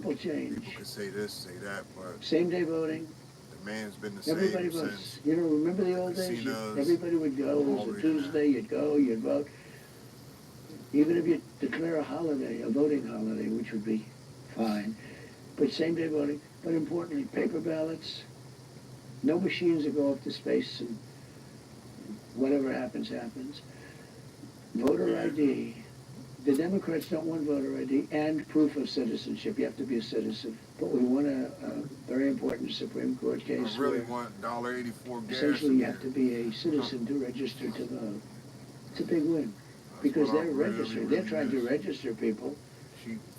simple change. People could say this, say that, but Same-day voting. the man's been the same Everybody since. votes. You know, remember the old days? Everybody would go. It was a Tuesday. You'd go. You'd vote. Even if you declare a holiday, a voting holiday, which would be fine, but same-day voting. But importantly, paper ballots. No machines that go up to space and whatever happens, happens. Voter ID. The Democrats don't want voter ID and proof of citizenship. You have to be a citizen. But we want a very important Supreme Court case. I really want $1.84 gas. Essentially, you have to be a citizen to register to vote. It's a big win. Because they're registering. They're trying to register people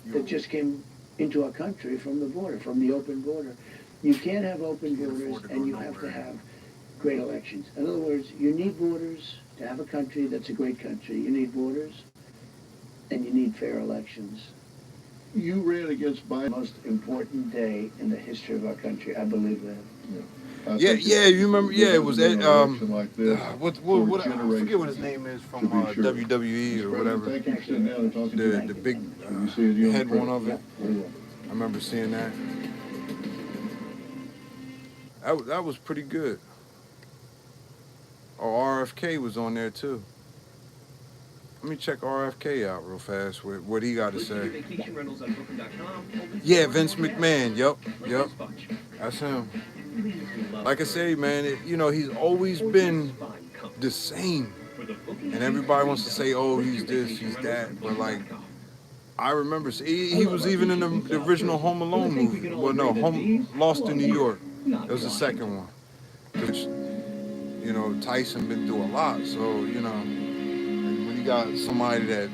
that just came into our country from the border, from the open border. You can't have open borders, and you have to have great elections. In other words, you need borders to have a country that's a great country. You need borders, and you need fair elections. You ran against Biden. The most important day in the history of our country. I believe that. Yeah, you remember? Yeah, it was at like this what I forget what his name is from WWE or whatever. Thank you for sitting down and talking to me. The big head one of it. I remember seeing that. That was pretty good. Oh, RFK was on there too. Let me check RFK out real fast with what he got to say. Yeah, Vince McMahon. Yep. That's him. Like I say, man, you know, he's always been the same. And everybody wants to say, oh, he's this, he's that. But, like, I remember, he was even in the original Home Alone movie. Well, no, Lost in New York. That was the second one. Which, you know, Tyson been through a lot. So, you know, when you got somebody that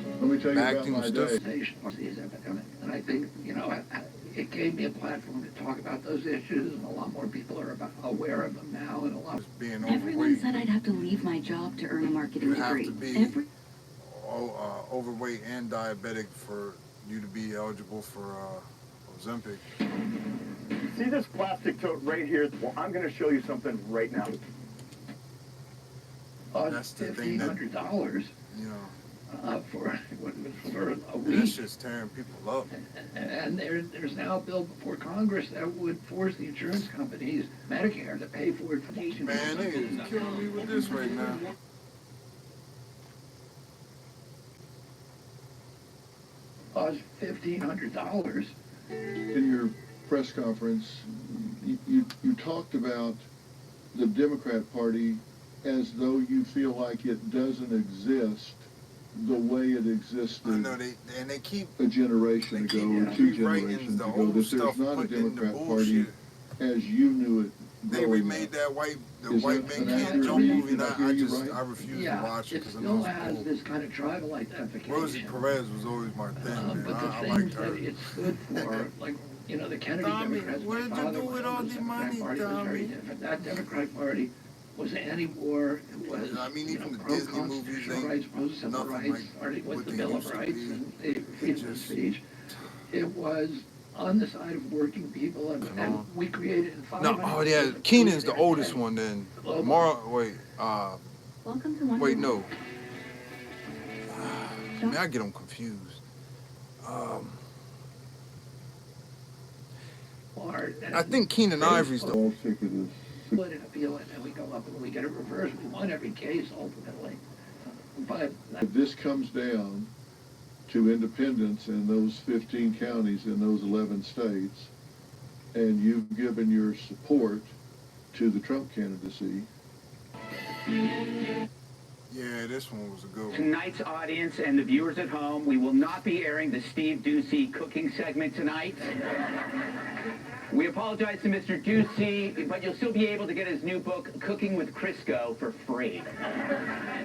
acting stuff. And I think, you know, it gave me a platform to talk about those issues, and a lot more people are aware of them now. And a lot. Everyone said I'd have to leave my job to earn a marketing degree. You have to be overweight and diabetic for you to be eligible for Ozempic. See this plastic tote right here? Well, I'm going to show you something right now. That's the thing that, $1,500. You know. For a week. That's just tearing people up. And there's now a bill before Congress that would force the insurance companies, Medicare, to pay for it. Man, they is killing me with this right now. $1,500. In your press conference, you talked about the Democrat Party as though you feel like it doesn't exist the way it existed. I know they keep a generation ago or two generations ago. That there's not a Democrat Party as you knew it. They remade that white man can't jump movie. I refuse to watch it because I know it's cool. It still has this kind of tribal identification. Rosie Perez was always my thing. But the things that it's good for, like, you know, the Kennedy Democrats. What did you do with all the money, Tommy? That Democratic Party was anti-war. It was, I mean, even the Disney movies, rights, pro-civil rights, starting with the Bill of Rights and the freedom of speech. It was on the side of working people, and we created. Keenan's the oldest one then. Wait, no. Man, I get them confused. I think Keenan Ivory's the old split and appeal it, and we go up and we get it reversed. We won every case ultimately. But if this comes down to independence in those 15 counties in those 11 states, and you've given your support to the Trump candidacy. Yeah, this one was a good one. Tonight's audience and the viewers at home, we will not be airing the Steve Doocy cooking segment tonight. We apologize to Mr. Doocy, but you'll still be able to get his new book, Cooking with Crisco, for free.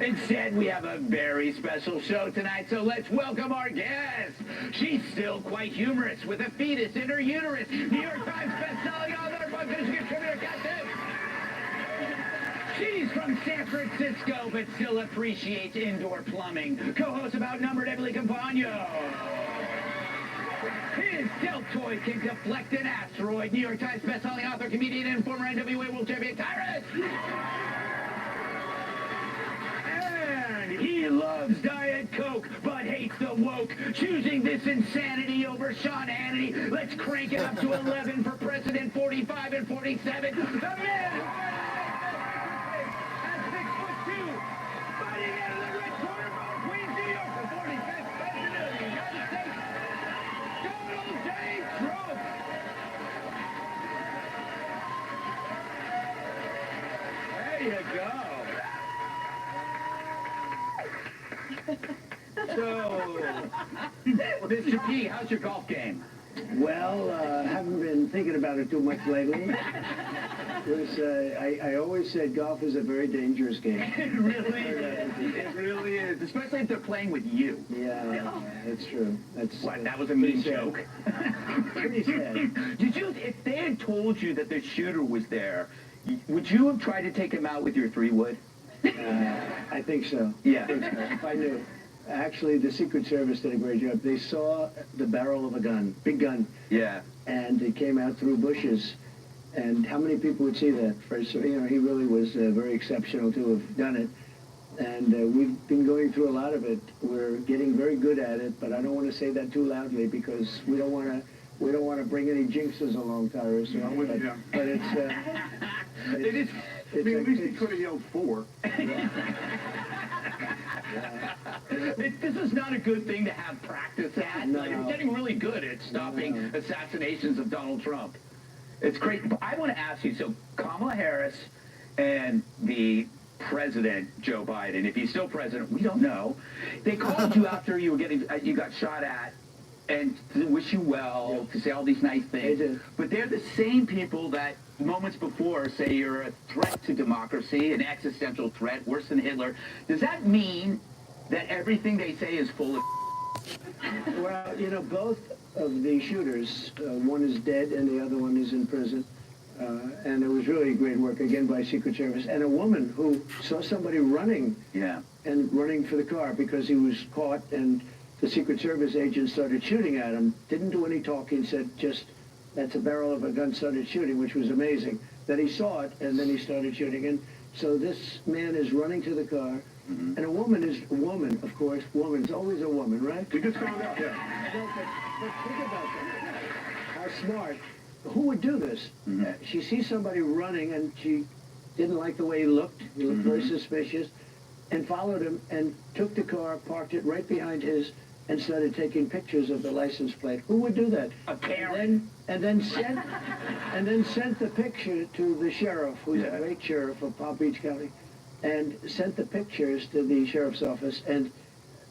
Instead, we have a very special show tonight, so let's welcome our guest. She's still quite humorous with a fetus in her uterus. New York Times best-selling author, Michigan trivia captain. She's from San Francisco, but still appreciates indoor plumbing. Co-host of Outnumbered Emily Campagno. His deltoid can deflect an asteroid. New York Times best-selling author, comedian, and former NWA World Champion Tyrus. And he loves Diet Coke, but hates the the woke, choosing this insanity over Sean Hannity. Let's crank it up to 11 for President 45 and 47. The man who at 6'2", fighting out of the red corner from Queens, New York, the 45th President of the United States, Donald J. Trump. There you go. So, Mr. P, how's your golf game? Well, haven't been thinking about it too much lately. I always said golf is a very dangerous game. It really is. It really is. Especially if they're playing with you. Yeah, that's true. That was a mean joke. Pretty sad. Did you, if they had told you that the shooter was there, would you have tried to take him out with your 3-wood? I think so. Yeah. I think so, if I knew. Actually, the Secret Service did a great job. They saw the barrel of a gun, big gun. Yeah. And it came out through bushes. And how many people would see that? First, he really was very exceptional to have done it. And we've been going through a lot of it. We're getting very good at it, but I don't want to say that too loudly because we don't want to bring any jinxes along, Tyrus. No, I'm with you. But it's It is. I mean, at least he could have yelled 4. This is not a good thing to have practice at. No. Like, you're getting really good at stopping assassinations of Donald Trump. It's great. But I want to ask you, so Kamala Harris and the president, Joe Biden, if he's still president, we don't know. They called you after you were you got shot at and to wish you well, to say all these nice things. They did. But they're the same people that moments before say you're a threat to democracy, an existential threat, worse than Hitler. Does that mean that everything they say is full of... Well, both of the shooters, one is dead and the other one is in prison. And it was really great work, again, by Secret Service. And a woman who saw somebody running and running for the car because he was caught, and the Secret Service agent started shooting at him, didn't do any talking, said just, that's a barrel of a gun, started shooting, which was amazing. Then he saw it, and then he started shooting. And so this man is running to the car, and a woman, of course, woman's always a woman, right? We just found out, yeah. But think about that. How smart. Who would do this? She sees somebody running, and she didn't like the way he looked. He looked very suspicious, and followed him and took the car, parked it right behind his, and started taking pictures of the license plate. Who would do that? A Karen. And then sent the picture to the sheriff, who's a great sheriff of Palm Beach County, and sent the pictures to the sheriff's office, and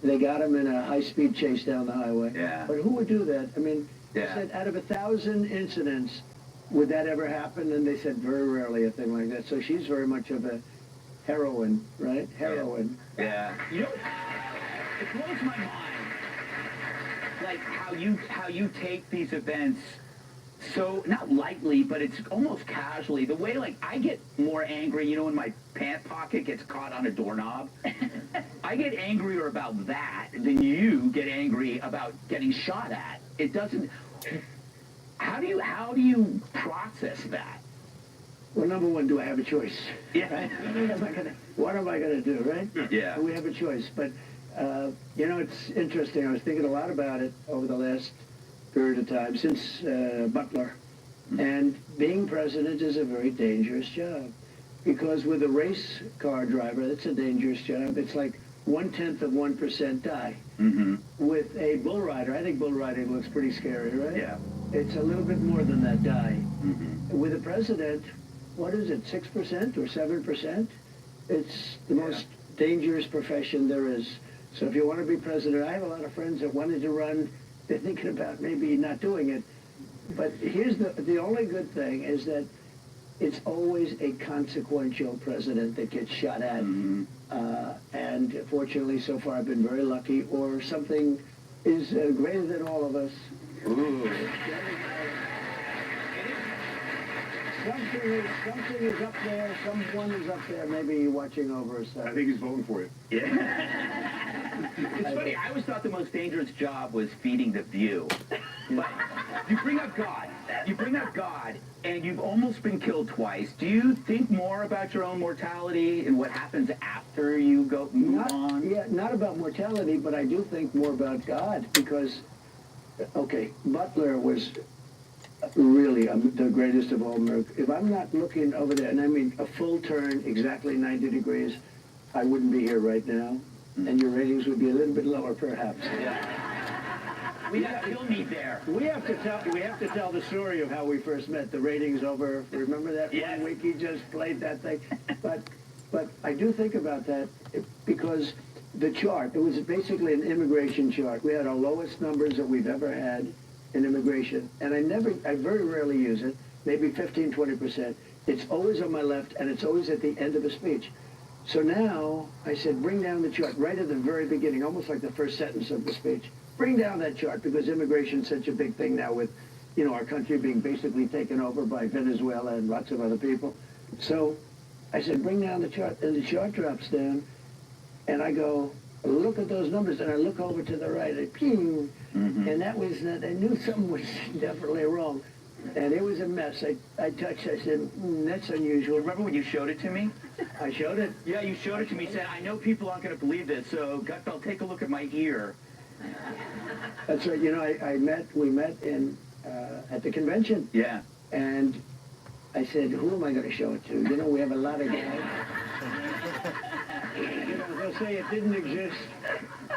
they got him in a high-speed chase down the highway. Yeah. But who would do that? I mean, they said out of 1,000 incidents, would that ever happen? And they said very rarely a thing like that. So she's very much of a heroine, right? Heroine. Yeah. It blows my mind, like how you take these events so, not lightly, but it's almost casually. The way, like, I get more angry, when my pant pocket gets caught on a doorknob. I get angrier about that than you get angry about getting shot at. It doesn't... How do you process that? Well, number one, do I have a choice? Yeah. Right? What am I gonna do, right? Yeah. We have a choice. But, it's interesting. I was thinking a lot about it over the last period of time, since Butler. And being president is a very dangerous job. Because with a race car driver, it's a dangerous job. It's like 0.1% die. With a bull rider, I think bull riding looks pretty scary, right? Yeah. It's a little bit more than that die. With a president, what is it, 6% or 7%? It's the most dangerous profession there is. So if you want to be president, I have a lot of friends that wanted to run. They're thinking about maybe not doing it. But here's the only good thing is that it's always a consequential president that gets shot at. And fortunately, so far, I've been very lucky, or something is greater than all of us. Ooh. Something is up there, someone is up there, maybe watching over us. I think he's voting for you. Yeah. It's funny, I always thought the most dangerous job was feeding the View. But you bring up God, and you've almost been killed twice. Do you think more about your own mortality and what happens after you move on? Yeah, not about mortality, but I do think more about God, because, okay, Butler was really the greatest of all miracles. If I'm not looking over there, and I mean a full turn, exactly 90 degrees, I wouldn't be here right now, and your ratings would be a little bit lower, perhaps. We got Phil meet there. We have to tell the story of how we first met. The ratings over. Remember that Yes. one week he just played that thing? But I do think about that because the chart, it was basically an immigration chart. We had our lowest numbers that we've ever had in immigration, and I very rarely use it, maybe 15, 20%. It's always on my left, and it's always at the end of a speech. So now I said, bring down the chart right at the very beginning, almost like the first sentence of the speech. Bring down that chart, because immigration's such a big thing now with, you know, our country being basically taken over by Venezuela and lots of other people. So I said, bring down the chart, and the chart drops down, and I go, look at those numbers, and I look over to the right, and ping, and that was, I knew something was definitely wrong, and it was a mess. I touched, I said, that's unusual. Remember when you showed it to me? I showed it. Yeah, you showed it to me. Said, I know people aren't going to believe this, so Gutfeld, take a look at my ear. That's right. You know, we met in at the convention. Yeah. And I said, who am I going to show it to? You know, we have a lot of guys. You know, they'll say it didn't exist.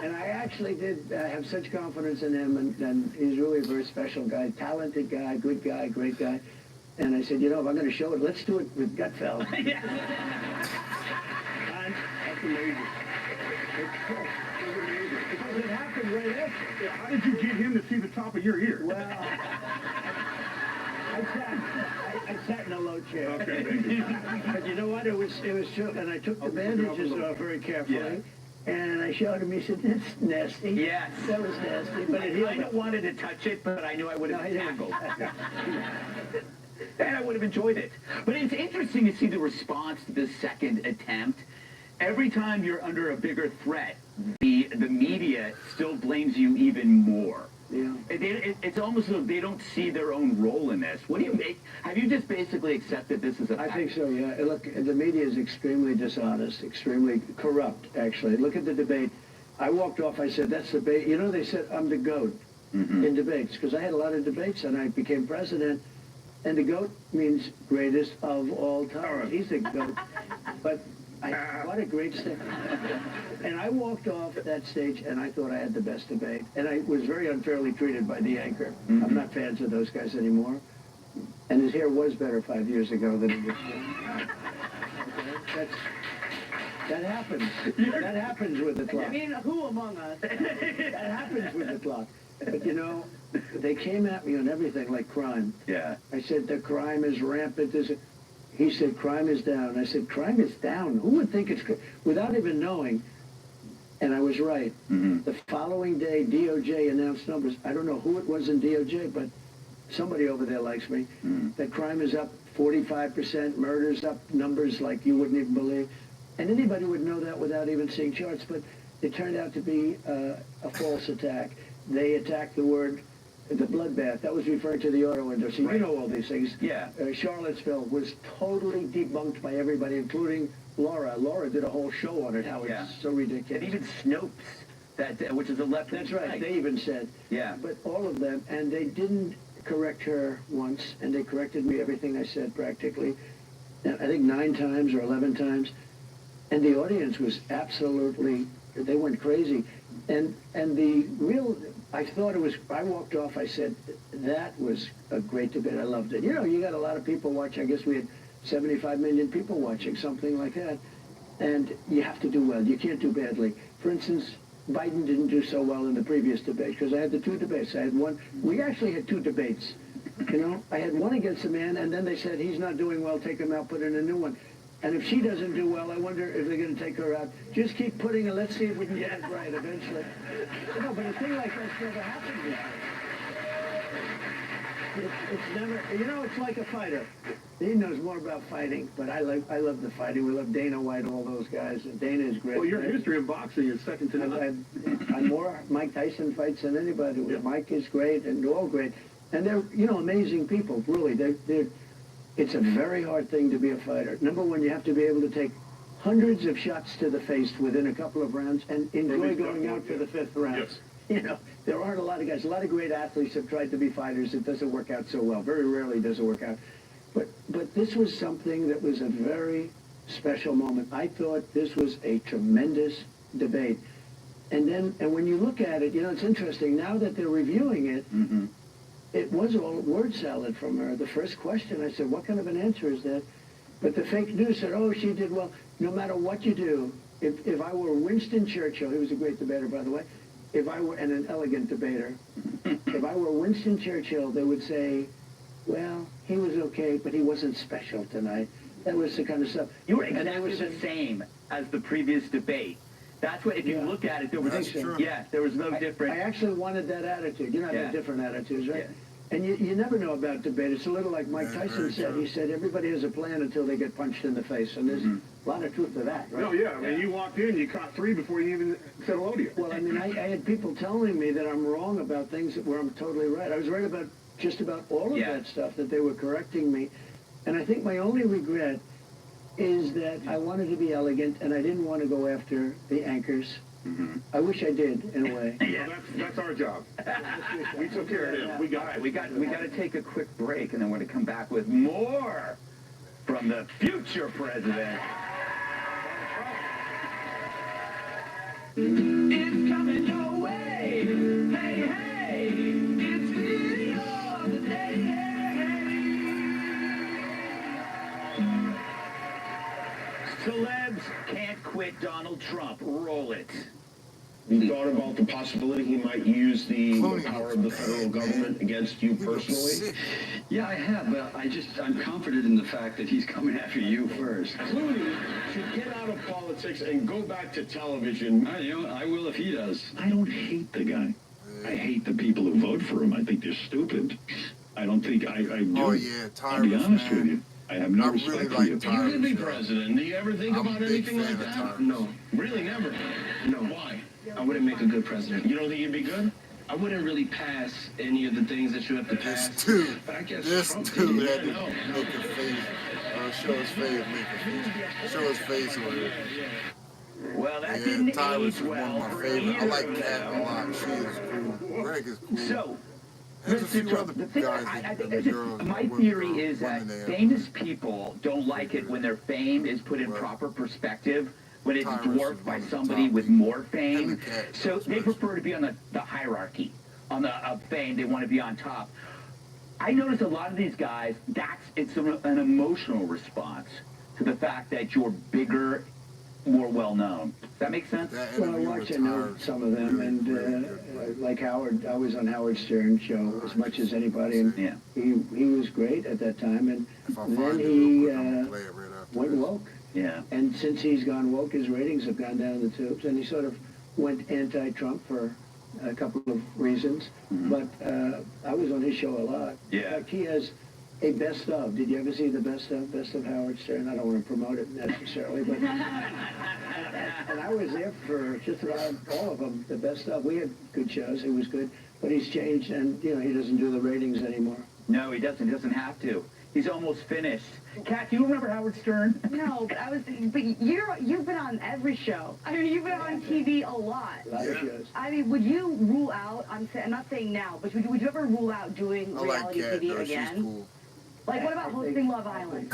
And I actually did have such confidence in him, and he's really a very special guy, talented guy, good guy, great guy. And I said, you know, if I'm going to show it, let's do it with Gutfeld. Yeah. And that's amazing. Because it happened right after. How did you get him to see the top of your ear? Well, I sat in a low chair. Okay, thank you. But you know what? It was true. And I took the bandages off very carefully. Yeah. And I showed him. He said, "That's nasty." Yes. That was nasty. But it healed I up. wanted to touch it, but I knew I would have No, he tackled. didn't. And I would have enjoyed it. But it's interesting to see the response to this second attempt. Every time you're under a bigger threat, the media still blames you even more. Yeah. It's almost as though they don't see their own role in this. What do you make? Have you just basically accepted this as a fact? I think so, yeah. Look, the media is extremely dishonest, extremely corrupt, actually. Look at the debate. I walked off, I said, that's debate. You know, they said I'm the GOAT in debates, because I had a lot of debates, and I became president, and the GOAT means greatest of all time. He's the GOAT. But what a great stage. And I walked off that stage, and I thought I had the best debate. And I was very unfairly treated by the anchor. I'm not fans of those guys anymore. And his hair was better 5 years ago than it was then. That happens. That happens with the clock. I mean, who among us? That happens with the clock. But you know, they came at me on everything like crime. Yeah. I said, the crime is rampant. He said, crime is down. I said, crime is down? Who would think it's... Without even knowing, and I was right. The following day, DOJ announced numbers. I don't know who it was in DOJ, but somebody over there likes me. That crime is up 45%, murders up numbers like you wouldn't even believe. And anybody would know that without even seeing charts, but it turned out to be a false attack. They attacked the bloodbath. That was referring to the auto industry. Right. You know all these things. Yeah. Charlottesville was totally debunked by everybody, including Laura. Laura did a whole show on it, how it's so ridiculous. And even Snopes, which is a left. That's right. They even said. Yeah. But all of them, and they didn't correct her once, and they corrected me everything I said practically. I think 9 times or 11 times. And the audience was absolutely, they went crazy. And the real, I thought it was, I walked off, I said, that was a great debate. I loved it. You know, you got a lot of people watching. I guess we had 75 million people watching, something like that. And you have to do well. You can't do badly. For instance, Biden didn't do so well in the previous debate because I had the 2 debates. I had one, we actually had 2 debates. You know, I had one against a man, and then they said, he's not doing well, take him out, put in a new one. And if she doesn't do well, I wonder if they're going to take her out. Just keep putting her. Let's see if we can get it right eventually. No, but a thing like that's never happened before. It's never, you know, it's like a fighter. He knows more about fighting, but I love the fighting. We love Dana White, all those guys. Dana is great. Well, your history in boxing is second to none. I'm more Mike Tyson fights than anybody. Yeah. Mike is great, and they're all great. And they're, you know, amazing people, really. It's a very hard thing to be a fighter. Number one, you have to be able to take hundreds of shots to the face within a couple of rounds and enjoy going out for the fifth round. Yes. You know, there aren't a lot of guys. A lot of great athletes have tried to be fighters. It doesn't work out so well. Very rarely does it work out. But this was something that was a very special moment. I thought this was a tremendous debate. And when you look at it, you know, it's interesting. Now that they're reviewing it, it was all word salad from her. The first question, I said, what kind of an answer is that? But the fake news said, oh, she did well. No matter what you do, if I were Winston Churchill, he was a great debater, by the way, if I were, and an elegant debater, if I were Winston Churchill, they would say, well, he was okay, but he wasn't special tonight. That was the kind of stuff. You were exactly the same as the previous debate. That's what, if you look at it, there was, there was no difference. I actually wanted that attitude. You know, I have different attitudes, right? Yeah. And you never know about debate. It's a little like Mike Tyson said. He said everybody has a plan until they get punched in the face. And there's a lot of truth to that, right? No, yeah. I mean, you walked in, you caught three before you even said hello to you. Well, I mean, I had people telling me that I'm wrong about things where I'm totally right. I was right about just about all of that stuff, that they were correcting me. And I think my only regret is that I wanted to be elegant and I didn't want to go after the anchors. I wish I did, in a way. Yeah, that's our job. We took care of it. We got it. We got to take a quick break, and then we're going to come back with more from the future president. It's coming your way. Hey, hey, it's video of the day. Celebs can't quit Donald Trump. Roll it. You thought about the possibility he might use the power of the federal government against you personally? Yeah, I have, but I'm confident in the fact that he's coming after you first. Clooney should get out of politics and go back to television. I will if he does. I don't hate the guy. I hate the people who vote for him. I think they're stupid. I don't think I do. Oh, yeah, I'll be honest man. with you. I have no respect for you. If you could be president, do you ever think about anything like that? No. Really, never? No. Why? I wouldn't make a good president. You don't think you'd be good? I wouldn't really pass any of the things that you have to pass. But I guess Trump dude did. had to make a face, show his face, show his face on it. Well, that didn't Ty was age one well of my for favorites. I either like of Kat a them. lot. She is cool. Greg is cool. So, There's a few Mr. other Trump, the thing, guys I that think the it's girls, my women, theory is that women there. famous people don't like it when their fame is put in proper perspective, when it's Tyrus dwarfed is by one of the somebody top with people. more fame. And the Kat, So they prefer to be on the hierarchy, on the of fame. They want to be on top. I notice a lot of these guys, it's an emotional response to the fact that you're bigger, more well-known. Does that make sense? Well, I watch, I know some of them, and like Howard, I was on Howard Stern's show as much as anybody, and he was great at that time, and then he went woke. Yeah. And since he's gone woke, his ratings have gone down the tubes, and he sort of went anti-Trump for a couple of reasons. But I was on his show a lot. Yeah. In fact, he has a best of. Did you ever see the best of Howard Stern? I don't want to promote it necessarily, but and I was there for just about all of them. The best of. We had good shows. It was good, but he's changed, and he doesn't do the ratings anymore. No, he doesn't. He doesn't have to. He's almost finished. Kat, do you remember Howard Stern? No, but you've been on every show. I mean, you've been on TV a lot. A lot of shows. I mean, would you rule out, I'm not saying now, but would you ever rule out doing reality TV again? She's cool. Like, what about hosting Love Island?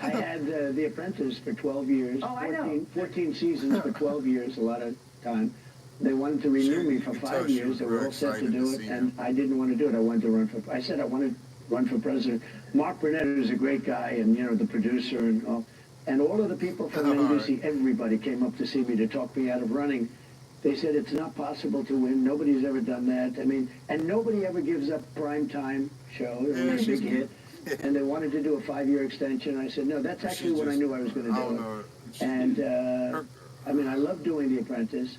I had The Apprentice for 12 years. Oh, I know. 14 seasons for 12 years, a lot of time. They wanted to renew me for 5 years. They were all set to do it, and I didn't want to do it. I wanted to run for. I said I wanted to run for president. Mark Burnett is a great guy, and the producer and all of the people from NBC, everybody came up to see me to talk me out of running. They said it's not possible to win. Nobody's ever done that. I mean, and nobody ever gives up primetime show. It was a big hit. And they wanted to do a 5-year extension. I said, no, that's actually what I knew I was going to do. And, I mean, I love doing The Apprentice.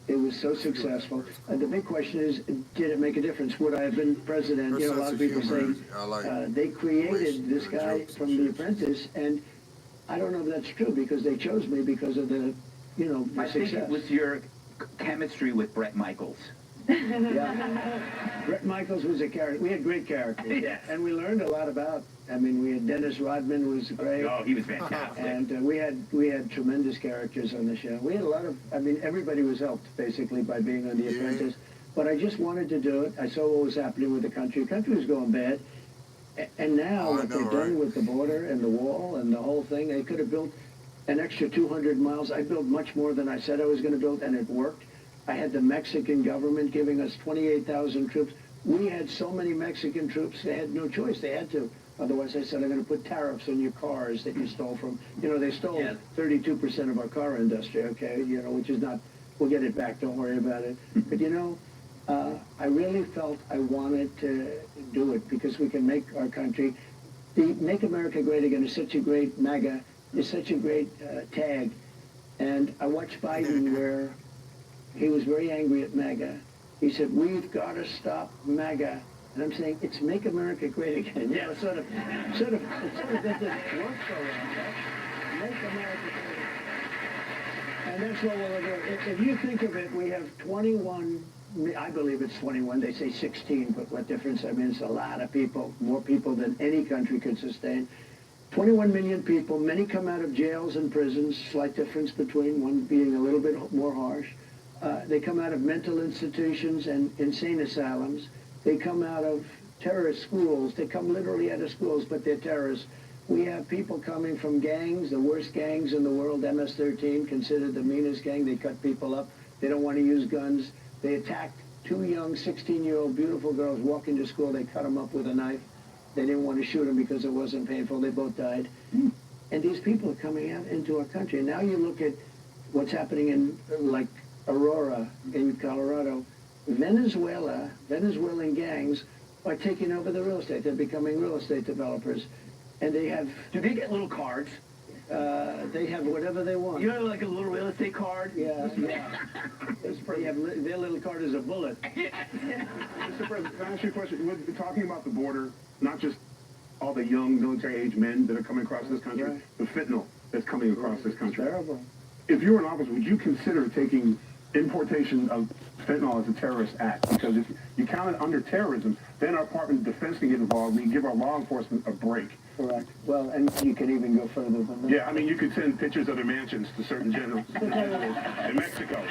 It was so successful. The big question is, did it make a difference? Would I have been president? You know, a lot of people say they created this guy from The Apprentice, and I don't know if that's true because they chose me because of the, you know, the I success. think it was your chemistry with Bret Michaels. Yeah. Bret Michaels was a character. We had great characters. Yes. And we learned a lot about. I mean, we had Dennis Rodman was great. Oh, he was fantastic. And we had tremendous characters on the show. We had a lot of, I mean, everybody was helped basically by being on The Apprentice. But I just wanted to do it. I saw what was happening with the country. The country was going bad. And now what they've done with the border and the wall and the whole thing, they could have built an extra 200 miles. I built much more than I said I was going to build, and it worked. I had the Mexican government giving us 28,000 troops. We had so many Mexican troops, they had no choice. They had to. Otherwise, I said, I'm going to put tariffs on your cars that you stole from. You know, they stole 32% of our car industry, okay, you know, which is not, we'll get it back, don't worry about it. But, you know, I really felt I wanted to do it because we can make our country, the Make America Great Again is such a great MAGA, is such a great tag. And I watched Biden where he was very angry at MAGA. He said, we've got to stop MAGA. And I'm saying, it's Make America Great Again. Yeah, it sort of doesn't work so well. Make America Great Again. And that's what we'll do. If you think of it, we have 21, I believe it's 21, they say 16, but what difference? I mean, it's a lot of people, more people than any country could sustain. 21 million people, many come out of jails and prisons, slight difference between one being a little bit more harsh. They come out of mental institutions and insane asylums. They come out of terrorist schools. They come literally out of schools, but they're terrorists. We have people coming from gangs, the worst gangs in the world, MS-13, considered the meanest gang. They cut people up. They don't want to use guns. They attacked two young 16-year-old beautiful girls walking to school. They cut them up with a knife. They didn't want to shoot them because it wasn't painful. They both died. And these people are coming out into our country. And now you look at what's happening in, like, Aurora in Colorado. Venezuelan gangs are taking over the real estate. They're becoming real estate developers. And they have... Do they get little cards? They have whatever they want. You know, like a little real estate card? Yeah, yeah. They have their little card is a bullet. Mr. President, can I ask you a question? We're talking about the border, not just all the young military-age men that are coming across this country, Right. the fentanyl that's coming across this country. Terrible. If you were in office, would you consider taking importation of fentanyl as a terrorist act? Because if you count it under terrorism, then our Department of Defense can get involved. We give our law enforcement a break. Correct. Well, and you can even go further than that. Yeah, I mean, you could send pictures of their mansions to certain generals in Mexico.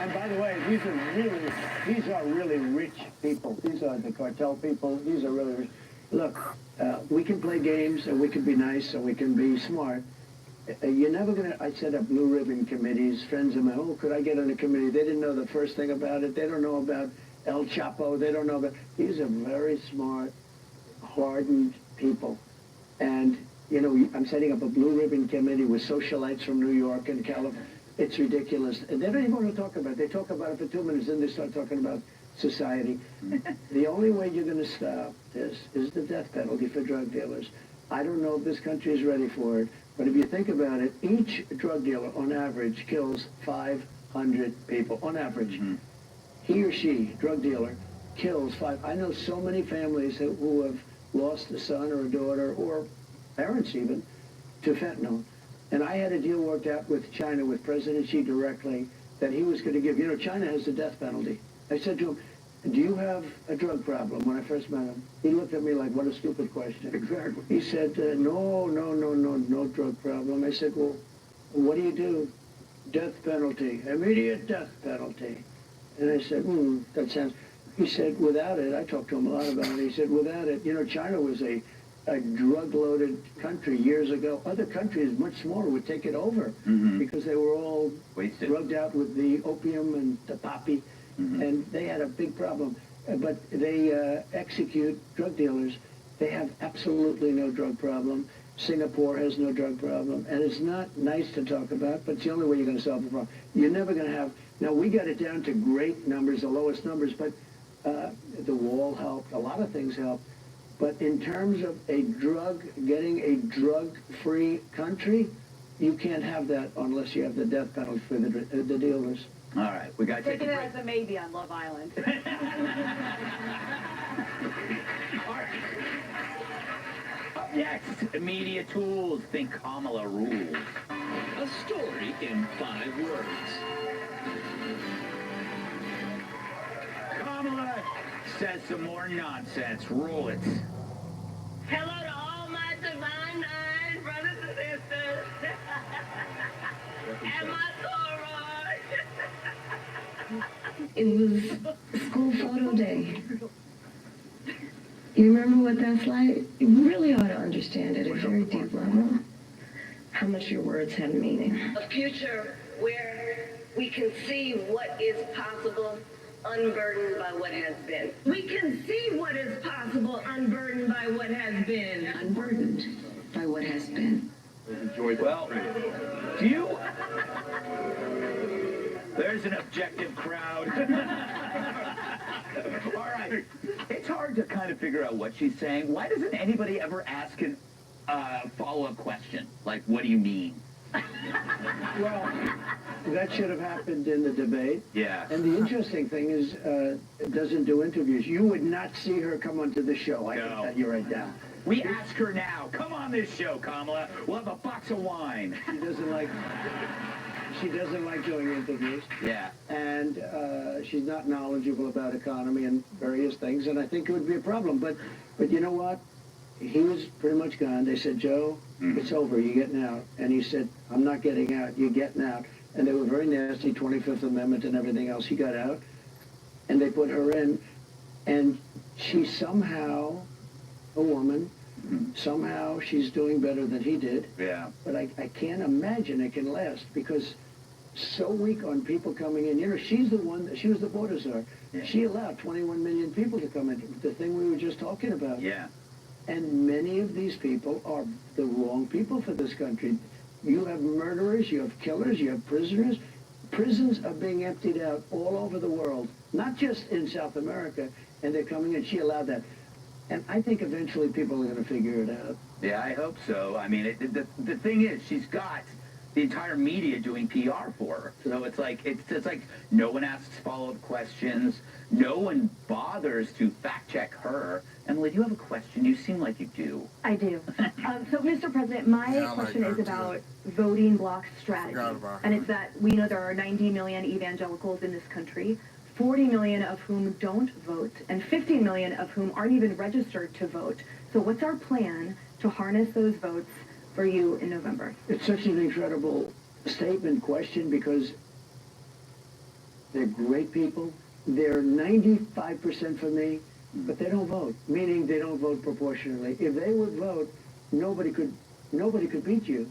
And by the way, these are really rich people. These are the cartel people. These are really rich. Look, we can play games, and we can be nice, and we can be smart. You're never going to, I set up blue ribbon committees, friends of mine, oh, could I get on a committee? They didn't know the first thing about it. They don't know about El Chapo. They don't know about, these are very smart, hardened people. And, you know, I'm setting up a blue ribbon committee with socialites from New York and California. It's ridiculous. And they don't even want to talk about it. They talk about it for 2 minutes, then they start talking about society. The only way you're going to stop this is the death penalty for drug dealers. I don't know if this country is ready for it, but if you think about it, each drug dealer, on average, kills 500 people, on average. He or she, drug dealer, kills five. I know so many families who have lost a son or a daughter, or parents even, to fentanyl. And I had a deal worked out with China, with President Xi directly, that he was going to give. You know, China has the death penalty. I said to him, do you have a drug problem? When I first met him, he looked at me like, what a stupid question. Exactly. He said, no drug problem. I said, well, what do you do? Death penalty, immediate death penalty. And I said, that sounds... He said, without it, I talked to him a lot about it, he said, without it, you know, China was a drug-loaded country years ago. Other countries, much smaller, would take it over because they were all drugged out with the opium and the poppy, and they had a big problem. But they execute drug dealers. They have absolutely no drug problem. Singapore has no drug problem, and it's not nice to talk about, but it's the only way you're going to solve the problem. You're never going to have... Now, we got it down to great numbers, the lowest numbers, but the wall helped, a lot of things helped. But in terms of getting a drug-free country, you can't have that unless you have the death penalty for the dealers. All right, we got to take Take a it break. as a maybe on Love Island. All right. Up next, media tools. Think Kamala rules. A story in 5 words. Kamala says some more nonsense. Roll it. Hello to all my divine nine brothers and sisters. And my sorors. It was school photo day. You remember what that's like? You really ought to understand at a very deep level how much your words have meaning. A future where we can see what is possible, unburdened by what has been. We can see what is possible, unburdened by what has been. Unburdened by what has been. Well, do you... There's an objective crowd. All right. It's hard to kind of figure out what she's saying. Why doesn't anybody ever ask a follow-up question? Like, what do you mean? Well, that should have happened in the debate. Yeah. And the interesting thing is, it doesn't do interviews. You would not see her come onto the show. I can tell you right now. We ask her now. Come on this show, Kamala. We'll have a box of wine. She doesn't like doing interviews. Yeah. And she's not knowledgeable about economy and various things, and I think it would be a problem. But you know what? He was pretty much gone. They said, Joe, it's over. You're getting out. And he said, I'm not getting out. You're getting out. And they were very nasty, 25th Amendment and everything else. He got out, and they put her in, and she's somehow a woman. Somehow she's doing better than he did. Yeah. But I can't imagine it can last because so weak on people coming in. You know, she's the one, she was the border czar. Yeah. She allowed 21 million people to come in, the thing we were just talking about. Yeah. And many of these people are the wrong people for this country. You have murderers, you have killers, you have prisoners. Prisons are being emptied out all over the world, not just in South America, and they're coming in. She allowed that. And I think eventually people are going to figure it out. Yeah, I hope so. I mean, the thing is, she's got the entire media doing PR for her. So it's like no one asks follow-up questions. No one bothers to fact-check her. Emily, do you have a question? You seem like you do. I do. So, Mr. President, my question is about voting bloc strategy. And it's that we know there are 90 million evangelicals in this country, 40 million of whom don't vote, and 50 million of whom aren't even registered to vote. So what's our plan to harness those votes for you in November? It's such an incredible statement question because they're great people. They're 95% for me, but they don't vote, meaning they don't vote proportionally. If they would vote, nobody could beat you.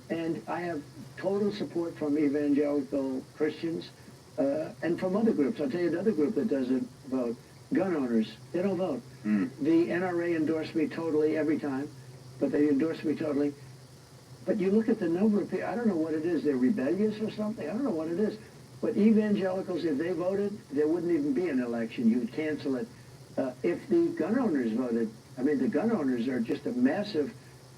And I have total support from evangelical Christians and from other groups. I'll tell you another group that doesn't vote. Gun owners, they don't vote. The NRA endorsed me totally every time, but they endorsed me totally. But you look at the number of people, I don't know what it is, they're rebellious or something, I don't know what it is. But evangelicals, if they voted, there wouldn't even be an election. You would cancel it. If the gun owners voted, I mean, the gun owners are just a massive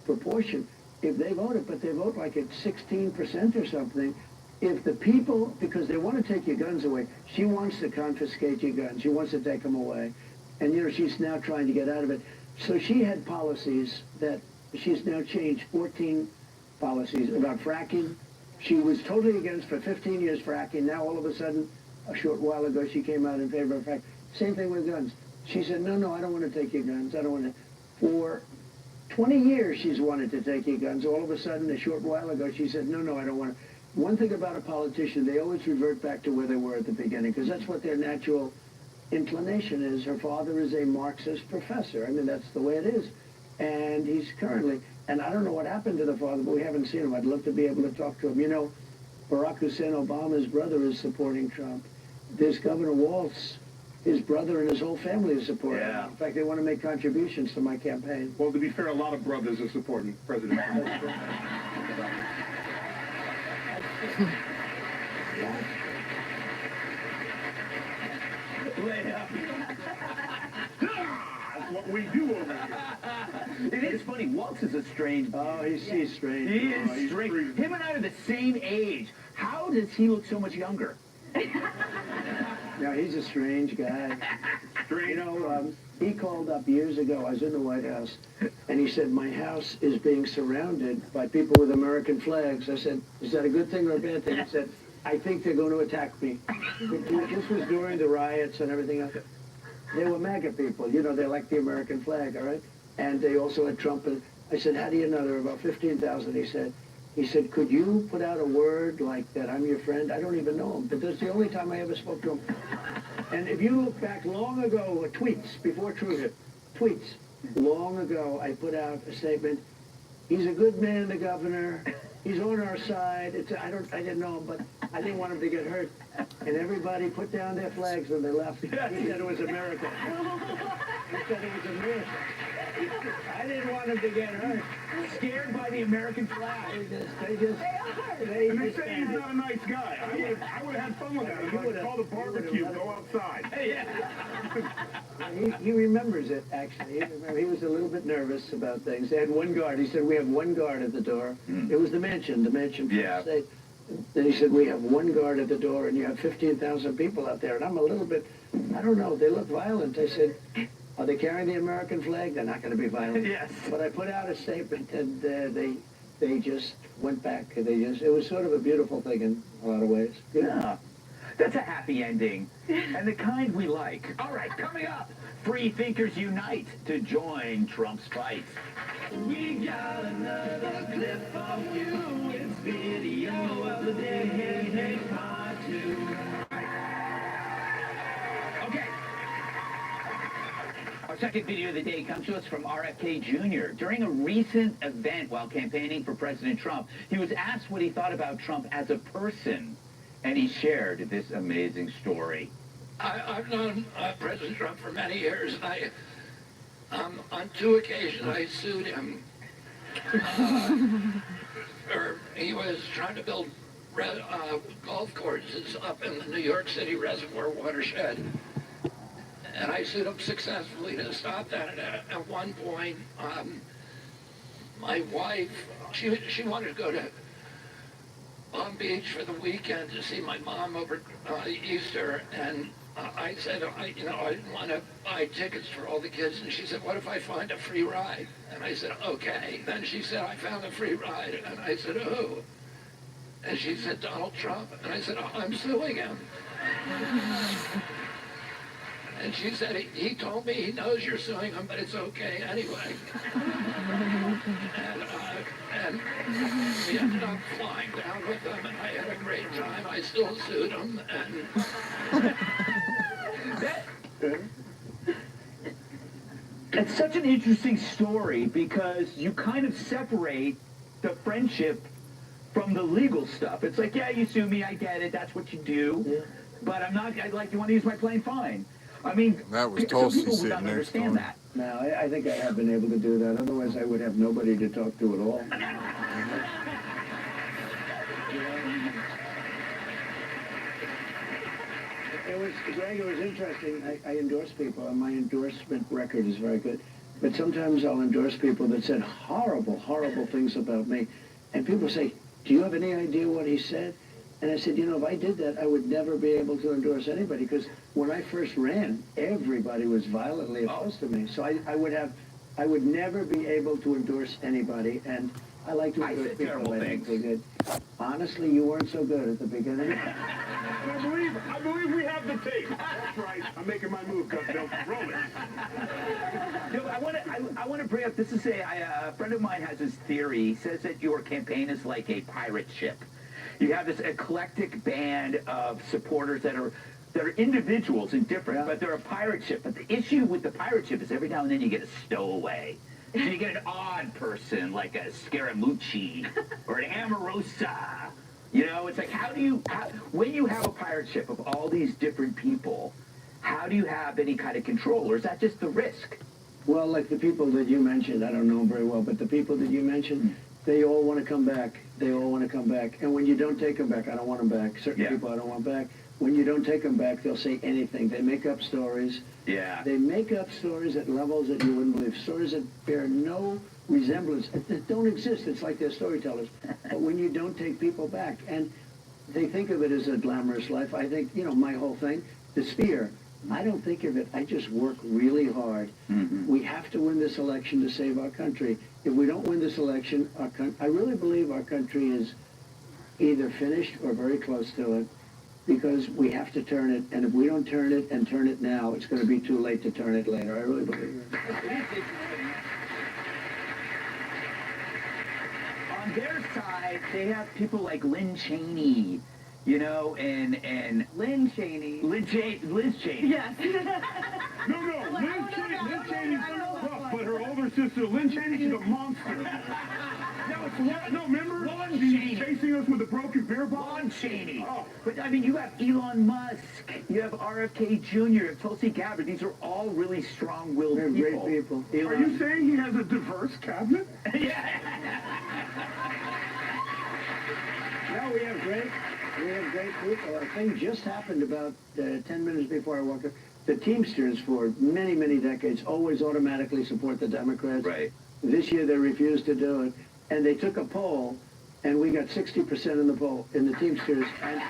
proportion. If they voted, but they vote like at 16% or something, if the people, because they want to take your guns away, she wants to confiscate your guns. She wants to take them away. And, you know, she's now trying to get out of it. So she had policies that she's now changed 14 policies about fracking. She was totally against for 15 years fracking. Now all of a sudden, a short while ago, she came out in favor of fracking. Same thing with guns. She said, no, I don't want to take your guns. I don't want to. For 20 years, she's wanted to take your guns. All of a sudden, a short while ago, she said, no, I don't want to. One thing about a politician, they always revert back to where they were at the beginning, because that's what their natural inclination is. Her father is a Marxist professor. I mean, that's the way it is. And he's currently, and I don't know what happened to the father, but we haven't seen him. I'd love to be able to talk to him. You know, Barack Hussein Obama's brother is supporting Trump. There's Governor Walz, his brother and his whole family is supporting him. In fact, they want to make contributions to my campaign. Well, to be fair, a lot of brothers are supporting President Trump. That's what we do over here. It is funny. funny. Walt's is a strange. Oh, he's strange. He is strange. Him and I are the same age. How does he look so much younger? No, he's a strange guy. You know, he called up years ago. I was in the White House, and he said, my house is being surrounded by people with American flags. I said, is that a good thing or a bad thing? He said, I think they're going to attack me. This was during the riots and everything else. They were MAGA people. You know, they like the American flag, all right? And they also had Trump. And I said, how do you know? There were about 15,000, He said, could you put out a word like that, I'm your friend? I don't even know him, but that's the only time I ever spoke to him. And if you look back long ago, tweets, before Trudeau, tweets, long ago, I put out a statement, he's a good man, the governor, he's on our side. I didn't know him, but I didn't want him to get hurt. And everybody put down their flags when they left. He said it was a miracle. He said it was a miracle. I didn't want him to get hurt. Scared by the American flag. They say he's not a nice guy. I would have had fun with that. I would have called a barbecue, go outside. He remembers it, actually. He was a little bit nervous about things. They had one guard. He said, we have one guard at the door. It was the mansion from the state. Then he said, we have one guard at the door, and you have 15,000 people out there. And I'm a little bit, I don't know, they look violent. I said, are they carrying the American flag? They're not going to be violent. Yes. But I put out a statement, and they just went back. It was sort of a beautiful thing in a lot of ways. Yeah. That's a happy ending, and the kind we like. All right, coming up, Free Thinkers Unite to join Trump's fight. We got another clip of you. It's video of the day, part 2. Okay. Our second video of the day comes to us from RFK Jr. During a recent event while campaigning for President Trump, he was asked what he thought about Trump as a person, and he shared this amazing story. I've known President Trump for many years. On 2 occasions, I sued him. He was trying to build golf courses up in the New York City reservoir watershed. And I sued him successfully to stop that. And at one point, my wife, she wanted to go to Palm Beach for the weekend to see my mom over Easter, and I said, I didn't want to buy tickets for all the kids, and she said, what if I find a free ride? And I said, okay. Then she said, I found a free ride, and I said, who? And she said, Donald Trump, and I said, oh, I'm suing him. And she said, he told me he knows you're suing him, but it's okay anyway. And we ended up flying down with him, and I had a great time. I still sued him, and... It's such an interesting story because you kind of separate the friendship from the legal stuff. It's like, yeah, you sue me, I get it, that's what you do, but you want to use my plane, fine. I mean, that was some Tulsi people would sitting not next to understand him. that. No, I think I have been able to do that. Otherwise, I would have nobody to talk to at all. Greg, it was interesting. I endorse people, and my endorsement record is very good. But sometimes I'll endorse people that said horrible, horrible things about me. And people say, do you have any idea what he said? And I said, if I did that, I would never be able to endorse anybody, because when I first ran, everybody was violently opposed to me. So I would never be able to endorse anybody, and I like to endorse people I think they're good. Honestly, you weren't so good at the beginning. I believe we have the tape. That's right. I'm making my move, Bill. Roll it. I want to bring up, this is a friend of mine has this theory. He says that your campaign is like a pirate ship. You have this eclectic band of supporters that are individuals and different, but they're a pirate ship. But the issue with the pirate ship is every now and then you get a stowaway. So you get an odd person like a Scaramucci or an Amorosa. It's like, when you have a pirate ship of all these different people, how do you have any kind of control, or is that just the risk? Well, like the people that you mentioned, I don't know them very well, but the people that you mentioned, they all want to come back. They all want to come back. And when you don't take them back, I don't want them back. Certain people I don't want back. When you don't take them back, they'll say anything. They make up stories. Yeah. They make up stories at levels that you wouldn't believe. Stories that bear no resemblance that don't exist. It's like they're storytellers. But when you don't take people back, and they think of it as a glamorous life, I think, you know, my whole thing, the sphere, I don't think of it. I just work really hard. We have to win this election to save our country. If we don't win this election, I really believe our country is either finished or very close to it, because we have to turn it, and if we don't turn it and turn it now, it's going to be too late to turn it later. I really believe it. On their side, they have people like Lynn Cheney, you know, and Lynn Cheney. Liz Cheney. Yes. No, Lynn Cheney's rough, but her older sister, Lynn Cheney, she's a monster. No, remember? Lon She's Chaney. chasing us with a broken beer bottle? Lon Chaney. Oh. But, I mean, you have Elon Musk, you have RFK Jr., you have Tulsi Gabbard. These are all really strong-willed They're people. great people. Are you saying he has a diverse cabinet? Yeah. No, we have great people. A thing just happened about 10 minutes before I walked up. The Teamsters, for many, many decades, always automatically support the Democrats. Right. This year they refused to do it, and they took a poll, and we got 60% in the poll in the Teamsters, and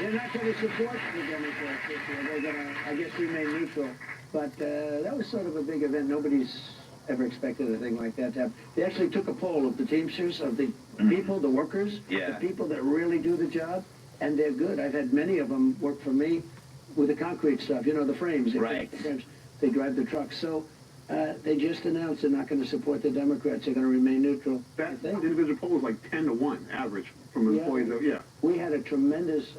they're not going to support the Democrats this year. They're going to, I guess, remain neutral. But that was sort of a big event. Nobody's ever expected a thing like that to happen. They actually took a poll of the Teamsters, of the people, the workers, the people that really do the job, and they're good. I've had many of them work for me with the concrete stuff, you know, the frames. Right. The frames. They drive the trucks. So they just announced they're not going to support the Democrats. They're going to remain neutral. That individual poll was like 10-1 average from employees. Yeah. We had a tremendous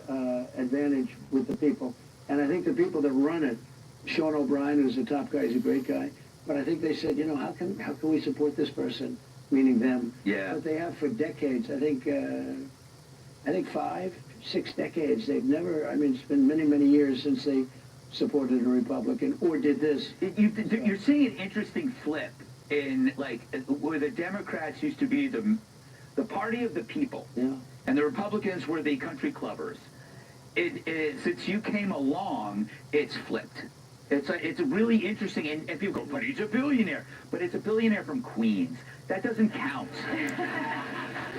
advantage with the people. And I think the people that run it, Sean O'Brien, who's the top guy, he's a great guy. But I think they said, you know, how can we support this person, meaning them? Yeah. But they have for decades. I think 5, 6 decades. They've never. I mean, it's been many, many years since they supported a Republican or did this. You're seeing an interesting flip in, like, where the Democrats used to be the party of the people, and the Republicans were the country clubbers. Since you came along, it's flipped. It's really interesting, and people go, but he's a billionaire. But it's a billionaire from Queens. That doesn't count.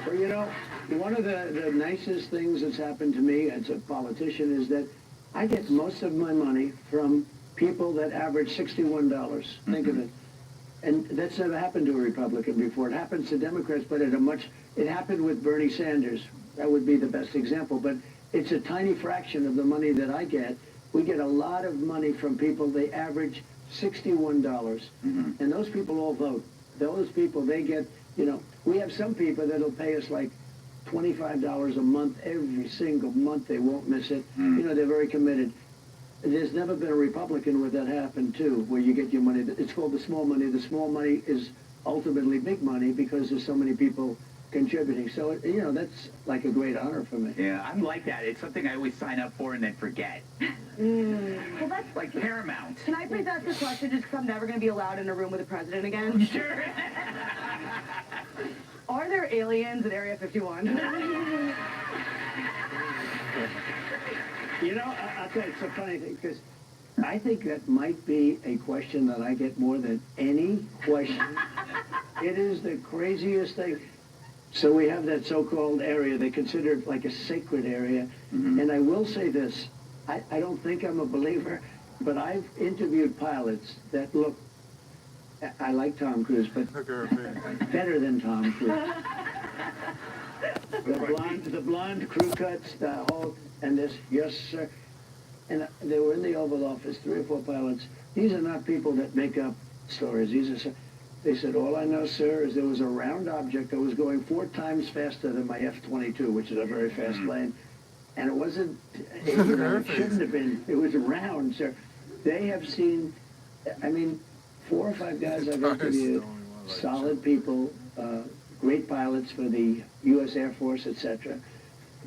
Well, you know, one of the nicest things that's happened to me as a politician is that I get most of my money from people that average $61. Think of it. And that's never happened to a Republican before. It happens to Democrats, but it happened with Bernie Sanders. That would be the best example. But it's a tiny fraction of the money that I get. We get a lot of money from people. They average $61. And those people all vote. Those people, they get, you know, we have some people that'll pay us like $25 a month every single month. They won't miss it. You know, they're very committed. There's never been a Republican where that happened, too, where you get your money. It's called the small money. The small money is ultimately big money because there's so many people contributing. So, you know, that's like a great honor for me. Yeah, I'm like that. It's something I always sign up for and then forget. Well, that's like Paramount. Can I please ask a question just because I'm never going to be allowed in a room with the president again? Sure. Are there aliens in Area 51? You know, I'll tell you, it's a funny thing, because I think that might be a question that I get more than any question. It is the craziest thing. So we have that so-called area. They consider it like a sacred area. And I will say this. I don't think I'm a believer, but I've interviewed pilots that look, I like Tom Cruise, but better than Tom Cruise. The blonde crew cuts, the whole, and this, yes, sir. And they were in the Oval Office, 3 or 4 pilots. These are not people that make up stories. These are, they said, all I know, sir, is there was a round object that was going 4 times faster than my F-22, which is a very fast plane. And it wasn't, it shouldn't have been. It was round, sir. They have seen, I mean, 4 or 5 guys I've interviewed, solid people, great pilots for the U.S. Air Force, etc.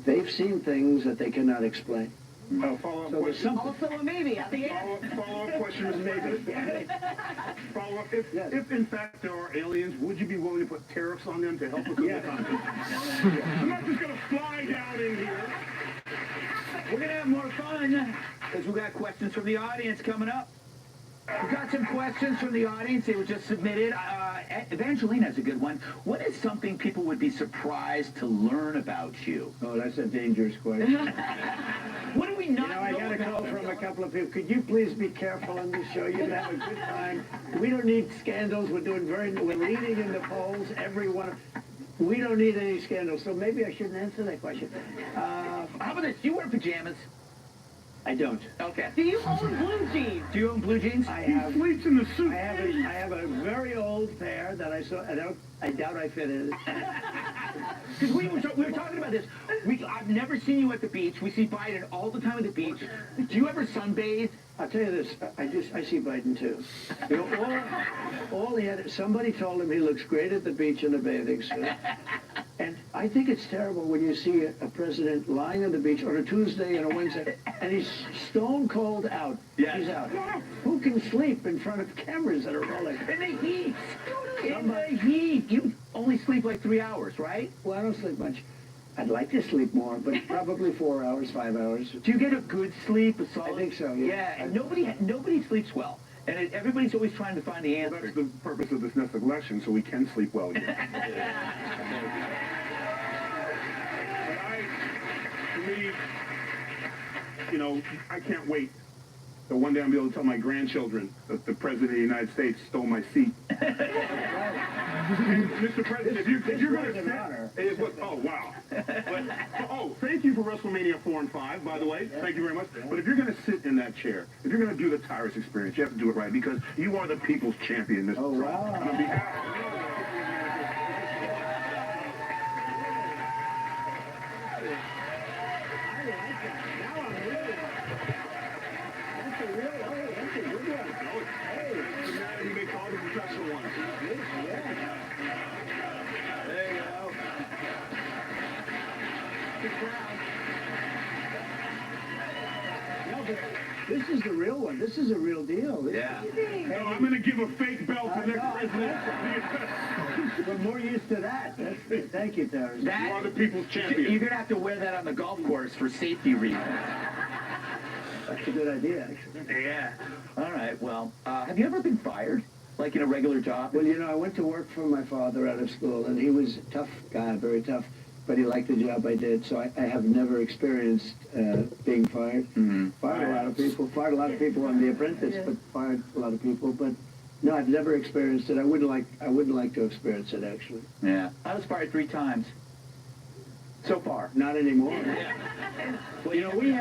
They've seen things that they cannot explain. Follow-up question. Also a maybe at the end. Follow-up question is maybe. Follow-up. If in fact there are aliens, would you be willing to put tariffs on them to help us with the economy? I'm not just going to fly down in here. We're going to have more fun because we got questions from the audience coming up. We've got some questions from the audience. They were just submitted. Evangelina's a good one. What is something people would be surprised to learn about you? Oh, that's a dangerous question. What do we not I got a call from a couple of people. Could you please be careful on this show? You'd have a good time. We don't need scandals. We're leading in the polls. We don't need any scandals. So maybe I shouldn't answer that question. How about this? Do you wear pajamas? I don't. Okay. Do you own blue jeans? Do you own blue jeans? I have. He sleeps in the suit. I have a very old pair that I saw. I doubt I fit in it. Because we were talking about this. I've never seen you at the beach. We see Biden all the time at the beach. Do you ever sunbathe? I'll tell you this. I see Biden too. You know, all he had. Somebody told him he looks great at the beach in a bathing suit. And I think it's terrible when you see a president lying on the beach on a Tuesday and a Wednesday, and he's stone cold out. Yes. He's out. Who can sleep in front of cameras that are rolling? In the heat. In the heat. You only sleep like 3 hours, right? Well, I don't sleep much. I'd like to sleep more, but probably 4 hours, 5 hours. Do you get a good sleep? A solid? I think so, yeah. Yeah, and nobody sleeps well. And everybody's always trying to find the answer. That's the purpose of this next election, so we can sleep well again. To me, I can't wait. So one day I'll be able to tell my grandchildren that the President of the United States stole my seat. Mr. President, if you're going to sit... Oh, wow. Thank you for WrestleMania 4 and 5, by the way. Thank you very much. But if you're going to sit in that chair, if you're going to do the Tyrus experience, you have to do it right, because you are the people's champion, Mr. Trump. Wow. And on behalf you make all the professional ones. There you go. Good crowd. No, but this is the real one. This is a real deal. Yeah. No, I'm going to give a fake belt to the next president. We're more used to that. Thank you, Terrence. You are the people's champion. You're going to have to wear that on the golf course for safety reasons. That's a good idea, actually. Yeah. All right. Well, have you ever been fired? Like in a regular job? Well, I went to work for my father out of school, and he was a tough guy, very tough, but he liked the job I did, so I have never experienced being fired. Mm-hmm. Fired a lot of people on The Apprentice, but fired a lot of people, but no, I've never experienced it. I wouldn't like to experience it, actually. Yeah. I was fired 3 times. So far. Not anymore. Yeah. Well, we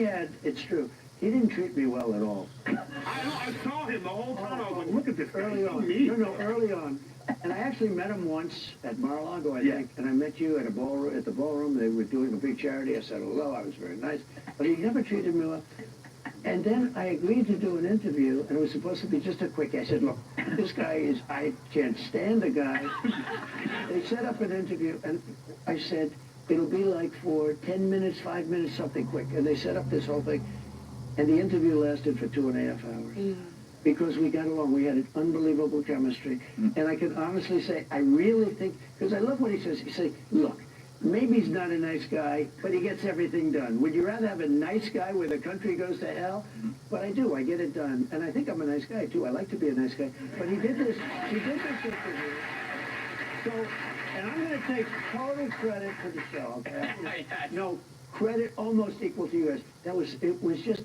had, it's true, he didn't treat me well at all. I saw him the whole time. I was like, look at this guy. Early on. No, early on. And I actually met him once at Mar-a-Lago, I think, and I met you at the ballroom. They were doing a big charity. I said hello. I was very nice. But he never treated me well. And then I agreed to do an interview, and it was supposed to be just a quick. I said, look, this guy I can't stand the guy. They set up an interview, and I said, it'll be like for 10 minutes, 5 minutes, something quick. And they set up this whole thing. And the interview lasted for 2.5 hours. Because we got along. We had an unbelievable chemistry. And I can honestly say, I really think, because I love what he says. He says, look, maybe he's not a nice guy, but he gets everything done. Would you rather have a nice guy where the country goes to hell? But I do. I get it done. And I think I'm a nice guy, too. I like to be a nice guy. But he did this interview. So, and I'm going to take total credit for the show, okay? No, credit almost equal to you guys. It was just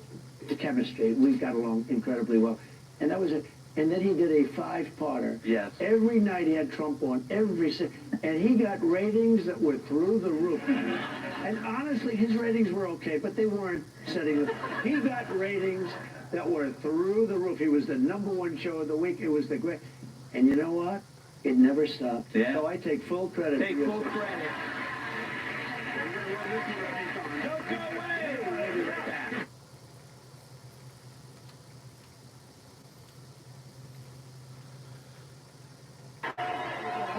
the chemistry. We got along incredibly well. And that was it. And then he did a 5-parter. Yes. Every night he had Trump on, and he got ratings that were through the roof. And honestly, his ratings were okay, but they weren't setting the... He got ratings that were through the roof. He was the #1 show of the week. It was the great... And you know what? It never stopped. Yeah. So I take full credit. Take full credit. Don't go away.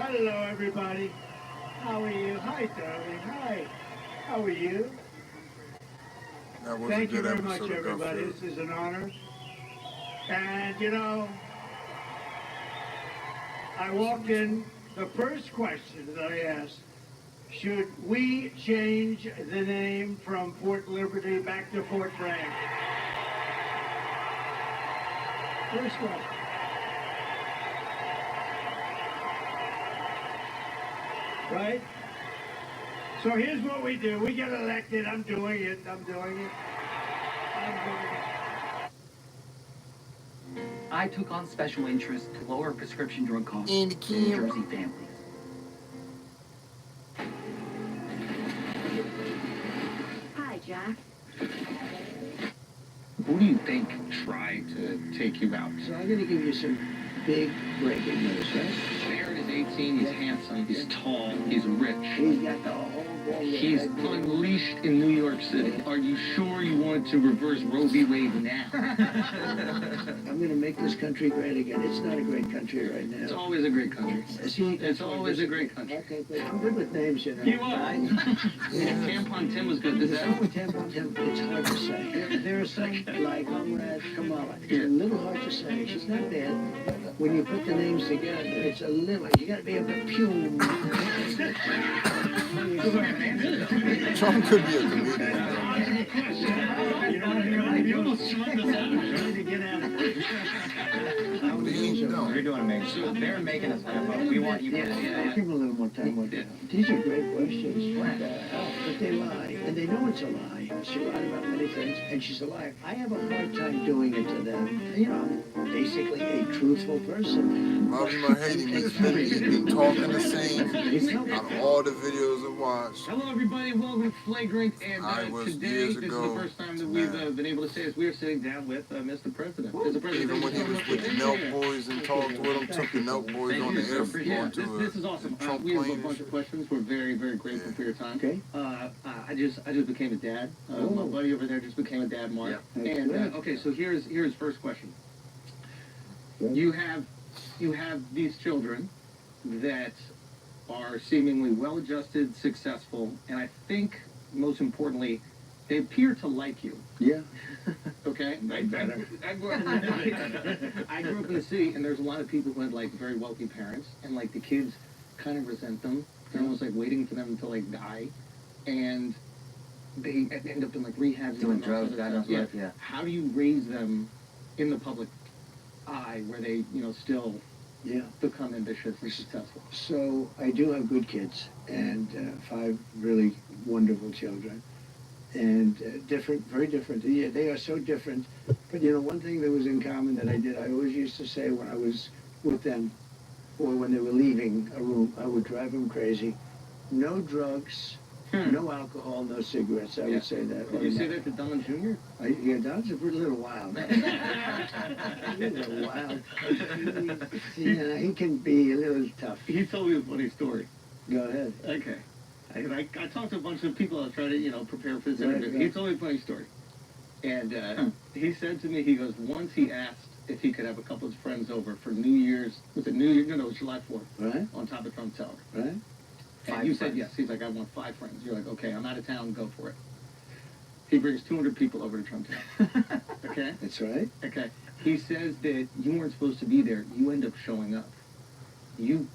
Hello, everybody. How are you? Hi, darling. Hi. How are you? Thank you very much, everybody. This is an honor. And, I walked in, the first question that I asked, should we change the name from Fort Liberty back to Fort Bragg? First one. Right? So here's what we do. We get elected. I'm doing it. I took on special interest to lower prescription drug costs And for New Jersey families. Hi, Jack. Who do you think tried to take you out? So I'm going to give you some big breaking news, right? Aaron is 18, he's handsome, he's tall, he's rich. He's got the whole ball. He's unleashed in New York City. Are you sure you want to reverse Roe v. Wade now? I'm going to make this country great again. It's not a great country right now. It's always a great country. See, It's always a great country. Okay, but I'm good with names, you know. You are. Tampon Tim was good. Is that? Tampon Tim, it's hard to say. There are some like Comrade Kamala. It's a little hard to say. She's not bad. When you put the names together, it's a little. You got to be able to pume. Trump could be a comedian. You almost strung us out. Trying to get out of here. No. You're doing amazing. So they're making us laugh. We want you. Give them a little more time. These are great questions. But they lie, and they know it's a lie. She lied about many things, and she's a liar. I have a hard time doing it to them. You know, I'm basically a truthful person. Love him or hate him, he's been talking the same on all the videos I watched. Hello, everybody. Welcome to Flagrant. And today, this is the first time that we've been able to say this. We're sitting down with Mr. President. Mr. President. Even when he was with the Nelk Boys and talked with him, took the Nelk Boys on the airport. Yeah, this is awesome. We have a bunch of questions. We're very, very grateful for your time. Okay. I just became a dad. My buddy over there just became a dad, Mark. Yeah. And okay, so here's first question. You have these children that are seemingly well-adjusted, successful, and I think most importantly, they appear to like you. Yeah. Okay? I grew up in the city, and there's a lot of people who had like very wealthy parents, and like the kids kind of resent them. They're almost like waiting for them to like die, and they end up in like rehab, doing drugs. Yeah. How do you raise them in the public eye where they, still become ambitious and successful? So I do have good kids and 5 really wonderful children. And different, very different. Yeah, they are so different. But one thing that was in common that I did, I always used to say when I was with them or when they were leaving a room, I would drive them crazy. No drugs, no alcohol, no cigarettes. I would say that. Did you say that to Don Jr.? Yeah, Don's a little wild. He's a little wild. Yeah, he can be a little tough. He told me a funny story. Go ahead. Okay. I talked to a bunch of people. I was trying to, prepare for this interview. Right. He told me a funny story. And he said to me, he goes, once he asked if he could have a couple of his friends over for New Year's, was it New Year? No, it was July 4th. Right. On top of Trump Tower. Right. And you said yes. He's like, I want 5 friends. You're like, okay, I'm out of town. Go for it. He brings 200 people over to Trump Tower. Okay? That's right. Okay. He says that you weren't supposed to be there. You end up showing up. You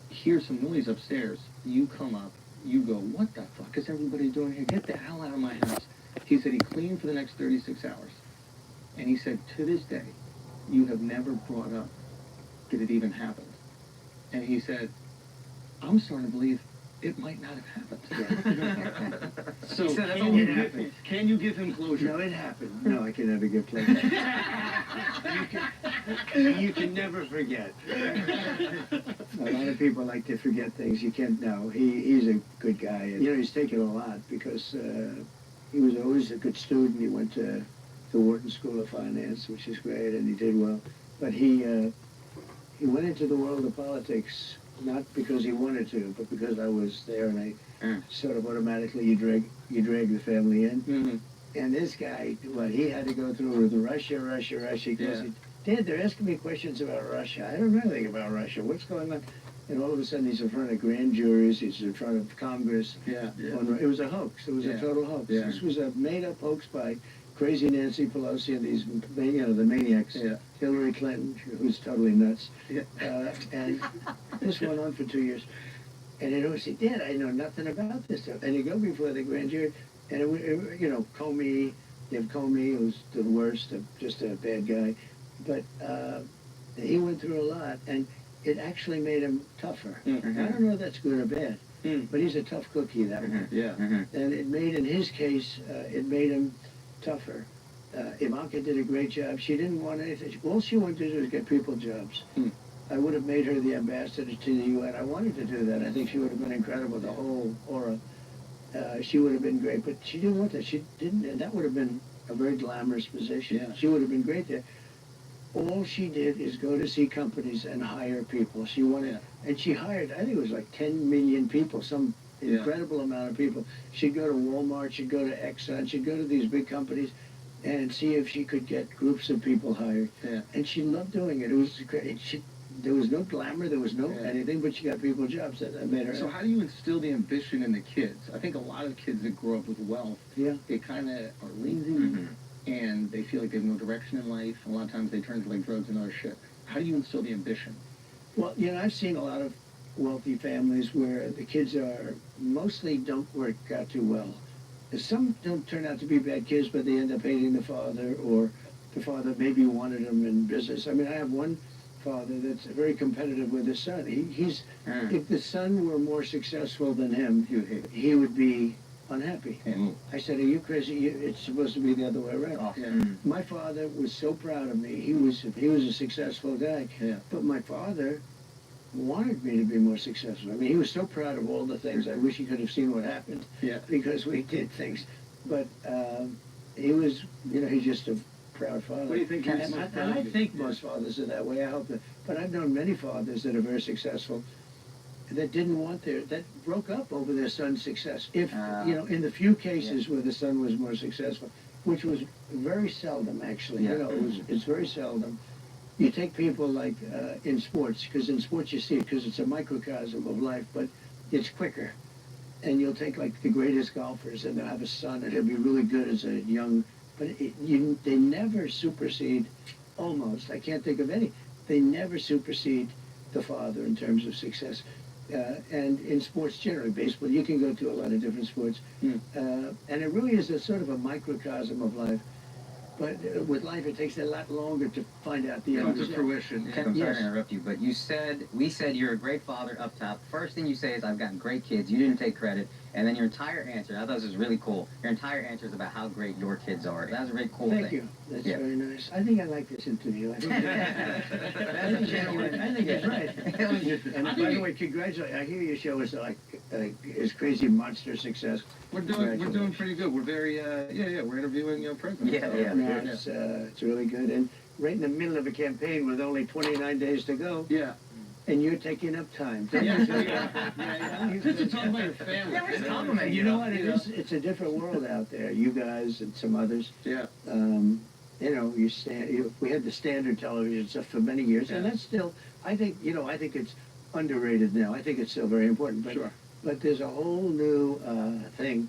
hear some noise upstairs. You come up. You go, what the fuck is everybody doing here? Get the hell out of my house. He said he cleaned for the next 36 hours. And he said, to this day, you have never brought up that it even happened. And he said, I'm starting to believe it might not have happened. So can you give him closure? No, it happened. No, I can never give closure. you can never forget. A lot of people like to forget things. You can't know. He's a good guy. And, he's taken a lot because he was always a good student. He went to the Wharton School of Finance, which is great, and he did well. But he went into the world of politics not because he wanted to, but because I was there, and I sort of automatically you drag the family in. Mm-hmm. And this guy, what he had to go through with Russia. He goes, Dad, they're asking me questions about Russia. I don't know anything about Russia. What's going on? And all of a sudden, he's in front of grand juries. He's in front of Congress. It was a hoax. It was a total hoax. Yeah. This was a made-up hoax by crazy Nancy Pelosi and these, the maniacs. Hillary Clinton, who's totally nuts. And this went on for 2 years. And he'd always say, Dad, I know nothing about this stuff. And you go before the grand jury, and Comey, you have Comey, who's the worst, just a bad guy. but he went through a lot, and it actually made him tougher. Mm-hmm. I don't know if that's good or bad, but he's a tough cookie, that one. Yeah. And it made, in his case, it made him tougher. Ivanka did a great job. She didn't want anything. All she wanted to do was get people jobs. I would have made her the ambassador to the UN. I wanted to do that. I think she would have been incredible, the whole aura. She would have been great, but she didn't want that. She didn't, and that would have been a very glamorous position. Yeah. She would have been great there. All she did is go to see companies and hire people. She wanted, and she hired, I think it was like 10 million people, some incredible amount of people. She'd go to Walmart, she'd go to Exxon, she'd go to these big companies and see if she could get groups of people hired. Yeah. And she loved doing it. It was great. There was no glamour, there was no anything, but she got people jobs that made her. So how do you instill the ambition in the kids? I think a lot of kids that grow up with wealth, they kind of are lazy, and they feel like they have no direction in life. And a lot of times they turn to like drugs and other shit. How do you instill the ambition? Well, I've seen a lot of wealthy families where the kids are mostly don't work out too well. Some don't turn out to be bad kids, but they end up hating the father, or the father maybe wanted them in business. I mean, I have one father that's very competitive with his son. If the son were more successful than him, he would be unhappy. I said, "Are you crazy? It's supposed to be the other way around." My father was so proud of me. He was a successful guy, but my father wanted me to be more successful. I mean, he was so proud of all the things. I wish he could have seen what happened, because we did things. But he was, he's just a proud father. What do you think? And I think most fathers are that way. I hope that. But I've known many fathers that are very successful that didn't want that broke up over their son's success. If, in the few cases where the son was more successful, which was very seldom, actually. It's very seldom. You take people like in sports, because in sports you see it, because it's a microcosm of life, but it's quicker. And you'll take like the greatest golfers, and they'll have a son, and he'll be really good as a young, but they never supersede, almost, I can't think of any, they never supersede the father in terms of success. And in sports generally, baseball, you can go to a lot of different sports, and it really is a sort of a microcosm of life. But with life, it takes a lot longer to find out the end. To fruition. I'm sorry to interrupt you, but we said you're a great father up top. First thing you say is, I've gotten great kids. You didn't take credit. And then your entire answer, I thought this was really cool. Your entire answer is about how great your kids are. That was a very cool thing. Thank you. That's very nice. I think I like this interview. I think it's right. And by the way, congratulations. I hear your show is is crazy monster success. We're doing pretty good. We're very we're interviewing presidents. It's really good. And right in the middle of a campaign with only 29 days to go. Yeah. And you're taking up time. Just to talk about your family. You know what it is? It's a different world out there. You guys and some others. Yeah. We had the standard television stuff for many years, and that's still. I think it's underrated now. I think it's still very important. But, but there's a whole new thing.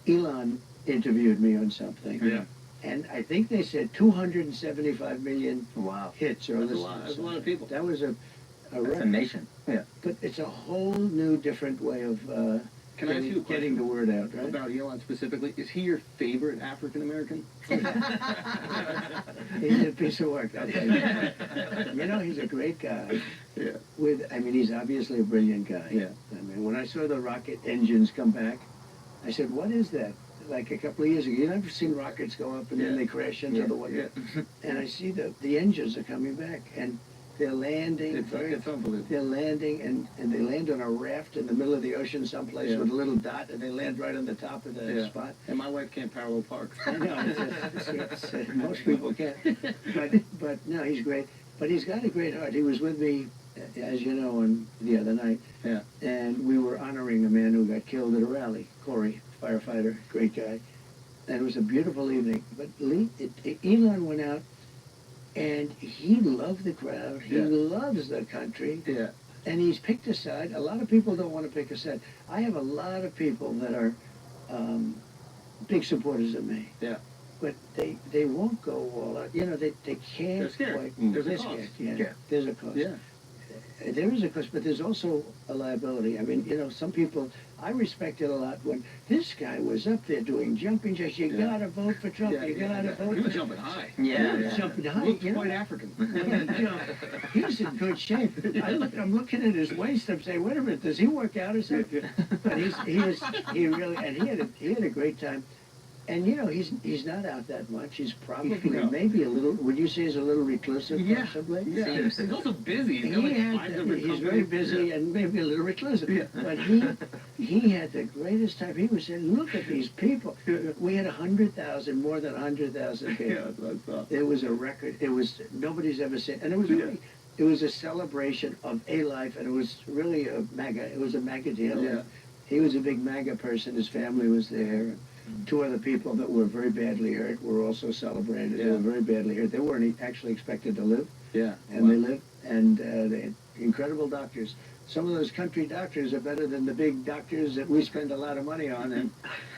Elon interviewed me on something. Yeah. And I think they said 275 million hits or listeners. That's a lot of people. That was a That's a nation. Yeah. But it's a whole new, different way of getting the word out, right? About Elon specifically, is he your favorite African American? He's a piece of work, I'll tell you. He's a great guy. Yeah. He's obviously a brilliant guy. Yeah. I mean, when I saw the rocket engines come back, I said, "What is that?" Like a couple of years ago, you've never seen rockets go up and then they crash into the water. And I see the engines are coming back, and they're landing. It's unbelievable. They're landing, and they land on a raft in the middle of the ocean someplace with a little dot, and they land right on the top of the spot. And my wife can't parallel park. I know, most people can't. But no, he's great. But he's got a great heart. He was with me, as you know, on the other night. Yeah. And we were honoring a man who got killed at a rally, Corey, firefighter, great guy. And it was a beautiful evening. But Elon went out, and he loved the crowd. He loves the country. Yeah. And he's picked a side. A lot of people don't want to pick a side. I have a lot of people that are big supporters of me. Yeah. But they won't go all out. They can't. They're scared. Quite. There's a cost. Scared. Yeah. There's a cost. Yeah. There is a cost, but there's also a liability. I mean, you know, some people, I respected a lot when this guy was up there doing jumping jacks. You gotta vote for Trump. You gotta vote. He was jumping high. Yeah, he was jumping high. Looked You quite know? African. He's in good shape. I'm looking at his waist. I'm saying, wait a minute, does he work out or something? But he really, and he had a great time. And you know, he's not out that much. He's probably maybe a little. Would you say he's a little reclusive? Yeah. Possibly. Yeah. He's also busy. He's got like 5 different He's very busy and maybe a little reclusive. Yeah. But he had the greatest time. He was saying, look at these people. We had 100,000, more than 100,000 people. Yeah, that's awesome. It was a record. It was nobody's ever seen, and it was really. It was a celebration of a life, and it was really a MAGA. It was a MAGA deal. Yeah. He was a big MAGA person. His family was there. Two other people that were very badly hurt were also celebrated. They were very badly hurt. They weren't actually expected to live. Yeah. And they lived, and they had incredible doctors. Some of those country doctors are better than the big doctors that we spend a lot of money on, and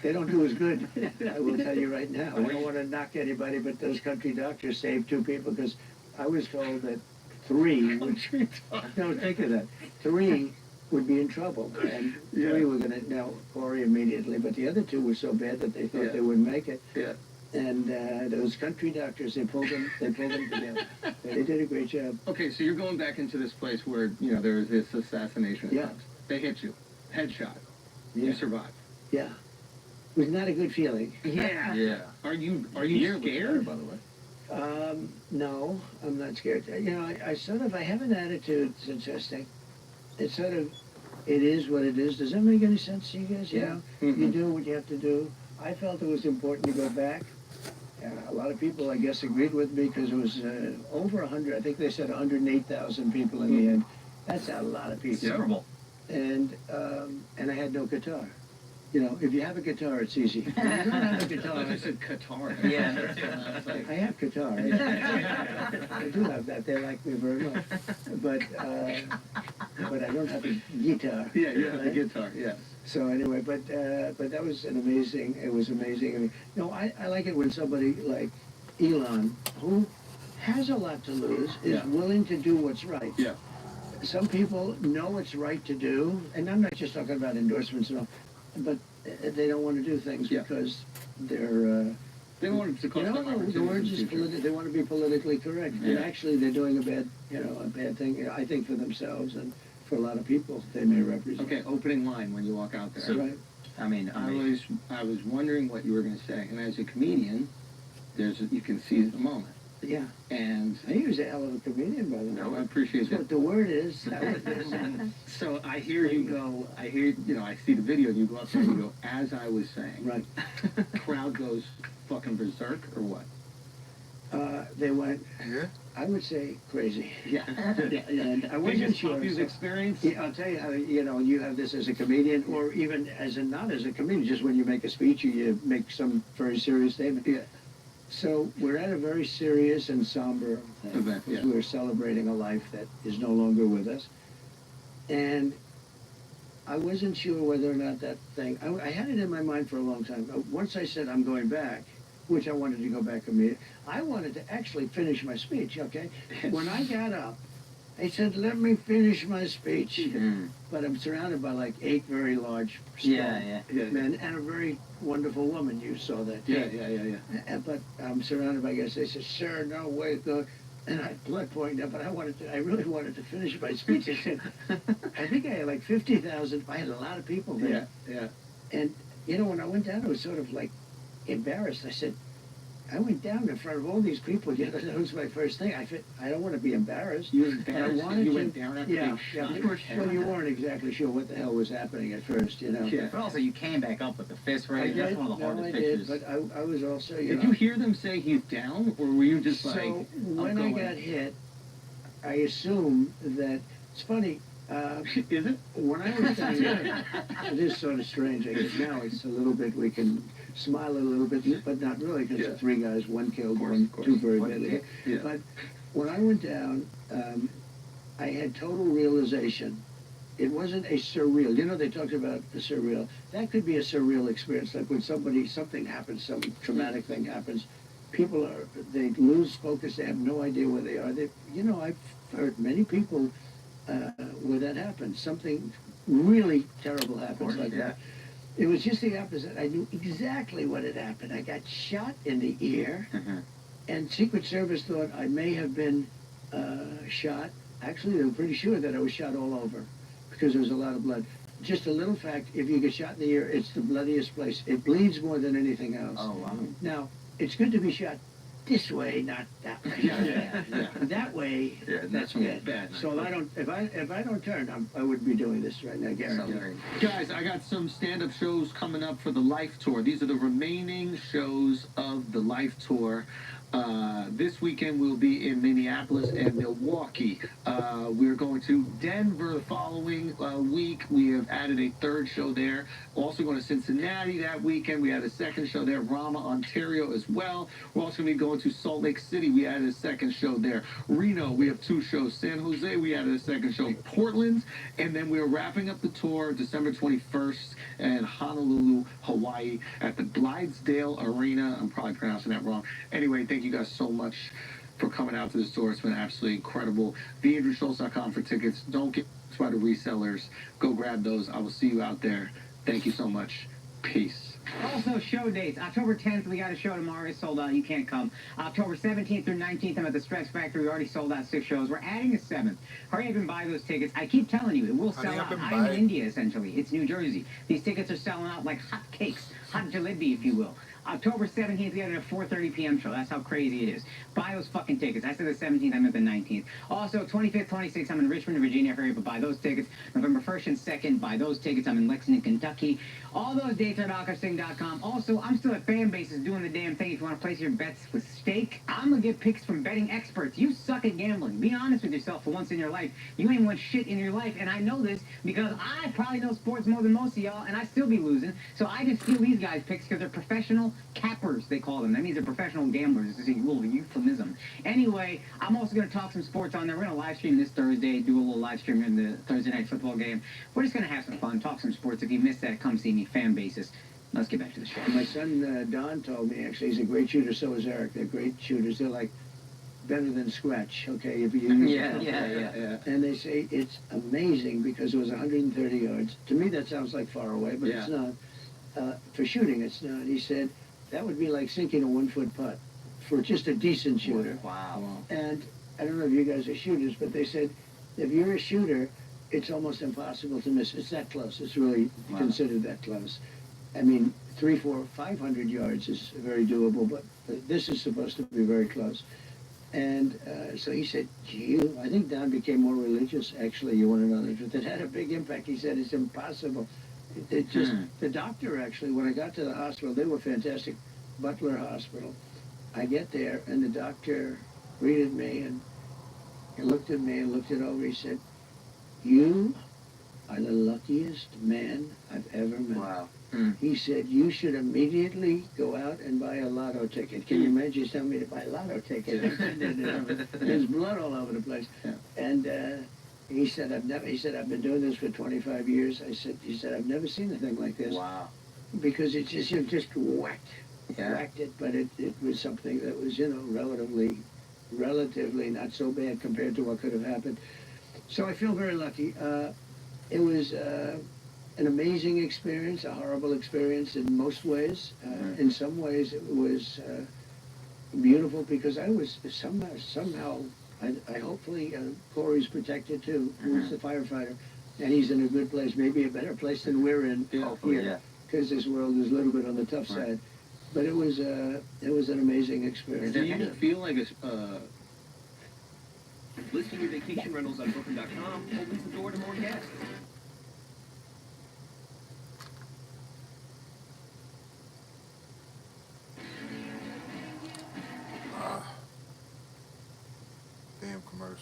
they don't do as good. I will tell you right now. I don't want to knock anybody, but those country doctors saved 2 people, because I was told that 3 would... No, think of that. 3 would be in trouble, and 3 were going to now Corey immediately, but the other 2 were so bad that they thought they wouldn't make it. Yeah. And those country doctors, they pulled them together. They did a great job. Okay, so you're going back into this place where, you know, there was this assassination. Yeah. They hit you. Headshot. Yeah. You survived. Yeah. It was not a good feeling. Yeah. Yeah. Are you scared, by the way? No, I'm not scared. You know, I have an attitude suggesting it's sort of, it is what it is. Does that make any sense to you guys? You know, you do what you have to do. I felt it was important to go back. A lot of people, I guess, agreed with me, because it was over 100. I think they said 108,000 people in the end. That's a lot of people. Terrible. And I had no guitar. You know, if you have a guitar, it's easy. If you don't have a guitar... I said guitar. Yeah. I have guitar. I do have that. They like me very much. But I don't have a guitar. Yeah, you have a guitar, yeah. So anyway, but that was it was amazing. I mean, no, I like it when somebody like Elon, who has a lot to lose, is willing to do what's right. Yeah. Some people know it's right to do, and I'm not just talking about endorsements and all, but they don't want to do things because they're... they don't want to cost them opportunities. The word is they want to be politically correct. And actually they're doing a bad thing, I think, for themselves and for a lot of people they may represent. Okay, opening line when you walk out there. Right. I mean, I was wondering what you were going to say, and as a comedian, you can seize the moment. Yeah. And he was a hell of a comedian, by the way. No, I appreciate that. What the word is. So I hear you go, I see the video, and you go up there and you go, as I was saying. Right. Crowd goes fucking berserk, or what? They went, I would say, crazy. Yeah. And I wasn't sure. Biggest experience? Yeah, I'll tell you how, you have this as a comedian, or even not as a comedian, just when you make a speech or you make some very serious statement. Yeah. So we're at a very serious and somber event, because we're celebrating a life that is no longer with us. And I wasn't sure whether or not that thing, I had it in my mind for a long time. Once I said I'm going back, which I wanted to go back immediately, I wanted to actually finish my speech, okay? When I got up, I said, let me finish my speech. But I'm surrounded by like 8 very large men and a very wonderful woman. You saw that. Yeah. But I'm surrounded by guys. They said, sir, no way, go. And I blood pouring down, but I really wanted to finish my speech. I said, I think I had like 50,000. I had a lot of people there. Yeah. And, when I went down, I was sort of like embarrassed. I said, I went down in front of all these people. That was my first thing. I don't want to be embarrassed. You were embarrassed? You went down after being shot? Well, you weren't exactly sure what the hell was happening at first, Yeah. But also, you came back up with the fist raised. That's one of the hardest pictures. But I was also, Did you hear them say he's down, or were you just like, So, when I got hit, I assumed that, it's funny, is it? When I was down here, it is sort of strange. I guess now it's a little bit, we can smile a little bit, but not really, because the 3 guys, 1 killed, 2 very badly. Yeah. But when I went down, I had total realization. It wasn't a surreal. They talked about the surreal. That could be a surreal experience, like when something happens, some traumatic thing happens. People they lose focus. They have no idea where they are. I've heard many people where that happened. Something really terrible happens like that. It was just the opposite. I knew exactly what had happened. I got shot in the ear, and Secret Service thought I may have been shot. Actually, they were pretty sure that I was shot all over because there was a lot of blood. Just a little fact, if you get shot in the ear, it's the bloodiest place. It bleeds more than anything else. Oh, wow. Now, it's good to be shot this way, not that way. That way, that's bad. So if I don't turn, I wouldn't be doing this right now, Gary. Guys, I got some stand-up shows coming up for the Life Tour. These are the remaining shows of the Life Tour. This weekend we'll be in Minneapolis and Milwaukee. We're going to Denver the following week. We have added a third show there. Also going to Cincinnati that weekend. We had a second show there. Rama, Ontario as well. We're also going to be going to Salt Lake City. We added a second show there. Reno, we have 2 shows. San Jose, we added a second show. Portland, and then we're wrapping up the tour December 21st in Honolulu, Hawaii at the Clydesdale Arena. I'm probably pronouncing that wrong. Anyway, thank you guys so much for coming out to the store. It's been absolutely incredible. TheAndrewSchultz.com for tickets. Don't get by the resellers. Go grab those. I will see you out there. Thank you so much. Peace. Also, show dates. October 10th, we got a show tomorrow. It's sold out. You can't come. October 17th through 19th, I'm at the Stress Factory. We already sold out 6 shows. We're adding a 7th. Hurry up and buy those tickets. I keep telling you, it will sell out. I'm in India, essentially. It's New Jersey. These tickets are selling out like hot cakes. Hot jalebi, if you will. October 17th, we got a 4:30 p.m. show. That's how crazy it is. Buy those fucking tickets. I said the 17th, I meant the 19th. Also, 25th, 26th, I'm in Richmond, Virginia. Hurry up and buy those tickets. November 1st and 2nd, buy those tickets. I'm in Lexington, Kentucky. All those dates are at DrSing.com. Also, I'm still at Fan Bases doing the damn thing. If you want to place your bets with stake, I'm going to get picks from betting experts. You suck at gambling. Be honest with yourself for once in your life. You ain't won shit in your life, and I know this because I probably know sports more than most of y'all, and I still be losing. So I just steal these guys' picks because they're professional cappers, they call them. That means they're professional gamblers. It's a little euphemism. Anyway, I'm also going to talk some sports on there. We're going to live stream this Thursday, do a little live stream in the Thursday night football game. We're just going to have some fun, talk some sports. If you missed that, come see me, Fan Bases. Let's get back to the show. My son, Don, told me, actually, he's a great shooter, so is Eric. They're great shooters. They're like better than scratch, okay, if you use Yeah. And they say it's amazing because it was 130 yards. To me, that sounds like far away, but it's not. For shooting, it's not. He said, that would be like sinking a 1-foot putt for just a decent shooter. Wow. And I don't know if you guys are shooters, but they said, if you're a shooter, it's almost impossible to miss. It's that close. It's really considered that close. I mean, 300, 400, 500 yards is very doable, but this is supposed to be very close. And so he said, gee, I think Don became more religious, actually. You want to know the truth? It had a big impact. He said, it's impossible. It just, the doctor, actually, when I got to the hospital, they were fantastic, Butler Hospital. I get there, and the doctor greeted me, and he looked at me and looked it over. He said, you are the luckiest man I've ever met. Wow. He said, you should immediately go out and buy a lotto ticket. Can you imagine he's telling me to buy a lotto ticket? There's blood all over the place. And he said, I've been doing this for 25 years. He said, I've never seen a thing like this. Wow. Because it's just, you just whacked it, but it was something that was, relatively not so bad compared to what could have happened. So I feel very lucky. It was an amazing experience, a horrible experience in most ways. In some ways it was beautiful because I was somehow I hopefully Corey's protected too, who's the firefighter, and he's in a good place, maybe a better place than we're in here, because this world is a little bit on the tough side. But it was an amazing experience. Do you feel like Listing your vacation rentals on Booking.com opens the door to more guests. Damn commercials.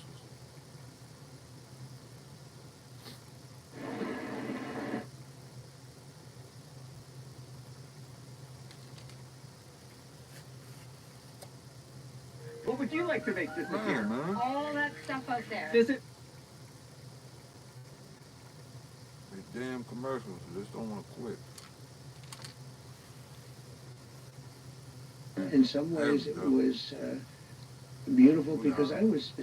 What would you like to make disappear? All that stuff out there. Visit. They damn commercials. I just don't want to quit. In some ways, it was beautiful because I was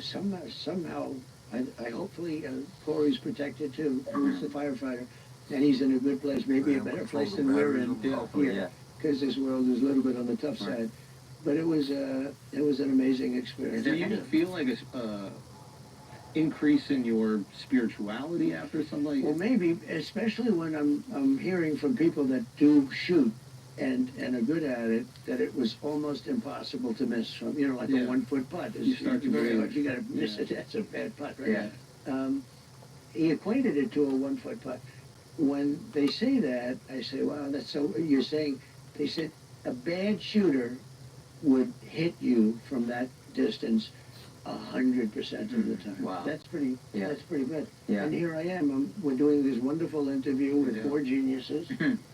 somehow I hopefully, Corey's protected too, who's the firefighter, and he's in a good place, maybe a better place than we're in here, because this world is a little bit on the tough side. But it was an amazing experience. Do you feel like a increase in your spirituality after something like Well, maybe, especially when I'm hearing from people that do shoot and are good at it, that it was almost impossible to miss from, like a 1 foot putt. You start to believe. You got to miss it. That's a bad putt, right? He equated it to a 1 foot putt. When they say that, I say, wow, that's so. You're saying, they said a bad shooter would hit you from that distance 100% of the time. Wow. That's pretty good. Yeah. And here I am. We're doing this wonderful interview with 4 geniuses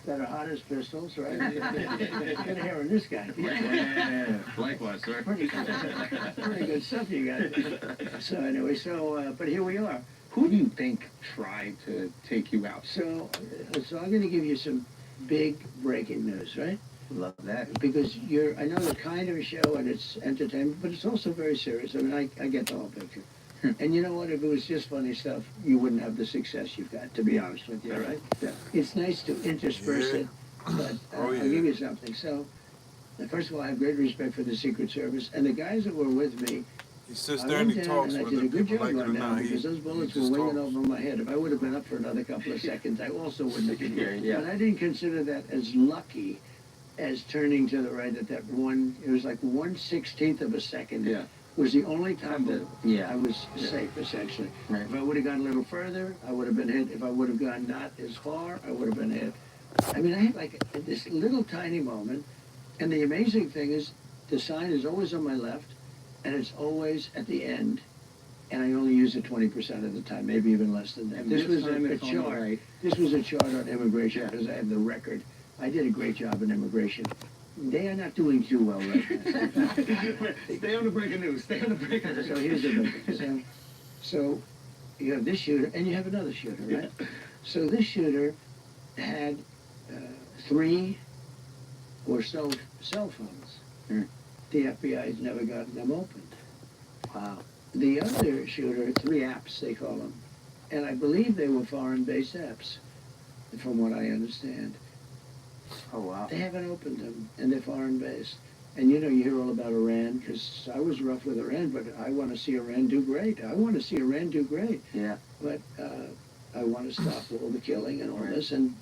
that are hot as pistols, right? Good hair on this guy. Yeah. Likewise, sir. Pretty good stuff you got. So anyway, but here we are. Who do you think tried to take you out? So I'm going to give you some big breaking news, right? Love that. Because I know the kind of a show and it's entertainment, but it's also very serious. I mean, I get the whole picture. And you know what? If it was just funny stuff, you wouldn't have the success you've got, to be honest with you, right? Yeah. It's nice to intersperse it, but I'll give you something. So, first of all, I have great respect for the Secret Service. And the guys that were with me, He sits there and he talks and I with did a them, good people job like it or going down not. because those bullets were winging over my head. If I would have been up for another couple of seconds, I also wouldn't have been here. Yeah. But I didn't consider that as lucky as turning to the right at that one. It was like 1/16 of a second. Yeah. Was the only time that I was Yeah. safe, essentially. Right. If I would have gone a little further, I would have been hit. If I would have gone not as far, I would have been hit. I mean, I had like this little tiny moment, and the amazing thing is, the sign is always on my left, and it's always at the end, and I only use it 20% of the time, maybe even less than that. And This was time a it's on the chart. right. This was a chart on immigration because I have the record. I did a great job in immigration. They are not doing too well right now. Stay on the breaking news. Stay on the breaking news. So here's the thing. So you have this shooter, and you have another shooter, right? So this shooter had 3 or so cell phones. The FBI has never gotten them opened. Wow. The other shooter, 3 apps, they call them. And I believe they were foreign-based apps, from what I understand. Oh, wow. They haven't opened them, and they're foreign-based. And you hear all about Iran, because I was rough with Iran, but I want to see Iran do great. I want to see Iran do great. Yeah. But I want to stop all the killing and all this, and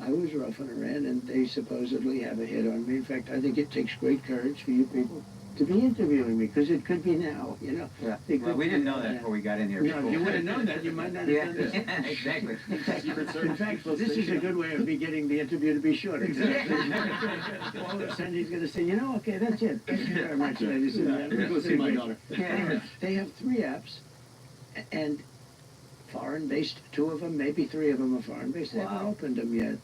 I was rough on Iran, and they supposedly have a hit on me. In fact, I think it takes great courage for you people to be interviewing me, because it could be now, Yeah. Well, we didn't know that before we got in here. No, if you would have known that, you might not have done this. Yeah, exactly. In fact, this is a good way of me getting the interview to be short. Exactly. All of a sudden, he's going to say, okay, that's it. Thank you very much, ladies and gentlemen. Go see my daughter. Anyway, they have 3 apps, and foreign-based, 2 of them, maybe 3 of them are foreign-based. They haven't opened them yet.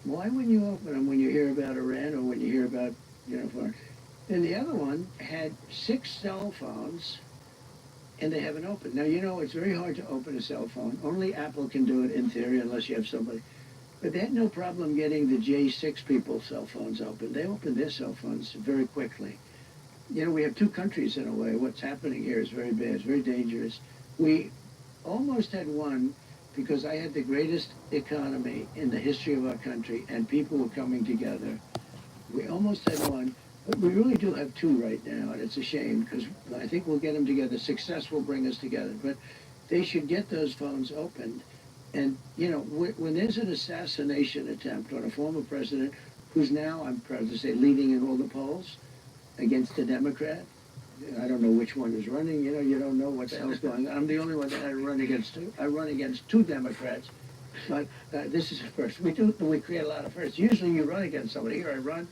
Why wouldn't you open them when you hear about Iran or when you hear about, foreign? And the other one had 6 cell phones, and they haven't opened. Now, it's very hard to open a cell phone. Only Apple can do it in theory, unless you have somebody. But they had no problem getting the J6 people's cell phones open. They opened their cell phones very quickly. We have 2 countries in a way. What's happening here is very bad. It's very dangerous. We almost had one because I had the greatest economy in the history of our country, and people were coming together. We almost had one. But we really do have 2 right now, and it's a shame, because I think we'll get them together. Success will bring us together. But they should get those phones opened. And, when there's an assassination attempt on a former president who's now, I'm proud to say, leading in all the polls against a Democrat, I don't know which one is running. You don't know what the hell's going on. I'm the only one that I run against 2. I run against 2 Democrats. But this is a first. We create a lot of firsts. Usually you run against somebody. Here I run.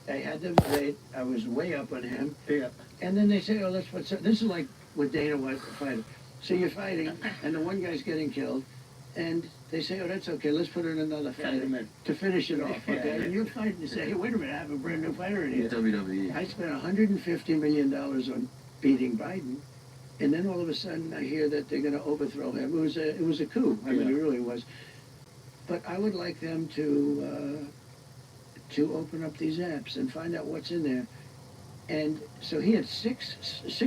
I had the debate. I was way up on him. Yeah. And then they say, let's put some. This is like with Dana White fighting. So you're fighting, and the one guy's getting killed, and they say, that's okay, let's put in another fighter to finish it off, okay? And you're fighting to say, hey, wait a minute, I have a brand new fighter in here. WWE. I spent $150 million on beating Biden, and then all of a sudden I hear that they're going to overthrow him. It was a coup. I mean, it really was. But I would like them to open up these apps and find out what's in there. And so he had six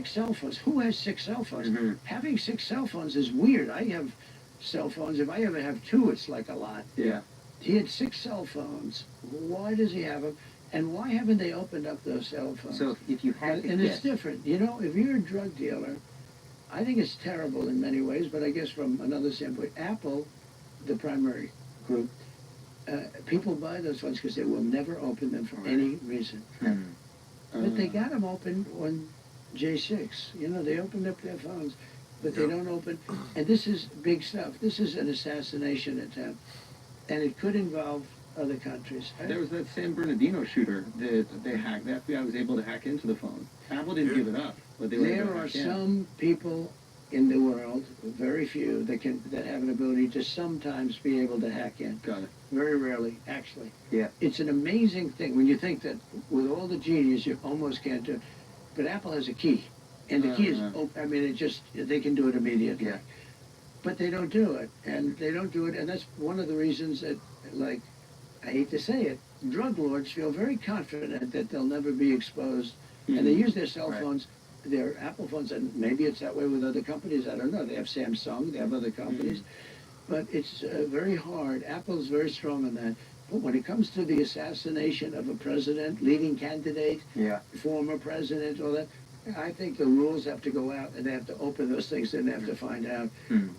cell phones. Who has 6 cell phones? Mm-hmm. Having 6 cell phones is weird. I have cell phones. If I ever have 2, it's like a lot. Yeah. He had 6 cell phones. Why does he have them? And why haven't they opened up those cell phones? So if you had to and guess, it's different. You know, if you're a drug dealer, I think it's terrible in many ways, but I guess from another standpoint, Apple, the primary group, people buy those phones because they will never open them for any reason. But they got them open on J6. You know, they opened up their phones, but they don't open. And this is big stuff. This is an assassination attempt, and it could involve other countries. There was that San Bernardino shooter that they hacked. The FBI was able to hack into the phone. Apple didn't give it up, but they were able to There are hack in. some people in the world, very few, that have an ability to sometimes be able to hack in. Got it. Very rarely, actually. Yeah. It's an amazing thing when you think that with all the genius you almost can't do. But Apple has a key, and the key is I mean, it just they can do it immediately. Yeah. But they don't do it, and they don't do it, and that's one of the reasons that, like, I hate to say it, drug lords feel very confident that they'll never be exposed, and they use their cell phones, their Apple phones, and maybe it's that way with other companies, I don't know. They have Samsung, they have other companies, but it's very hard. Apple's very strong on that. But when it comes to the assassination of a president, leading candidate, former president, all that, I think the rules have to go out, and they have to open those things, and they have to find out. And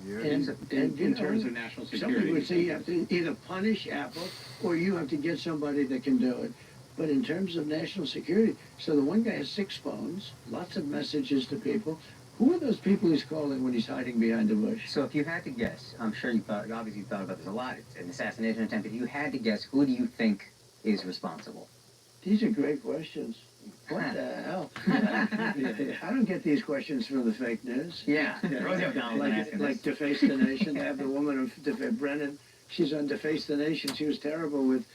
In terms of national security. Somebody would say you have to either punish Apple, or you have to get somebody that can do it. But in terms of national security, so the one guy has 6 phones, lots of messages to people. Who are those people he's calling when he's hiding behind a bush? So if you had to guess, I'm sure obviously you've thought about this a lot. It's an assassination attempt. If you had to guess, who do you think is responsible? These are great questions. What the hell? I don't get these questions from the fake news. Yeah. Rosie O'Donnell like Deface the Nation. They have the woman of Brennan. She's on Deface the Nation. She was terrible with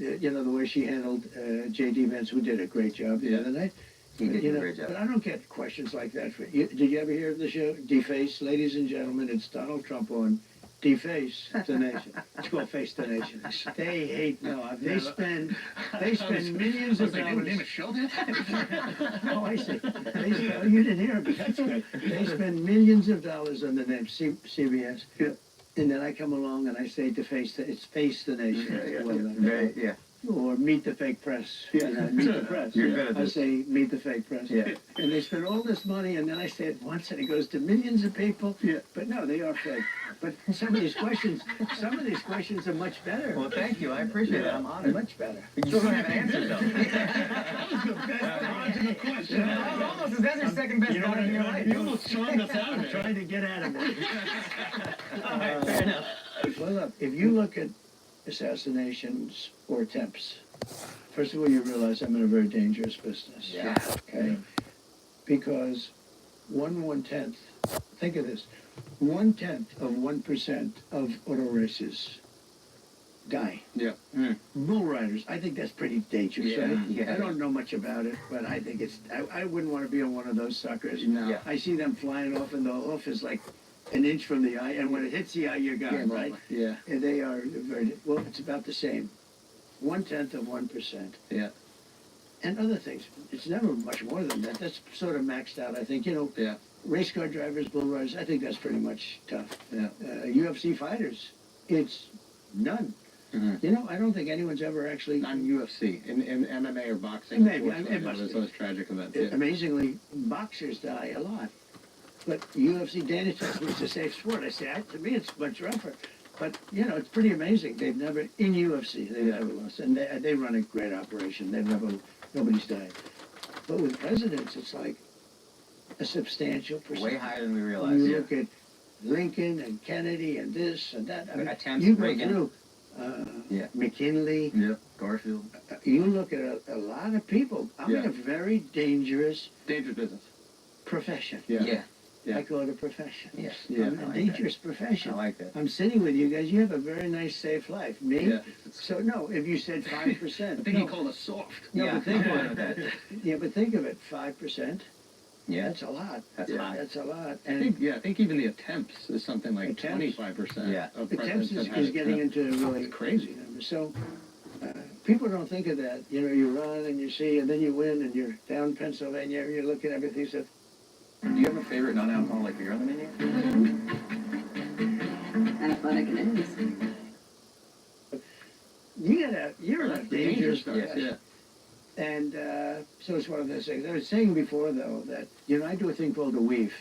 you know, the way she handled J.D. Vance, who did a great job the other night. He did a great job. But I don't get questions like that. Did you ever hear of the show Deface? Ladies and gentlemen, it's Donald Trump on Deface the Nation. It's called Face the Nation. They hate they spend millions of dollars. Name a show that? Oh, I see. You didn't hear it, but that's good. They spend millions of dollars on the name CBS. Yeah. And then I come along and I say it's Face the Nation. Yeah. Or Meet the Fake Press. You know, Meet the Press. You're good at I this. say Meet the Fake Press. Yeah. And they spend all this money, and then I say it once, and it goes to millions of people. Yeah. But no, they are fake. But some of these questions are much better. Well, thank you. I appreciate it. I'm honored. Much better. You still don't have an answer, though. That was the best dodge of the question. That was almost, that's your second best dodge in your life. You almost charmed us out of it. Trying to get out of it. All right, fair enough. Well, look, if you look at assassinations or attempts, first of all, you realize I'm in a very dangerous business. Yeah. Okay? Because 1/10, think of this, 1/10 of 1% of auto races die. Yeah. Bull riders, I think that's pretty dangerous, Yeah, right? yeah. I don't know much about it, but I think I wouldn't want to be on one of those suckers. No. I see them flying off, and the hoof is like an inch from the eye, and when it hits the eye, you're gone, right? Yeah. And they are very, well, it's about the same. 1/10 of 1%. Yeah. And other things. It's never much more than that. That's sort of maxed out, I think. You know, Yeah. race car drivers, bull riders, I think that's pretty much tough. Yeah. UFC fighters, it's none. You know, I don't think anyone's ever actually... Not in UFC. In MMA or boxing. Maybe. It must was be. those tragic events. Yeah. Amazingly, boxers die a lot. But UFC, Dana tells me it's a safe sport. I say, to me, it's much rougher. But, you know, it's pretty amazing. They've never, in UFC, they've never lost. And they run a great operation. Nobody's died. But with presidents, it's like a substantial percentage. Way higher than we realize. You look at Lincoln and Kennedy and this and that. I mean, Attempts, you go Reagan. through McKinley. Yeah. Garfield. You look at a lot of people. I'm in a very dangerous business. profession. Yeah. I call it a profession. Yes. Yeah. I'm a dangerous profession. I like that. I'm sitting with you guys. You have a very nice, safe life. Me? Yeah. So, no, if you said 5%. I think he called us soft. No, Yeah. but think of it. Yeah, but think of it. 5%. Yeah. That's a lot. That's a lot. That's a lot. I And think even the attempts is something like Attempts? 25%. Yeah. Of attempts presidents have had is getting into really crazy. numbers. So, people don't think of that. You know, you run and you see, and then you win, and you're down Pennsylvania, and you're looking at everything. So, Do you have a favorite non-alcoholic beer on the menu? Athletic it is. you're in a dangerous stuff. profession. Yeah. And so it's one of those things. I was saying before, though, that, you know, I do a thing called a weave.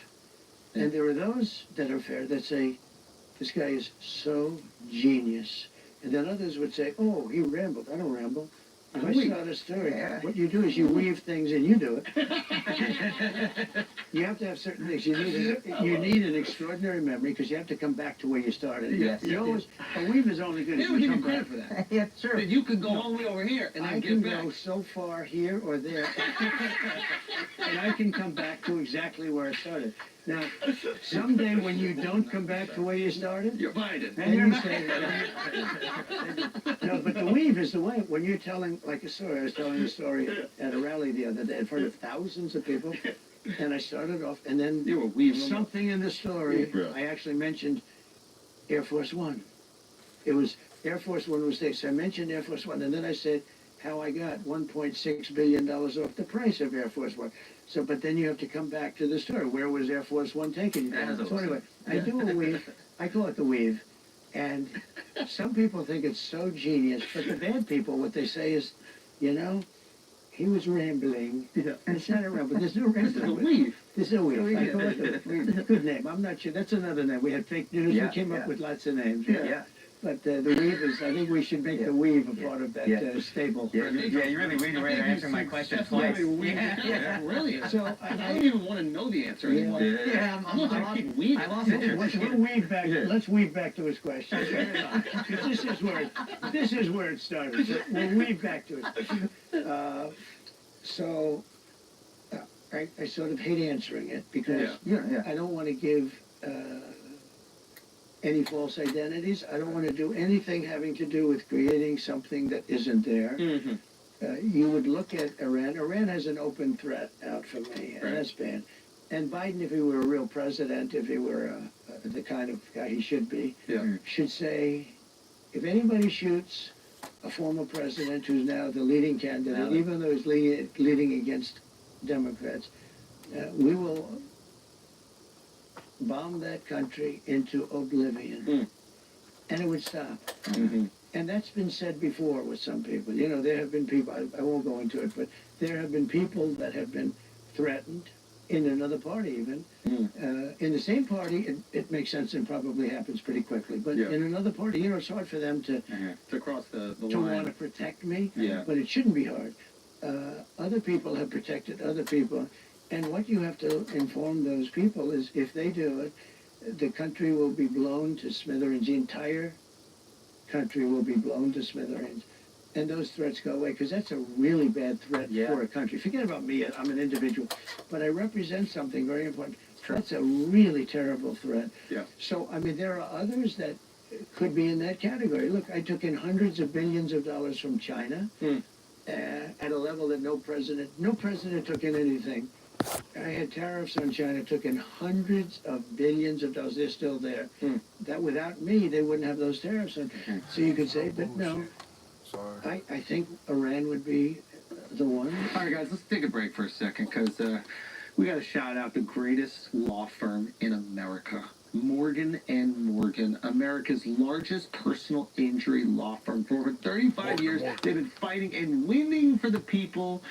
And there are those that are fair that say, this guy is so genius. And then others would say, oh, he rambled. I don't ramble. If I start a story, what you do is you weave things and you do it. You have to have certain things. You need an extraordinary memory because you have to come back to where you started. Yes. You always, a weave is only good if you come back. for that. Yeah, true. But you could go all the way over here and then I get can back. go so far here or there, and I can come back to exactly where I started. Now, someday when you don't come back to where you started, You're Biden. and you say, no, but the weave is the way. When you're telling, like a story, I was telling a story at a rally the other day in front of thousands of people, and I started off, and then You were weaving. something in the story, Yeah. I actually mentioned Air Force One. It was Air Force One was there, so I mentioned Air Force One, and then I said how I got $1.6 billion off the price of Air Force One. So, but then you have to come back to the story. Where was Air Force One taking you? That is So anyway, I do a weave. I call it the weave, and some people think it's so genius, but the bad people, what they say is, you know, he was rambling. Yeah. And it's not a ramble. There's no rambling. This is a weave. This is a weave. I call it the weave. Good name. I'm not sure. That's another name. We had fake news. Yeah, We came yeah. up with lots of names. Yeah. But the weave is, I think we should make the weave a part of that stable. Yeah, you really weaved away to answer my question twice. Yeah, brilliant. So I don't even want to know the answer anymore. Yeah, I'm looking to keep weaving. I lost interest. We'll weave back. Let's weave back to his question. This is where it started. So we'll weave back to it. I sort of hate answering it because I don't want to give any false identities. I don't want to do anything having to do with creating something that isn't there. You would look at Iran. Iran has an open threat out for me, and that's bad. And Biden, if he were a real president, if he were the kind of guy he should be, should say, if anybody shoots a former president who's now the leading candidate, even though he's leading against Democrats, we will bomb that country into oblivion. And it would stop. And that's been said before with some people. You know, there have been people, I won't go into it, but there have been people that have been threatened in another party even. In the same party, it makes sense and probably happens pretty quickly. But in another party, you know, it's hard for them to cross the to line. want to protect me. Yeah. But it shouldn't be hard. Other people have protected other people. And what you have to inform those people is if they do it, the country will be blown to smithereens. The entire country will be blown to smithereens. And those threats go away, because that's a really bad threat for a country. Forget about me, I'm an individual. But I represent something very important. That's a really terrible threat. So, I mean, there are others that could be in that category. Look, I took in hundreds of billions of dollars from China at a level that no president took in anything. I had tariffs on China, took in hundreds of billions of dollars. They're still there. That without me, they wouldn't have those tariffs on. So you could say, but no. I think Iran would be the one. All right, guys, let's take a break for a second because we got to shout out the greatest law firm in America, Morgan & Morgan, America's largest personal injury law firm. For over 35 years, they've been fighting and winning for the people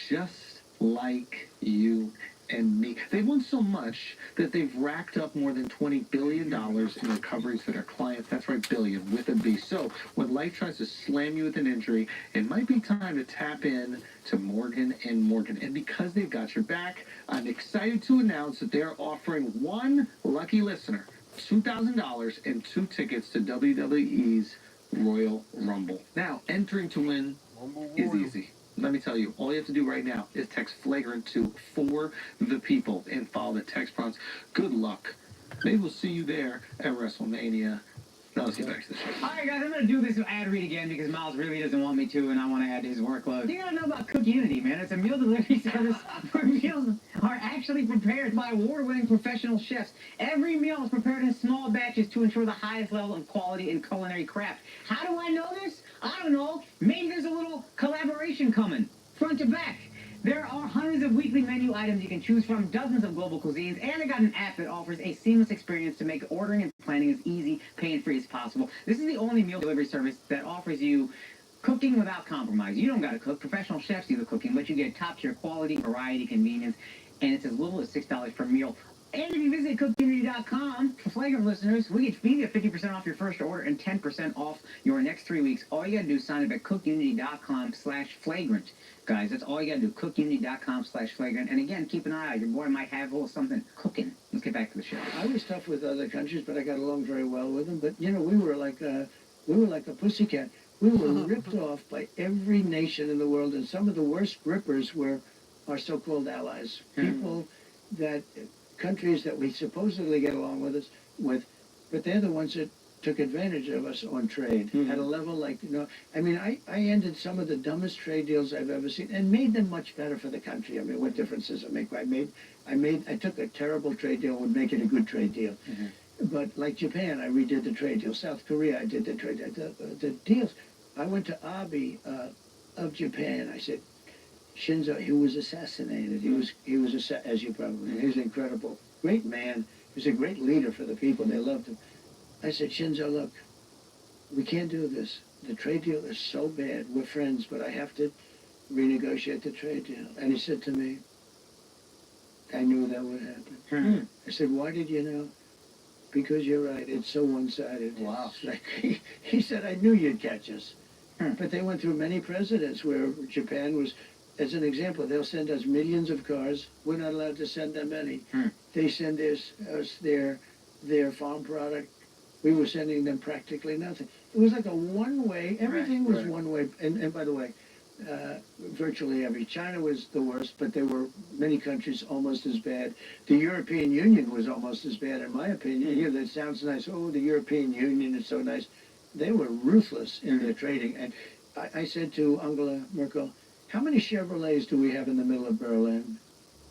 just like you and me. They've won so much that they've racked up more than $20 billion in recoveries for their clients. That's right, billion with a B. So when life tries to slam you with an injury, it might be time to tap in to Morgan & Morgan. And because they've got your back, I'm excited to announce that they're offering one lucky listener $2,000 and 2 tickets to WWE's Royal Rumble. Now, entering to win is easy. Let me tell you, all you have to do right now is text flagrant to For the People and follow the text prompts. Good luck. Maybe we'll see you there at WrestleMania. Now let's get back to the show. All right, guys, I'm going to do this ad read again because Miles really doesn't want me to, and I want to add to his workload. You got to know about Cook Unity, man. It's a meal delivery service where meals are actually prepared by award-winning professional chefs. Every meal is prepared in small batches to ensure the highest level of quality in culinary craft. How do I know this? I don't know. Maybe there's a little 32 items you can choose from, dozens of global cuisines, and they got an app that offers a seamless experience to make ordering and planning as easy, pain-free as possible. This is the only meal delivery service that offers you cooking without compromise. You don't got to cook. Professional chefs do the cooking, but you get top-tier quality, variety, convenience, and it's as little as $6 per meal. And if you visit cookunity.com, for Flagrant listeners, we get 50% off your first order and 10% off your next 3 weeks. All you got to do is sign up at cookunity.com/flagrant. Guys, that's all you got to do, cookunity.com/flagrant. And again, keep an eye out. Your boy might have a little something cooking. Let's get back to the show. I was tough with other countries, but I got along very well with them. But, you know, we were like a pussycat. We were ripped off by every nation in the world, and some of the worst grippers were our so-called allies. People that... countries that we supposedly get along with but they're the ones that took advantage of us on trade at a level like, you know, I mean, I ended some of the dumbest trade deals I've ever seen and made them much better for the country. I mean, what difference does it make? I took a terrible trade deal and would make it a good trade deal. But like Japan, I redid the trade deal. South Korea, I did the trade deal. The deals. I went to Abe of Japan. I said, Shinzo, he was assassinated. He was as you probably know, he was incredible. Great man. He was a great leader for the people. They loved him. I said, Shinzo, look, we can't do this. The trade deal is so bad. We're friends, but I have to renegotiate the trade deal. And he said to me, I knew that would happen. I said, why did you know? Because you're right. It's so one-sided. Wow. It's like, he said, I knew you'd catch us. But they went through many presidents where Japan was... As an example, they'll send us millions of cars. We're not allowed to send them any. They send us their farm product. We were sending them practically nothing. It was like a one-way. Everything was one way. And by the way, virtually China was the worst, but there were many countries almost as bad. The European Union was almost as bad, in my opinion. You know, that sounds nice. Oh, the European Union is so nice. They were ruthless in their trading. And I said to Angela Merkel, how many Chevrolets do we have in the middle of Berlin?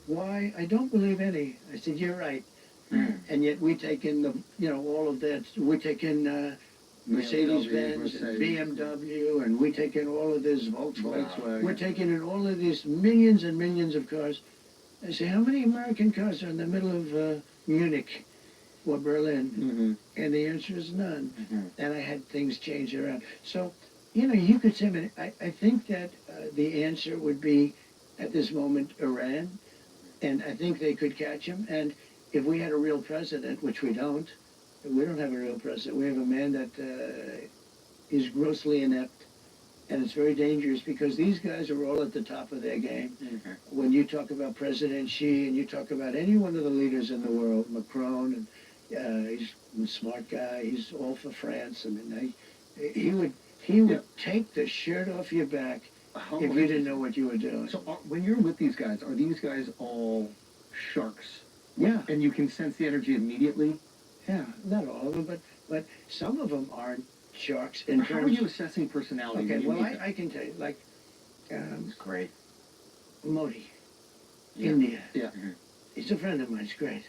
Why, I don't believe any. I said, you're right. And yet we take in all of that. We take in Mercedes-Benz, and BMW, and we take in all of this Volkswagen. We're taking in all of these millions and millions of cars. I say, how many American cars are in the middle of Munich or Berlin? And the answer is none. And I had things change around. So, you know, you could say, I think that the answer would be, at this moment, Iran. And I think they could catch him. And if we had a real president, which we don't have a real president. We have a man that is grossly inept. And it's very dangerous because these guys are all at the top of their game. When you talk about President Xi and you talk about any one of the leaders in the world, Macron, and he's a smart guy. He's all for France. I mean, he would take the shirt off your back if you didn't know what you were doing. So when you're with these guys, are these guys all sharks? Yeah. And you can sense the energy immediately? Yeah, not all of them, but some of them aren't sharks. How are you assessing personality? Okay, well, I can tell you, like... it's great. Modi, India. Yeah. He's a friend of mine. He's great.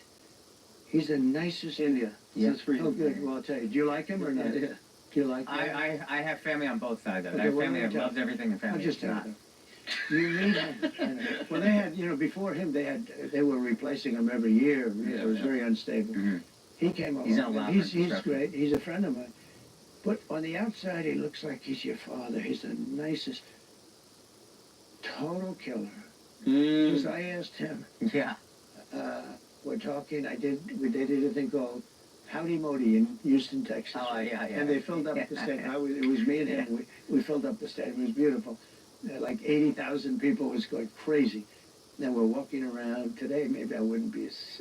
He's the nicest... India. Yeah. Oh, good. Well, I'll tell you. Do you like him or not? Yeah. Do you like him? I have family on both sides of it. Okay, I have well, family let that me loves everything and family I'll just that's tell not. you. You meet him. Well, they had, before him, they were replacing him every year. It was very unstable. He came along. He's not allowed. He's great. He's a friend of mine. But on the outside, he looks like he's your father. He's the nicest, total killer. Because I asked him. Yeah. We're talking. They did a thing called Howdy Modi in Houston, Texas. Oh, yeah. And they filled up the stadium. It was me and him. We filled up the stadium. It was beautiful. Like 80,000 people. It was going crazy. Then we're walking around. Today, maybe I wouldn't be as...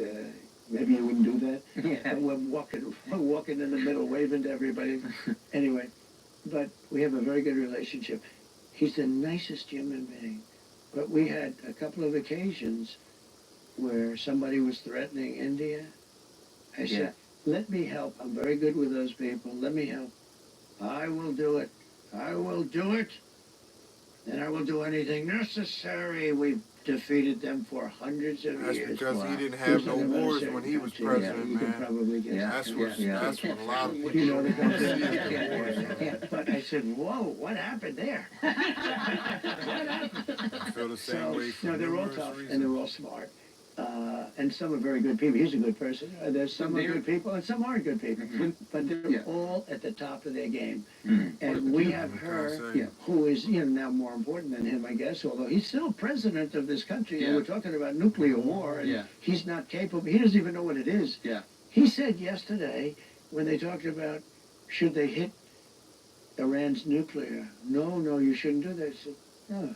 maybe you wouldn't do that. Yeah. But we're walking in the middle, waving to everybody. Anyway, but we have a very good relationship. He's the nicest human being. But we had a couple of occasions where somebody was threatening India. I said, let me help. I'm very good with those people. Let me help. I will do it. I will do it. And I will do anything necessary. We've defeated them for hundreds of years. That's because he didn't have no wars when he was president, you can man. probably guess. That's what a lot of people But I said, whoa, what happened there? I feel the the same way for no, they're all numerous tough reasons. and they're all smart. And some are very good people. He's a good person. There's some are good people and some aren't good people. But they're all at the top of their game. And we have her, who is now more important than him, I guess, although he's still president of this country. And we're talking about nuclear war, and he's not capable. He doesn't even know what it is. He said yesterday, when they talked about should they hit Iran's nuclear, no, you shouldn't do that. He said, no,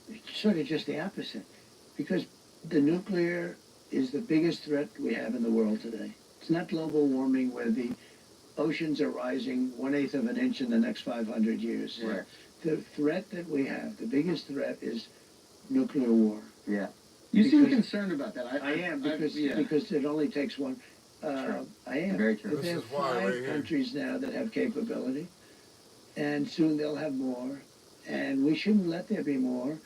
it's sort of just the opposite. Because the nuclear is the biggest threat we have in the world today. It's not global warming where the oceans are rising 1/8 of an inch in the next 500 years. Right. The threat that we have, the biggest threat is nuclear war. Yeah. You seem concerned about that. I am, because it only takes one. I am. Very true. But there are 5 countries now that have capability, and soon they'll have more, and we shouldn't let there be more.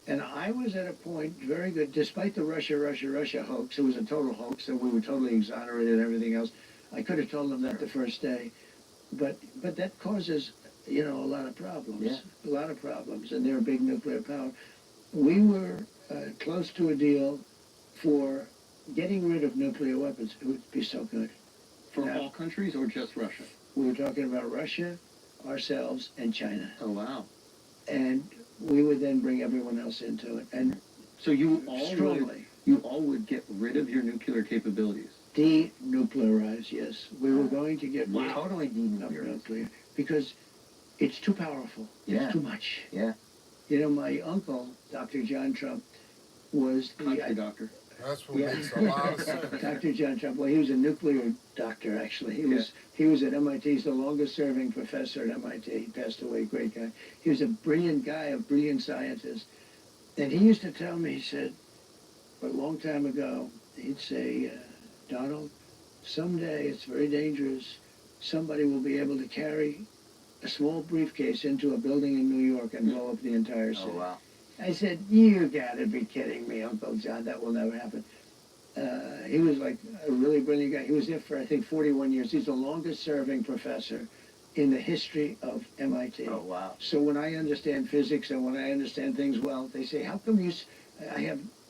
And I was at a point very good, despite the Russia hoax. It was a total hoax, and we were totally exonerated and everything else. I could have told them that the first day. But that causes, a lot of problems. Yeah. A lot of problems, and they're a big nuclear power. We were close to a deal for getting rid of nuclear weapons. It would be so good. For all countries or just Russia? We were talking about Russia, ourselves, and China. Oh, wow. And we would then bring everyone else into it. And so you all strongly. You all would get rid of your nuclear capabilities? Denuclearize, yes. We were going to get rid Totally of nuclear because it's too powerful. It's too much. Yeah. My uncle, Dr. John Trump, was the country doctor. That's what makes a lot of sense. Dr. John Trump. Well, he was a nuclear doctor, actually. He was at MIT. He's the longest-serving professor at MIT. He passed away, great guy. He was a brilliant guy, a brilliant scientist. And he used to tell me, he said, a long time ago, he'd say, Donald, someday, it's very dangerous, somebody will be able to carry a small briefcase into a building in New York and blow up the entire city. Oh, wow. I said, you gotta be kidding me, Uncle John, that will never happen. He was like a really brilliant guy. He was there for, I think, 41 years. He's the longest-serving professor in the history of MIT. Oh, wow. So when I understand physics and when I understand things well, they say, how come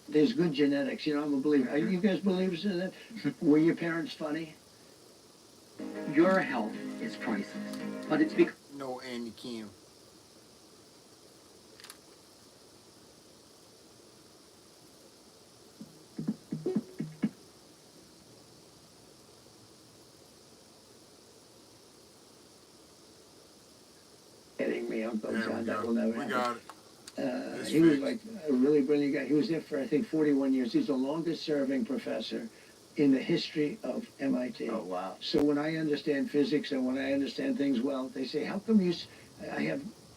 there's good genetics? I'm a believer. Are you guys believers in that? Were your parents funny? Your health is priceless, but it's because... No, Andy Kim. Kidding me, Uncle John, that will never happen. We got it. He was like a really brilliant guy. He was there for, I think, 41 years. He's the longest-serving professor in the history of MIT. Oh, wow. So when I understand physics and when I understand things well, they say, how come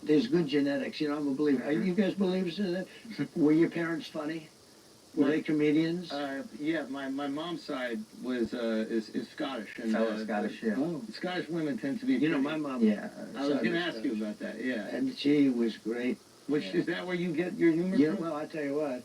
there's good genetics? I'm a believer. Are you guys believers in that? Were your parents funny? Were they comedians? Yeah, my mom's side is Scottish. And, Scottish, yeah. Oh. Scottish women tend to be my mom. Yeah. I was going to ask you about that, yeah. And she was great. Is that where you get your humor Yeah, from? well, I'll tell you what.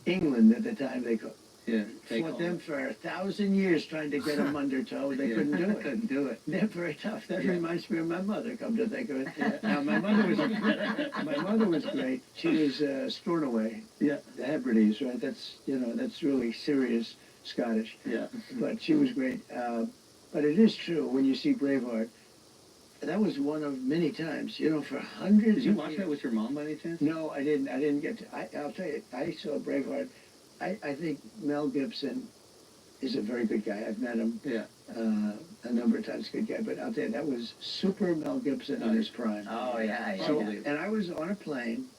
England at the time, they fought them for 1,000 years trying to get them undertow. They couldn't do it. Couldn't do it. They're very tough. That reminds me of my mother, come to think of it. Now, my mother was great. She was Stornoway. Yeah. The Hebrides, right? That's really serious Scottish. Yeah. But she was great. But it is true, when you see Braveheart, that was one of many times, for hundreds Did you of watch years. that with your mom by any chance? No, I didn't. I didn't get to. I'll tell you, I saw Braveheart. I think Mel Gibson is a very good guy. I've met him a number of times. Good guy, but I'll tell you, that was super Mel Gibson in his prime. Oh, yeah. So, and I was on a plane,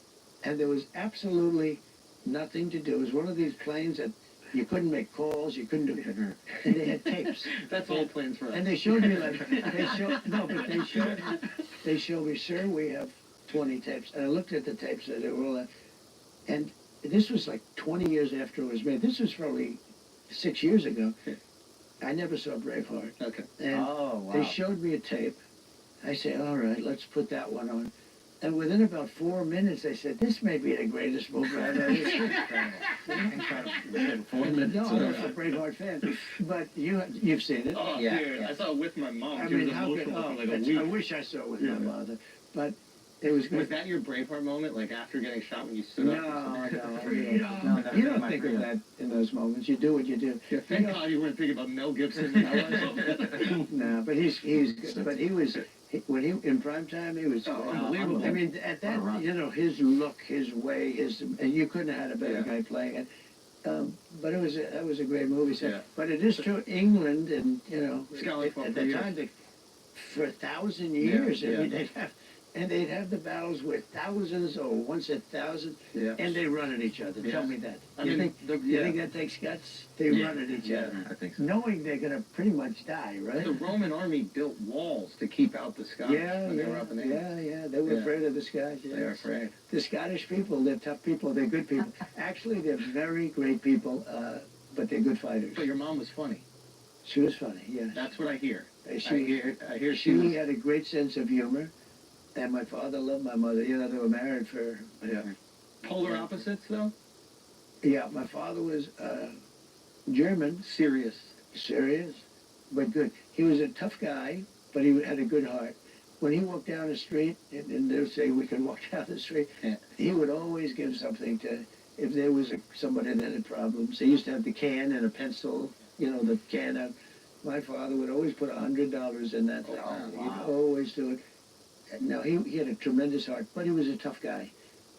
and there was absolutely nothing to do. It was one of these planes that you couldn't make calls, you couldn't do anything. And they had tapes. That's all planes for us. And they showed me they showed me, sir, we have 20 tapes. And I looked at the tapes that they were all, and this was like 20 years after it was made. This was probably 6 years ago. I never saw Braveheart. Okay. And they showed me a tape. I said, all right, let's put that one on. And within about 4 minutes, they said, this may be the greatest movie I've ever seen. Incredible. 4 minutes. No, I'm a Braveheart fan. But you've seen it. Oh, yeah. Dude, I saw it with my mom. She was emotional for like a week. I wish I saw it with my mother. But It was good. Was that your Braveheart moment, like after getting shot when you stood up? No. You don't think of that in those moments. You do what you do. Yeah, thank God you weren't thinking about Mel Gibson. No, but he's good. But he was, when he, in prime time, he was unbelievable. I mean, at that, his look, his way, and you couldn't have had a better guy playing it. But that was a great movie. So, but it is true, England, and at the time, for 1,000 years, I mean, they'd have the battles with thousands or once 1,000, and they run at each other. Tell me that. You think that takes guts? They run at each other. I think so. Knowing they're going to pretty much die, right? The Roman army built walls to keep out the Scottish when they were up in England. Yeah. They were afraid of the Scottish. They were afraid. The Scottish people, they're tough people. They're good people. Actually, they're very great people, but they're good fighters. But your mom was funny. She was funny, yeah. That's what I hear. I hear she had a great sense of humor. And my father loved my mother. They were married for... Polar opposites, though? Yeah, my father was German. Serious, but good. He was a tough guy, but he had a good heart. When he walked down the street, and they'll say we can walk down the street, he would always give something to... If there was somebody that had problems, they used to have the can and a pencil, the can out. My father would always put $100 in that thing. He'd always do it. No, he had a tremendous heart, but he was a tough guy.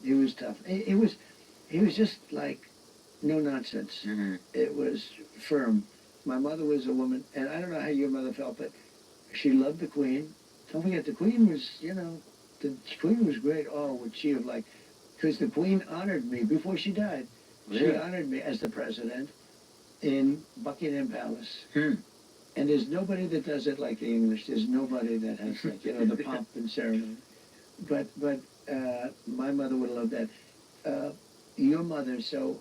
He was tough. He was just like no nonsense. Mm-hmm. It was firm. My mother was a woman, and I don't know how your mother felt, but she loved the Queen. Don't forget, the Queen was, the Queen was great. Oh, would she have liked? Because the Queen honored me before she died. She honored me as the president in Buckingham Palace. And there's nobody that does it like the English. There's nobody that has that, the pomp and ceremony. But my mother would love that. Your mother, so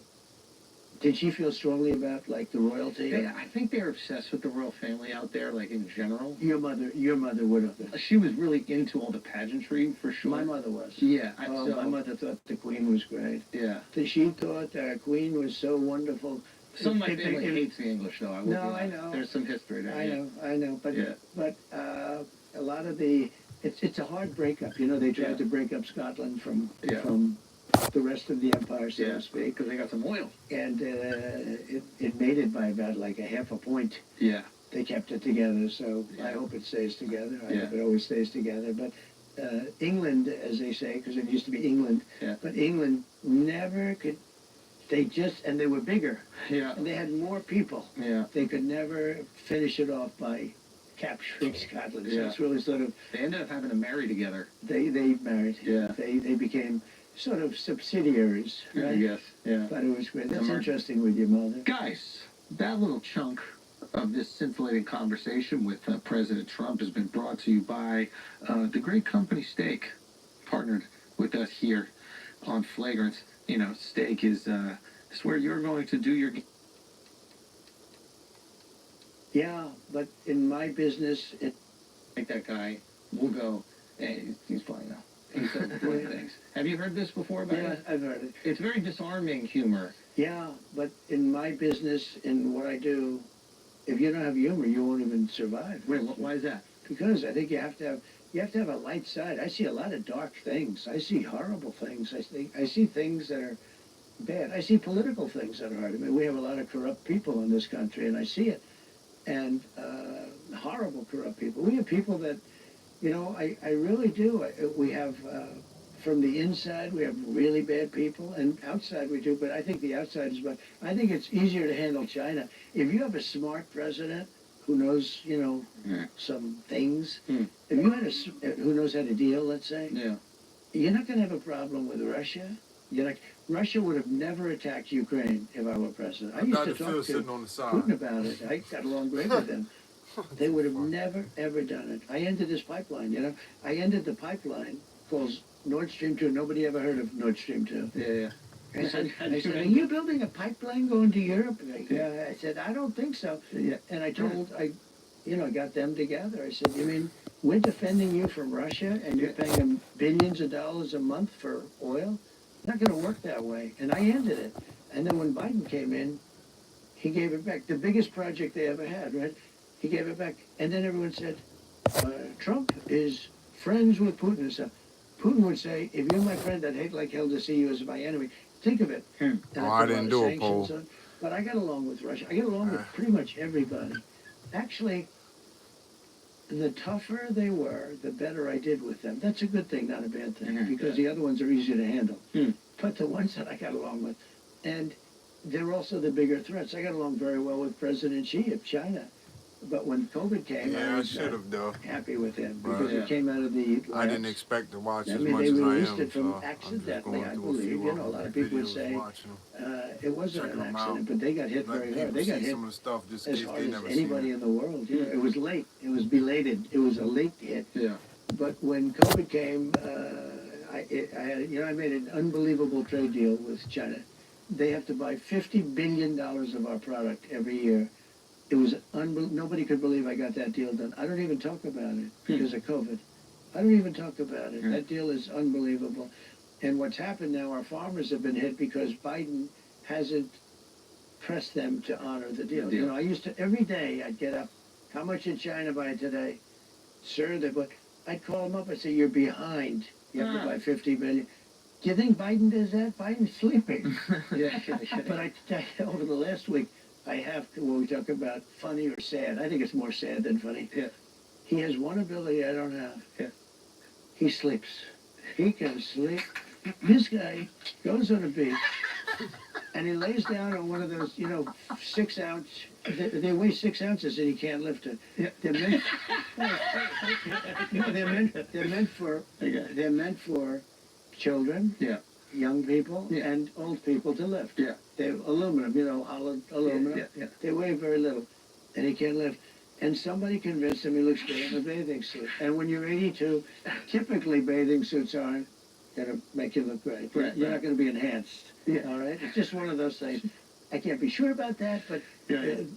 did she feel strongly about like the royalty? I think they're obsessed with the royal family out there, like in general. Your mother would have been. She was really into all the pageantry, for sure. My mother was. Yeah. My mother thought the Queen was great. Yeah. She thought our Queen was so wonderful. Some of my family hates the English, though. I know. There's some history there. I know. But a lot of it's a hard breakup. They tried to break up Scotland from the rest of the empire, so to speak, because they got some oil. And it made it by about like a half a point. Yeah. They kept it together, so I hope it stays together. I hope it always stays together. But England, as they say, because it used to be England, but England never could. And they were bigger. Yeah. And they had more people. Yeah. They could never finish it off by capturing Scotland. So it's really sort of... They ended up having to marry together. They married. Yeah. They became sort of subsidiaries, right? Yes. Yeah. But it was great. That's interesting with your mother. Guys, that little chunk of this scintillating conversation with President Trump has been brought to you by the great company Steak, partnered with us here on Flagrant. Steak is where you're going to do your... Yeah, but in my business, like that guy will go, hey, he's fine now. He said funny things. Have you heard this before about it? Yeah, I've heard it. It's very disarming humor. Yeah, but in my business, in what I do, if you don't have humor, you won't even survive. Wait, why is that? Because I think you have to have a light side. I see a lot of dark things. I see horrible things. I see things that are bad. I see political things that are hard. I mean, we have a lot of corrupt people in this country, and I see it. And horrible corrupt people. We have people that, I really do. We have, from the inside, we have really bad people, and outside we do, but I think the outside is bad. I think it's easier to handle China. If you have a smart president who knows, some things, if you had who knows how to deal, let's say, you're not going to have a problem with Russia. Russia would have never attacked Ukraine if I were president. I used to talk to Putin about it. I got along great with them. They would have never, ever done it. I ended this pipeline, I ended the pipeline called Nord Stream 2. Nobody ever heard of Nord Stream 2. Yeah. I said, are you building a pipeline going to Europe? Yeah. I said, I don't think so. Yeah. And I told, I got them together. I said, you mean we're defending you from Russia and you're paying them billions of dollars a month for oil? It's not going to work that way. And I ended it. And then when Biden came in, he gave it back. The biggest project they ever had, right? He gave it back. And then everyone said, Trump is friends with Putin and stuff. Putin would say, if you're my friend, I'd hate like hell to see you as my enemy. Think of it. And I didn't do a poll. But I got along with Russia. I get along with pretty much everybody. Actually, the tougher they were, the better I did with them. That's a good thing, not a bad thing, because the other ones are easier to handle. But the ones that I got along with, and they're also the bigger threats. I got along very well with President Xi of China. But when COVID came, I was happy with him because it came out of the labs. I didn't expect to watch as I mean, much they as I released am. it from So accidentally, I believe. You know, a lot of people would say it wasn't an accident, but they got hit very hard. They got hit as hard as anybody in the world. You know, it was late. It was belated. It was a late hit. Yeah. But when COVID came, I made an unbelievable trade deal with China. They have to buy $50 billion of our product every year. It was nobody could believe I got that deal done. I don't even talk about it because of COVID. I don't even talk about it. That deal is unbelievable. And what's happened now, our farmers have been hit because Biden hasn't pressed them to honor the deal. You know, I used to, every day I'd get up, how much did China buy today? Sir, I'd call them up and say, you're behind. You have to buy 50 billion. Do you think Biden does that? Biden's sleeping. But over the last week, I have to, when we talk about funny or sad, I think it's more sad than funny. Yeah. He has one ability I don't have. Yeah. He sleeps. He can sleep. This guy goes on a beach and he lays down on one of those, 6 ounce, they weigh 6 ounces and he can't lift it. Yeah. They're meant for children. Yeah. Young people and old people to lift. Yeah. They're aluminum, hollow aluminum. Yeah. They weigh very little, and he can't lift. And somebody convinced him he looks good in a bathing suit. And when you're 82, typically bathing suits aren't going to make you look great. You're not going to be enhanced. Yeah. All right? It's just one of those things. I can't be sure about that, but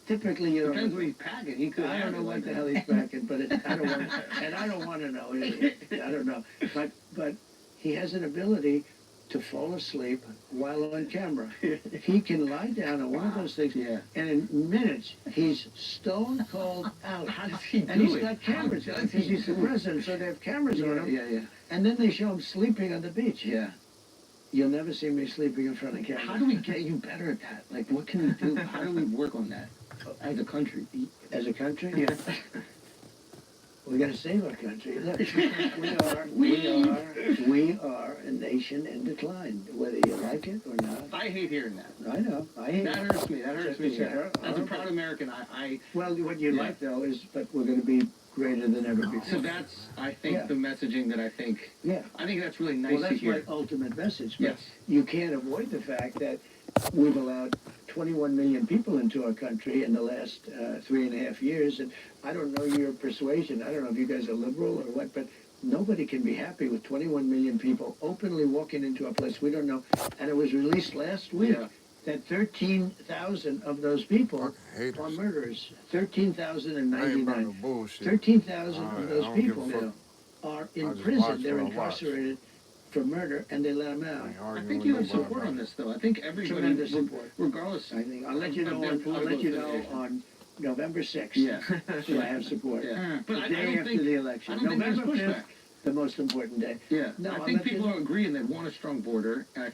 typically you don't. Depends what he's packing. He could. I don't know what the hell he's packing, but I don't want to know. I don't know. But he has an ability to fall asleep while on camera. He can lie down on one of those things, and in minutes, he's stone cold out. How does he do it? And he's got cameras, because he's the president, so they have cameras on him. And then they show him sleeping on the beach. Yeah. You'll never see me sleeping in front of camera. How do we get you better at that? Like, what can we do? How do we work on that as a country? As a country? Yeah. We got to save our country. Look, we are a nation in decline, whether you like it or not. I hate hearing that. I know. I hate that. Hurts me. That hurts me. As a proud American, Well, what you like though is, but we're going to be greater than ever before. So that's, I think, the messaging that I think. Yeah. I think that's really nice to hear. Well, that's my ultimate message. Yes. You can't avoid the fact that we've allowed 21 million people into our country in the last 3.5 years, and I don't know your persuasion. I don't know if you guys are liberal or what, but nobody can be happy with 21 million people openly walking into a place we don't know. And it was released last week that 13,000 of those people are murderers. 13,099. 13,000 of those people are in prison. They're incarcerated for murder, and they let them out. I think you have support on this, though. I think everybody, regardless. I think I'll let you know on November 6th. Yeah, so I have support. Yeah. But the day after the election, November 5th, the most important day. Yeah, no, I think people are agreeing they want a strong border, and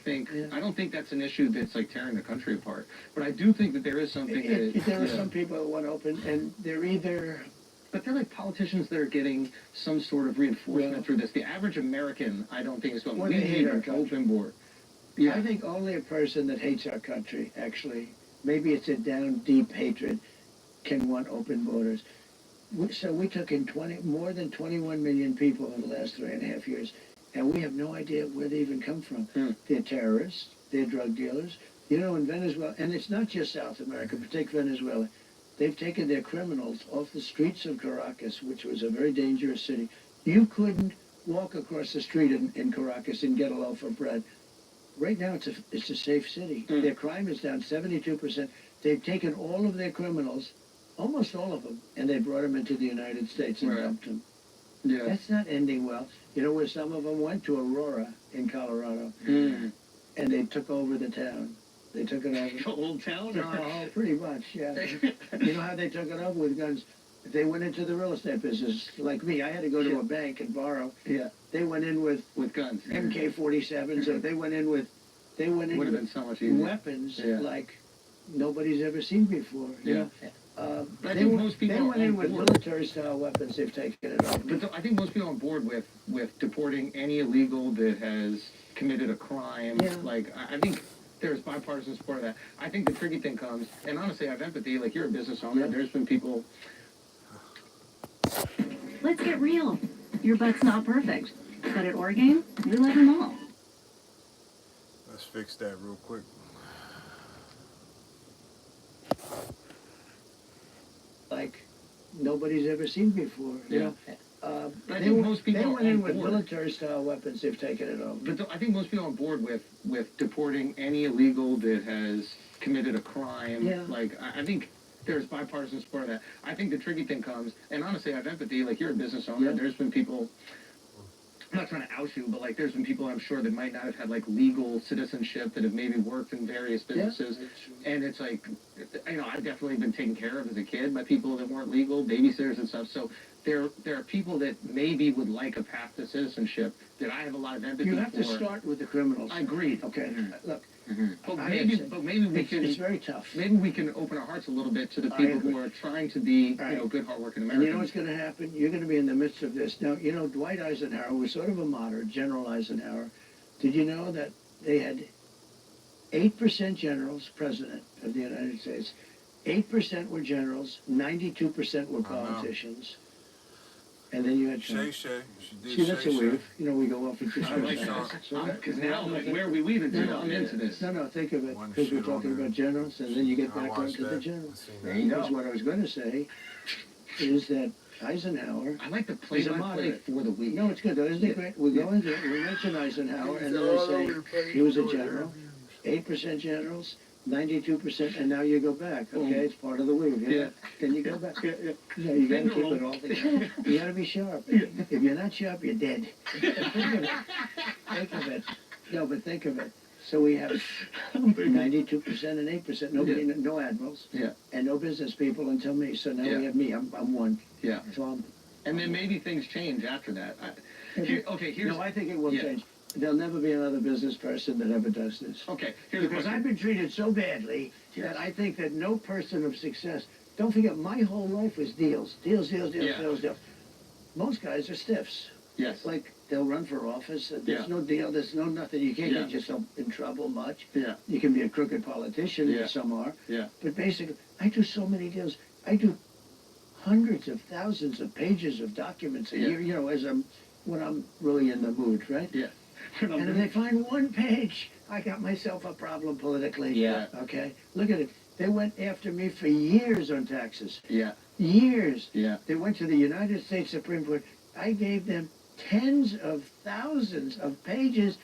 I don't think that's an issue that's like tearing the country apart. But I do think that there is something there are some people that want to open, and they're either. But they're like politicians that are getting some sort of reinforcement through this. The average American, I don't think is going, we hate our open border. Yeah. I think only a person that hates our country, actually, maybe it's a down deep hatred, can want open borders. So we took in more than 21 million people in the last 3.5 years, and we have no idea where they even come from. They're terrorists, they're drug dealers. You know, in Venezuela, and it's not just South America, but take Venezuela. They've taken their criminals off the streets of Caracas, which was a very dangerous city. You couldn't walk across the street in Caracas and get a loaf of bread. Right now, it's a safe city. Their crime is down 72%. They've taken all of their criminals, almost all of them, and they brought them into the United States and dumped them. Yeah. That's not ending well. You know where some of them went? To Aurora in Colorado. And they took over the town. They took it over. The old town? No, pretty much, yeah. You know how they took it over with guns? They went into the real estate business like me. I had to go to a bank and borrow. Yeah. They went in with guns, MK-47s. So they went in with would have been so much easier. weapons Yeah. like nobody's ever seen before. You know? But I They think went, most people they went are in on with board. military-style weapons. They've taken it off. But I think most people are on board with deporting any illegal that has committed a crime. Yeah. Like, I think there's bipartisan support of that. I think the tricky thing comes, and honestly, I have empathy. Like, you're a business owner. Yeah. There's been people. Let's get real. Your butt's not perfect. But at Orgain, we love them all. Let's fix that real quick. Like nobody's ever seen before. You know? I think most people they are went in on with board. military-style weapons. They've taken it off. But I think most people are on board with deporting any illegal that has committed a crime. Yeah. Like, I think there's bipartisan support of that. I think the tricky thing comes, and honestly, I have empathy. Like, you're a business owner. Yeah. There's been people, I'm not trying to out you, but, like, there's been people I'm sure that might not have had, like, legal citizenship that have maybe worked in various businesses. And it's like, you know, I've definitely been taken care of as a kid by people that weren't legal, babysitters and stuff. So there are people that maybe would like a path to citizenship that I have a lot of empathy for. You have to start with the criminals. I agree. Okay, look. But I maybe, understand. we can. It's very tough. Maybe we can open our hearts a little bit to the I people agree. who are trying to be, Right. you know, good, hardworking And Americans. you know what's going to happen? You're going to be in the midst of this. Now, you know, Dwight Eisenhower was sort of a moderate, General Eisenhower. Did you know that they had 8% generals, president of the United States? 8% were generals, 92% were politicians. And then you had Shay Shay. She did See, that's Shay a Shay. weave. You know, we go off into I like that. Because now, like, where are we weaving to? I'm into this. No, think of it. One Because we're shit on talking there. about generals, and then you get I back watched onto the that. generals. I seen There you Because go. what I was going to say is that Eisenhower I like the is a play-by-play moderate. for the week. No, it's good though, isn't it great? We go into it, we mention Eisenhower, and then we say he was a general, 8% generals, 92%, and now you go back, okay? It's part of the weave, yeah? Then you go back. Yeah, you gotta keep it all together. You gotta be sharp. If you're not sharp, you're dead. Think of it. Think of it. No, but think of it. So we have 92% and 8%, nobody, no admirals, Yeah. and no business people until me. So now Yeah. we have me, I'm one. Yeah. So I'm, And then maybe things change after that. Here's... No, I think it will Yeah. change. There'll never be another business person that ever does this. Okay, here's a Because question. I've been treated so badly that I think that no person of success, don't forget, my whole life was deals. Deals. Most guys are stiffs. Yes. Like, they'll run for office, and there's Yeah. no deal, there's no nothing. You can't Yeah. get yourself in trouble much. Yeah. You can be a crooked politician, Yeah. some are. Yeah. But basically, I do so many deals. I do hundreds of thousands of pages of documents a Yeah. year, you know, when I'm really in the mood, right? Yeah. And if they find one page, I got myself a problem politically. Yeah. Okay? Look at it. They went after me for years on taxes. Yeah. Years. Yeah. They went to the United States Supreme Court. I gave them tens of thousands of pages,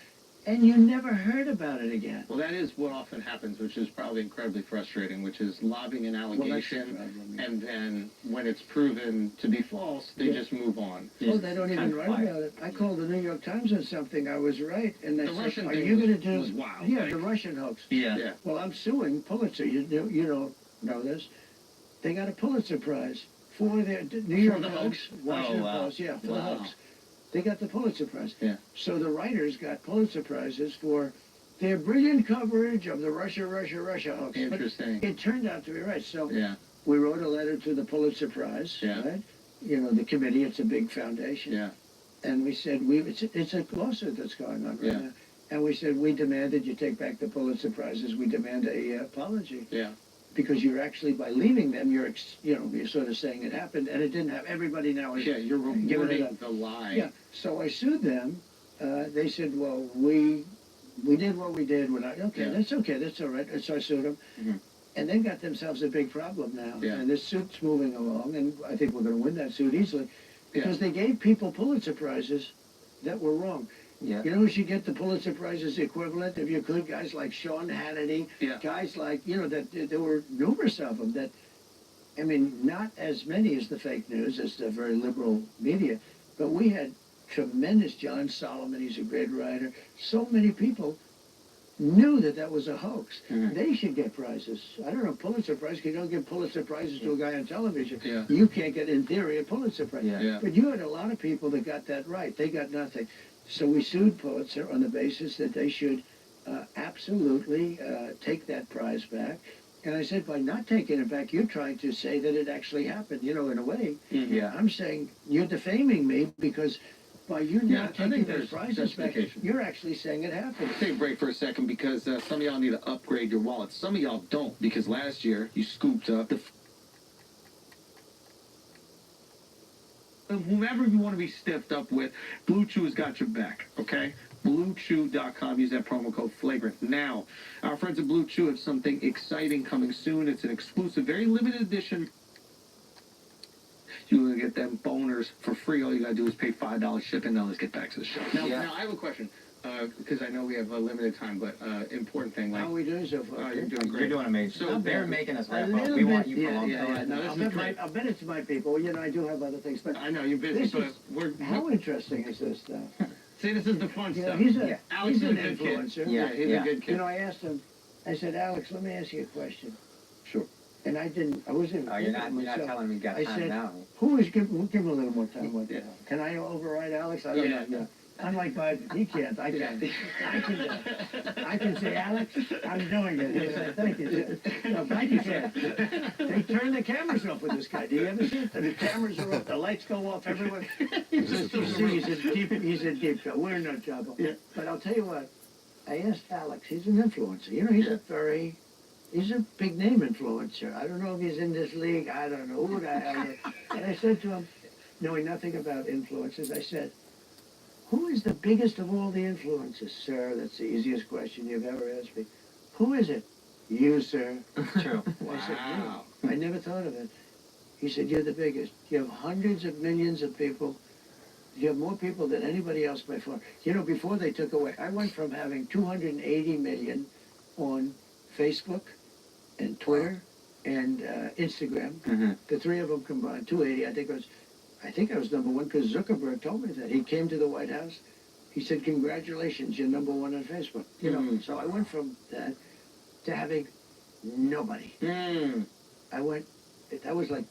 and you never heard about it again. Well, that is what often happens, which is probably incredibly frustrating, which is lobbing an allegation, and then when it's proven to be false, they just move on. Oh, they don't even write about it. I called the New York Times on something. I was right, and they The said, Russian "Are thing you going to was- do?" was wild. Yeah, Like- the Russian hoax. Yeah. Well, I'm suing Pulitzer. You don't know this. They got a Pulitzer Prize for their New York the hoax. hoax? Washington Oh, wow. Post, yeah, for the Wow. hoax. They got the Pulitzer Prize. Yeah. So the writers got Pulitzer Prizes for their brilliant coverage of the Russia hoax. Interesting. But it turned out to be right. So Yeah. we wrote a letter to the Pulitzer Prize, Yeah. right? You know, the committee, it's a big foundation. Yeah. And we said, it's a lawsuit that's going on right Yeah. now. And we said, we demand that you take back the Pulitzer Prizes. We demand a apology. Yeah. Because you're actually, by leaving them, you're sort of saying it happened, and it didn't happen. Everybody now is Yeah, you're giving it rewarding up. the lie. Yeah, so I sued them. They said, well, we did what we did. Okay, Yeah. that's okay, that's all right. And so I sued them. Mhm. And they got themselves a big problem now. Yeah. And this suit's moving along, and I think we're going to win that suit easily. Because they gave people Pulitzer Prizes that were wrong. Yeah. You know who should get the Pulitzer Prizes equivalent, if you could? Guys like Sean Hannity. Yeah. Guys like, that there were numerous of them that, I mean, not as many as the fake news, as the very liberal media, but we had tremendous John Solomon, he's a great writer. So many people knew that that was a hoax. They should get prizes. I don't know, Pulitzer Prize, because you don't give Pulitzer Prizes to a guy on television. You can't get, in theory, a Pulitzer Prize. But you had a lot of people that got that right. They got nothing. So we sued Pulitzer on the basis that they should absolutely take that prize back. And I said, by not taking it back, you're trying to say that it actually happened, you know, in a way. I'm saying you're defaming me because by you not taking those prizes back, you're actually saying it happened. Take a break for a second because some of y'all need to upgrade your wallets. Some of y'all don't because last year you scooped up the... Whomever you want to be stiffed up with, Blue Chew's got your back, okay? BlueChew.com. Use that promo code Flagrant. Now, our friends at Blue Chew have something exciting coming soon. It's an exclusive, very limited edition. You're going to get them boners for free. All you got to do is pay $5 shipping. Now let's get back to the show. Now I have a question. Because I know we have a limited time, but important thing. Like, how are we doing so far? You're doing great. You're doing amazing. So they're making us wrap a up. little We want bit, you for a long time. No, I'll bet it's my people. You know, I do have other things, but I know you're busy, this but is, we're... How interesting is this stuff? See, this is the fun You know, stuff. he's a, Alex he's is an a good kid. influencer. He's a good kid. You know, I asked him, I said, Alex, let me ask you a question. Sure. And I wasn't. Oh, you're not telling me you got I time said, now. we'll give him a little more time. Can I override Alex? I don't know. Yeah. Unlike Bud, he can't. I can. I can say, Alex, I'm doing it. He'll say, thank you. No, thank you, sir. They turn the cameras off with this guy. Do you ever see it? The cameras are off. The lights go off. Everyone. He's in deep trouble. We're in no trouble. Yeah. But I'll tell you what. I asked Alex. He's an influencer. You know, he's a big name influencer. I don't know if he's in this league. I don't know who the hell. And I said to him, knowing nothing about influencers, I said, who is the biggest of all the influencers? Sir, that's the easiest question you've ever asked me. Who is it? You, sir. True. I said, wow. I never thought of it. He said, you're the biggest. You have hundreds of millions of people. You have more people than anybody else by far. You know, before they took away, I went from having 280 million on Facebook and Twitter and Instagram. The three of them combined, 280. I think I was number one because Zuckerberg told me that. He came to the White House. He said, congratulations, you're number one on Facebook. You know, so I went from that to having nobody. That was like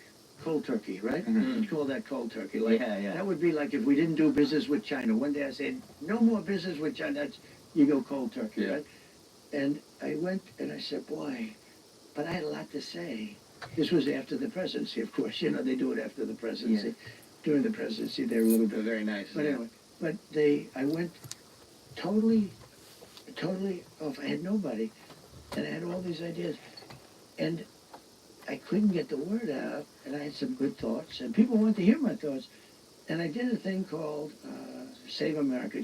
cold turkey, right? You call that cold turkey. Like, that would be like if we didn't do business with China. One day I said, no more business with China. You go cold turkey, right? And I went and I said, boy, but I had a lot to say. This was after the presidency, of course. You know, they do it after the presidency. During the presidency, they're a little bit very nice. But anyway, I went totally off. I had nobody, and I had all these ideas, and I couldn't get the word out. And I had some good thoughts, and people wanted to hear my thoughts. And I did a thing called Save America,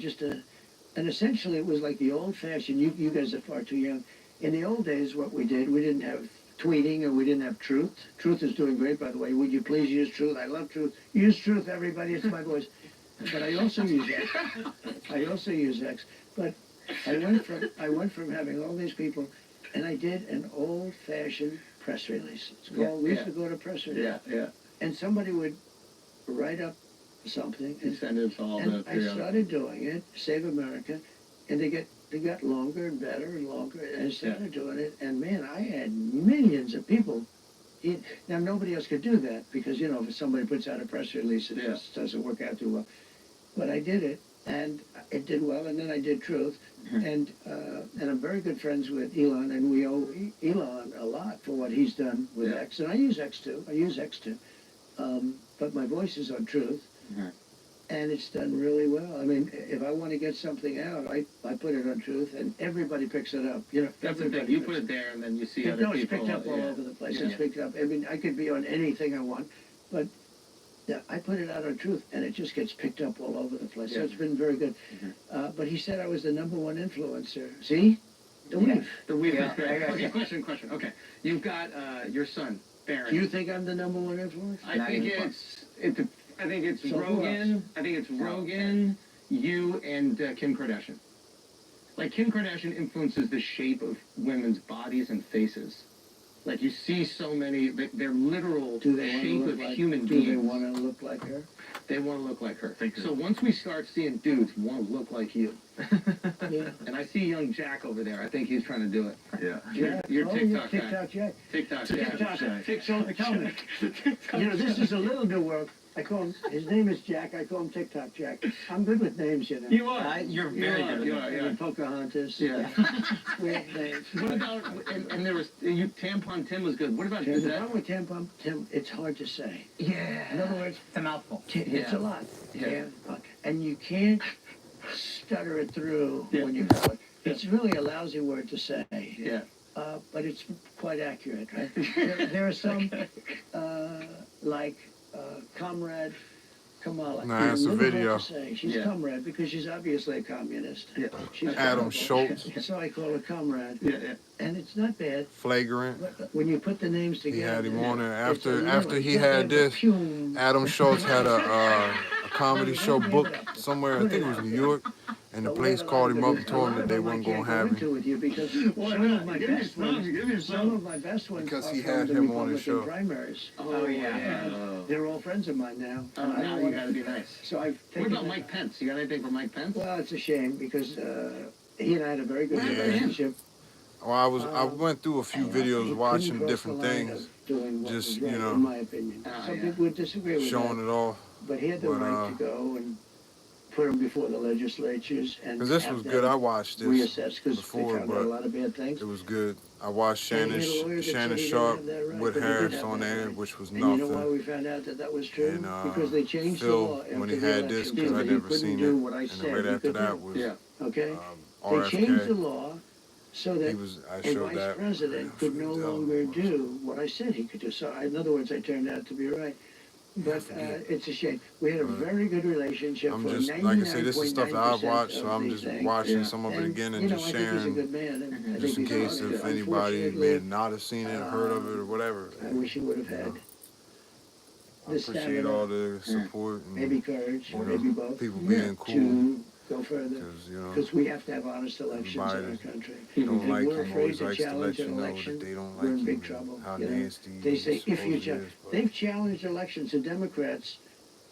and essentially it was like the old-fashioned. You guys are far too young. In the old days, what we did, we didn't have tweeting, and we didn't have Truth. Truth is doing great, by the way. Would you please use Truth? I love Truth. Use Truth, everybody. It's my voice. But I also use X. But I went from having all these people, and I did an old-fashioned press release. It's called. We used to go to press release. And somebody would write up something and send it all. And I started doing it. Save America, and they got longer and better and longer, and I started doing it, and man, I had millions of people. Now, nobody else could do that, because, you know, if somebody puts out a press release, it just doesn't work out too well. But I did it, and it did well, and then I did Truth, and I'm very good friends with Elon, and we owe Elon a lot for what he's done with X, and I use X too, but my voice is on Truth. And it's done really well. I mean, if I want to get something out, I put it on Truth, and everybody picks it up. You know, that's the thing. You put it there, and then you see other people. It's picked up all over the place. It's picked up. I mean, I could be on anything I want, but I put it out on Truth, and it just gets picked up all over the place. So it's been very good. But he said I was the number one influencer. See? The weave. The weave is great. Okay, question. Okay, you've got your son, Barron. Do you think I'm the number one influencer? I think it's Rogan. I think it's Rogan, you, and Kim Kardashian. Like, Kim Kardashian influences the shape of women's bodies and faces. Like you see so many, they're literal Do they shape want to of look like, human do beings. they want to look like her? They want to look like her. So once we start seeing dudes want to look like you, Yeah. and I see young Jack over there. I think he's trying to do it. Yeah. You're TikTok guy. TikTok Jack. TikTok TikTok. Jack. Tell me. You know, this is a little new world. I call him, his name is Jack, I call him TikTok Jack. I'm good with names, you know. You are. You're very good with You are, And Pocahontas. Yeah. Weird names. What about, and there was, Tampon Tim was good. What about The that? problem with Tampon Tim, it's hard to say. Yeah. In other words, It's a mouthful. it's a lot. Yeah. And you can't stutter it through when you call it. It's really a lousy word to say. Yeah. But it's quite accurate, right? There are some, like Comrade Kamala. Nah, that's a Really hard video. to say. She's Yeah. Comrade because she's obviously a communist. Yeah. She's Adam horrible. Schultz. So I call her Comrade. Yeah. And it's not bad. Flagrant. But when you put the names He together. had him on there. it's a After little- he yeah, had yeah, this, Pum. Adam Schultz had a comedy show booked somewhere, I think it was New York, and the place called him up and told him that they weren't going to have him. With you because some of my best ones, some of my best ones Because are he from had the him on his Republican show. primaries. Oh, yeah. And they're all friends of mine now. Oh, And I now don't you want- gotta be nice. So I've What taken about that- Mike Pence? You got anything for Mike Pence? Well, it's a shame because he and I had a very good relationship. Well, I went through a few And he videos couldn't watching cross different the line things, of doing what just, was you right, know, in my opinion. Some people would disagree with showing that, it off. but he had the But, right to go and put them before the legislatures and Because this have was them good. I watched this reassessed because they before, found out a but lot of bad things. it was good. I watched And he had a lawyer that said Shannon he didn't Sharp have that right, with but he did Harris have on that there, right. which was And you know why nothing. we found out that that was true? And Because they changed the law Phil, when after he the had election. this, because I He never couldn't seen do it, what I and said right he after could that do. was Okay? They changed the RFK. law so that I a showed vice that. president could no longer do what I said he could do. So, in other words, I turned out to be right. But it's a shame. We had a very good relationship I'm for just, like I say, this is stuff that I've watched, so I'm just watching some of it again and just I think he's a sharing, good man. And I just in think he's case honest. if anybody may Unfortunately, not have seen it, heard of it, or whatever. I wish he would have had I the appreciate stamina, all the support and maybe courage, you know, maybe both, people being cool. to go further. Because, you know, Because we have to have honest elections in our everybody country. don't If like we're him, afraid always to likes to challenge let an you know election, that they don't we're like in big him trouble. and how you know? nasty They say if you supposedly challenge, is, but- they've challenged elections. The Democrats.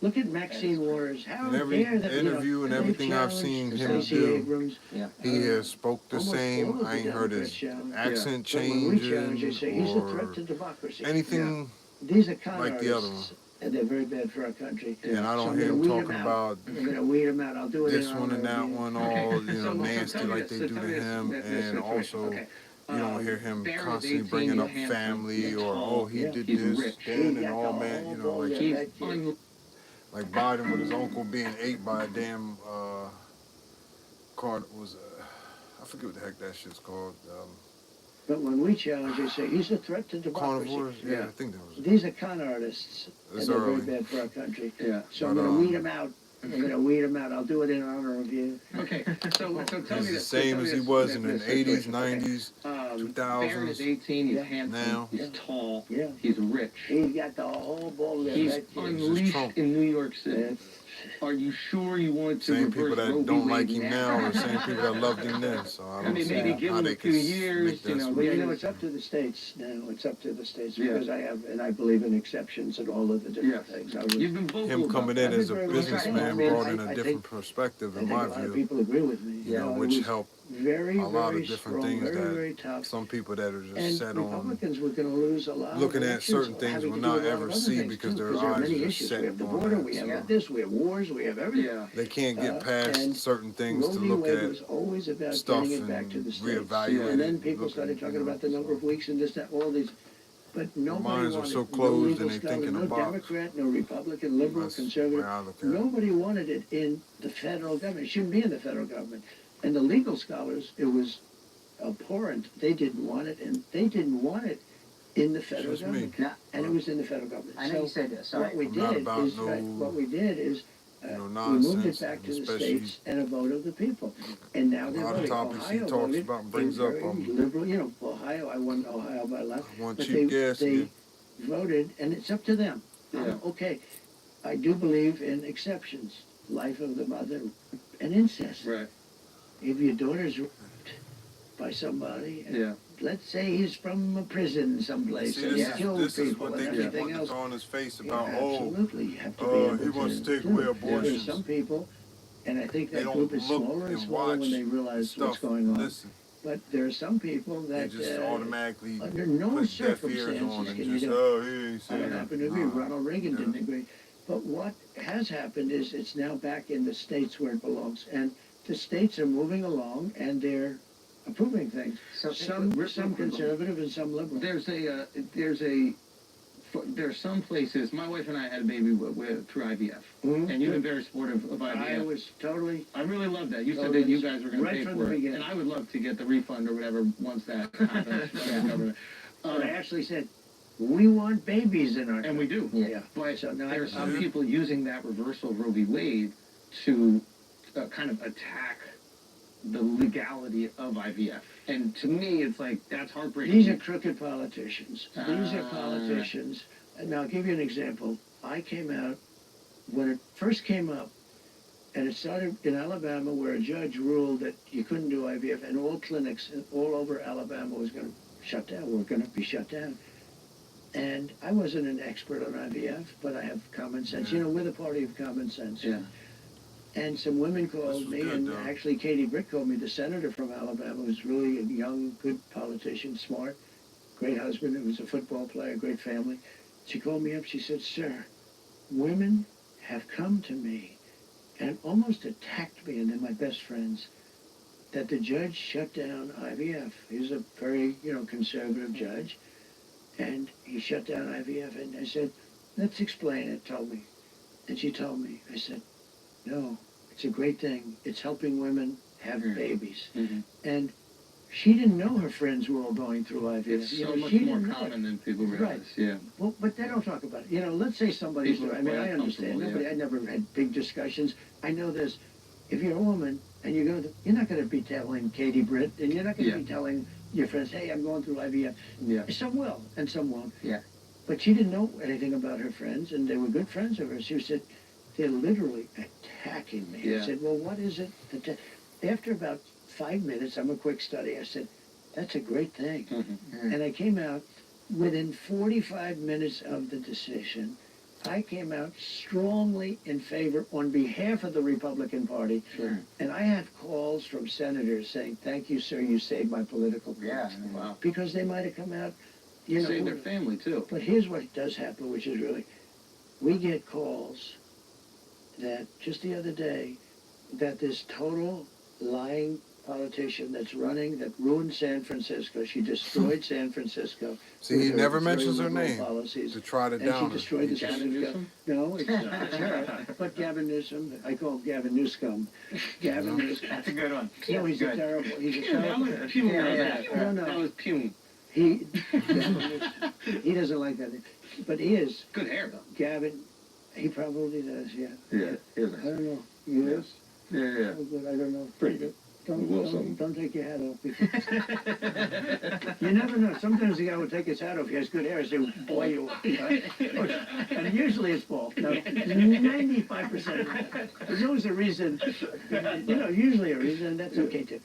Look at Maxine Waters. How In every dare they? interview and they've everything I've challenged seen him Stacey do, Abrams, he has spoke the almost all same. of the I ain't heard his Democrats challenged. accent But when we challenge, they changing say he's a or threat to democracy. anything These are con like the other one. artists, and they're very bad for our country. And I So don't I'm hear gonna him weed talking them out. about I'm gonna weed them out. I'll do it this in one and honor that of you. one, all you know, So nasty tell me like this, they do to him, and also you don't hear him Barron's constantly 18, bringing up handsome, family he's or tall, oh he did he's this rich. then and all man, you know, like He's like Biden with his uncle being ate by a damn card was I forget what the heck that shit's called. But when we challenge, they say he's a threat to democracy. Carnivores? Yeah, I think that was These are con artists, and It's they're early. very bad for our country. Yeah. So I'm But, gonna weed them out. I'm gonna weed them out. I'll do it in honor of you. Okay, so tell He's me the this. same tell me as he this- was in the this 80s, situation. 90s, Barron is 2000s. 18, he's Yeah. handsome, Now. he's tall, Yeah. he's rich. He's got the whole ball of He's that. unleashed Trump. in New York City. Are you sure you want to Same reverse people that Roe v. don't like Wade him now are the same people that loved him then. So I I don't mean, see maybe give how him they a few could years, make that you know, switch. Well, you know, it's up to the states now. It's up to the states Yeah. because I believe in exceptions and all of the different things. I would, You've been vocal Him about coming that. in as a I've been very businessman well. brought in I a think- different perspective, I in think my a lot of view. people agree with me. You know, it which was helped very, a lot of very different strong, things very, that very tough. some people that are just And set on Republicans were going to lose a lot. looking of at elections, certain things having will to do not with a lot ever of other see things, because too, their there are eyes many are issues. set We have the on border, that. we have So this, we have wars, we have everything. Yeah. they can't get and past certain things Roe to v. look Wade at was always about stuff getting it back and to the states. reevaluate And then it, people look started at, talking you know, about the number of weeks and this, that, all these. But nobody minds are wanted so it. closed no and legal they scholar, think in a no box. Democrat, no Republican, liberal, That's conservative. where I look at it. Nobody wanted it in the federal government. It shouldn't be in the federal government. And the legal scholars, it was abhorrent. They didn't want it, and they didn't want it in the federal Just me. government. Now, And it was in the federal government. I know you said this. Sorry. What we I'm not did about is, no, what we did is you know, we moved it nonsense, back to the especially states and a vote of the people. And now a they're lot of voting. topics he Ohio talks voted about and brings a up. very liberal, you know, Ohio, I won Ohio by a lot. I want But cheap they, gas they again. voted, and it's up to them. Yeah. Okay, I do believe in exceptions, life of the mother, and incest. Right. If your daughter's raped by somebody, and Yeah. let's say he's from a prison someplace and he's killed this is people what and they keep everything wanting to else. throw on his face Yeah, about, absolutely, you have to be able he wants to take do away it. abortions. There's some people, and I think They that don't group is look smaller and and smaller when watch they realize stuff, what's going on. listen. But there are some people They that just automatically under no put deaf ears on circumstances and can you just, do it. he ain't I don't saying happen that. to agree. Nah. Ronald Reagan didn't agree. But what has happened is it's now back in the states where it belongs. And the states are moving along and they're approving things. Some conservative and some liberal. There's some places. My wife and I had a baby through IVF, and you've been very supportive of IVF. I was totally. I really love that. You said that you guys were going to pay for it, and I would love to get the refund or whatever once that happens from the government. I actually said, we want babies in our country. And we do. Yeah. But So now there are some people using that reversal of Roe v. Wade to kind of attack the legality of IVF. And to me, it's like, that's heartbreaking. These are crooked politicians. These are politicians. And I'll give you an example. I came out, when it first came up, and it started in Alabama where a judge ruled that you couldn't do IVF, and all clinics all over Alabama was going to shut down, were going to be shut down. And I wasn't an expert on IVF, but I have common sense. You know, we're the party of common sense. Yeah. And some women called me, and actually Katie Britt called me, the senator from Alabama, who's really a young, good politician, smart, great husband, who was a football player, great family. She called me up, she said, sir, women have come to me and almost attacked me, and they're my best friends, that the judge shut down IVF. He's a very, conservative judge, and he shut down IVF. And I said, let's explain it, told me. And she told me, I said, no, it's a great thing. It's helping women have babies. And she didn't know her friends were all going through IVF. It's so much more common than people realize. Right. Well, but they don't talk about it. Let's say somebody's doing, I understand. I never had big discussions. I know this. If you're a woman and you're not going to be telling Katie Britt, and you're not going to be telling your friends, hey, I'm going through IVF. Yeah. Some will, and some won't. Yeah. But she didn't know anything about her friends, and they were good friends of hers. She said, they're literally attacking me. Yeah. I said, well, what is it? After about 5 minutes, I'm a quick study, I said, that's a great thing. And I came out, within 45 minutes of the decision, I came out strongly in favor on behalf of the Republican Party. Sure. And I have calls from senators saying, thank you, sir, you saved my political cause. Yeah, wow. Because they might have come out, Save their family, too. But here's what does happen, which is really, we get calls that just the other day, that this total lying politician that's running, that ruined San Francisco, she destroyed San Francisco. See, he never mentions her name policies. to try to And down she destroyed the San Francisco. No, it's her. But Gavin Newsom, I call him Gavin Newscomb. Gavin Newscomb. That's a good one. No, he's a terrible, No. That was puny. He doesn't like that. But he is. Good hair, though. Gavin, he probably does, yeah. Yeah, he is. I don't know. You Yeah, yeah. Oh, good. I don't know. Pretty good. Don't take your hat off. You never know. Sometimes the guy will take his hat off. He has good hair. I say, boy, you. And usually it's bald. No, 95%. There's always a reason. Usually a reason, and that's okay too.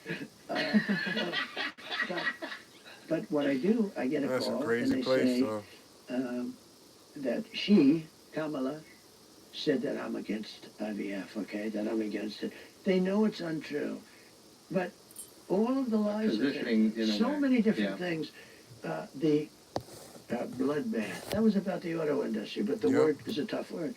But what I do, I get a call, and they say that she, Kamala, said that I'm against IVF, okay, that I'm against it. They know it's untrue. But all of the lies, Positioning in a so way. many different things. The bloodbath, that was about the auto industry, but the word is a tough word.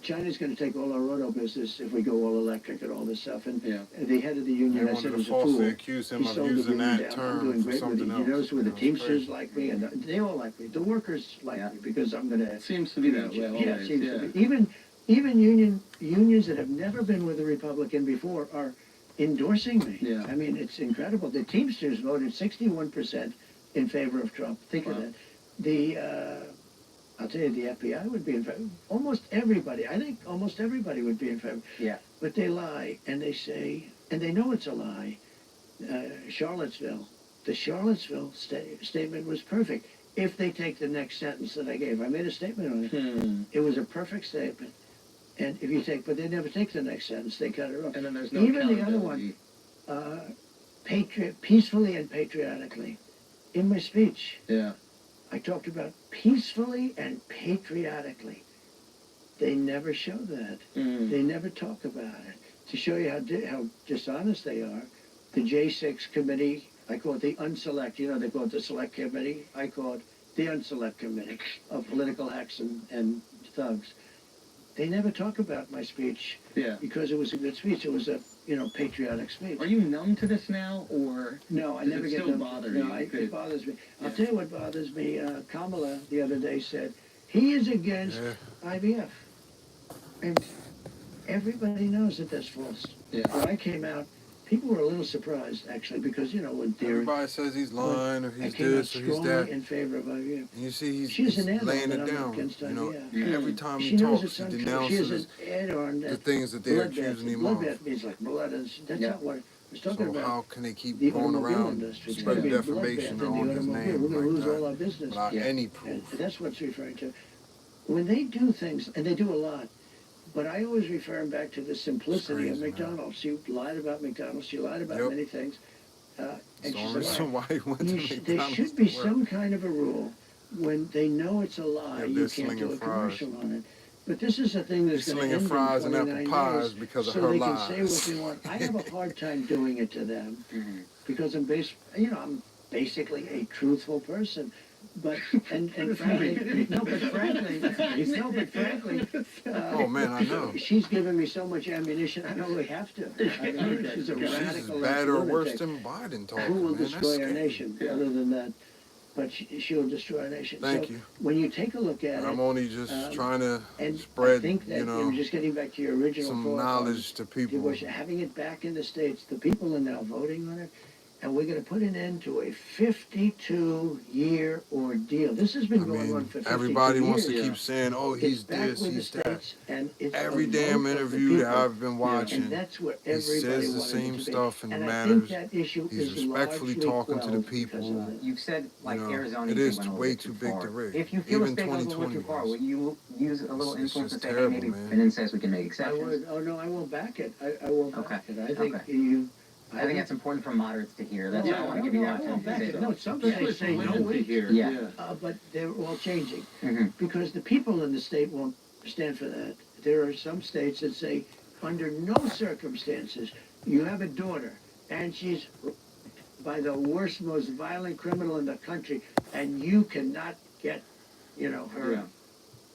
China's going to take all our auto business if we go all electric and all this stuff. And the head of the union, They I said, wanted was to a fool. falsely accuse him He of sold the using union that down. I'm term doing for great with it. something else. You notice where the That was Teamsters crazy. like me, and they all like me. The workers like me because I'm going to. It seems to be that way always. Yeah, it seems to be. Even unions that have never been with a Republican before are endorsing me. Yeah. I mean, it's incredible. The Teamsters voted 61% in favor of Trump. Think of that. I'll tell you, the FBI would be in favor. Almost everybody. I think almost everybody would be in favor. Yeah. But they lie, and they say, and they know it's a lie. Charlottesville. The Charlottesville statement was perfect. If they take the next sentence that I gave. I made a statement on it. It was a perfect statement. And if you take, but they never take the next sentence. They cut it off. And then there's no Even the other one, peacefully and patriotically. in my speech, Yeah. I talked about peacefully and patriotically. They never show that. They never talk about it. To show you how dishonest they are, the J6 committee, I call it the unselect, you know, they call it the select committee, I call it the unselect committee of political hacks and thugs. They never talk about my speech because it was a good speech. It was a, you know, patriotic speech. Are you numb to this now, or no, I never get still numb. bother No, you? it bothers me. I'll tell you what bothers me. Kamala the other day said, he is against IVF. And everybody knows that that's false. When I came out, people were a little surprised, actually, because, you know, when everybody says he's lying or he's this or he's that. In favor of IVF. And you see She's he's an laying it add-on down. against You know, IVF. every time She he knows talks, it's he untrue. denounces She is an add-on the things that they're accusing him of. Bloodbath means like blood. That's not what I was talking So about. how can they keep The going automobile around industry. spreading defamation on his name We're going to lose like all our that business. without any proof? And that's what it's referring to. When they do things, and they do a lot, but I always refer them back to the simplicity of McDonald's. She lied about McDonald's. She lied about many things. And she's a liar. Why he went to McDonald's. There should be some kind of a rule when they know it's a lie. You can't do a commercial on it. But this is a thing that's going to end in 29 and apple pies because of her they lies. can say what they want. I have a hard time doing it to them because I'm basically a truthful person. But and frankly, oh man, I know. She's given me so much ammunition. I don't really have to. I mean, she's a radical. Bad or worse than Biden talking. Who will man, destroy our nation? Other than that, but she'll destroy our nation. Thank you. When you take a look at it, I'm only just trying to and spread, I think that, you know, just getting back to your original some thought knowledge to people. Having it back in the States, the people are now voting on it. And we're going to put an end to a 52-year ordeal. This has been going on for 52 everybody years. Wants to keep saying, "Oh, he's this, he's that." And every damn interview that I've been watching, and that's where he says the same stuff and and matters. I think that issue he's is respectfully talking to the people. You've said like Arizona. It is way too big to rig. If you feel even the state goes a little too far, will you use a little influence to say, hey, maybe Benin says we can make exceptions? I would. Oh no, I won't back it. I won't back it. I think I think that's important for moderates to hear. That's why I want to give you the opportunity to say no, some states say no way here. But they're all changing because the people in the state won't stand for that. There are some states that say, under no circumstances, you have a daughter and she's by the worst, most violent criminal in the country, and you cannot get, her.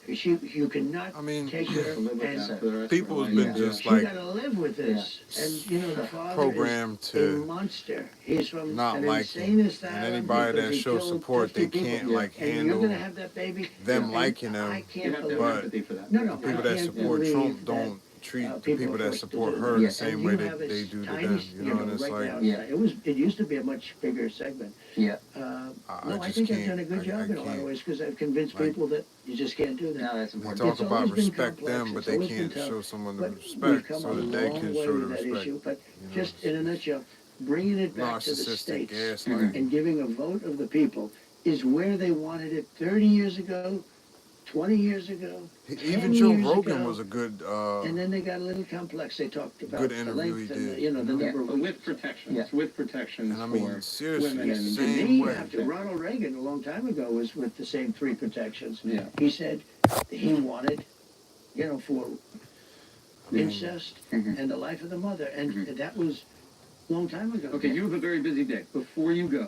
You cannot take her and people have been just you like gotta live with this. And the father programmed is to a monster. He's from not an like insane him. asylum. And anybody that shows support, they can't like and handle you're gonna have that baby. them liking him. I can't believe But no, the people that support Trump don't treat the people that support her the same way that they do to them. You know, and it's like it used to be a much bigger segment. I think I've done a good job in a lot of ways because I've convinced people that you just can't do that. No, that's They important. talk about respect them, but they can't show someone the respect so that they can show the respect. But just in a nutshell, bringing it back to the Narcissistic states gaslighting. and giving a vote of the people is where they wanted it 30 years ago, 20 years ago, Even 10 Joe years Rogan ago. was a good And then they got a little complex. They talked about good the interview length he and did. the number of with protections. With protections And I mean, for seriously, women and same me, way. after Ronald Reagan a long time ago was with the same three protections. Yeah. He said he wanted, for incest and the life of the mother, and that was a long time ago. Okay, you have a very busy day. Before you go,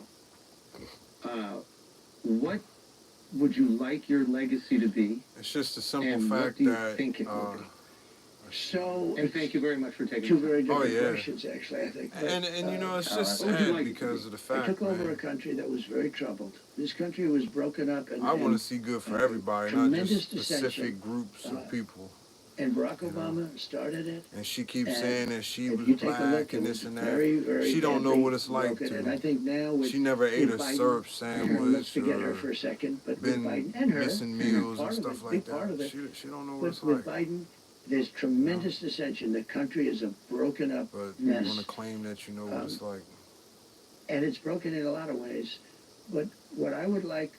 what would you like your legacy to be? It's just a simple and fact what do you that think it will be? So, And thank you very much for taking two the very time. different questions, actually, I think. But, and it's just what would you sad like because of the I fact, took over a man. country that was very troubled. This country was broken up, and I want to see good for everybody, not tremendous just dissension. specific groups of people. And Barack Obama started it. And she keeps And saying that she if was you take a black look, and it this was and very, that. very She don't know heavily what it's like broken. And I to. think now with She never ate a Biden, syrup let's sandwich forget her or for a second, but with been Biden and her, missing meals part and of stuff it, like big part that. of it. She don't know what But it's with like. Biden, there's tremendous dissension. The country is a broken up But you mess. want to claim that you know what it's like. And it's broken in a lot of ways. But what I would like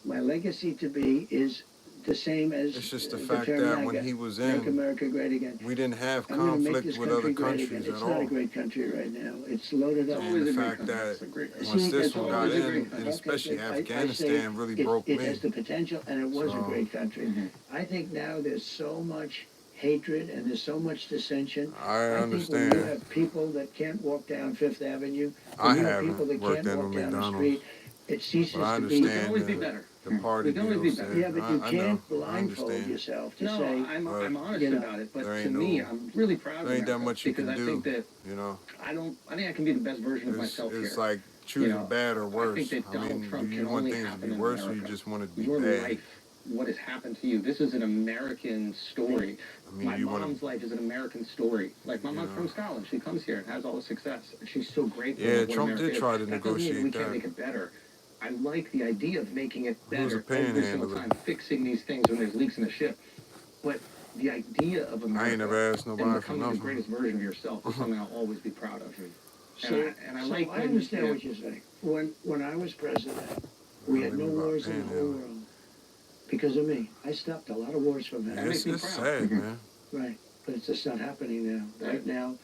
my legacy to be is the same as It's just the the fact term that MAGA, when he was Make in, America Great Again. we didn't have I'm gonna make conflict this with other country great countries again. at It's not a all. great country right now. It's loaded up. And the fact that once this one got in, and especially Afghanistan really broke it me. has the potential, and it was a So, great country. I think now there's so much hatred and there's so much dissension. I think when you understand. have people that can't walk down Fifth Avenue, I when you have people haven't that worked can't in walk a down the McDonald's. street, it ceases But I to be. understand the party deal said. Yeah, but you I can't know. I blindfold understand. yourself to No, say. I'm honest you know, about it, but there to ain't me, no- I'm really proud of There ain't that myself much you because can I do, think that you know. I think I can be the best version of myself It's here. like choosing bad or I worse. think that I Donald mean, Trump do can you want only things to happen be in worse or America. you just want it to be Your bad? life, what has happened to you, this is an American story. I mean, My you wanna- mom's life is an American story. Like, my mom's Yeah. from Scotland. She comes here and has all the success. And she's so grateful Yeah, of what Trump America did is. try to That doesn't mean negotiate we can't that. make it better. I like the idea of making it Who's a better every single panhandler? time, fixing these things when there's leaks in the ship. But the idea of America I ain't never asked and nobody for becoming the nothing. greatest version of yourself is something I'll always be proud of. So, I so like I when- understand yeah. what you're saying. When I was president, we had no wars in the whole world because of me. I stopped a lot of wars from happening. It's sad, man. Right, but it's just not happening now. Right now,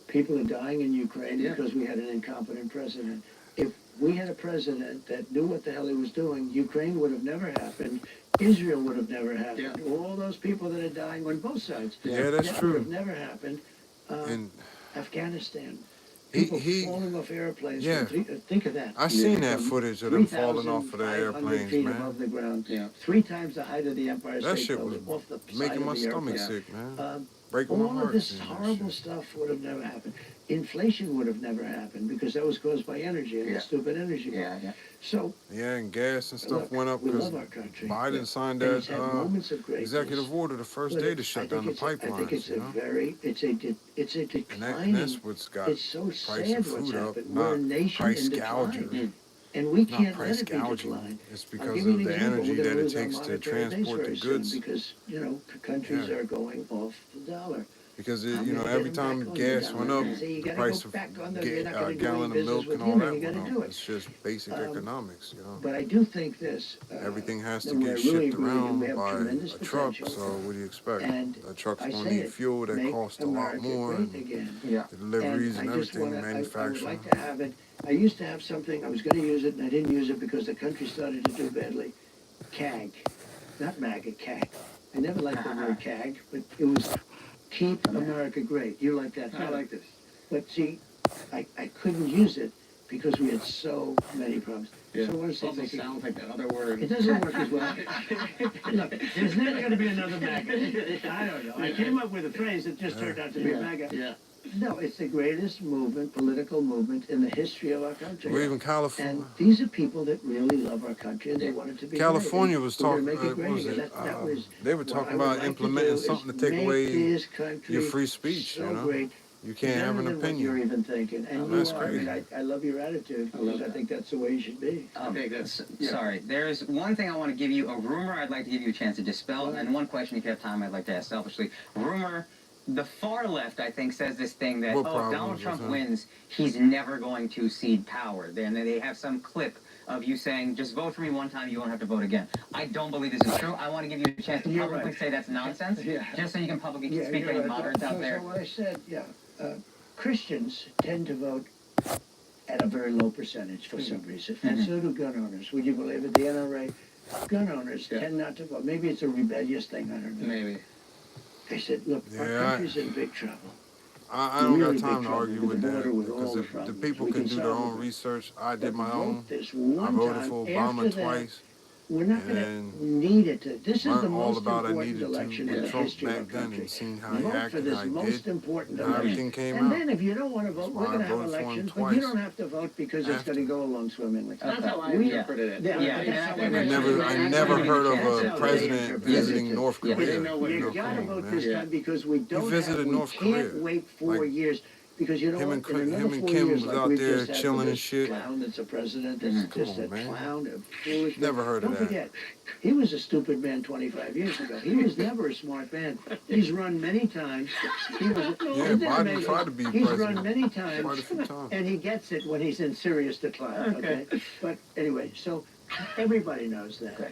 people are dying in Ukraine because we had an incompetent president. If we had a president that knew what the hell he was doing, Ukraine would have never happened. Israel would have never happened. All those people that are dying on both sides. Yeah, that's that true. would have never happened. And Afghanistan. He- People he- falling off airplanes. yeah. Think of that. I seen that From footage of them falling off of the 3,500 airplanes, feet man. above the ground. 3 times the height of the Empire That State shit was Building, off the side making of my the stomach airplane. sick, man. All Breaking my heart of this seeing that horrible stuff would have never happened. Inflation would have never happened because that was caused by energy and the stupid energy. So Yeah, and gas and stuff Look, went up we because love our country. Biden signed and that it's had moments of greatness. executive order the first But day to it's- shut I down the think it's a- I think pipelines, it's you a know? very, it's a declining. And that's what's got It's so price sad of what's food up, happened. We're a not nation price in decline. gouging. And we Not can't let price it be gouging. declined. It's I'll because give you of an the example. energy We're gonna that it lose our takes to monetary base transport the very soon goods. Because, countries Yeah. are going off the dollar. Because I'm you know, gonna every get 'em time back on gas the went dollar up, and say, you the gotta price go of back on the- you're not gonna do gallon any of business milk with and all him, that you went gotta up. do it. It's just basic economics, you know? But I do think this. Everything has to and get I really shipped agree that around we have by tremendous a truck, potential. so what do you expect? And A truck's I gonna say need it, fuel that make costs a lot America more, great and again. the deliveries and I just everything, wanna- I would manufacturing. like to have it. I used to have something, I was gonna use it, and I didn't use it because the country started to do badly. CAG, not MAGA, CAG. I never liked the word CAG, but it was Keep America Great. You like that? I like this. But see, I couldn't use it because we had so many problems. So I want to say Also thank you. sounds like that other word. It doesn't work as well. Look, there's never going to be another MAGA. I don't know. I came up with a phrase that just turned out to be MAGA. Yeah. No, it's the greatest movement, political movement in the history of our country. Or even California. And these are people that really love our country and they want it to be California great. was We're gonna talking. make it What great was again. it? That was They were what talking I would about like to implementing do is something to take make away this country your free speech. so You know, great, you can't have better an than what you're opinion. even thinking. And That's you are. I mean, crazy. I love your attitude because I think that's the way you should be. Sorry, there's one thing I want to give you, a rumor I'd like to give you a chance to dispel, and one question if you have time I'd like to ask selfishly. Rumor, the far left, I think, says this thing that, What oh, if problem Donald was Trump that? wins, he's never going to cede power. Then they have some clip of you saying, just vote for me one time, you won't have to vote again. I don't believe this is true. I want to give you a chance to You're publicly right. say that's nonsense, just so you can publicly speak to you're any right. moderates out there. So what I said, Christians tend to vote at a very low percentage for some reason, and so do gun owners. Would you believe it? The NRA, gun owners tend not to vote. Maybe it's a rebellious thing, I don't know. Maybe. They said, look, our Yeah, country's in big trouble. I don't Really got time big to trouble argue with with the that border, with all because the if the problems. people We can can do their solve own them. research, I did But my vote own. this I one voted time. for After Obama that, twice. We're not going to and need it to. This is learned the all most about I important needed election to in with the Trump history of our back then country. and seen how he Vote for acted, this how he most did, important and how election. everything came And out. then if you don't want to vote, That's we're why going to I have voted for him elections, but twice. you don't have to vote because it's going to go along swimmingly. That's how I We- interpreted it. Yeah, I never heard of a president visiting North Yeah, Korea. they know what You you're gotta saying, vote man. this time because we don't visited have, we North can't Korea. wait 4 Like, years. Because you know him what, and in another him and 4 Kim years, was like out we've there just had chilling with and this shit. clown that's a president, that's just Come a on, man. clown, a foolish Never heard of Don't that. forget, he was a stupid man 25 years ago. He was never a smart man. He's run many times. He was, isn't it Biden amazing? tried to be He's president run many times, quite a few times. and he gets it when he's in serious decline, okay? But anyway, so everybody knows that.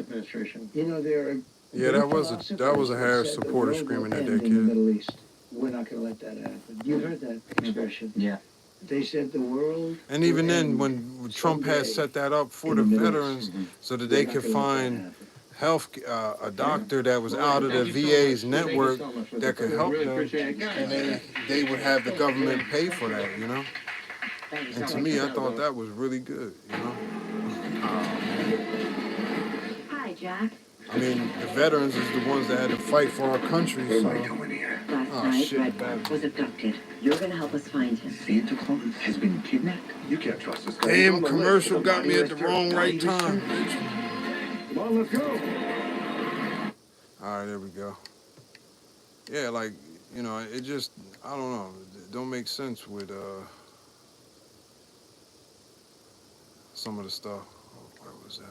administration. You know, there are Yeah, that was a Harris supporter screaming at that in the kid. Middle East. We're not going to let that happen. You heard that expression. Yeah. They said the world. And even will then, end when Trump has set that up for the veterans so that they could find a doctor that was out of the VA's network that could help them, and they would have the government pay for that, you know? And to me, I thought that was really good, you know? Hi, Jack. I mean, the veterans is the ones that had to fight for our country, so... Last night, Red was abducted. You're gonna help us find him. Santa Claus has been kidnapped? You can't trust this guy. Damn, commercial got me at the wrong right time. Come on, let's go. All right, there we go. Yeah, like, you know, it just, I don't know, it don't make sense with some of the stuff. Oh, where was that?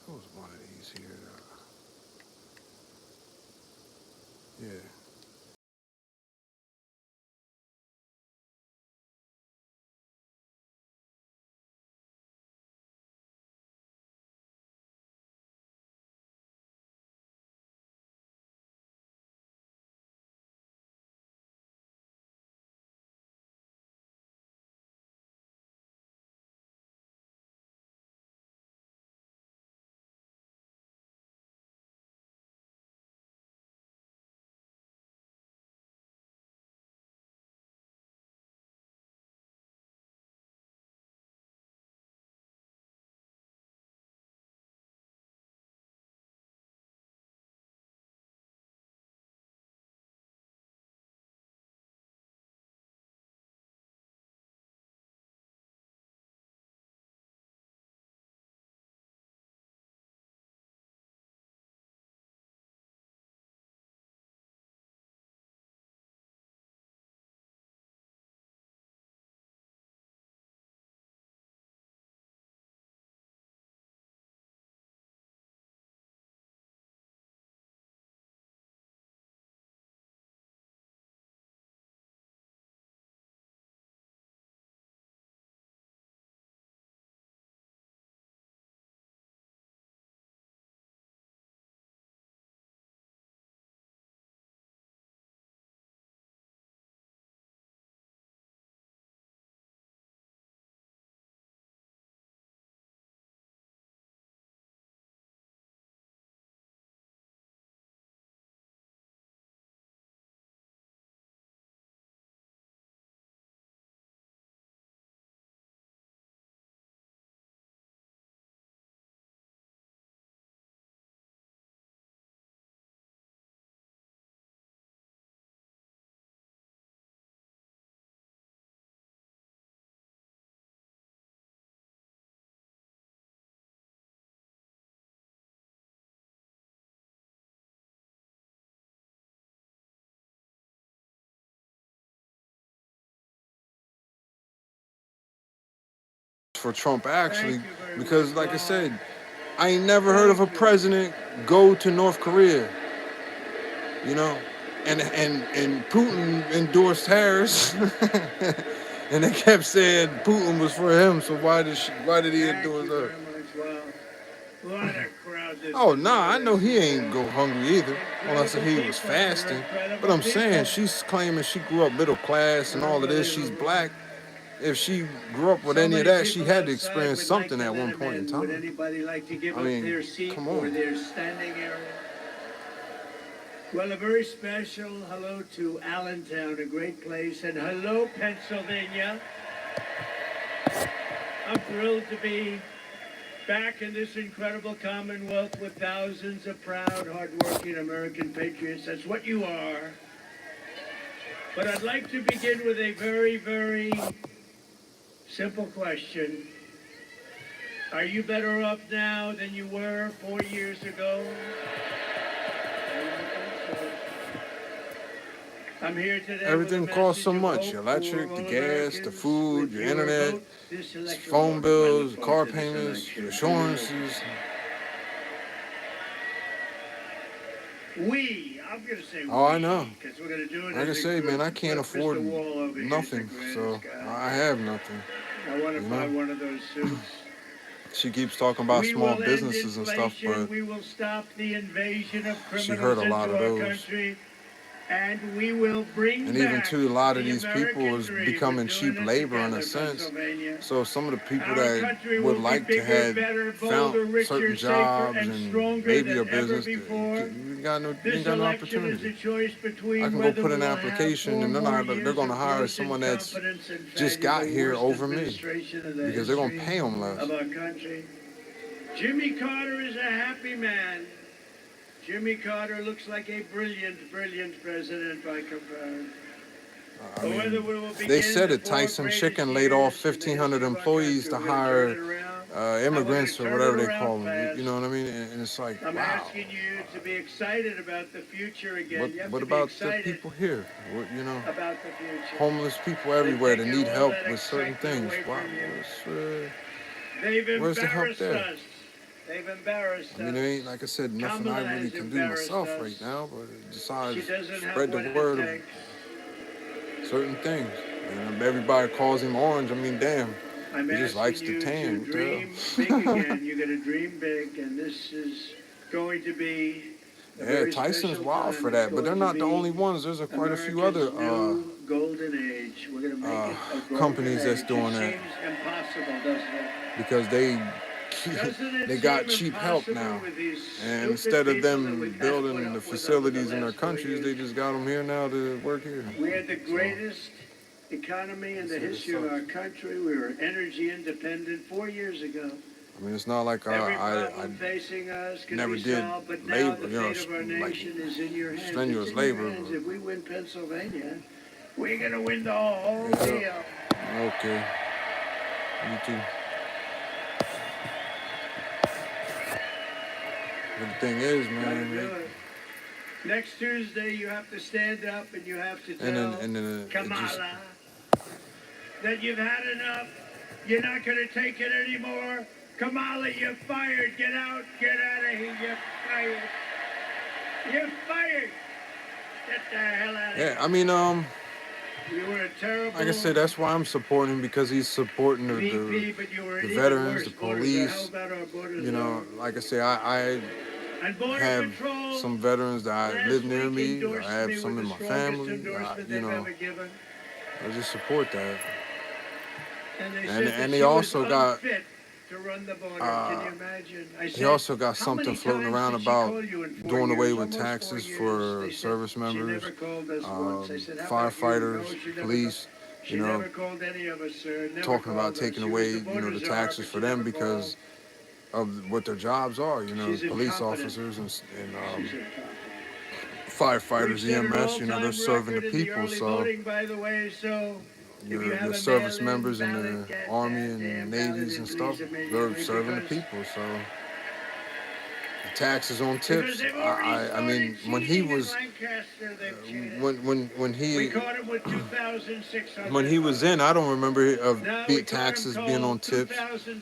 There was one of these here. Yeah. For Trump, actually, because, like I said, I ain't never heard of a president go to North Korea, you know, and Putin endorsed Harris, and they kept saying Putin was for him. So why did he endorse her? Oh nah, I know he ain't go hungry either, unless he was fasting. But I'm saying she's claiming she grew up middle class and all of this. She's black. If she grew up with any of that, she had to experience something at one point in time. Would anybody like to give I up mean, their seat come or on. their standing area? Well, a very special hello to Allentown, a great place, and hello, Pennsylvania. I'm thrilled to be back in this incredible Commonwealth with thousands of proud, hardworking American patriots. That's what you are. But I'd like to begin with a very, very simple question. Are you better off now than you were 4 years ago? I'm here today. Everything costs so much. Your electric, the gas, the food, your internet, phone bills, car payments, insurances. I'm going to say Oh, I know. because we're going to do it. Like I say, man, I can't afford nothing, so I have nothing. I want to buy one of those suits. She keeps talking about small businesses and stuff, but we will stop the invasion of she heard a lot of those. Country. And we will bring And even back too, a lot of the these people American is dream becoming of cheap doing it labor in a together, sense. Pennsylvania. So some of the people Our that country would will like be to bigger, have better, found bolder, richer, certain safer, jobs and and stronger maybe than a ever business, before. you got no, you This ain't got no election is opportunity. a choice I between can go whether put an we'll have application 4 and more they're years going to of hire growth someone and that's confidence and just fed in got the here worst over me administration in the because they're going to history pay them less. of our country. Jimmy Carter is a happy man. Jimmy Carter looks like a brilliant, brilliant president by comparison. I mean, they said that Tyson Chicken laid off 1,500 employees to hire immigrants or whatever they call them. You know what I mean? And it's like, I'm wow. asking you to be excited about the future again. You have What to be about the excited people here? You know, about the future. homeless people everywhere that need help with certain things. Wow, They've where's the help embarrassed there? us. They've embarrassed us. I mean, there ain't, like I said, nothing I really can do myself right now, but besides spread the word of certain things. And everybody calls him Orange. I mean, damn, he just likes to tan. To dream big again. You're going to dream big, and this is going to be yeah, Tyson's wild for that, but they're not the only ones. There's quite a few other golden age. We're going to make it a companies that's doing that. Seems impossible, doesn't it? Because they got cheap help now, and instead of them building the facilities in their countries, they just got them here now to work here. We had the greatest economy in the history of our country. We were energy independent 4 years ago. I mean, it's not like I facing us can never be did solved, but labor, now the fate of our nation is in your hands. Strenuous labor. If we win Pennsylvania, we're gonna win the whole deal. Okay. Me too. But the thing is, man. Next Tuesday, you have to stand up and you have to tell Kamala that you've had enough. You're not going to take it anymore. Kamala, you're fired. Get out. Get out of here. You're fired. You're fired. Get the hell out of here. Yeah, I mean, you were a terrible... like I said, that's why I'm supporting him, because he's supporting the veterans, the police. You know, like I say, I have some veterans that live near me. I have some in my family. You know, I just support that. And they also got he also got something floating around about doing away with taxes for service members, firefighters, police, you know, talking about taking away, you know, the taxes for them because of what their jobs are, you know, police officers and firefighters, EMS, you know, they're serving the people, so your service members in the Army and Navies and stuff, they're serving the people, so the taxes on tips, I mean, when he was when he was in, I don't remember of taxes being on tips.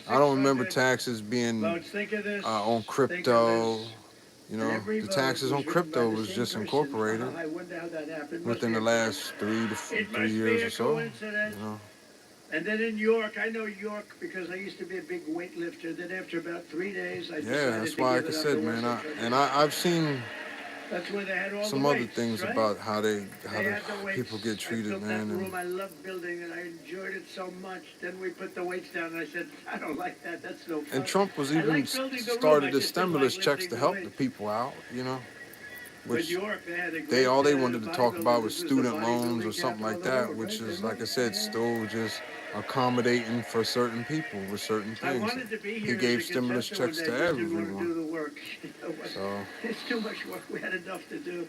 I don't remember taxes being on crypto. You know, the taxes on crypto was just incorporated within the last 3 years or so. You know. And then in York, I know York because I used to be a big weightlifter. Then after about 3 days, I decided that's why, like I said, man, I've seen some other things about how the people get treated, man. I loved building and I enjoyed it so much. Then we put the weights down and I said, I don't like that. That's no fun. And Trump was even started the stimulus checks to help the people out, you know. Which all they wanted to talk about was student loans or something like that, which is, like I said, still just accommodating for certain people with certain things. He gave stimulus checks to everyone. So it's too much work. We had enough to do.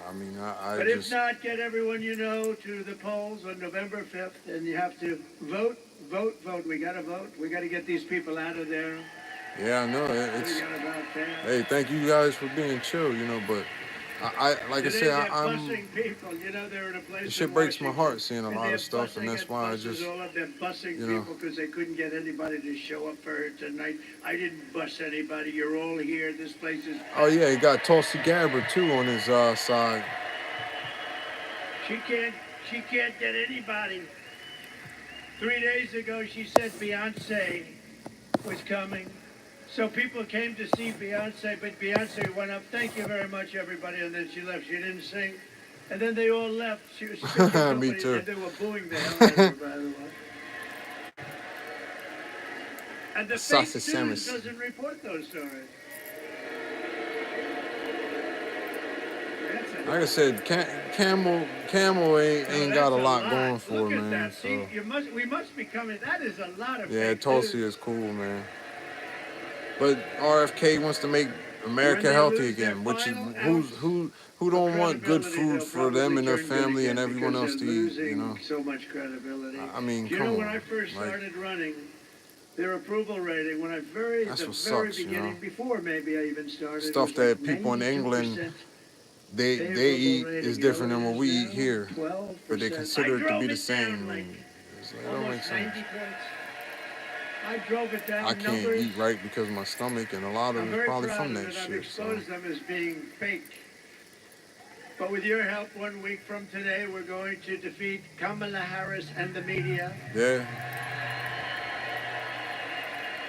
I mean, but if not, get everyone you know to the polls on November 5th, and you have to vote. We got to vote. We got to get these people out of there. Yeah, I know. Hey, thank you guys for being chill, you know, but like I said, the shit breaks my heart seeing a lot of stuff, and that's why I just, you know, because they couldn't get anybody to show up for it tonight. I didn't bus anybody. You're all here. This place is... Oh, yeah, he got Tulsi Gabbard, too, on his side. She can't get anybody. 3 days ago, she said Beyonce was coming. So people came to see Beyonce, but Beyonce went up, thank you very much, everybody, and then she left. She didn't sing. And then they all left. She was Me too. And they were booing the hell out of her, by the way. And the fake Sausage news sandwich. doesn't report those stories. Like I said, Camel ain't got a lot going for her, man. So See, we must be coming. That is a lot of yeah, fake Tulsi news. is cool, man. But RFK wants to make America healthy again, which is who don't want good food for them and their family and everyone else to eat, you know? So much credibility. I mean, You come know, on. when I first started running, their approval rating, when I That's the what very sucks, you beginning, know? before maybe I even started, Stuff it was that people in 92%. England they eat is different than what we eat here, but they consider it to be the same. And it's like, it don't make sense. I drove it down. I can't eat right because of my stomach, and a lot of it's probably from that I've shit. So. exposed them as being fake. But with your help, 1 week from today, we're going to defeat Kamala Harris and the media. Yeah.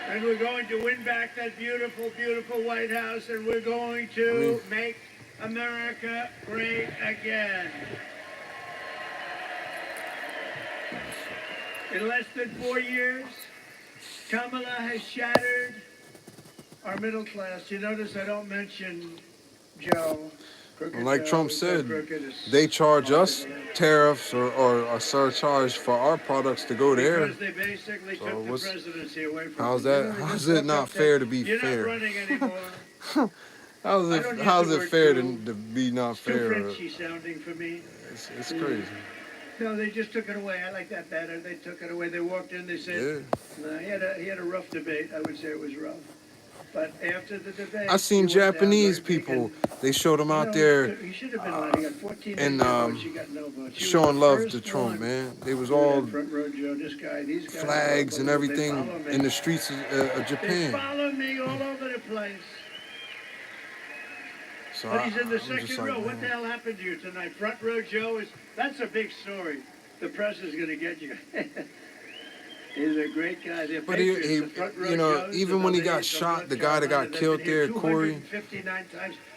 And we're going to win back that beautiful, beautiful White House, and we're going to make America great again. In less than 4 years, Kamala has shattered our middle class. You notice I don't mention Joe. And like Trump said, they charge us tariffs or a surcharge for our products to go there. Because they basically took the presidency away from how's that? How's it not fair to be fair? You're not running anymore. how's it fair to be not fair? Too Frenchy sounding for me. It's crazy. No, they just took it away. I like that better. They took it away. They walked in. They said, no, he had a rough debate. I would say it was rough. But after the debate, I seen Japanese people. They showed him out there and showing love to Trump, man. They was all flags and everything in the streets of Japan. They follow me all over the place. So but he's in the I'm just second like, row. man. What the hell happened to you tonight? Front row Joe that's a big story. The press is going to get you. He's a great guy. But he you know, even when he got shot, the guy that got killed there, Corey,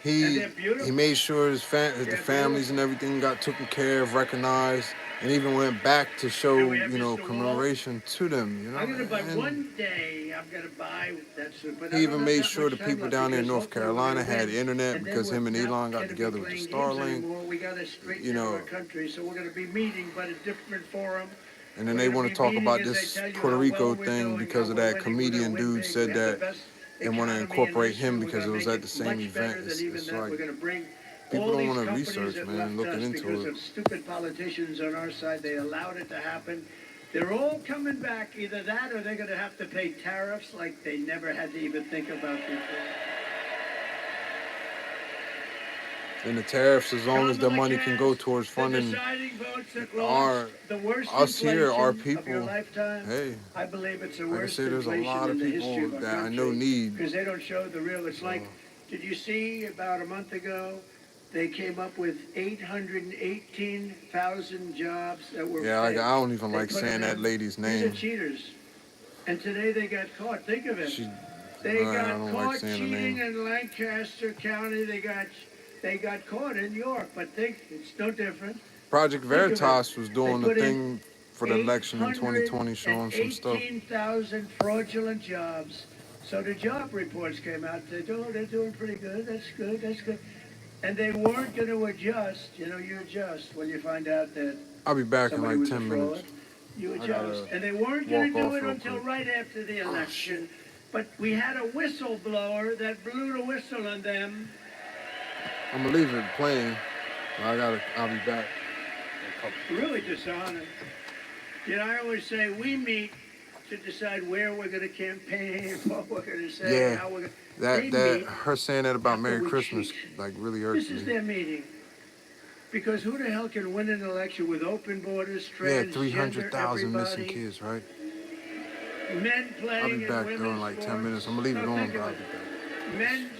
he made sure the families and everything got taken care of, recognized, and even went back to show, you know, commemoration to them, you know. I'm going to buy one day, I'm going to buy that suit. But he even made sure the people down there in North Carolina had internet because him and Elon got together with the Starlink. We got to straighten you know, our country, so we're going to be meeting, but a different forum. And then they want to talk about this Puerto Rico thing because of that comedian dude said that and want to incorporate him because it was at the same event. It's like, people don't want to research, man, looking into because it. of stupid politicians on our side, they allowed it to happen. They're all coming back, either that or they're going to have to pay tariffs like they never had to even think about before. And the tariffs, as long as the money can go towards funding us here, our people. Hey, I believe it's the like I worst said, there's a lot of people that I know need. Because they don't show the real. It's like, did you see about a month ago, they came up with 818,000 jobs that were Yeah, fake. I don't even like saying that lady's name. These are cheaters. And today they got caught. Think of it. They got caught cheating in Lancaster County. They got caught in New York, but it's no different. Project Veritas was doing the thing for the election in 2020, showing some stuff. 18,000 fraudulent jobs. So the job reports came out. They said, oh, they're doing pretty good. That's good. That's good. And they weren't going to adjust. You know, you adjust when you find out that I'll be back in like 10 minutes. You adjust. And they weren't going to do it until right after the election. But we had a whistleblower that blew the whistle on them. I'm gonna leave it playing. I'll be back. Really dishonored. You know, I always say we meet to decide where we're going to campaign, what we're going to say, how we're going to... Her saying that about Merry Christmas, like, really hurts me. This is their meeting. Because who the hell can win an election with open borders, transgender, 300,000 missing kids, right? Men playing I'll be back though in like 10 minutes. I'm gonna leave it on, but I'll be back. Men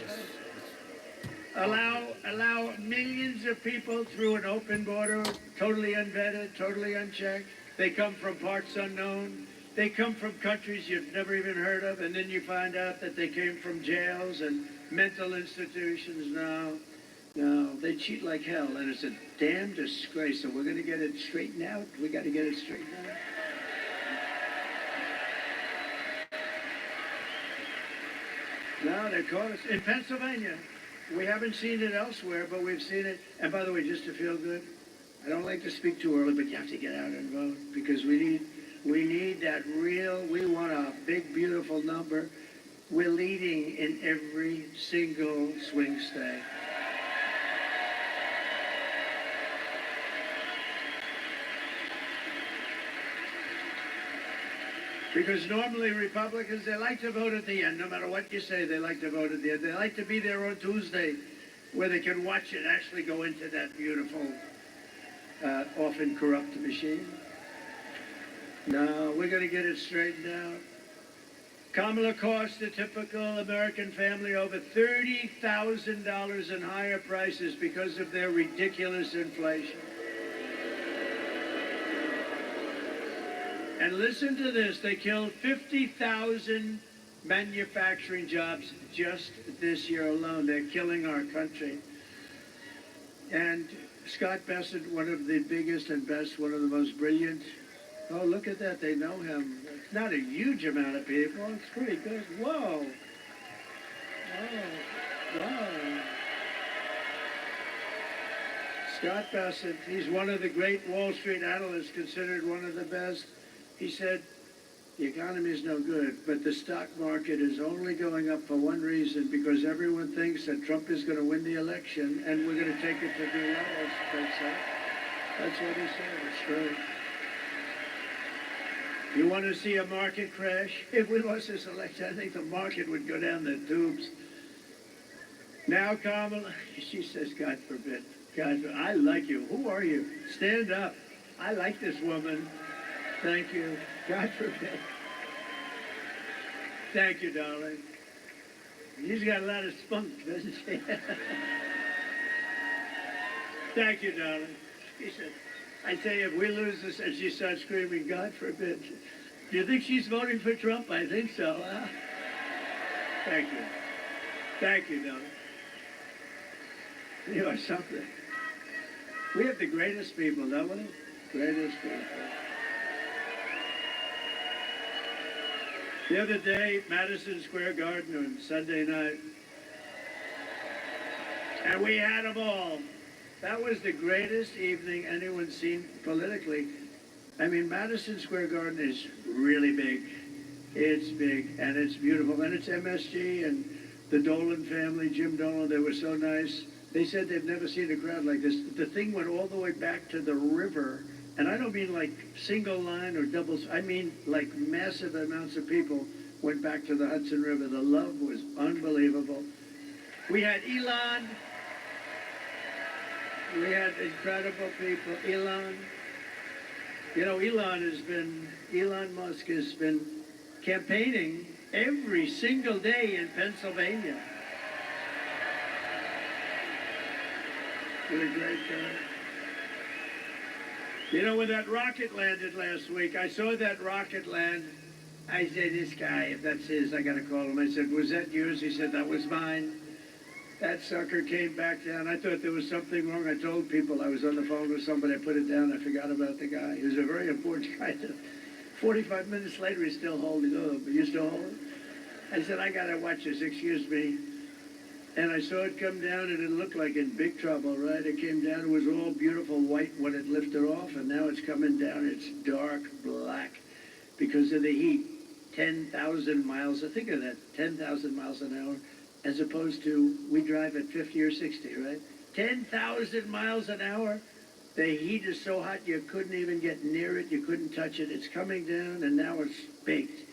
allow millions of people through an open border, totally unvetted, totally unchecked. They come from parts unknown. They come from countries you've never even heard of, and then you find out that they came from jails and mental institutions now. No, they cheat like hell, and it's a damn disgrace. So we're going to get it straightened out. We got to get it straightened out. No, they caught us in Pennsylvania. We haven't seen it elsewhere, but we've seen it. And by the way, just to feel good, I don't like to speak too early, but you have to get out and vote because we need that real. We want a big, beautiful number. We're leading in every single swing state. Because normally Republicans, they like to vote at the end. No matter what you say, they like to vote at the end. They like to be there on Tuesday where they can watch it actually go into that beautiful, often corrupt machine. No, we're going to get it straightened out. Kamala cost the typical American family over $30,000 in higher prices because of their ridiculous inflation. And listen to this, they killed 50,000 manufacturing jobs just this year alone. They're killing our country. And Scott Bessent, one of the biggest and best, one of the most brilliant. Oh, look at that, they know him. It's not a huge amount of people, it's pretty good. Whoa. Whoa. Whoa. Scott Bessent, he's one of the great Wall Street analysts, considered one of the best. He said, the economy is no good, but the stock market is only going up for one reason, because everyone thinks that Trump is going to win the election, and we're going to take it to new levels. That's what he said. It's true. You want to see a market crash? If we lost this election, I think the market would go down the tubes. Now, Kamala, she says, God forbid. God forbid. I like you. Who are you? Stand up. I like this woman. Thank you. God forbid. Thank you, darling. She's got a lot of spunk, doesn't she? Thank you, darling. She said, I say, if we lose this, and she starts screaming, God forbid. Do you think she's voting for Trump? I think so. Huh? Thank you. Thank you, darling. You are something. We have the greatest people, don't we? Greatest people. The other day, Madison Square Garden on Sunday night, and we had them all. That was the greatest evening anyone's seen politically. I mean, Madison Square Garden is really big. It's big, and it's beautiful, and it's MSG, and the Dolan family, Jim Dolan, they were so nice. They said they've never seen a crowd like this. The thing went all the way back to the river. And I don't mean like single line or doubles. I mean like massive amounts of people went back to the Hudson River. The love was unbelievable. We had Elon. We had incredible people. Elon. You know, Elon Musk has been campaigning every single day in Pennsylvania. What a great guy. You know, when that rocket landed last week, I saw that rocket land. I said, this guy, if that's his, I got to call him. I said, was that yours? He said, that was mine. That sucker came back down. I thought there was something wrong. I told people I was on the phone with somebody. I put it down. I forgot about the guy. He was a very important guy. 45 minutes later, he's still holding it. Are you still holding? I said, I got to watch this. Excuse me. And I saw it come down, and it looked like in big trouble, right? It came down, it was all beautiful white when it lifted off, and now it's coming down, it's dark black because of the heat. 10,000 miles, think of that, 10,000 miles an hour, as opposed to, we drive at 50 or 60, right? 10,000 miles an hour. The heat is so hot you couldn't even get near it, you couldn't touch it. It's coming down, and now it's baked.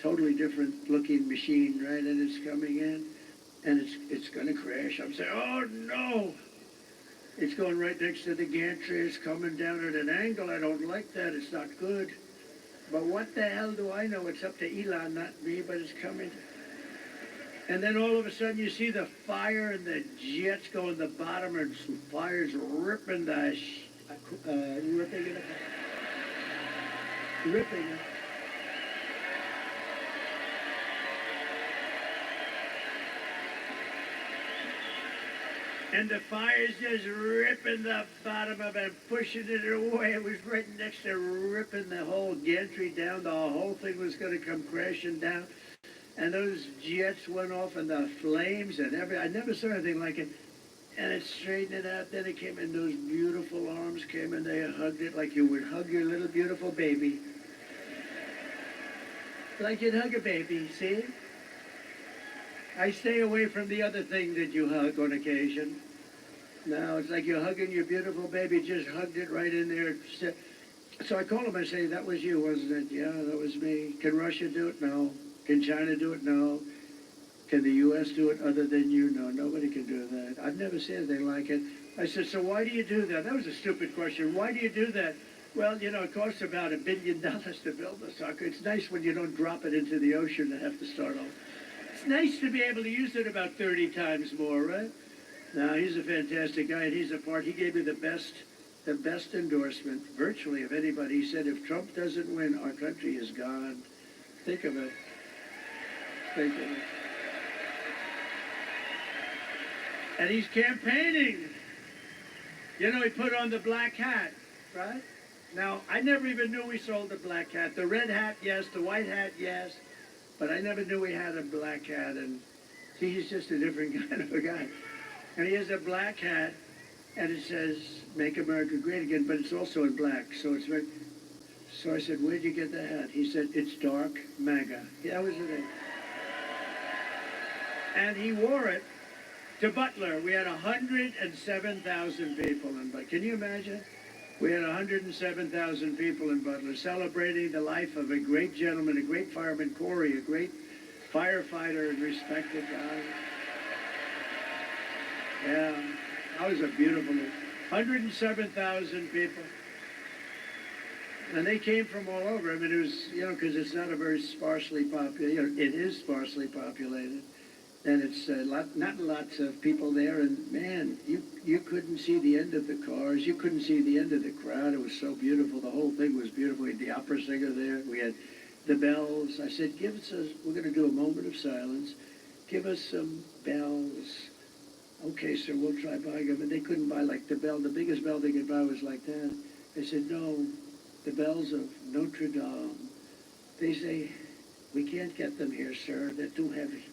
Totally different looking machine, right? And it's coming in. And it's going to crash. I'm saying, oh no! It's going right next to the gantry. It's coming down at an angle. I don't like that. It's not good. But what the hell do I know? It's up to Elon, not me, but it's coming. And then all of a sudden you see the fire and the jets go in the bottom and some fires ripping the... ripping it apart. Ripping it. And the fire's just ripping the bottom of it, pushing it away. It was right next to ripping the whole gantry down. The whole thing was going to come crashing down. And those jets went off and the flames and I never saw anything like it. And it straightened it out. Then it came in, those beautiful arms came and they hugged it like you would hug your little beautiful baby. Like you'd hug a baby, see? I stay away from the other thing that you hug on occasion. No, it's like you're hugging your beautiful baby, just hugged it right in there. So I call him and say, that was you, wasn't it? Yeah, that was me. Can Russia do it? No. Can China do it? No. Can the U.S. do it other than you? No, nobody can do that. I've never seen anything like it. I said, so why do you do that? That was a stupid question. Why do you do that? Well, you know, it costs about $1 billion to build a sucker. It's nice when you don't drop it into the ocean and have to start all. It's nice to be able to use it about 30 times more, right? No, he's a fantastic guy, and he's a part. He gave me the best endorsement virtually of anybody. He said, if Trump doesn't win, our country is gone. Think of it. Think of it. And he's campaigning. You know, he put on the black hat, right? Now, I never even knew he sold the black hat. The red hat, yes. The white hat, yes. But I never knew he had a black hat. And see, he's just a different kind of a guy. And he has a black hat, and it says, Make America Great Again, but it's also in black. So it's very... So I said, where'd you get the hat? He said, it's dark MAGA. Yeah, that was the name. And he wore it to Butler. We had 107,000 people in Butler. Can you imagine? We had 107,000 people in Butler celebrating the life of a great gentleman, a great fireman, Corey, a great firefighter and respected guy. Yeah, that was a beautiful 107,000 people. And they came from all over. I mean, it was, you know, because it's not a very sparsely populated, you know, it is sparsely populated. And it's not lots of people there. And, man, you couldn't see the end of the cars. You couldn't see the end of the crowd. It was so beautiful. The whole thing was beautiful. We had the opera singer there. We had the bells. I said, we're going to do a moment of silence. Give us some bells. Okay, sir, we'll try buying them. And they couldn't buy like the bell. The biggest bell they could buy was like that. They said, no, the bells of Notre Dame. They say, we can't get them here, sir. They're too heavy.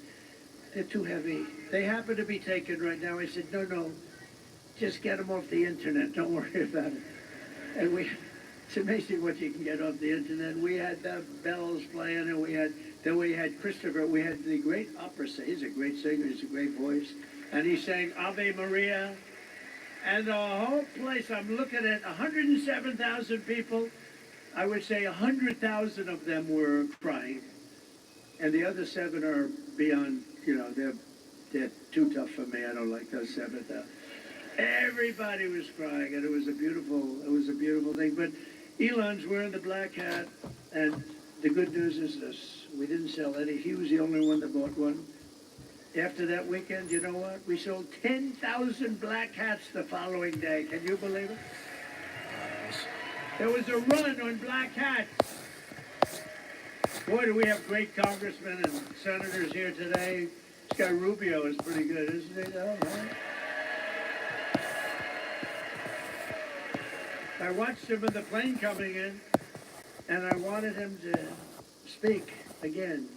They're too heavy. They happen to be taken right now. I said, no, just get them off the internet. Don't worry about it. And it's amazing what you can get off the internet. We had the bells playing, and then we had Christopher. We had the great opera singer. He's a great singer. He's a great voice. And he sang Ave Maria. And the whole place, I'm looking at 107,000 people. I would say 100,000 of them were crying. And the other 7 are beyond, you know, they're too tough for me. I don't like those 7,000. Everybody was crying, and it was a beautiful thing. But Elon's wearing the black hat, and the good news is this. We didn't sell any. He was the only one that bought one. After that weekend, you know what? We sold 10,000 black hats the following day. Can you believe it? There was a run on black hats. Boy, do we have great congressmen and senators here today. This guy Rubio is pretty good, isn't he? Oh, right. I watched him in the plane coming in, and I wanted him to speak again.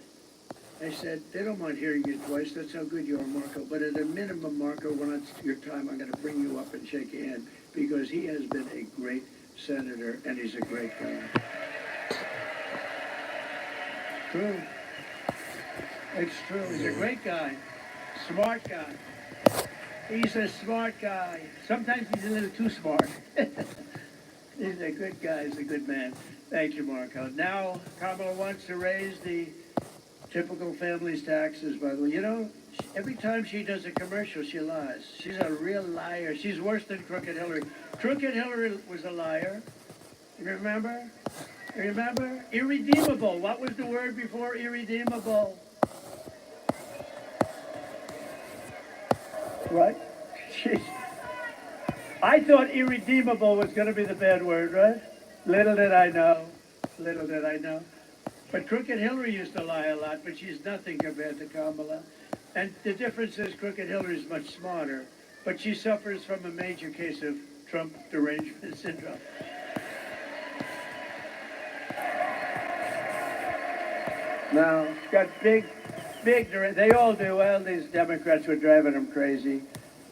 I said, they don't mind hearing you twice. That's how good you are, Marco. But at a minimum, Marco, when it's your time, I'm going to bring you up and shake your hand, because he has been a great senator, and he's a great guy. True. It's true. He's a great guy. Smart guy. He's a smart guy. Sometimes he's a little too smart. He's a good guy. He's a good man. Thank you, Marco. Now, Kamala wants to raise the typical family's taxes, by the way. You know, every time she does a commercial, she lies. She's a real liar. She's worse than Crooked Hillary. Crooked Hillary was a liar. Remember? Remember? Irredeemable. What was the word before irredeemable? Right? Jeez. I thought irredeemable was going to be the bad word, right? Little did I know. Little did I know. But Crooked Hillary used to lie a lot, but she's nothing compared to Kamala. And the difference is Crooked Hillary is much smarter. But she suffers from a major case of Trump derangement syndrome. No, got big, they all do. Well, these Democrats were driving them crazy.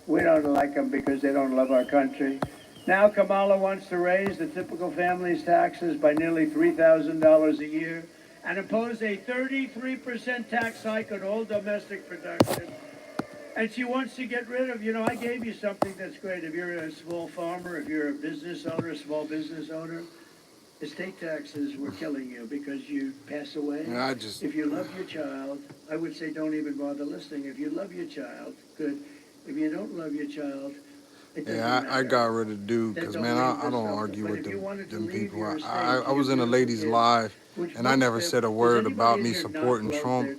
We don't like them because they don't love our country. Now Kamala wants to raise the typical family's taxes by nearly $3,000 a year and impose a 33% tax hike on all domestic production. And she wants to get rid of, I gave you something that's great. If you're a small farmer, if you're a business owner, a small business owner, estate taxes were killing you because you pass away. Yeah, if you love your child, I would say don't even bother listening. If you love your child, good. If you don't love your child, it doesn't matter. I got rid of dude because, man, I don't argue with them people. I was in a lady's live, and I never said a word about me supporting Trump,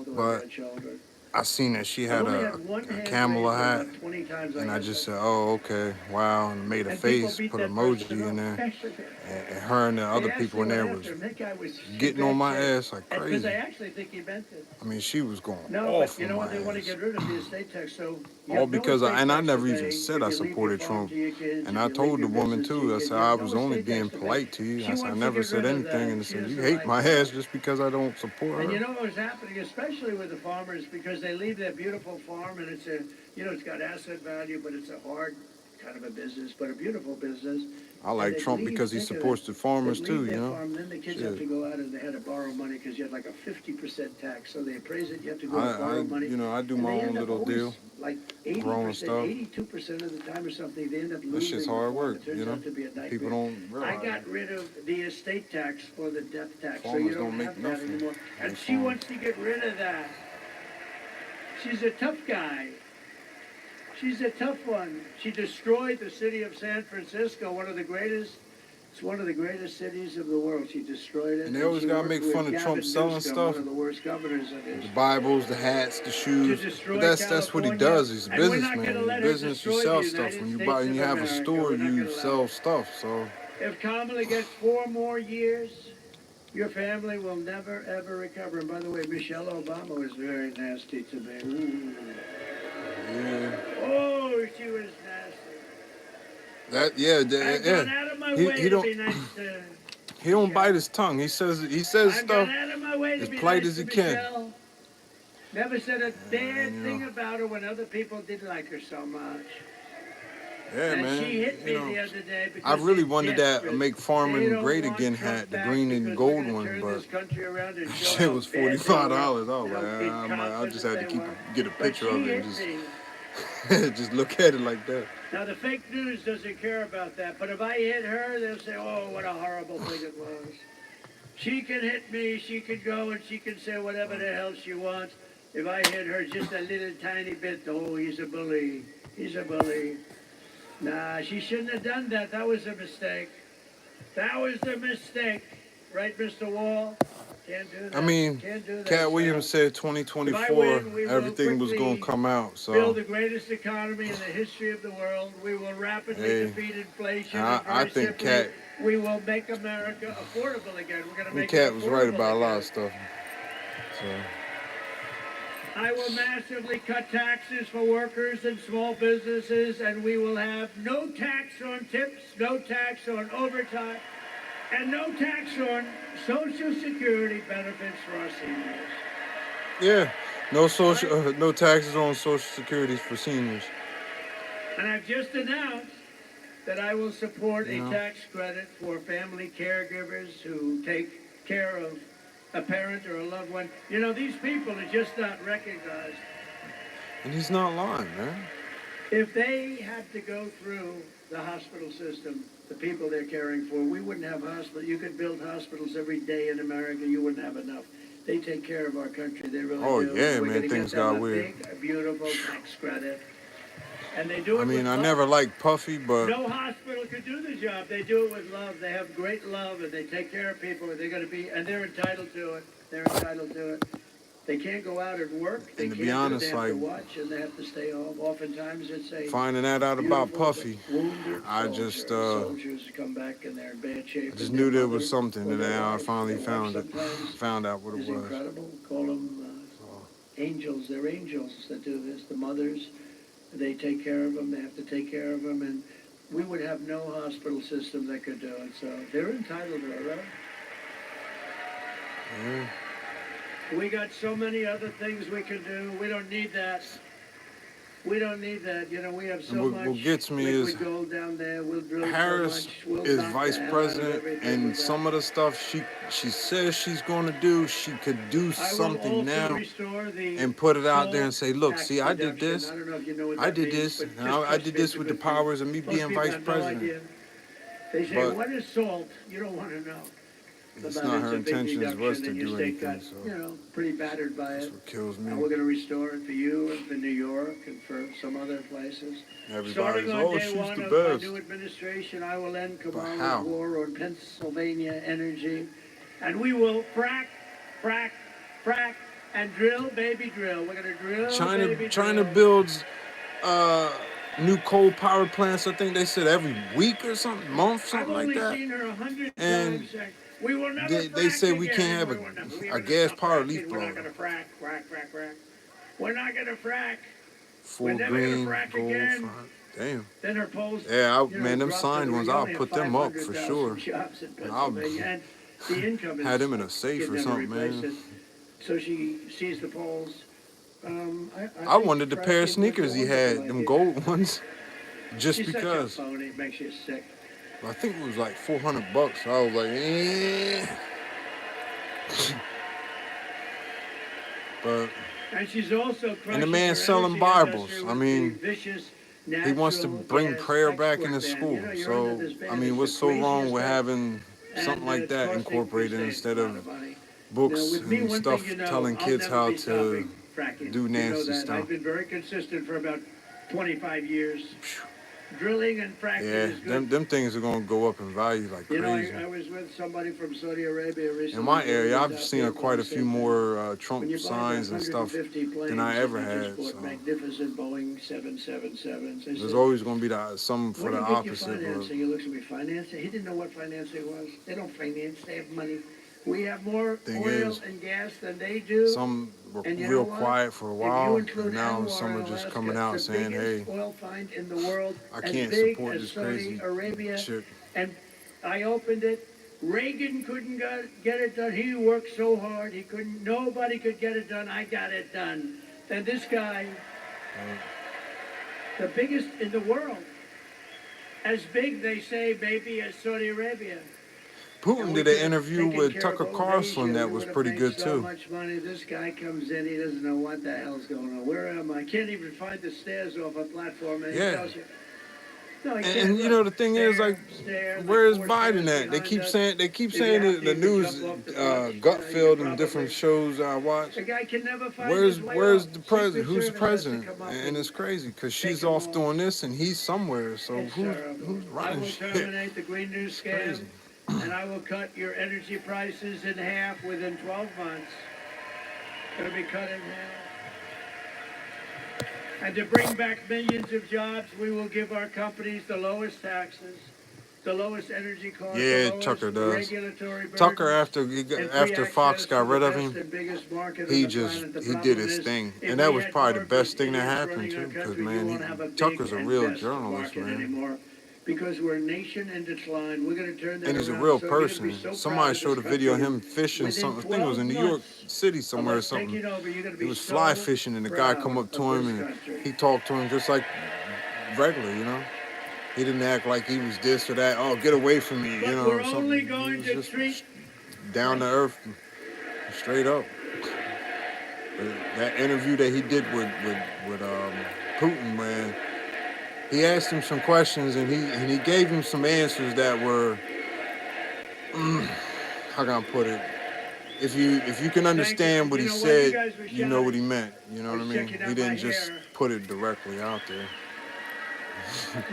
but I seen that she had a Kamala hat, and I just said, oh, okay, wow, and made a face, put an emoji in there, and her and the other people in there was getting on my ass like crazy. Because I actually think he meant it. I mean, she was going No, off but you on know my what? They want to ass. get rid of the estate tax, so All because I never even said I supported Trump, and I told the woman too. I said I was only being polite to you. I said I never said anything, and I said you hate my ass just because I don't support And you her. know what's happening, especially with the farmers, because they leave their beautiful farm, and it's it's got asset value, but it's a hard kind of a business, but a beautiful business. I like Trump because he supports the farmers too, you know. Farm, then the kids have to Shit. go out and they had to borrow money because you had like a 50% tax. So they appraise it, you have to go and borrow money. I do and my they own end up little always deal, like growing 80%, stuff. 82% of the time or something, they end up losing. That shit's hard work, It turns out to be a nightmare. People don't realize. I got rid of the estate tax or the death tax, so Farmers you don't make have that nothing. anymore. And she wants to get rid of that. She's a tough guy. She's a tough one. She destroyed the city of San Francisco, one of the greatest. It's one of the greatest cities of the world. She destroyed it. And they always gotta make fun of Trump selling stuff. One of the worst governors of his. The Bibles, the hats, the shoes. But that's what he does. He's a businessman. In business, you sell stuff. When you have a store, you sell stuff. So if Kamala gets 4 more years, your family will never ever recover. And by the way, Michelle Obama was very nasty to me. Ooh. Yeah. Oh, she was nasty. He don't bite his tongue. He says stuff as polite as he can. Never said a bad thing about her when other people didn't like her so much. Yeah, and man. She hit me the other day I really wanted that Make Farming Great Again hat, the green and gold one, but shit was $45. I was like, I just had to get a picture of it and just look at it like that. Now, the fake news doesn't care about that, but if I hit her, they'll say, oh, what a horrible thing it was. She can hit me, she can go, and she can say whatever the hell she wants. If I hit her just a little tiny bit, oh, he's a bully. He's a bully. Nah, she shouldn't have done that. That was a mistake. That was the mistake. Right, Mr. Wall? Can't do that. I mean, Cat Williams said 2024, everything was going to come out. So build the greatest economy in the history of the world. We will rapidly defeat inflation. I think Cat. We will make America affordable again. We're going to make Cat was right about a lot of stuff. So I will massively cut taxes for workers and small businesses, and we will have no tax on tips, no tax on overtime, and no tax on Social Security benefits for our seniors. Yeah, no taxes on Social Security for seniors. And I've just announced that I will support a tax credit for family caregivers who take care of a parent or a loved one. You know, these people are just not recognized. And he's not lying, man. If they had to go through the hospital system, the people they're caring for, we wouldn't have hospitals. You could build hospitals every day in America. You wouldn't have enough. They take care of our country. They really do. Oh, yeah, We're man. Things got weird. Big, beautiful tax credit. And they do it I mean, with I love. never liked Puffy, but No hospital could do the job. They do it with love. They have great love, and they take care of people. They're going to be, and they're entitled to it. They're entitled to it. They can't go out and work. They and to can't be honest, they have like to watch, and they have to stay home. Oftentimes, it's a finding that out about beautiful Puffy, wounded I just soldiers come back and they're in bad shape. I just knew there was something, and then I finally found out what it It's was. incredible. Call them angels. They're angels that do this. The mothers They take care of them. They have to take care of them, and we would have no hospital system that could do it. So they're entitled to it, right? We got so many other things we can do. We don't need that. We don't need that. You know, we have so much what gets me liquid is gold down there. We'll drill Harris so much. We'll is knock vice the hell out of president, everything and with some that. of the stuff she says she's going to do, she could do something now and put it out there and say, look, see, I did this. I don't know if you know what I that did means, this. but And I did this with the just trust me, powers of me most being people vice have no president. idea. They say, But what is salt? You don't want to know. it's About not her a big intentions was deduction, to and your do state anything. got, So you know, pretty battered by that's it. what kills And me. we're going to restore it for you and for New York and for some other places. Everybody's, Starting on oh, day she's one the of best. my new administration, I will end But Kamala's how? war on Pennsylvania energy. And we will frack, frack, frack, and drill, baby, drill. We're going to drill, baby, China drill. builds new coal power plants. I think they said every week or something, month, something like that. I've only seen her 100 And times. We will never they say we again. can't have a gas powered leaf We're not blower. going to frack, frack, frack, frack. We're not going to frack. Full We're never green, going to frack gold, again. front. Damn. Then her polls, Yeah, you know, man, them dropped signed to ones, we I'll only have put them up for 500,000 sure. jobs in I'll Pennsylvania, and the income is had them in a safe or never something, replaced man. it. So she sees the polls. I wanted the pair of fracking sneakers was a he wonderful had, them idea. gold ones, just She's because. such a phony, it makes you sick. I think it was like $400. So I was like, eh. But And she's also and the man selling Bibles. I mean, he wants to bring prayer back into school. So I mean, what's so wrong with having something like that incorporated instead of books and stuff telling kids how to do nasty stuff? I've been very consistent for about 25 years. Drilling and fracking is good. them things are gonna go up in value like You know, crazy. I was with somebody from Saudi Arabia recently. In my area, I've seen quite a few more Trump signs and stuff than I ever had. So magnificent Boeing 777s. there's always going to be some for the opposite. Financing? He looks at me, financing? He didn't know what financing was. They don't finance. They have money. We have more oil and gas than they do. Some were real quiet for a while, and now some are just coming out saying, hey, oil find in the world, I can't support this crazy Arabia. shit. And I opened it. Reagan couldn't get it done. He worked so hard. He couldn't. Nobody could get it done. I got it done. Then this guy, the biggest in the world, as big, they say, maybe as Saudi Arabia. Putin did an interview with Tucker Carlson that was pretty good too. So much money. This guy comes in. He doesn't know what the hell's going on. Where am I? Can't even find the stairs off a platform. And he tells you. No, and you know the thing is, like, where is Biden at? They keep saying the news gut filled in different shows I watch. The guy can never find where's the president? Who's the president? And it's crazy because she's off doing this and he's somewhere. So who's running shit? I will terminate the Green New scam, and I will cut your energy prices in half within 12 months. It'll be cut in half. And to bring back millions of jobs, we will give our companies the lowest taxes, the lowest energy costs, yeah, Tucker does. Tucker, after Fox got rid of him, he did his thing, and that was probably the best thing that happened too. Because man, Tucker's a real journalist, man. Because we're a nation in decline, we're going to turn that and he's a around. real So person. so somebody showed a video of him fishing something. I think it was in New York City somewhere or something. He was fly fishing, and the guy come up to him and he talked to him just like regular, you know. He didn't act like he was this or that. Oh, get away from me, you know. We're something. only going to treat down to earth, straight up. That interview that he did with Putin, man. He asked him some questions, and he gave him some answers that were, how can I put it? If you can understand what he said, you know what he meant. You know what I mean? He didn't just put it directly out there.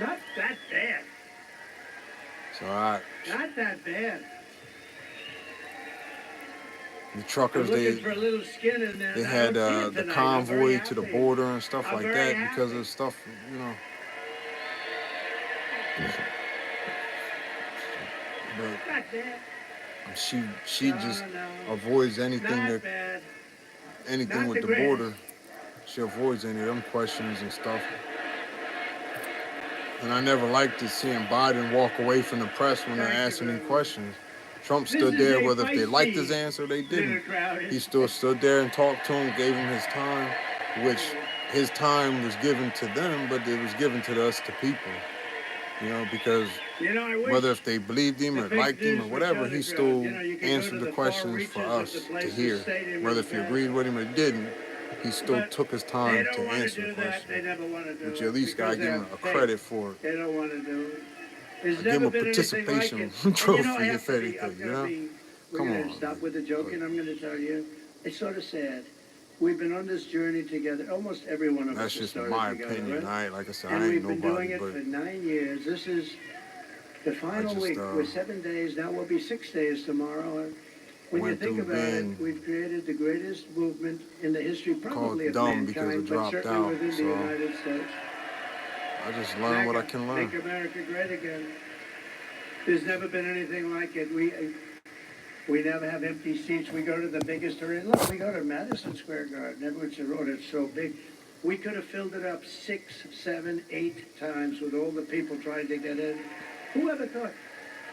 Not that bad. So Not that bad. the truckers, they had the convoy to the border and stuff like that because of stuff, you know. But she just avoids anything with the border. She avoids any of them questions and stuff. And I never liked to seeing Biden walk away from the press when they're asking him questions. Trump stood there, whether if they liked his answer or they didn't. He still stood there and talked to him, gave him his time, which his time was given to them, but it was given to us, to people. You know, because whether if they believed him or liked him or whatever, he still answered the questions for us to hear. Whether if you agreed with him or didn't, he still took his time to answer the question. Which you at least gotta give him a credit for it. They don't want to do it. Give him a participation trophy, if anything, you know? Come on. Stop with the joking. I'm going to tell you, it's sort of sad. We've been on this journey together. Almost every one of us. That's just my opinion. Right? Like I said, and I ain't we've been nobody. doing it for 9 years. This is the final week. We're 7 days. Now we'll be 6 days tomorrow. When you think about it, we've created the greatest movement in the history, probably of mankind, but certainly within the United States. I just learn what I can learn. Make America great again. There's never been anything like it. We never have empty seats. We go to the biggest arena. Look, we go to Madison Square Garden. Everyone said, oh, it's so big. We could have filled it up 6, 7, 8 times with all the people trying to get in. Whoever thought?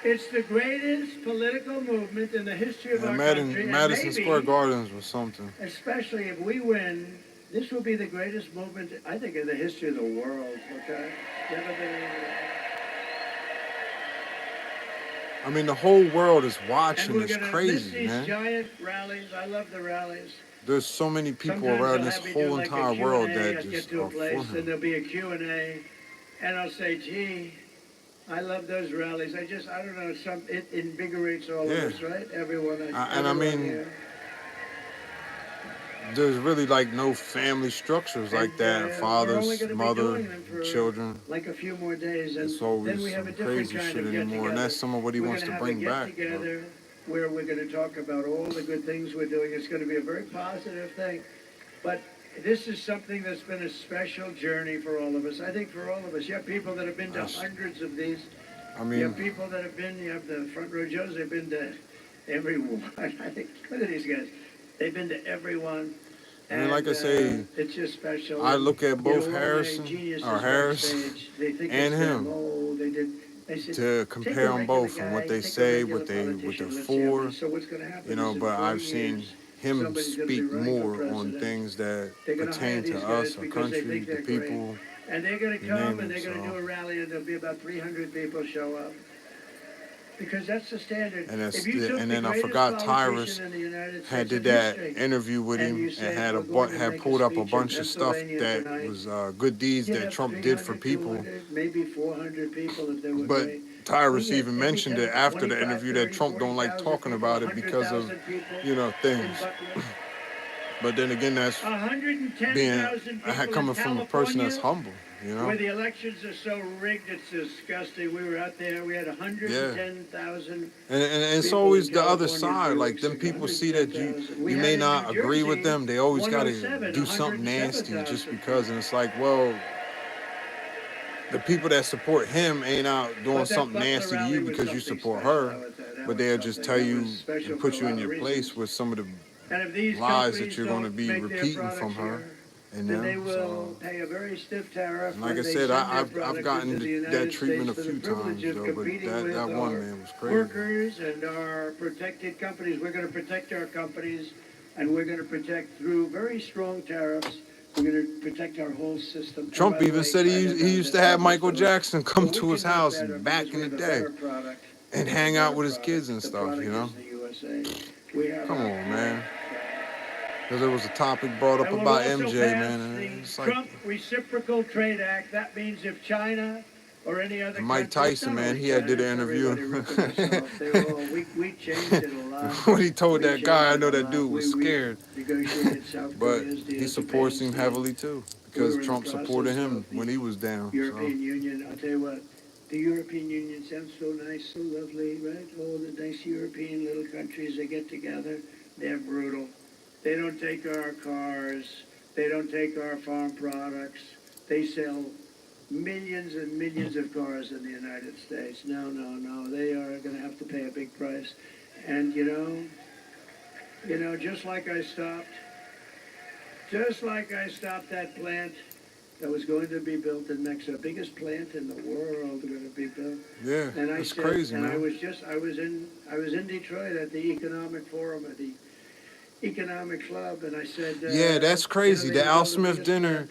It's the greatest political movement in the history of our country. Madison Square Gardens was something. Especially if we win, this will be the greatest movement, I think, in the history of the world. Okay? Never been. I mean, the whole world is watching. It's crazy, man. Giant rallies. I love the rallies. There's so many people around this whole entire world that just get to a place and there'll be a Q&A, and I'll say, gee, I love those rallies. I don't know, it invigorates all of us, right? Everyone. I mean, there's really like no family structures like that. Fathers, mother, children. Like a few more days, and it's always then we have a some different crazy kind shit of anymore, and that's some of what he wants to bring back. Together, where we're going to talk about all the good things we're doing. It's going to be a very positive thing, but this is something that's been a special journey for all of us. I think for all of us. You have people that have been to hundreds of these. I mean, you have people that have been. You have the front row Joes. They've been to everyone. I think. Look at these guys. They've been to everyone. I mean, like I say, it's just special. I look at both Harris and him to compare them both and what they say, what they're for, you know. But I've seen him speak more on things that pertain to us, our country, the people. And they're going to come and they're going to do a rally, and there'll be about 300 people show up. Because that's the standard. And then I forgot Tyrus did that interview with him and had pulled up a bunch of stuff that was good deeds that Trump did for people. Maybe 400 people if they were But Tyrus even mentioned it after the interview that Trump don't like talking about it because of, you know, things. But then again, that's coming from a person that's humble. You know? Where the elections are so rigged, it's disgusting. We were out there, we had 110,000. And it's always the other side. Like, them people see that you may not agree with them. They always got to do something nasty just because. And it's like, well, the people that support him ain't out doing something nasty to you because you support her. But they'll just tell you and put you in your place with some of the lies that you're going to be repeating from her. And then they will pay a very stiff tariff. Like I said, I've gotten that treatment a few times, though, but that one man was crazy. Workers and our protected companies, we're going to protect our companies, and we're going to protect through very strong tariffs. We're going to protect our whole system. Trump even said he used to have Michael Jackson come to his house back in the day and hang out with his kids and stuff, you know? Come on, man. Because there was a topic brought up about MJ, man. And it's like, Trump Reciprocal Trade Act. That means if China or any other Mike Tyson, man, he did an interview. We changed it a lot. When he told that guy, I know that dude was scared. But he supports him heavily, too. Because Trump supported him when he was down. European Union, I'll tell you what. The European Union sounds so nice, so lovely, right? All the nice European little countries, they get together. They're brutal. They don't take our cars. They don't take our farm products. They sell millions and millions of cars in the United States. No. They are going to have to pay a big price. And, you know, just like I stopped that plant that was going to be built in Mexico, biggest plant in the world going to be built. Yeah, And I that's said, crazy, and man. I was in Detroit at the Economic Forum at the Economic Club, and I said, Yeah, that's crazy. you know, The Al Smith dinner,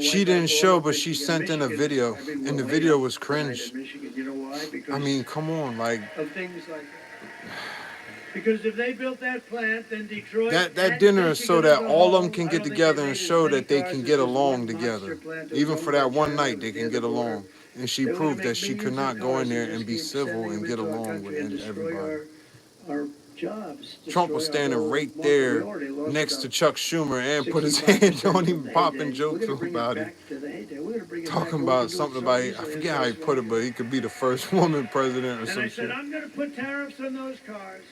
she didn't show, but she sent in a video, and the video was cringe. Michigan. You know why? Because I mean, come on, like of things like that. Because if they built that plant, then Detroit that dinner is so that all of them can get together and show that they can get along together. Even for that one night, they can get along. And she proved that she could not go in there and be civil and get along with everybody. Our jobs. Trump was standing right there next to Chuck Schumer and put his hand on him, popping jokes about it. Talking about something about, I forget how he put it, but he could be the first woman president or and some I said, shit. I'm going to put tariffs on those cars.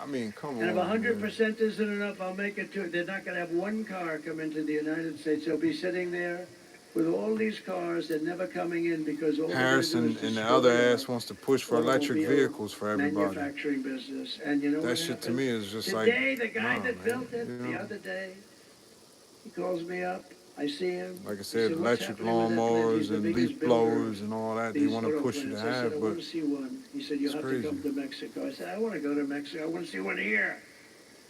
I mean, come And on. if 100% isn't enough, I'll make it to. They're not going to have one car come into the United States. They'll be sitting there with all these cars. They're never coming in because all Harrison and the other ass wants to push for electric vehicles for everybody. Manufacturing business. And you know that what shit happened? to me is just Today, like, the guy that man, built it, the other day, he calls me up. I see him. Like I said, electric lawnmowers and leaf blowers and all that, they want to push you to have, I said, I but want to see one. He said, you'll have crazy. to come to Mexico. I said, I want to go to Mexico. I want to see one here.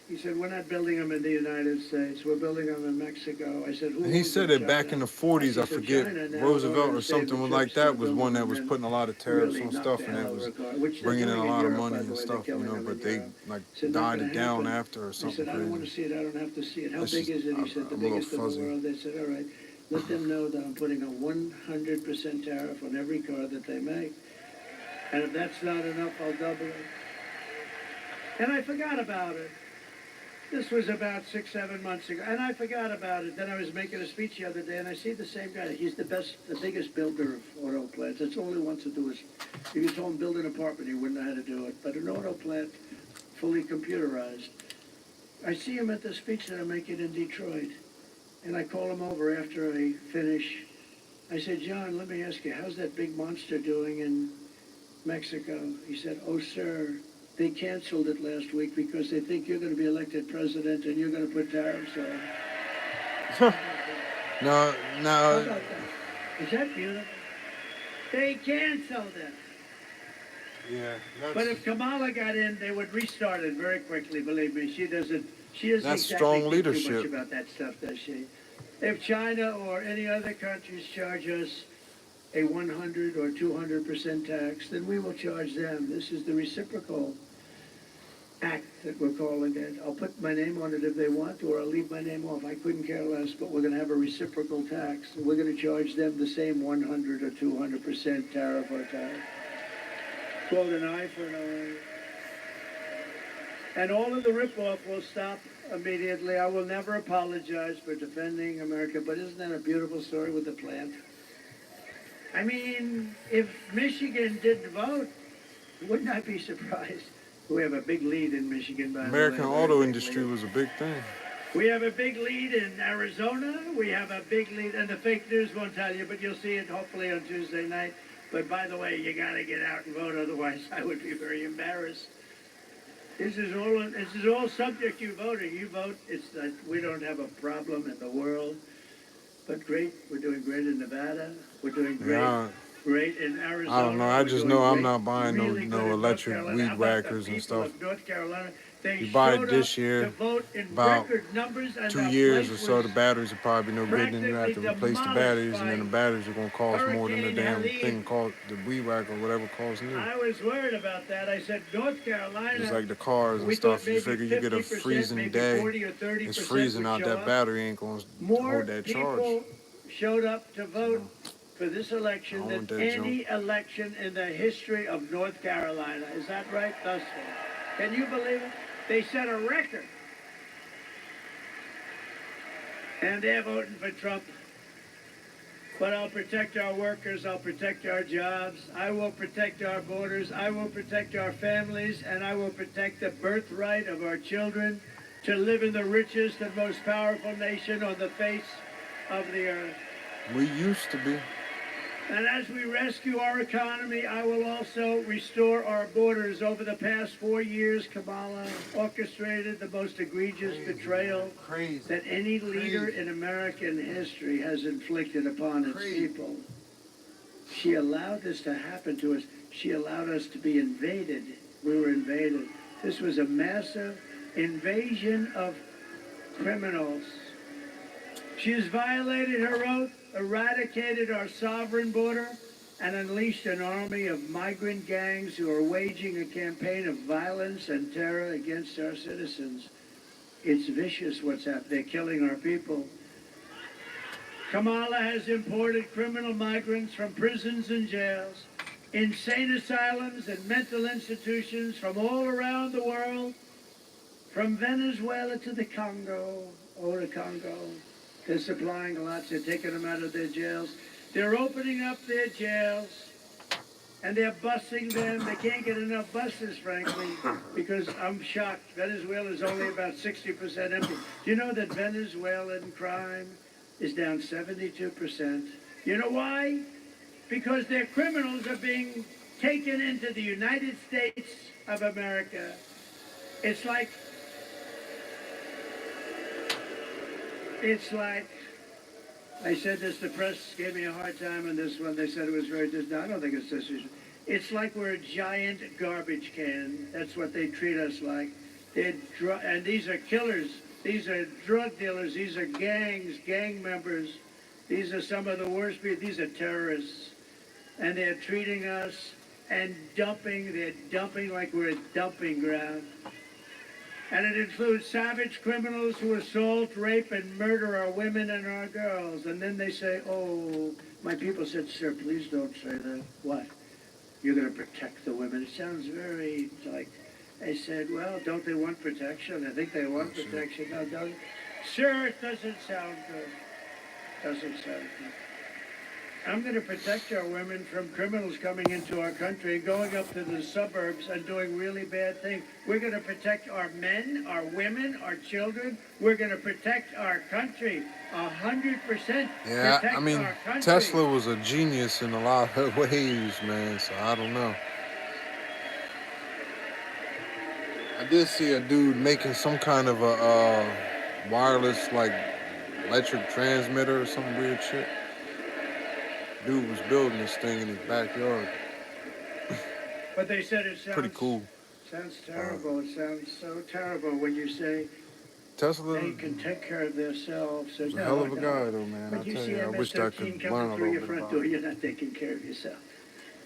He said, we're not building them in the United States. We're building them in Mexico. I said, who And he owns said them, it back in the 40s, I forget, Roosevelt or something was like that was one that was putting a lot of tariffs on stuff and that was bringing in a lot of money and stuff, you know, but they like died it down after or something I said, I don't want to crazy. see it. I don't have to see it. How That's big just is it? He said, the a little biggest in the fuzzy. world. They said, all right, let them know that I'm putting a 100% tariff on every car that they make. And if that's not enough, I'll double it. And I forgot about it. This was about 6-7 months ago, and I forgot about it. Then I was making a speech the other day, and I see the same guy. He's the biggest builder of auto plants. That's all he wants to do is, if you told him build an apartment, he wouldn't know how to do it. But an auto plant, fully computerized. I see him at the speech that I'm making in Detroit, and I call him over after I finish. I said, John, let me ask you, how's that big monster doing in Mexico? He said, oh, sir, they canceled it last week because they think you're going to be elected president and you're going to put tariffs on. No. How about that? Is that beautiful? They canceled it. Yeah, But if Kamala got in, they would restart it very quickly. Believe me, she doesn't That's exactly strong think leadership. too much about that stuff, does she? If China or any other countries charge us a 100 or 200% tax, then we will charge them. This is the reciprocal act that we're calling it. I'll put my name on it if they want to, or I'll leave my name off. I couldn't care less, but we're going to have a reciprocal tax. We're going to charge them the same 100 or 200% tariff or tax. It's called an eye for an eye. And all of the ripoff will stop immediately. I will never apologize for defending America, but isn't that a beautiful story with the plant? I mean, if Michigan didn't vote, would not be surprised. We have a big lead in Michigan, by American the way. auto industry was a big thing. We have a big lead in Arizona. We have a big lead, and the fake news won't tell you, but you'll see it hopefully on Tuesday night. But by the way, you got to get out and vote, otherwise I would be very embarrassed. This is all subject to you voting. You vote. It's that we don't have a problem in the world. But great, we're doing great in Nevada. We're doing great. Yeah, Great in Arizona. I don't know. I We're just doing know I'm great, not buying really no good in North electric Carolina. weed How about the whackers and people stuff. of North Carolina? They You buy it showed this up year, to vote in about record numbers, and 2 the years or place so, was the batteries will probably be no good. Then you have to practically replace the batteries, and then the demolished batteries are going to cost more than the Hurricane damn Helene. thing called the weed whacker or whatever costs new. I was worried about that. I said, North Carolina. Just like the cars and we stuff. thought You maybe figure you get a 50%, freezing maybe day, 40 or 30% it's freezing would out, show that up. battery ain't going to More hold that charge. people showed up to vote for this election I than want that any election in the history of North Carolina. Is that right, thus far? Can you believe it? They set a record. And they're voting for Trump. But I'll protect our workers. I'll protect our jobs. I will protect our borders. I will protect our families. And I will protect the birthright of our children to live in the richest and most powerful nation on the face of the earth. We used to be. And as we rescue our economy, I will also restore our borders. Over the past 4 years, Kamala orchestrated the most egregious betrayal that any leader in American history has inflicted upon its people. She allowed this to happen to us. She allowed us to be invaded. We were invaded. This was a massive invasion of criminals. She has violated her oath, eradicated our sovereign border, and unleashed an army of migrant gangs who are waging a campaign of violence and terror against our citizens. It's vicious what's happening. They're killing our people. Kamala has imported criminal migrants from prisons and jails, insane asylums and mental institutions from all around the world, from Venezuela to the Congo. Oh, the Congo. They're supplying lots. They're taking them out of their jails. They're opening up their jails, and they're busing them. They can't get enough buses, frankly, because I'm shocked. Venezuela is only about 60% empty. Do you know that Venezuelan crime is down 72%? You know why? Because their criminals are being taken into the United States of America. It's like, I said this, the press gave me a hard time on this one. They said it was very I don't think it's decision. It's like we're a giant garbage can. That's what they treat us like. And these are killers. These are drug dealers. These are gangs, gang members. These are some of the worst people. These are terrorists. And they're treating us and they're dumping like we're a dumping ground. And it includes savage criminals who assault, rape, and murder our women and our girls. And then they say, oh, my people said, sir, please don't say that. What? You're going to protect the women. It sounds very like, I said, well, don't they want protection? I think they want protection. No, don't. Sir, it doesn't sound good. Doesn't sound good. I'm going to protect our women from criminals coming into our country, going up to the suburbs and doing really bad things. We're going to protect our men, our women, our children. We're going to protect our country 100%. Yeah, protect I mean, our country. Tesla was a genius in a lot of ways, man, so I don't know. I did see a dude making some kind of a wireless, like, electric transmitter or some weird shit. Dude was building this thing in his backyard. But they said it sounds pretty cool. Sounds terrible. It sounds so terrible when you say Tesla they can take care of themselves. So was a hell of a guy, though, man. But I you tell see you, I wish I could learn a through little your bit front about door, it. you're not taking care of yourself.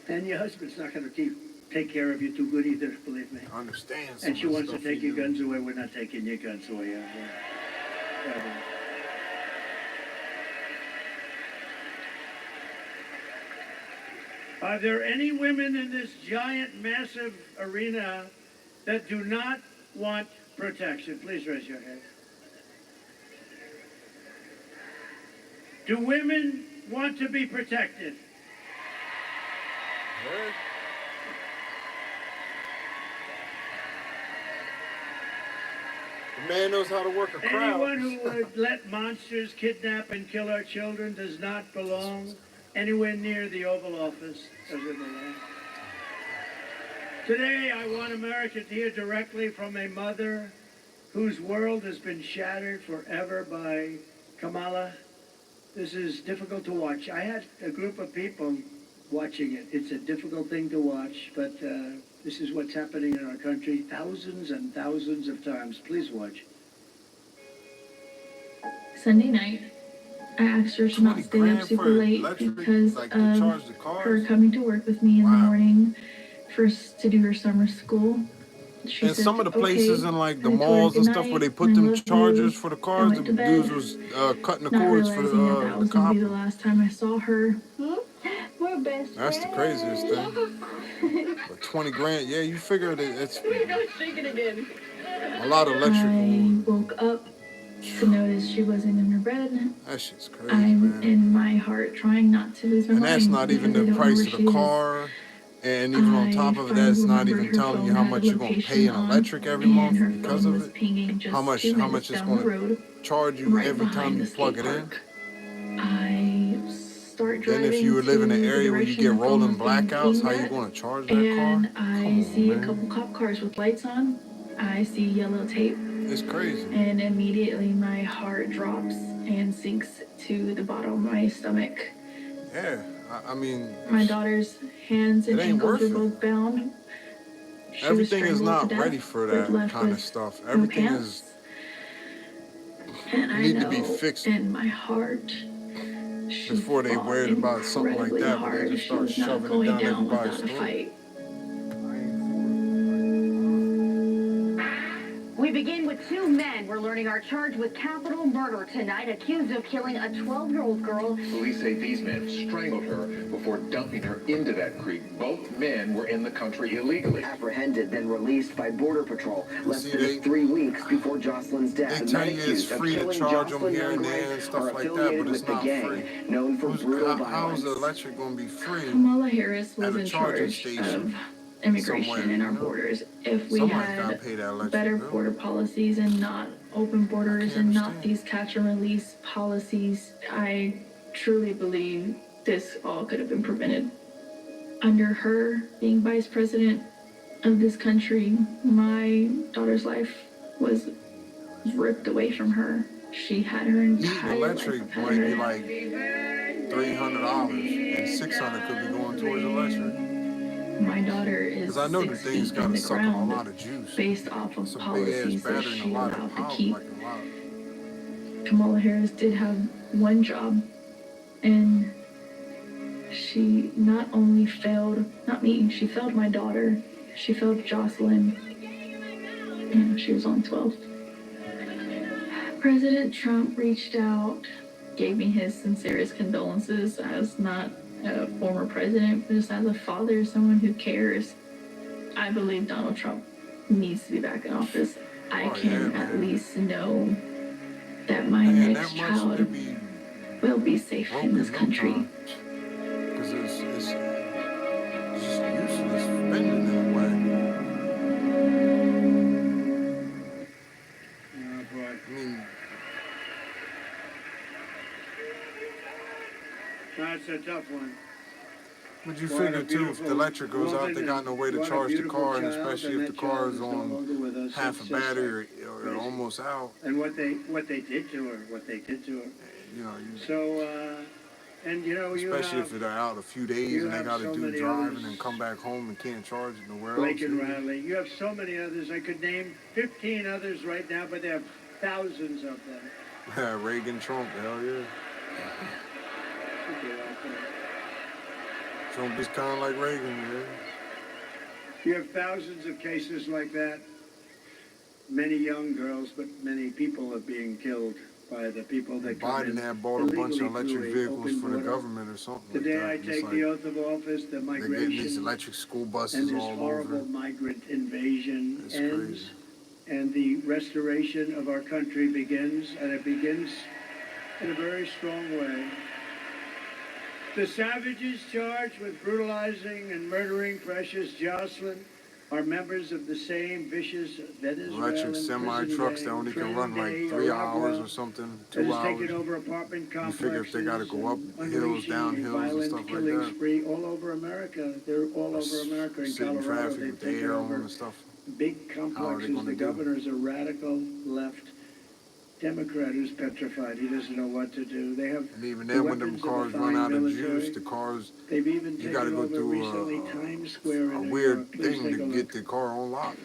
And your husband's not going to take care of you too good either, believe me. I understand. And she wants to take your guns away. We're not taking your guns away. Are there any women in this giant, massive arena that do not want protection? Please raise your hand. Do women want to be protected? The man knows how to work a crowd. Anyone who would let monsters kidnap and kill our children does not belong anywhere near the Oval Office. Doesn't belong. Today, I want America to hear directly from a mother whose world has been shattered forever by Kamala. This is difficult to watch. I had a group of people watching it. It's a difficult thing to watch, but this is what's happening in our country thousands and thousands of times. Please watch. Sunday night, I asked her to not stay up super late because of her coming to work with me in the morning first to do her summer school. She and said, some of the places okay. in like the I told her malls and good stuff where night, they put and I them left chargers you. for the I cars, went the to bed, dudes was cutting the not cords for realizing that the was gonna be copper. the last time I saw her. We're best That's the craziest thing. But 20 grand, yeah, you figure that it's Shake it again. a lot of electrical. I woke up to notice she wasn't in her bed. That shit's crazy, I'm man. in my heart trying not to lose my And mind. that's not even because I the don't know price where of she the is. car. And even on top of it, that's not even telling you how much you're going to pay in electric every month because of it. How much it's going to charge you every time you plug it in. I started start driving Then if you live in an area where you get rolling blackouts, how you going to charge that car? And I see a couple cop cars with lights on. I see yellow tape. It's crazy. And immediately my heart drops and sinks to the bottom of my stomach. Yeah, I mean... My daughter's hands and ankles were both bound. Everything is not ready for that kind of stuff. Everything is... And I need to be fixed in my heart, before they worried about something like that, but they just start shoving it down everybody's throat. We begin with two men we're learning are charged with capital murder tonight, accused of killing a 12-year-old girl. Police say these men strangled her before dumping her into that creek. Both men were in the country illegally. Apprehended, then released by Border Patrol. Less than 3 weeks before Jocelyn's death. They tell you it's free to charge them here and there and stuff like that, but it's not free. Known for brutal violence. How is the electric going to be free? Kamala Harris was in charge station of immigration in our borders. If we had better border policies and not open borders and not these catch and release policies, I truly believe this all could have been prevented. Under her being vice president of this country, my daughter's life was ripped away from her. She had her entire electric might be like $300 and $600 could be going towards electric. My daughter is 6 feet in the ground juice. Based off of policies that she allowed to keep. Kamala Harris did have one job, and she not only failed, not me, she failed my daughter, she failed Jocelyn, and she was on 12. President Trump reached out, gave me his sincerest condolences as not a former president, but just as a father, someone who cares. I believe Donald Trump needs to be back in office. I can at least know that my next child will be safe in this country. Because it's just useless spending that way. I mean, that's a tough one. But you figure too, if the electric goes out, they got no way to charge the car, and especially if the car is on half a battery or almost out. And what they did to her, You know, so, and you know, especially if they're out a few days and they got to do driving and come back home and can't charge it nowhere else. Blake and Riley. You have so many others. I could name 15 others right now, but there are thousands of them. Yeah, Reagan, Trump, hell yeah. Trump is kind of like Reagan, yeah. You have thousands of cases like that. Many young girls, but many people are being killed by the people that come in. Biden had bought a bunch of electric vehicles for the government or something the day like that. I take the oath of office, the migration they're getting these electric school buses and this all horrible over. migrant invasion It's ends, crazy. and the restoration of our country begins, and it begins in a very strong way. The savages charged with brutalizing and murdering precious Jocelyn are members of the same vicious Venezuelan Electric semi-trucks that only can run like 3 hours or something, 2 hours. Taken over apartment You figure if they got to go up hills, down hills and stuff like that. Spree all over America. They're all over America. In Sitting Colorado, traffic they've with the taken air on over and stuff. big complexes. The governor's a radical left Democrat who's petrified. He doesn't know what to do. They have and even then, when them cars run out of juice, the cars, they've even you got to go through a weird thing to get the car on lock.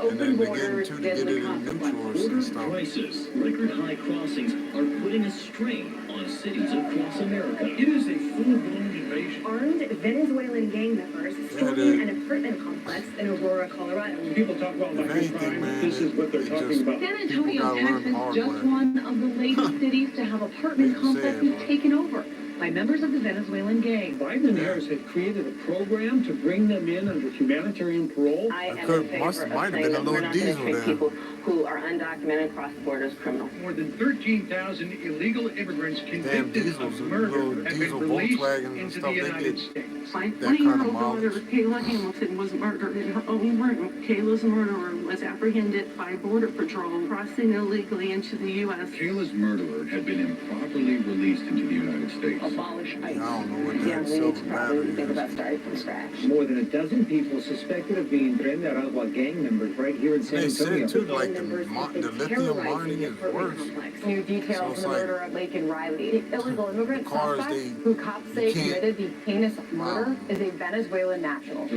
And then begin to get it in neutral and stuff. Crisis, record high crossings are putting a strain on cities across America. It is a full-blown invasion. Armed Venezuelan gang members storming an apartment complex in Aurora, Colorado. When people talk about violent crime, this is what they're talking about. San Antonio, Texas, just one of the latest cities to have apartment complexes taken over by members of the Venezuelan gang. Biden and Harris have created a program to bring them in under humanitarian parole. I am in favor of saying that we're not going to treat people who are undocumented cross the border as criminals. More than 13,000 illegal immigrants convicted of murder have been released into the United States. My 20-year-old daughter, Kayla Hamilton, was murdered in her own room. Kayla's murderer was apprehended by Border Patrol crossing illegally into the U.S. Kayla's murderer had been improperly released into the United States. Abolish ICE. I don't know what Yeah, that we silver need to probably battery think is. about starting from scratch. More than a dozen people suspected of being Tren de Aragua gang members right here in San They Antonio. said too, like the lithium mining is worse. New details So from the it's murder of Lakin Riley. The illegal immigrant cars, suspect who cops say committed the heinous murder is a Venezuelan national.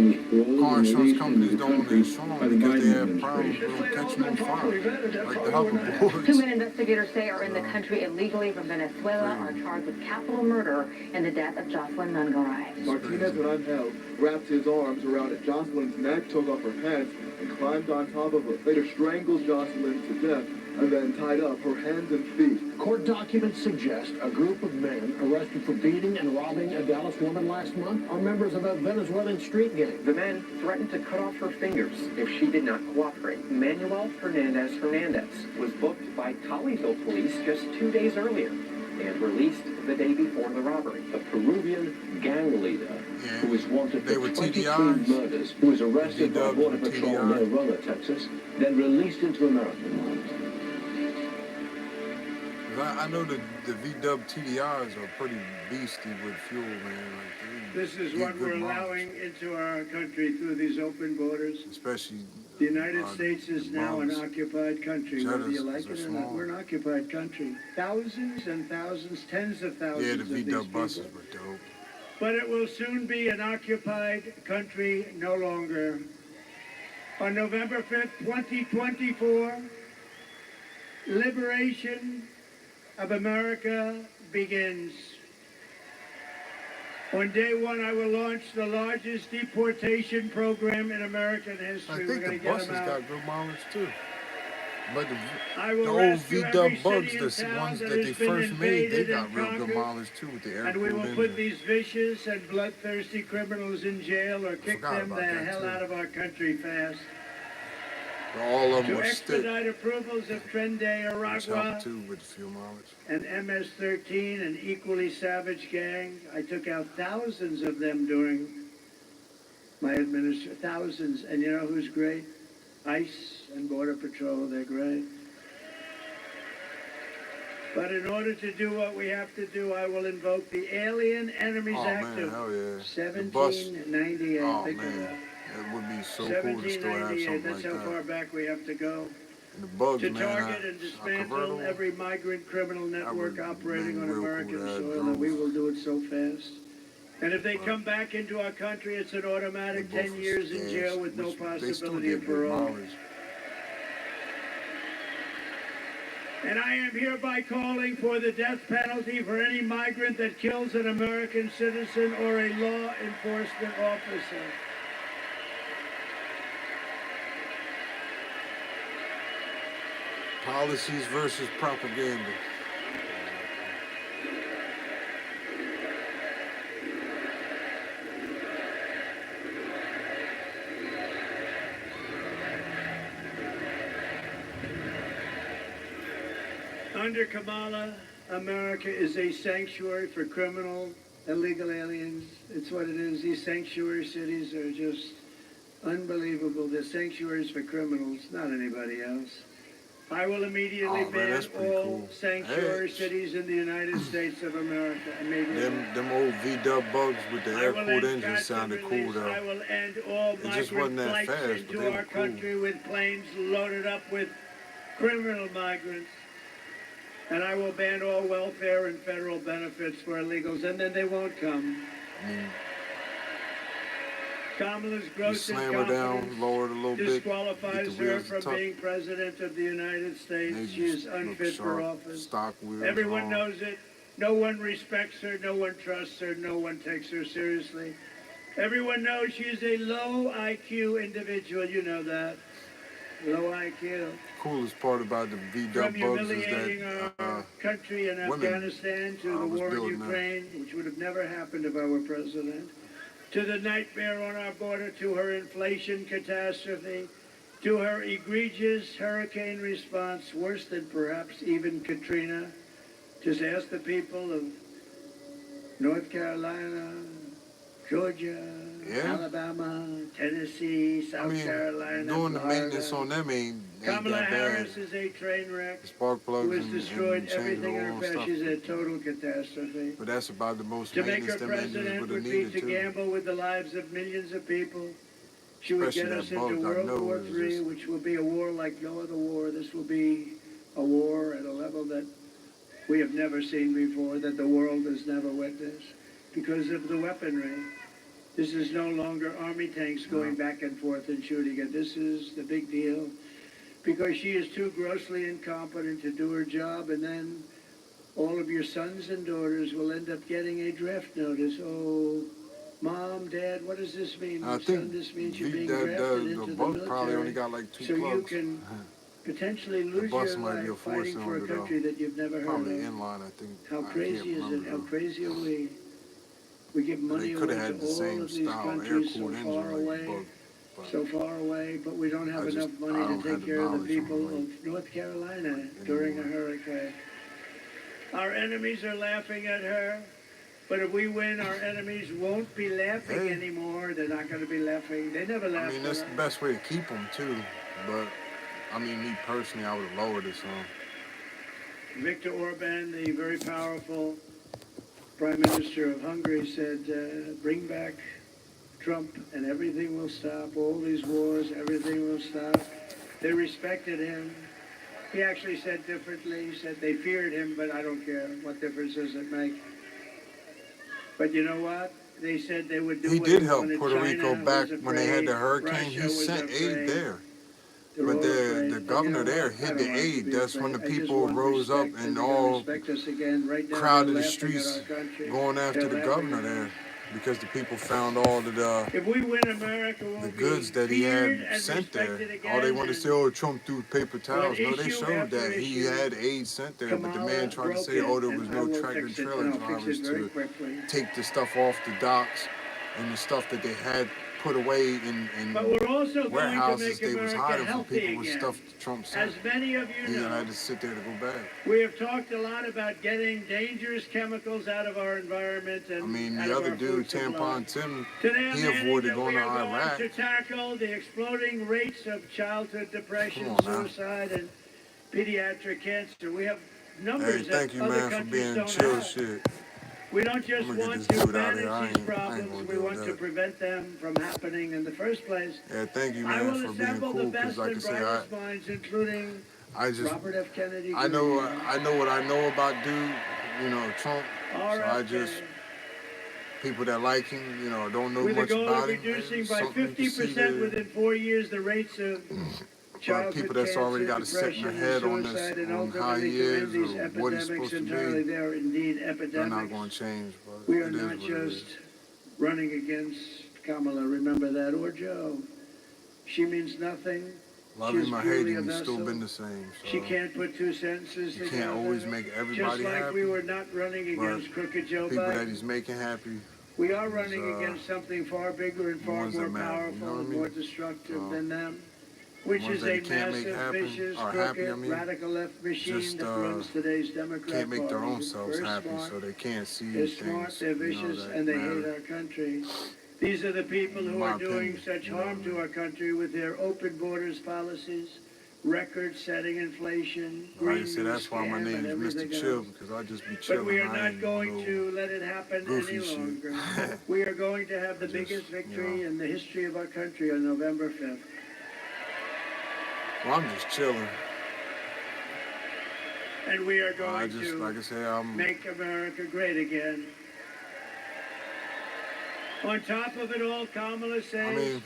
car insurance companies don't want to insure them because they have problems with catching on fire, like the hoverboards. 2 men investigators say are in the country illegally from Venezuela are charged with capital murder in the death of Jocelyn Nungaray. Martinez and Angel wrapped his arms around Jocelyn's neck, took off her pants, and climbed on top of her. Later strangled Jocelyn to death and then tied up her hands and feet. Court documents suggest a group of men arrested for beating and robbing a Dallas woman last month are members of a Venezuelan street gang. The men threatened to cut off her fingers if she did not cooperate. Manuel Hernandez was booked by Colleyville police just 2 days earlier and released the day before the robbery. A Peruvian gang leader who is wanted for 23 TDIs. murders, who was arrested by Border Patrol near Rolla, Texas, then released into American life. I know the VW TDIs are pretty beasty with fuel, man. Like, This is what we're allowing into our country through these open borders. Especially the United States is now an occupied country. Whether you like it or not, small. we're an occupied country. Thousands and thousands, tens of thousands Yeah, the of these VW buses people. were dope. But it will soon be an occupied country no longer. On November 5th, 2024, liberation of America begins. On day one, I will launch the largest deportation program in American history. I We're think going the to get buses them out. got good mileage too. But the will old rescue every VW bugs, city the and town ones that that has they been first made, they invaded got and real good conquered. mileage too with the And we air-cooled will engine. put these vicious and bloodthirsty criminals in jail or kick Forgot them the about that, hell too. out of our country fast. All of them To were stick. expedite approvals of Tren de Which Aragua, helped too with the fuel mileage. and MS-13, an equally savage gang. I took out thousands of them during my administration, thousands. And you know who's great? ICE and Border Patrol, they're great. But in order to do what we have to do, I will invoke the Alien Enemies Oh Act man, of hell yeah. The bus. 1798. Oh Think of man, that. it would be so cool to still have 1798, something that's like how far that. back we have to go. And the bugs, To man, target and a dismantle convertible, every migrant criminal network operating on real cool American to have soil, drones. and we will do it so fast. And if they come back into our country, it's an automatic They both 10 years in gas, jail with no which they still possibility get of good parole. mileage. And I am hereby calling for the death penalty for any migrant that kills an American citizen or a law enforcement officer. Policies versus propaganda. Under Kamala, America is a sanctuary for criminal, illegal aliens. It's what it is. These sanctuary cities are just unbelievable. They're sanctuaries for criminals, not anybody else. I will immediately Oh, man, ban that's pretty all cool. sanctuary Hey. cities in the United States of America. Them old VW bugs with the I will air-cooled end engine catch sounded and cool release. though. I will end all It just wasn't migrant that flights fast, but into they were our cool. country with planes loaded up with criminal migrants. And I will ban all welfare and federal benefits for illegals, and then they won't come. Kamala's You gross slam her down, incompetence lower it a little bit, disqualifies get the her wheels from tough. being president of the United States. They She is just look unfit for sharp, office. stock wheels Everyone on. knows it. No one respects her. No one trusts her. No one takes her seriously. Everyone knows she is a low IQ individual. You know that. Low IQ. Coolest part about the From VW bugs is humiliating that our country in women, Afghanistan to the was war in building that. Ukraine, which would have never happened if I were president, to the nightmare on our border, to her inflation catastrophe, to her egregious hurricane response, worse than perhaps even Katrina. Just ask the people of North Carolina, Georgia, Yeah. Alabama, Tennessee, South Carolina, doing the Florida. maintenance on them ain't Kamala that bad. Harris is a train wreck. The spark plugs who has destroyed and change everything the in oil her and path. stuff. She's a total catastrophe. But that's about the most To make maintenance her them engines president would have would be needed to too. gamble with the lives of millions of people. She would Especially get us that into bulk, I World know War it was III, just- which will be a war like no other war. This will be a war at a level that we have never seen before, that the world has never witnessed, because of the weaponry. This is no longer army tanks going back and forth and shooting it. This is the big deal, because she is too grossly incompetent to do her job, and then all of your sons and daughters will end up getting a draft notice. Oh, Mom, Dad, what does this mean? I Son, think this means you're the, being the, drafted the, into the the boat military. probably only got like 2 so plugs. you can potentially The lose bus your might be a life fighting for a 4-cylinder though. country that you've never heard Probably of. inline, I think. How I can't crazy is it? remember, How though. crazy are we? We give But money they away coulda to had the all same of these style countries so air-cooled engine far like away, boat, but so far away, but we don't have I just- enough money I to don't have take the care of the knowledge on people like of North Carolina during a hurricane. Our enemies are laughing at her, but if we win, our enemies won't be laughing anymore. They're not going to be laughing. They never laughed I mean, at that's us. the best way to keep them too. But I mean, me personally, I would have lowered it some. Viktor Orban, the very powerful Prime Minister of Hungary, said, bring back Trump and everything will stop. All these wars, everything will stop. They respected him. He actually said differently. He said they feared him, but I don't care. What difference does it make? But you know what? They said they would do He what did he help wanted. Puerto Rico China back was when they had the afraid. hurricane. Russia He was sent afraid. aid there. They're But all afraid. the And governor you know there what? I hid don't the want to aid. be That's afraid. when the I just people want rose up respect, and they're gonna all respect us again. Right now, crowded they're the laughing at streets our country. going after They're the laughing governor at there us. because the people found all of the If we win, America will goods be that he feared had and sent there. respected again. All they wanted to say, oh, Trump threw paper towels. No, they issue showed after that he issue, had aid sent there, but the Kamala man tried to broke say, it, oh, there was and I no will tractor fix it, trailer and I'll fix drivers it very to quickly. take the stuff off the docks and the stuff that they had put away in But we're also going to warehouses make they was America hiding from healthy people with again. stuff that Trump sent. As many of you He know, had to sit there to go back. we have talked a lot about getting dangerous chemicals out of our environment and I mean, out the of other our dude, food supply. Tampon Tim, Today I'm he adding avoided that going we to are going Iraq. to tackle the exploding rates of childhood depression, Come on now. suicide, and pediatric cancer. We have Hey, numbers thank that you, other man, for countries being don't chill have. shit. We don't just I'm gonna get want this to dude out of here. I manage ain't these gonna problems, we deal want with to that. prevent them from happening in the first place. Yeah, thank you, I man, will for being assemble the cool. Because, best like I and say, brightest minds, including I just, Robert F. Kennedy. I know Jr. what I know about dude, you know, Trump. So I just, people that like him, you know, don't know With the much goal about of him. reducing by something you can see 50% there. within 4 years the rates of childhood people that's cancer, already got a set in depression, their head on and this, suicide, and on how ultimately he to end is these or what he's epidemics supposed to entirely. be. They are indeed They're not epidemics. going to change, but We are it is not what it is. just running against Kamala, remember that, or Joe. She means nothing. Love She's him or purely hate a him, he's still vessel. been the same. So She can't put two sentences you together. can't always make everybody Just like happy. we were not running but against crooked Joe people Biden. that he's making happy. We are running against something far bigger and far ones that more matter, powerful you know what I and mean? more destructive than them, which ones is that a he can't make massive, happen, vicious, or crooked, happy, I mean, radical left machine just, that runs today's Democrat can't make their Party. own selves Very happy, smart. so they can't see They're things, smart, they're vicious, that and they matter. hate our country. These are the people who My are doing opinion, such harm to our country with their open borders policies, record-setting inflation, Like I green said, new that's why my scam, name and is everything Mr.ChillYO, else. because I just be chilling. But we are I not ain't going no to let it happen goofy any shit. longer. We are going to have the biggest victory in the history of our country on November 5th. Well, I'm just chilling. And we are going to, like I say, make America great again. On top of it all, Kamala says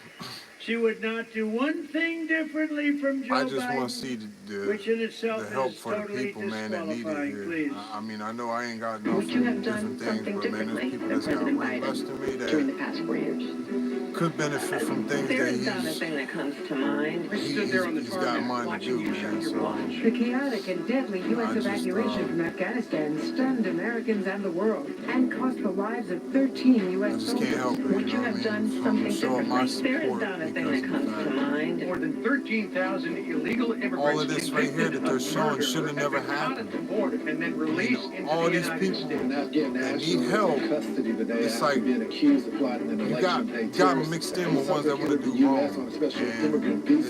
she would not do one thing differently from Joe Biden. I just want to see which in itself the help is for the totally people, man, that need it disqualifying, here. please. I mean, I know I ain't got enough Would you have different done things, something but man, there's differently people than that's got President way less Biden than me during the that past 4 years? could benefit from things that There's not a thing that comes to mind. he's got in mind to do, man. So The chaotic and deadly U.S. evacuation from Afghanistan stunned Americans and the world and cost the lives of 13 U.S. soldiers. Would you have done something differently? There is not a thing that comes to mind. More than 13,000 illegal immigrants. all of this right here that they're showing should have never happened. And then released into All the these United people States. that need help, it's like you got them mixed in with ones that want to do wrong, and it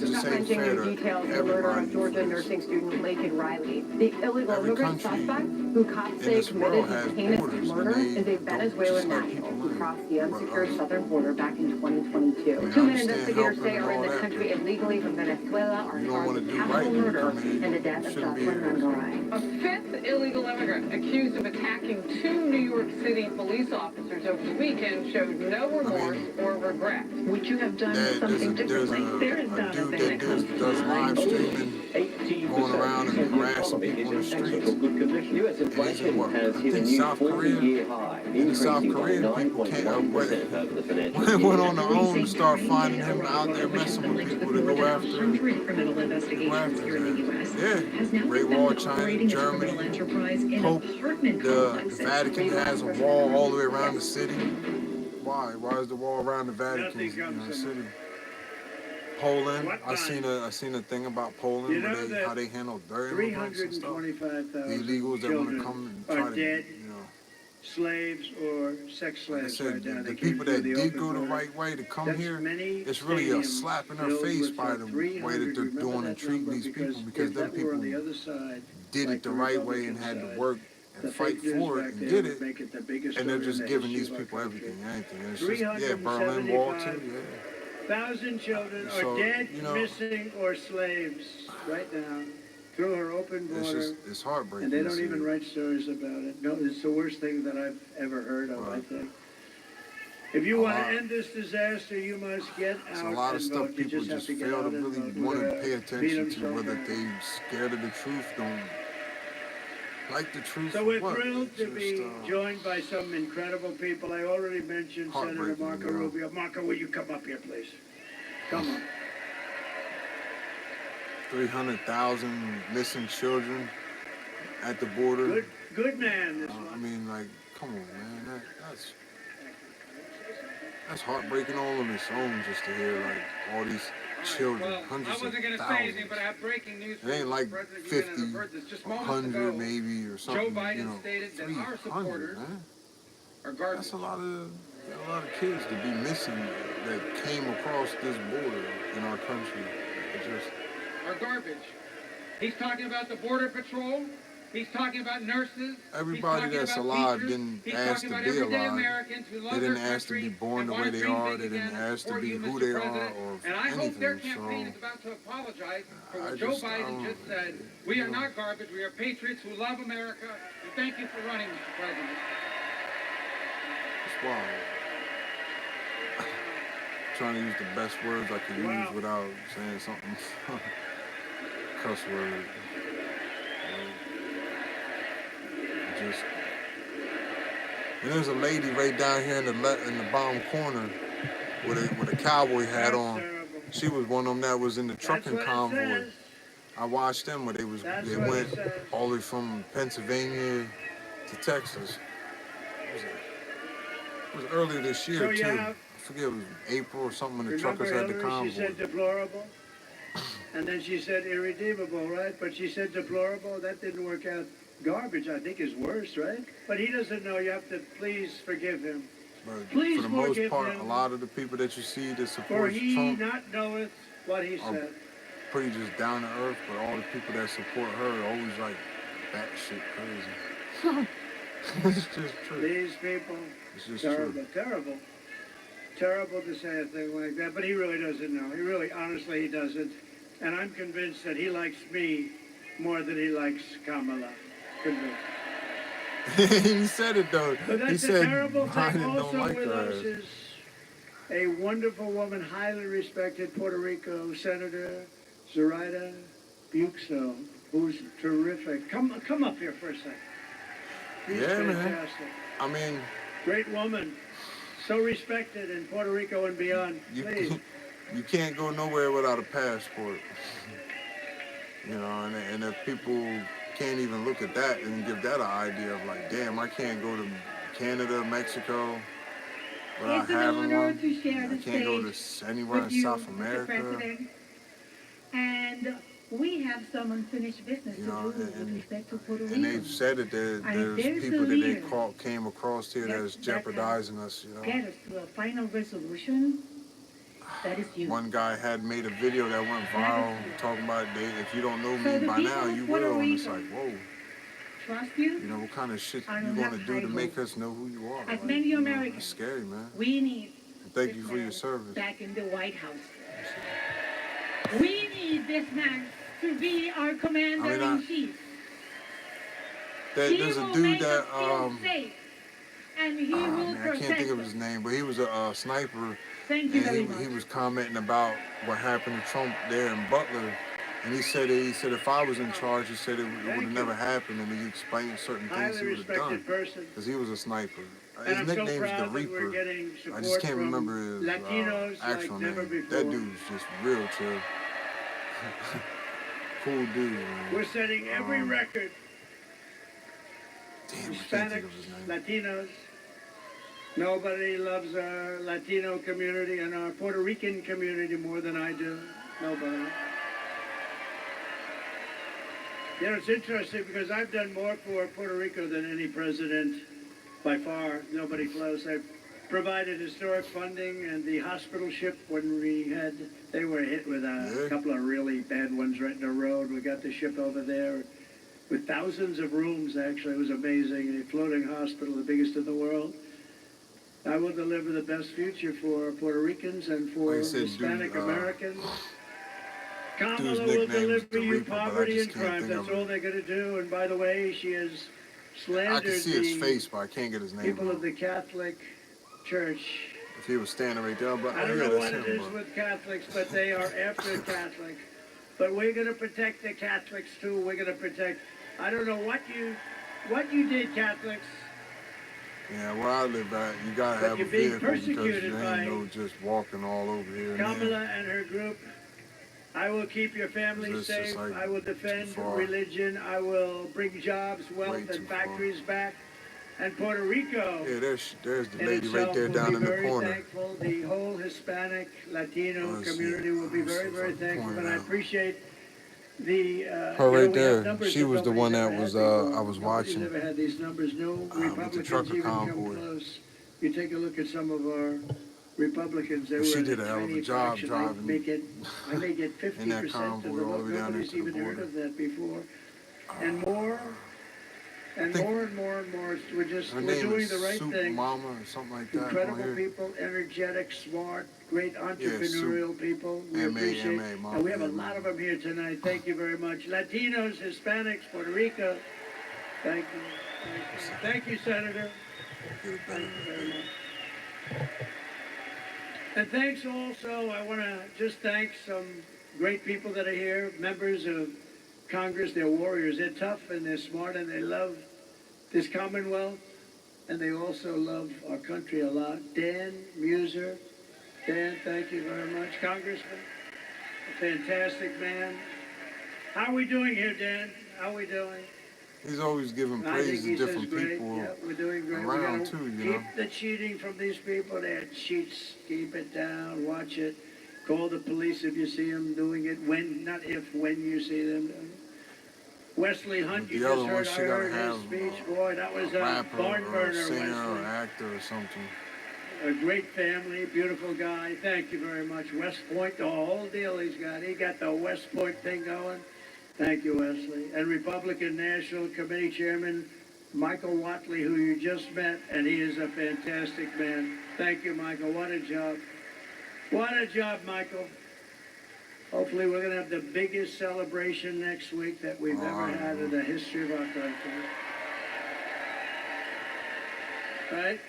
just ain't fair to everybody. Georgia nursing student Laken Riley. The illegal Every immigrant country suspect who cops say this world committed has heinous borders, murder and is they a Venezuelan don't just let national people who in. crossed the unsecured southern border back in 2022. I Two men understand investigators helping say and are in all the that, country but illegally from Venezuela are you don't charged want to with do capital right when you murder come in. and the death of Shouldn't be Jocelyn here. Nangaray. A fifth illegal immigrant accused of attacking two New York City police officers over the weekend showed no remorse or regret. Would you have done There's something a differently? There is not a dude thing that comes that to does live mind. streaming, going around and harassing people in the streets. U.S. inflation has hit a new 40-year high, In South increasing by Korea, people can't 9.1% over the financial when it year. went on their own to start finding him out there messing with people to go after him. Criminal investigations here in the U.S. Yeah, has now Great been Wall, found China, operating a criminal Germany, enterprise in Pope, apartment the complexes. Vatican has a wall all the way around the city. Why? Why is the wall around the Vatican in the city? Poland. I seen a thing about Poland where how they handle their immigrants and stuff. The 325,000 illegals that want to come and try are to, dead, slaves or sex like I slaves said, right now. the They people came that through did the go the open right way to come That's here, many it's really a stadiums slap in their filled face with by like the 300. way that they're Remember doing that and treating number, these people, because if them that were on people the other side, did like it the the right way and Republican had to side, work the and fight fake news for it back and there did would it, make it the biggest and they're story in just the giving history these of our people country. everything, anything. And it's just, yeah, Berlin Wall too, yeah. 1,000 children So, are dead, you know, missing, or slaves right now through her open border. It's heartbreaking. And they to don't see even it. write stories about it. No, it's the worst thing that I've ever heard of, I think. If you want to end this disaster, you must get It's out a lot of and stuff vote. You people just have just to get fail out to and really vote. want to We're pay gonna beat attention 'em to, so whether bad. they scared of the truth, don't like the truth. So we're what? thrilled to Just, be joined by some incredible people. I already mentioned Senator Heartbreaking, Marco you know. Rubio. Marco, will you come up here, please? Come on. 300,000 missing children at the border. Good man, this I mean, like, come on, man. That's heartbreaking all on its own, just to hear like all these children, hundreds of thousands. but I have breaking news It ain't like 50, 100 maybe, or something. Joe Biden you know, stated that our 300, supporters man. are garbage. That's a lot of kids to be missing that came across this border in our country. It just Are garbage. He's talking about the Border Patrol. He's talking about nurses. everybody that's alive didn't ask to be alive. They didn't ask to be born the way they are. They didn't ask to be who they are or And I hope their anything. campaign So is about to apologize for what I Joe just- I Biden don't- just said. We are not garbage. We are patriots who love America. And thank you for running, Mr. President. it's wild. Trying to use the best words I can use without saying something cuss word. Just and there's a lady right down here in the bottom corner with a cowboy hat on. She was one of them that was in the trucking convoy. I watched them where they went all the way from Pennsylvania to Texas. It was earlier this year too. I forget, it was April or something when the truckers had the Hillary, convoy. she said deplorable, and then she said irredeemable, right? But she said deplorable. That didn't work out. Garbage, I think, is worse, right? But he doesn't know. You have to please forgive him. But Please for the most forgive part, him. a lot of the people that you see that For support he Trump not knoweth what he are said. pretty just down to earth, but all the people that support her are always like batshit crazy. It's just true. These people, It's just terrible, true. terrible. Terrible to say a thing like that, but he really doesn't know. He really, honestly, he doesn't. And I'm convinced that he likes me more than he likes Kamala. Convinced. He said it though. But that's He a said terrible thing. Biden don't Also like with her us ass. is a wonderful woman, highly respected Puerto Rico Senator Zoraida Buxo, who's terrific. Come up here for a second. She's Yeah, man. fantastic. I mean, Great woman. so respected in Puerto Rico and beyond. Please. You can't go nowhere without a passport. You know, and if people can't even look at that and give that an idea of like, damn, I can't go to Canada, Mexico without having one. To share I can't go to anywhere in South America. And we have some unfinished business You know, to do with respect to Puerto Rico. and they've said that there's people that they came across here that's jeopardizing us. You know, get us to a final resolution. That is you. One guy had made a video that went viral talking about if you don't know me by now, you will. And it's like, whoa. Trust you. You know, what kind of shit you going to do to make us know who you are? As many Americans, it's scary, man. We need. And thank you for your service. Back in the White House. We need this man to be our commander-in-chief. There's a dude that safe, and he will I can't think of his name, but he was a sniper. Thank you very much. He was commenting about what happened to Trump there in Butler, and he said if I was in charge, he said it would have never happened, and he explained certain things he would have done because he was a sniper. His nickname is the Reaper. I just can't remember his actual name. That dude's just real chill. Cool dude. Man. We're setting every record. Damn, Hispanics, Latinos. Nobody loves our Latino community and our Puerto Rican community more than I do. Nobody. You know, it's interesting because I've done more for Puerto Rico than any president by far. Nobody close. I've provided historic funding and the hospital ship when they were hit with a couple of really bad ones right in the road. We got the ship over there with thousands of rooms, actually. It was amazing. A floating hospital, the biggest in the world. I will deliver the best future for Puerto Ricans and for Hispanic Americans. Kamala will deliver you poverty and crime. That's all they're going to do. And by the way, she has slandered I can see his face, but I can't get his name. People of the Catholic Church. If he was standing right there, but I don't know what it is with Catholics, but they are after Catholics. But we're going to protect the Catholics too. We're going to protect. I don't know what you did, Catholics. Yeah, where I live at, you gotta have a vehicle because you ain't no just walking all over here. Kamala and her group. I will keep your family safe. I will defend religion. I will bring jobs, wealth, and factories back. And Puerto Rico. Yeah, there's the lady right there down in the corner. Thankful. The whole Hispanic, Latino community will be very, very thankful. And I appreciate the her right there. She was the one that was I was watching. Never had these numbers. No Republicans even come close. You take a look at some of our Republicans. They she were did a hell of a job driving. I may get 50% of the vote. Nobody's even heard of that before. And more. And more and more and more, we're doing the right thing. Mama or something like that. Incredible people, energetic, smart, great entrepreneurial people. We appreciate, and we have a lot of them here tonight. Thank you very much. Latinos, Hispanics, Puerto Rico. Thank you. Thank you, Senator. Thank you very much. And thanks also, I want to just thank some great people that are here, members of Congress. They're warriors. They're tough and they're smart and they love this Commonwealth and they also love our country a lot. Dan Muser. Dan, thank you very much. Congressman, a fantastic man. How are we doing here, Dan? How are we doing? He's always giving praise to different people we're doing great. around too, you know. Keep the cheating from these people. They're cheats. Keep it down. Watch it. Call the police if you see them doing it. When, not if, when you see them doing it. Wesley Hunt, you just heard, I heard his speech. Boy, that was a barn burner, singer Wesley. Or actor or something. A great family, beautiful guy. Thank you very much. West Point, the whole deal he's got. He got the West Point thing going. Thank you, Wesley. And Republican National Committee Chairman Michael Watley, who you just met, and he is a fantastic man. Thank you, Michael. What a job. What a job, Michael. Hopefully we're going to have the biggest celebration next week that we've ever had in the history of our country. Right?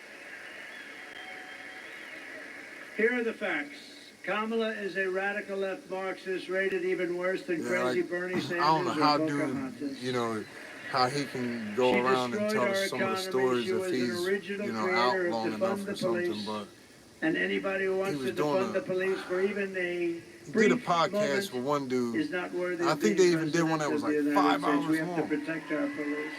Here are the facts. Kamala is a radical left Marxist, rated even worse than crazy Bernie Sanders. I don't know how dude, you know, how he can go around and tell us some of the stories if he's, you know, out long enough or something, but and anybody who wants to defund the police for even a did a podcast with one dude. is not worthy. I think they even did one that was like 5 hours we have long. To protect our police.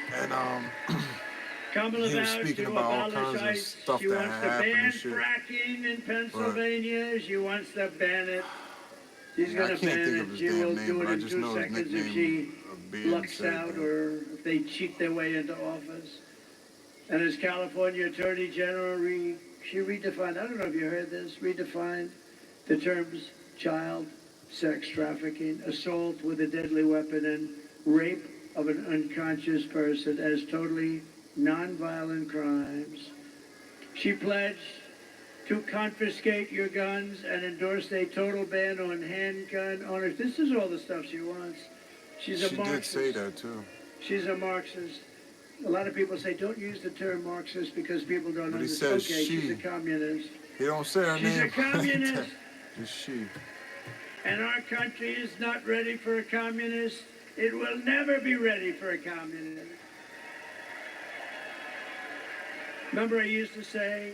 And he was speaking about all kinds of stuff that had happened and shit. She wants to ban fracking in Pennsylvania. She wants to ban it. She's going to ban it. She will do it in 2 seconds if she lucks out or if they cheat their way into office. And as California Attorney General, she redefined, I don't know if you heard this, redefined the terms child sex trafficking, assault with a deadly weapon, and rape of an unconscious person as totally nonviolent crimes. She pledged to confiscate your guns and endorsed a total ban on handgun owners. This is all the stuff she wants. She's a Marxist. She did say that too. She's a Marxist. A lot of people say don't use the term Marxist because people don't but understand. He says okay, she. She's a communist. He don't say her name. She's a communist. It's she. And our country is not ready for a communist. It will never be ready for a communist. Remember I used to say,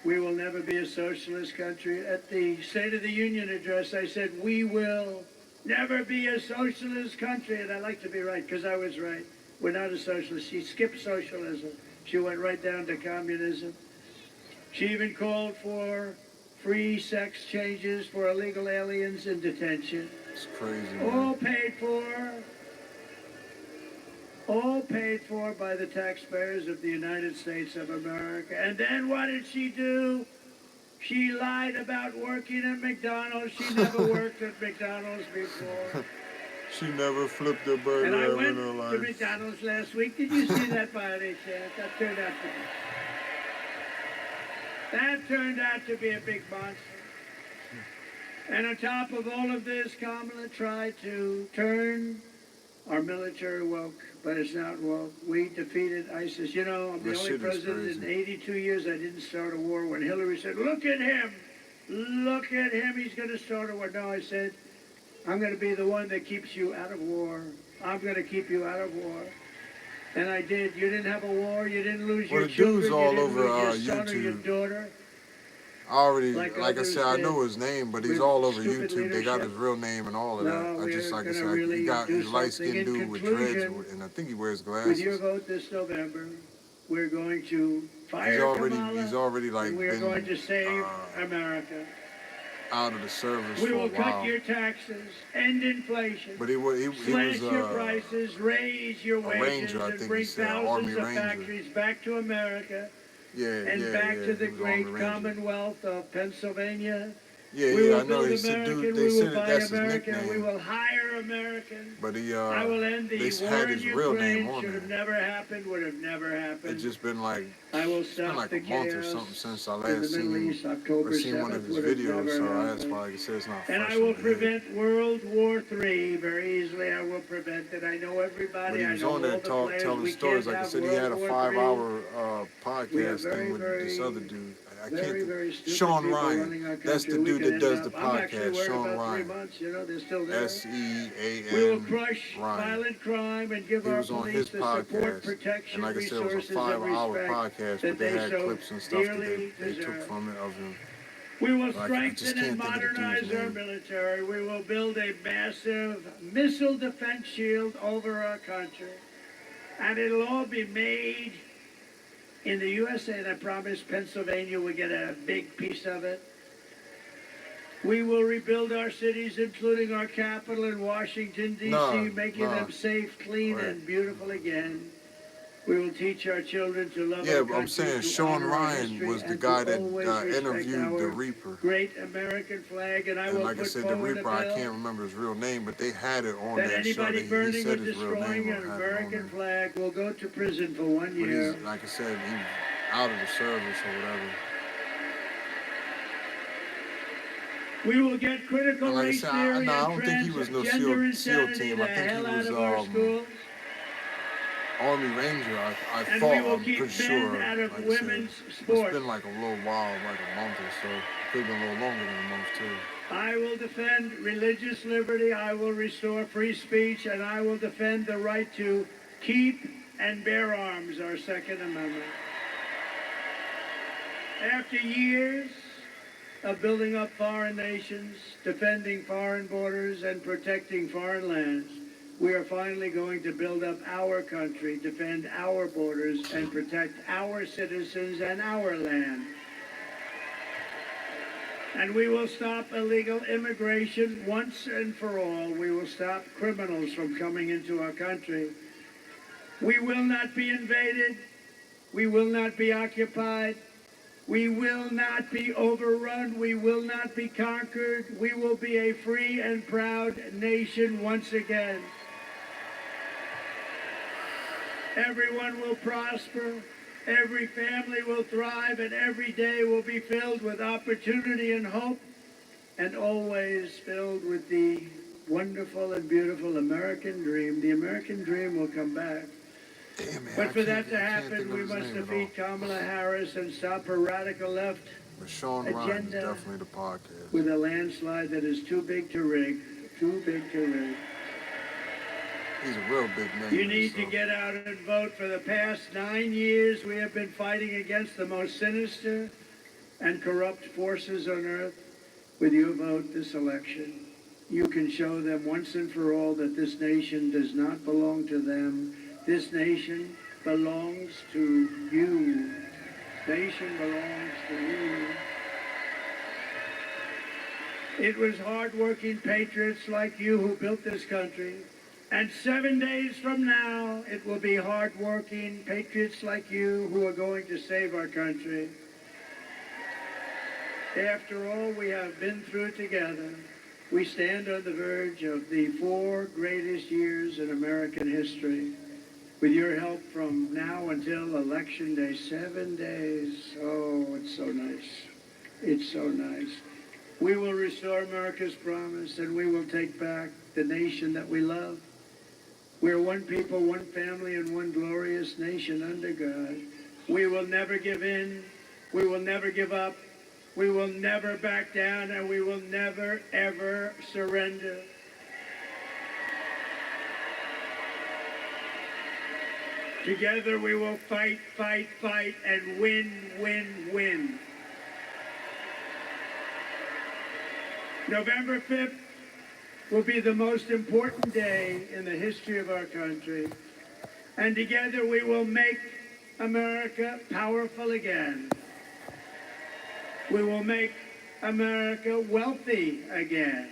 we will never be a socialist country. At the State of the Union address, I said, we will never be a socialist country. And I like to be right, because I was right. We're not a socialist. She skipped socialism. She went right down to communism. She even called for free sex changes for illegal aliens in detention. It's crazy, man. All paid for by the taxpayers of the United States of America. And then what did she do? She lied about working at McDonald's. She never worked at McDonald's before. She never flipped a burger ever in her life. I went to McDonald's last week. Did you see that by any chance? That turned out to be a big monster. And on top of all of this, Kamala tried to turn our military woke, but it's not woke. We defeated ISIS. You know, I'm the only president in 82 years I didn't start a war. When Hillary said, look at him, he's going to start a war. No, I said, I'm going to be the one that keeps you out of war. I'm going to keep you out of war. And I did. You didn't have a war. You didn't lose your children. Dude's all you didn't over lose your son or your daughter. I already, like I said, I know his name, but he's all over YouTube. Leadership. They got his real name and all of that. I just, like I said, really he got his light-skinned dude with dreads, and I think he wears glasses. With your vote this November, we're going to fire Kamala. He's already like we're going to save America. Out of the service we for a will while. cut your taxes, end inflation, but he was slash your prices, raise your wages, Ranger, and bring thousands of factories back to America. Back to the great Commonwealth of Pennsylvania. I know. He said, dude, they said that's his nickname. We will hire Americans. But I will end the they war had in his real name Ukraine. on Should have never happened. Would have never happened. It's just been like I will stop like the a month or something since I last seen him or seen one of his videos. So that's why I said it's not. And I will prevent World War III very easily. I will prevent it. I know everybody. But he was on there telling stories. Like I said, he had a 5-hour podcast thing with this other dude. I can't. Sean Ryan. That's the dude that does the podcast. Sean Ryan. SEAN. We will crush violent crime and give our police the support, protection, and like I said, it was a resources, and 5-hour respect podcast, that but they had so clips and stuff that dearly they took deserve. from it of him. We will strengthen and modernize our military. We will build a massive missile defense shield over our country. And it'll all be made in the USA, and I promise Pennsylvania will get a big piece of it. We will rebuild our cities, including our capital in Washington, D.C., making them safe, clean, and beautiful again. We will teach our children to love our country. But I'm saying Sean Ryan was the guy that interviewed the Reaper. Great American flag, and I will like I said, the Reaper, I can't remember his real name, but they had it on that show. Anybody burning he or said his real destroying name an American flag will go to prison for 1 year. But like I said, he's out of the service or whatever. We will get critical race theory I don't think he was no SEAL team. I think he was Army Ranger. I thought, I'm pretty sure. Like I said, it's been like a little while, like a month or so. It could have been a little longer than a month too. I will defend religious liberty, I will restore free speech, and I will defend the right to keep and bear arms, our Second Amendment. After years of building up foreign nations, defending foreign borders, and protecting foreign lands, we are finally going to build up our country, defend our borders, and protect our citizens and our land. And we will stop illegal immigration once and for all. We will stop criminals from coming into our country. We will not be invaded. We will not be occupied. We will not be overrun. We will not be conquered. We will be a free and proud nation once again. Everyone will prosper. Every family will thrive, and every day will be filled with opportunity and hope, and always filled with the wonderful and beautiful American dream. The American dream will come back. Damn, man, But for that to happen, we must defeat Kamala Harris and stop her radical left But Sean Ryan is agenda definitely the podcast. with a landslide that is too big to rig. Too big to rig. He's a real big name. You need to get out and vote. For the past 9 years, we have been fighting against the most sinister and corrupt forces on earth. With your vote this election, you can show them once and for all that this nation does not belong to them. This nation belongs to you. Nation belongs to you. It was hard-working patriots like you who built this country. And 7 days from now, it will be hard-working patriots like you who are going to save our country. After all we have been through together, we stand on the verge of the 4 greatest years in American history. With your help from now until Election Day, 7 days. Oh, it's so nice. It's so nice. We will restore America's promise, and we will take back the nation that we love. We're one people, one family, and one glorious nation under God. We will never give in. We will never give up. We will never back down, and we will never, ever surrender. Together we will fight, fight, fight, and win, win, win. November 5th will be the most important day in the history of our country. And together we will make America powerful again. We will make America wealthy again.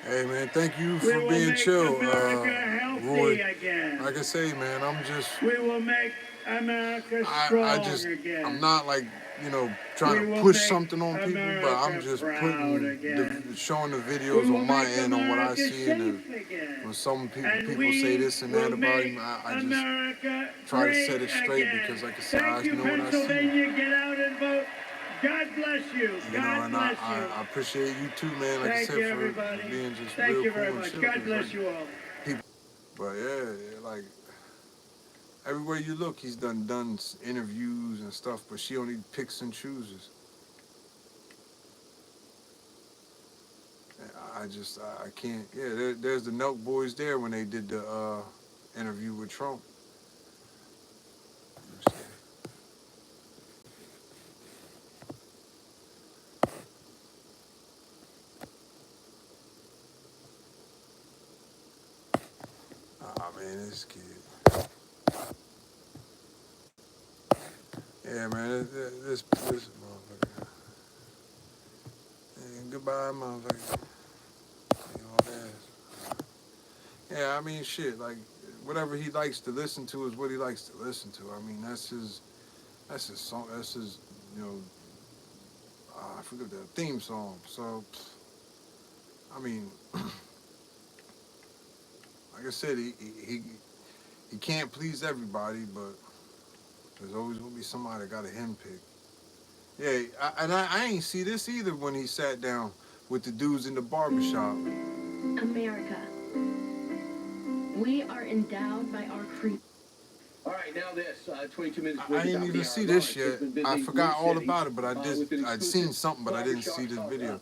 Hey, man, thank you We for will being make chill, America healthy Roy. again. Like I say, man, I'm just... We will make America strong again. I'm not like, you know, trying to push something on people, but I'm just showing the videos on my end on what I see, and when some people say this and that about him, I just try to set it straight because, like I said, I know what I see. Pennsylvania, get out and vote. God bless you. God bless you. I appreciate you too, man. Like I said, for being just real cool and chill. God bless you all. But yeah, like everywhere you look, he's done interviews and stuff, but she only picks and chooses. I can't. Yeah, there's the Nelk Boys there when they did the interview with Trump. Man, this kid. Yeah, man, this motherfucker. Yeah, goodbye, motherfucker. Yeah, I mean, shit, like, whatever he likes to listen to is what he likes to listen to. I mean, that's his song, that's his, you know, I forget the theme song. So, I mean, like I said, he can't please everybody, but there's always gonna be somebody that got a him pick. Yeah, I ain't see this either when he sat down with the dudes in the barbershop. America. We are endowed by our creed. All right, now this 22 minutes. I didn't even see this yet. I forgot all about it, but I'd seen something, but I didn't see this video.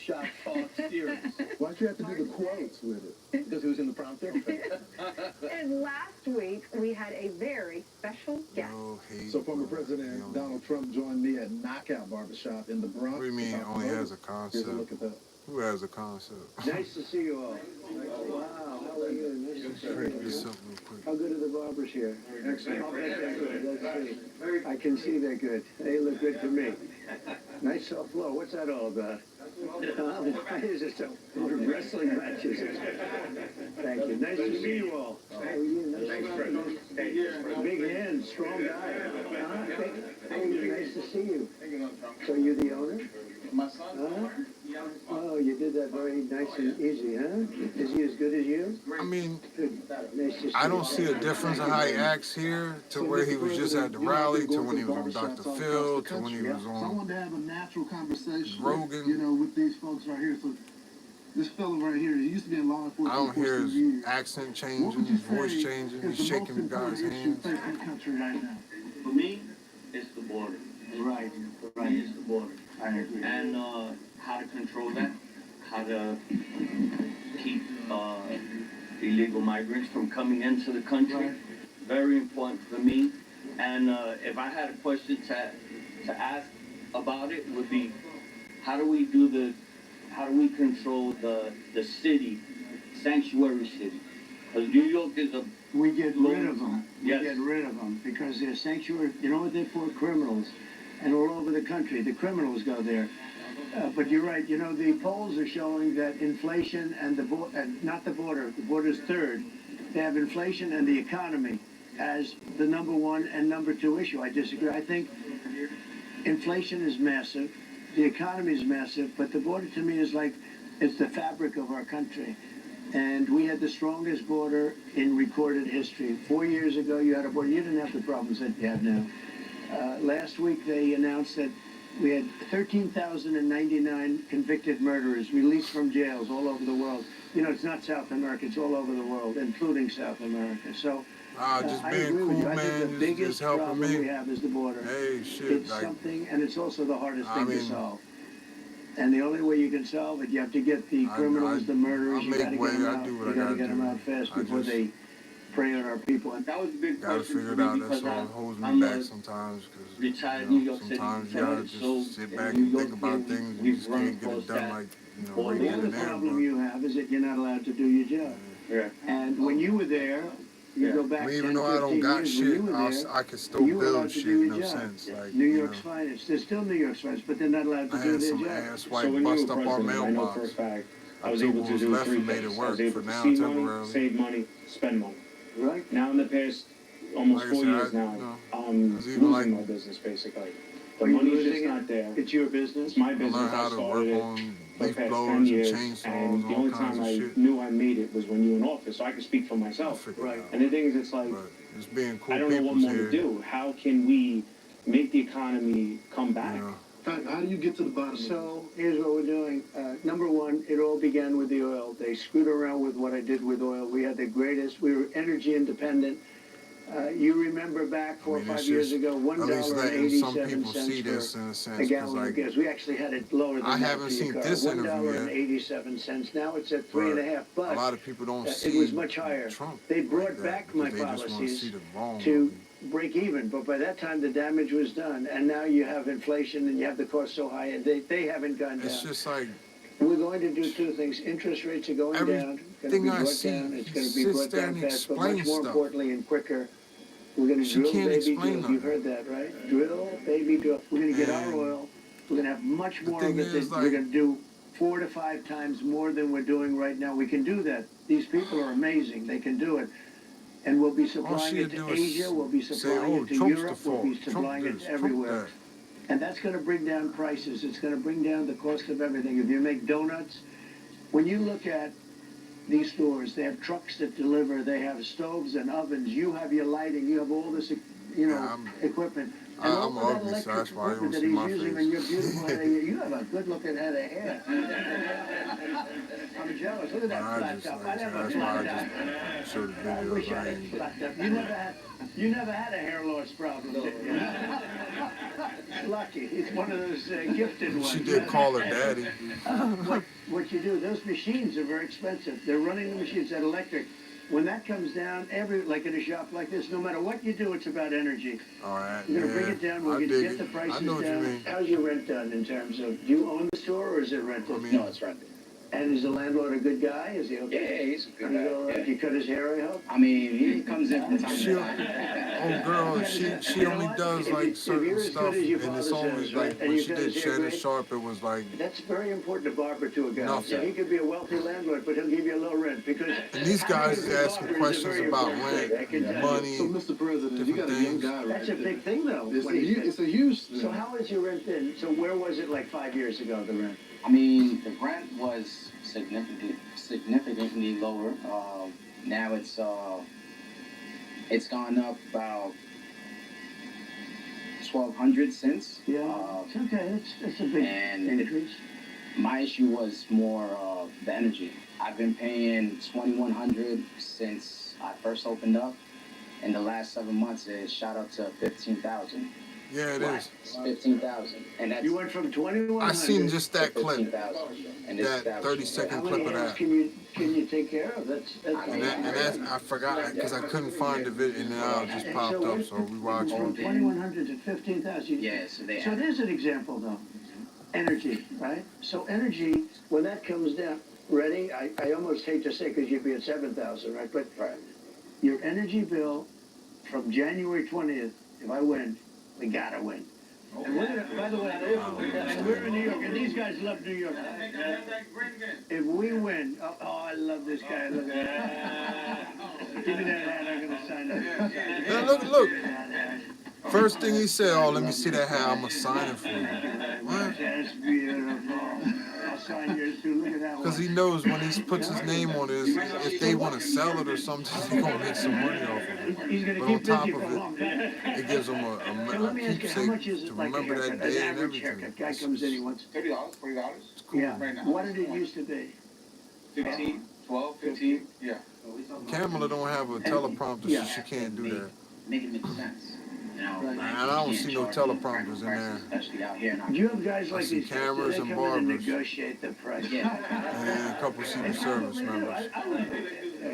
shop talk serious. Why'd you have to do the quotes with it? Because it was in the prompter. And last week, we had a very special guest. No hate. So former President Donald Trump joined me at Knockout Barbershop in the Bronx. What do you mean it only has a Here's a concept? look at that. Who has a concept? Nice to see you all. Wow, how are you? Nice to see you. How good are the barbers here? Excellent. I'll bet they're good. Let's see. I can see they're good. They look good to me. Nice soft floor. What's that all about? Why is it so? Wrestling matches. Thank you. Nice to see you all. How are you? Nice to see you. Big hands, strong guy. Nice to see you. So you're the owner? My son. Oh, you did that very nice and easy, huh? Is he as good as you? I mean, Nice to see I don't you. see a difference in how he acts here to where he was just at the rally, to when he was on Dr. Phil, to when he was So I on wanted to have a natural conversation, Rogan. you know, with these folks right here. So this fellow right here, he used to be in law enforcement. I don't hear his years. accent What changing, would you his voice say changing, is he's the shaking most guys' important issue hands. facing the country right now? For me, it's the border. Right, For me, it's the border. I agree. And how to control that, how to keep illegal migrants from coming into the country. Right. Very important for me. And if I had a question to ask about it, would be how do we control the city, sanctuary city? Because New York is a We get rid of them. Yes. We get rid of them because they're sanctuary. You know what they're for? Criminals. And all over the country, the criminals go there. But you're right. You know, the polls are showing that inflation and not the border's third. They have inflation and the economy as the number one and number two issue. I disagree. I think inflation is massive. The economy is massive. But the border to me is like, it's the fabric of our country. And we had the strongest border in recorded history. 4 years ago, you had a border. You didn't have the problems that you have now. Last week, they announced that we had 13,099 convicted murderers released from jails all over the world. You know, it's not South America, it's all over the world, including South America. So, Just I being agree with cool, you. I think the man, biggest is helping problem me. we have is the border. Hey, shit, It's like, something, and it's also the hardest I thing to mean, solve. And the only way you can solve it, you have to get the criminals, the murderers, you make got to way, get them I out. do what You I got to gotta get them do. out fast I before just they prey on our people. And that was a big gotta question figure it for me out. That's because all holds me I'm back a sometimes. Cause, retired you New know, York City sometimes you veteran, gotta so just sit in back New and York think about here, things. You we've just run can't get it across done that like, you know, all right the then other and there. problem But you have is that you're not allowed to do your job. Yeah. And when you were there, you go back I mean, 10, even though I don't 15 got years, shit, when you were there, I could still you were allowed build to shit do in your no job. sense. Like, New you York's know, finest. They're still New York's finest, but they're not allowed to I do had their some job. ass So white when you bust were up our president, I know for a mailbox. fact I I was took able what to was do left three and made it things. I work was able for to now see money, temporarily. save money, spend money. Right? Now in the past almost Like I 4 said, years now, you know, I'm it's even losing like- my business basically. The Are you money's just losing it? not there. It's your business. It's my I business. learned how I to started work it on for the leaf past 10 blowers and years, chainsaws and and the all only kinds time of I shit. knew I made it was when you were in office, so I could speak for I myself. figured Right. it out. And the thing is, it's like, But just being cool I don't know what people's more here. to do. How can we make the economy come back? You know, How do you get to the bottom of it? So here's what we're doing. Number one, it all began with the oil. They screwed around with what I did with oil. We had the greatest. We were energy independent. You remember back 4 or I mean, 5 it's years just ago, at least letting some $1.87 people see this for in a a sense. Because, gallon of like, gas. We actually had it lower than I that haven't for your seen car. this interview yet. $1.87. Now it's at But $3.50. But a lot of people don't see it was much higher. Trump They like brought that back my because they just want to policies see the wrong to of it. break even, but by that time the damage was done, and now you have inflation and you have the cost so high, and they haven't gone down. It's just like We're going to do two things. Interest rates are going down. Going to be everything I brought see, down. It's he going to be sits brought there down and fast, but much explains more stuff. importantly and quicker. We're going to She drill, can't baby, explain drill. nothing. You've heard that, right? Drill, baby, drill. We're going to get our And oil. We're going to have much the more thing of it. is, That like, we're going to do 4 to 5 times more than we're doing right now. We can do that. These people are amazing. They can do it. And we'll be supplying it to Asia. We'll be supplying it to Europe. We'll be supplying it everywhere. And that's going to bring down prices. It's going to bring down the cost of everything. If you make donuts, when you look at these stores, they have trucks that deliver. They have stoves and ovens. You have your lighting. You have all this, equipment. And all I'm of that ugly, so that's electric why you don't equipment that see he's my using face. on your beautiful head of hair. You have a good-looking head of hair. I'm jealous. Look at that flat top. I never That's why flat I top. just showed the I videos. wish I had flat top. You never had a hair loss problem, did you? Lucky. It's one of those gifted ones. She did call her daddy. What you do, those machines are very expensive. They're running the machines that electric. When that comes down, like in a shop like this, no matter what you do, it's about energy. All right. You're gonna bring it down. We're gonna get the prices down. I know what you mean. How's your rent done in terms of? Do you own the store or is it rented? No, it's rented. And is the landlord a good guy? Is he okay? Yeah, he's a good guy. All right? Yeah. You cut his hair, I hope? I mean, he comes in from time to time. Oh, girl, she only does like certain stuff, and it's only like when she did Shed and Sharp, it was like. That's very important to barber to a guy. Nothing. Yeah, he could be a wealthy landlord, but he'll give you a low rent because. And these guys is asking questions about rent, money. So, Mr. President, you got a young guy right That's a big thing, though. It's a huge thing. So how is your rent then? So where was it like 5 years ago, the rent? I mean, the rent was significantly lower. Now it's gone up about 1,200 since. Yeah, it's okay. It's a big increase. My issue was more the energy. I've been paying $2,100 since I first opened up. In the last 7 months, it shot up to $15,000. Yeah, it is. It's $15,000, and that's. You went from 21. I seen just that clip, and that 30-second clip of that. Can you take care of? That's I forgot because I couldn't find the video, and now it just popped up. So we watched from it. 2,100 to 15,000. Yeah, so there's an example though. Energy, right? So energy, when that comes down, ready? I almost hate to say because you'd be at 7,000, right? But your energy bill from January 20th, if I win, we gotta win. And we're gonna, by the way, and we're in New York, and these guys love New York. If we win, oh, I love this guy. Look at that. Give me that hat. I'm gonna sign it. Now look. First thing he said, "Oh, let me see that hat. I'm gonna sign it for you." What? That's beautiful. I'll sign yours too. Look at that one. Because he knows when he puts his name on it, if they want to sell it or something, he's gonna make some money off of it. He's gonna But keep on top busy of for a long time. it gives him a keepsake to remember that day and everything. Guy comes in, he wants $30, $40. Cool. Yeah. Right now. What did it used to be? 15, 12, 15. Yeah. Kamala don't have a teleprompter, so she can't do that. Make it make sense. You know, And I don't see no teleprompters in there. especially out here. Do you have guys like see these? cameras They and come in and barbers. negotiate the price. And a couple Secret Service members.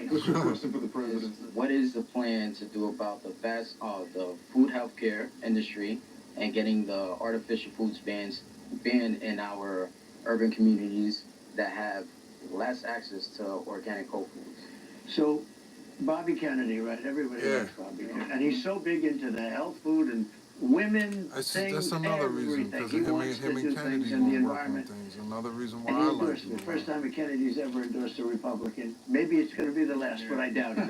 What's your question for the president? What is the plan to do about the food healthcare industry and getting the artificial foods banned in our urban communities that have less access to organic whole foods? So, Bobby Kennedy, right? Everybody likes Bobby Kennedy. And he's so big into the health food and women things, That's another reason, because He him wants to and do Kennedy things in the won't work on environment. things. Another reason why And I he like endorsed him. the first time a Kennedy's ever endorsed a Republican. Maybe it's going to be the last, but I doubt it.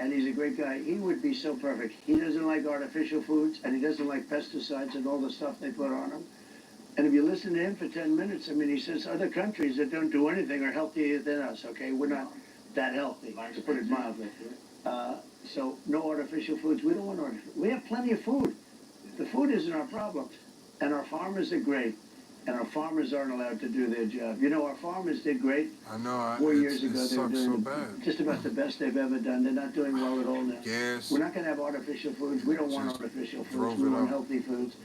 And he's a great guy. He would be so perfect. He doesn't like artificial foods, and he doesn't like pesticides and all the stuff they put on them. And if you listen to him for 10 minutes, I mean, he says other countries that don't do anything are healthier than us, okay? We're not that healthy, to put it mildly. So no artificial foods. We don't want artificial. We have plenty of food. The food isn't our problem. And our farmers are great. And our farmers aren't allowed to do their job. You know, our farmers did great. I know. 4 years ago, it they were sucks so doing bad. just about the best they've ever done. They're not doing well at all now. Yes. We're not going to have artificial foods. We don't want artificial foods. drove We it want up. healthy foods.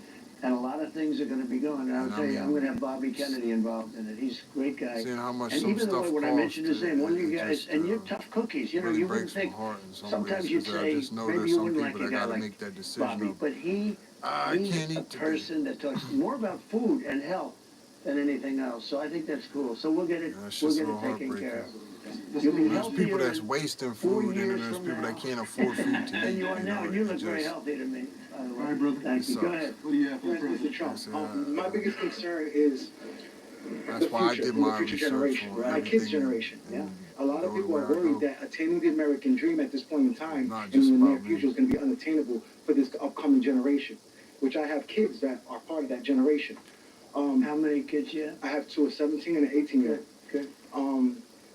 And a lot of things are going to be going. And I'll tell you, I'm going to have Bobby Kennedy involved in it. He's a great guy. Seeing how much And some even the way stuff when I mentioned his costs, name, one of you it guys, just, and you're tough cookies. You know, really you wouldn't breaks my think. heart in some Sometimes ways, you'd 'cause I say just know maybe there's you some wouldn't like people a that guy gotta like make that decision Bobby, of, but he's can't a eat today. person that talks more about food and health than anything else. So I think that's cool. So we'll get it. That's We'll just get a it little taken care of. heartbreaking. You'll be There's people healthier that's in wasting 4 food, and then years there's from people now that can't afford food to than eat. you are now. You it look very just- healthy to me. By the way. All right, brother. Thank you. Go ahead. What do you have for the President president? Trump, my biggest concern is That's the why I future, did for my the future research generation, on my kids' everything generation. and A lot of go people are where I worried go. that attaining the American dream at this point in time Not and just in the near about me. future is going to be unattainable for this upcoming generation, which I have kids that are part of that generation. How many kids you have? I have two, a 17 and an 18-year-old. Good.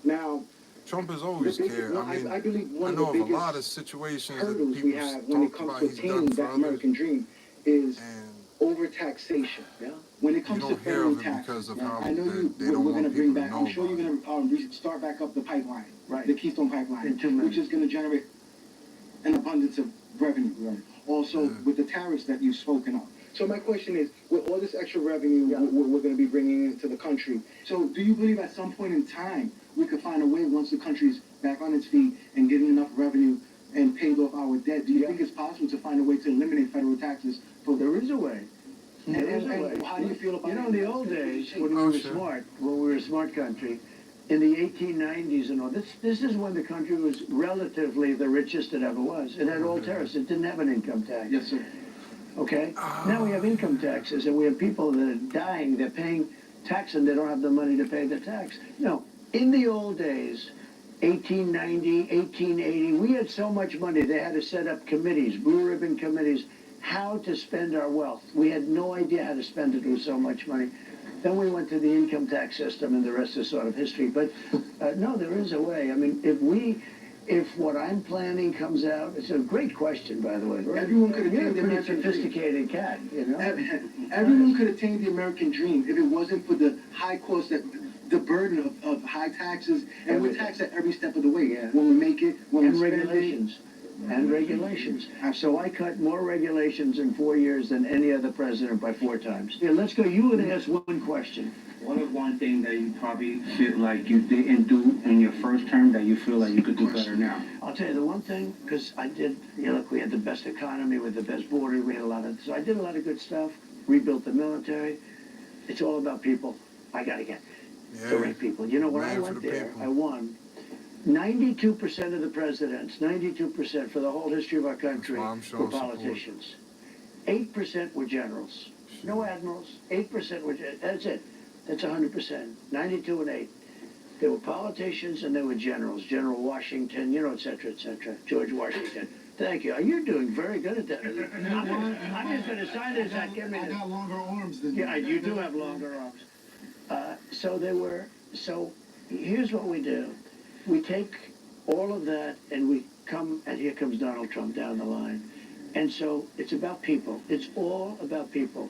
Now, Trump has always cared. I mean, I believe I one know of the of a lot of biggest situations that hurdles we people have when it talk comes about to he's done attaining for that others, American dream is overtaxation. Yeah. When it you comes to don't hear federal of it taxes, because of now, how I know they don't we're going to want bring people to back. know I'm sure about you're it. going to start back up the pipeline, Right. the Keystone Pipeline, In 2 minutes. which is going to generate an abundance of revenue. Right. Also, with the tariffs that you've spoken of. So my question is, with all this extra revenue we're going to be bringing into the country, so do you believe at some point in time we could find a way, once the country's back on its feet and getting enough revenue and paid off our debt, do you think it's possible to find a way to eliminate federal taxes? There is a way. And There is a way. how do you feel about You know, it? in the old days, when we were smart, when we were a smart country, in the 1890s and all, this is when the country was relatively the richest it ever was. It had all tariffs. It didn't have an income tax. Yes, sir. Okay? Now we have income taxes, and we have people that are dying. They're paying tax, and they don't have the money to pay the tax. No, in the old days, 1890, 1880, we had so much money, they had to set up committees, blue ribbon committees, how to spend our wealth. We had no idea how to spend it with so much money. Then we went to the income tax system, and the rest is sort of history. But no, there is a way. I mean, if what I'm planning comes out, it's a great question, by the way. Everyone could You're attain a the pretty American sophisticated cat, you know? Everyone could attain the American dream if it wasn't for the high cost, the burden of high taxes, and we're taxed at every step of the way. When we make it, when And we spend it. regulations. And regulations. So I cut more regulations in 4 years than any other president by 4 times. Yeah, let's go. You would ask one question. What is one thing that you probably feel like you didn't do in your first term that you feel like you could do better now? I'll tell you the one thing, because I did, you know, look, we had the best economy with the best border, we had a lot of, so I did a lot of good stuff, rebuilt the military. It's all about people. I got to get the right people. You know, when I went there, I won. 92% of the presidents, 92% for the whole history of our country were politicians. 8% were generals. No admirals. 8% were, that's it. That's 100%. 92 and 8. They were politicians and they were generals. General Washington, you know, et cetera, George Washington. Thank you. You're doing very good at that. I'm just going to sign this. I got longer arms than yeah, you do have longer arms. So here's what we do. We take all of that and we come, and here comes Donald Trump down the line. And so it's about people. It's all about people.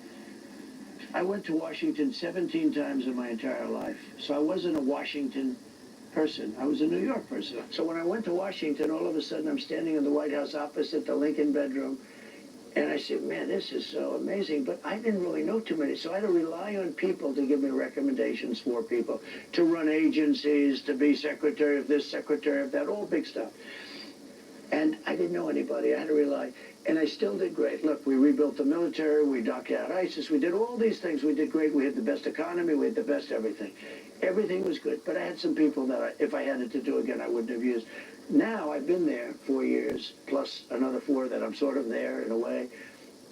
I went to Washington 17 times in my entire life. So I wasn't a Washington person. I was a New York person. So when I went to Washington, all of a sudden I'm standing in the White House opposite the Lincoln bedroom. And I said, man, this is so amazing. But I didn't really know too many. So I had to rely on people to give me recommendations for people, to run agencies, to be secretary of this, secretary of that, all big stuff. And I didn't know anybody. I had to rely. And I still did great. Look, we rebuilt the military. We knocked out ISIS. We did all these things. We did great. We had the best economy. We had the best everything. Everything was good. But I had some people that if I had it to do again, I wouldn't have used. Now I've been there 4 years, plus another 4 that I'm sort of there in a way.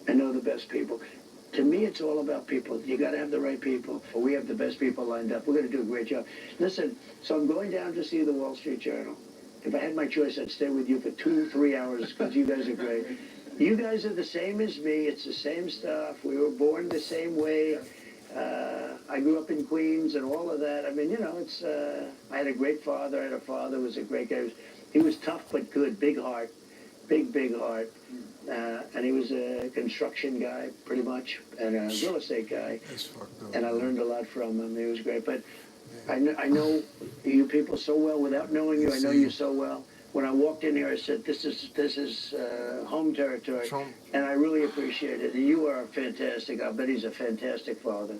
I know the best people. To me, it's all about people. You got to have the right people. We have the best people lined up. We're going to do a great job. Listen, so I'm going down to see the Wall Street Journal. If I had my choice, I'd stay with you for 2-3 hours because you guys are great. You guys are the same as me. It's the same stuff. We were born the same way. I grew up in Queens and all of that. I mean, you know, it's. I had a great father. I had a father who was a great guy. He was tough but good, big heart, big heart. And he was a construction guy, pretty much, and a real estate guy. And I learned a lot from him. He was great. But I know you people so well without knowing you. I know you so well. When I walked in here, I said, this is home territory, and I really appreciate it. And you are fantastic. I bet he's a fantastic father.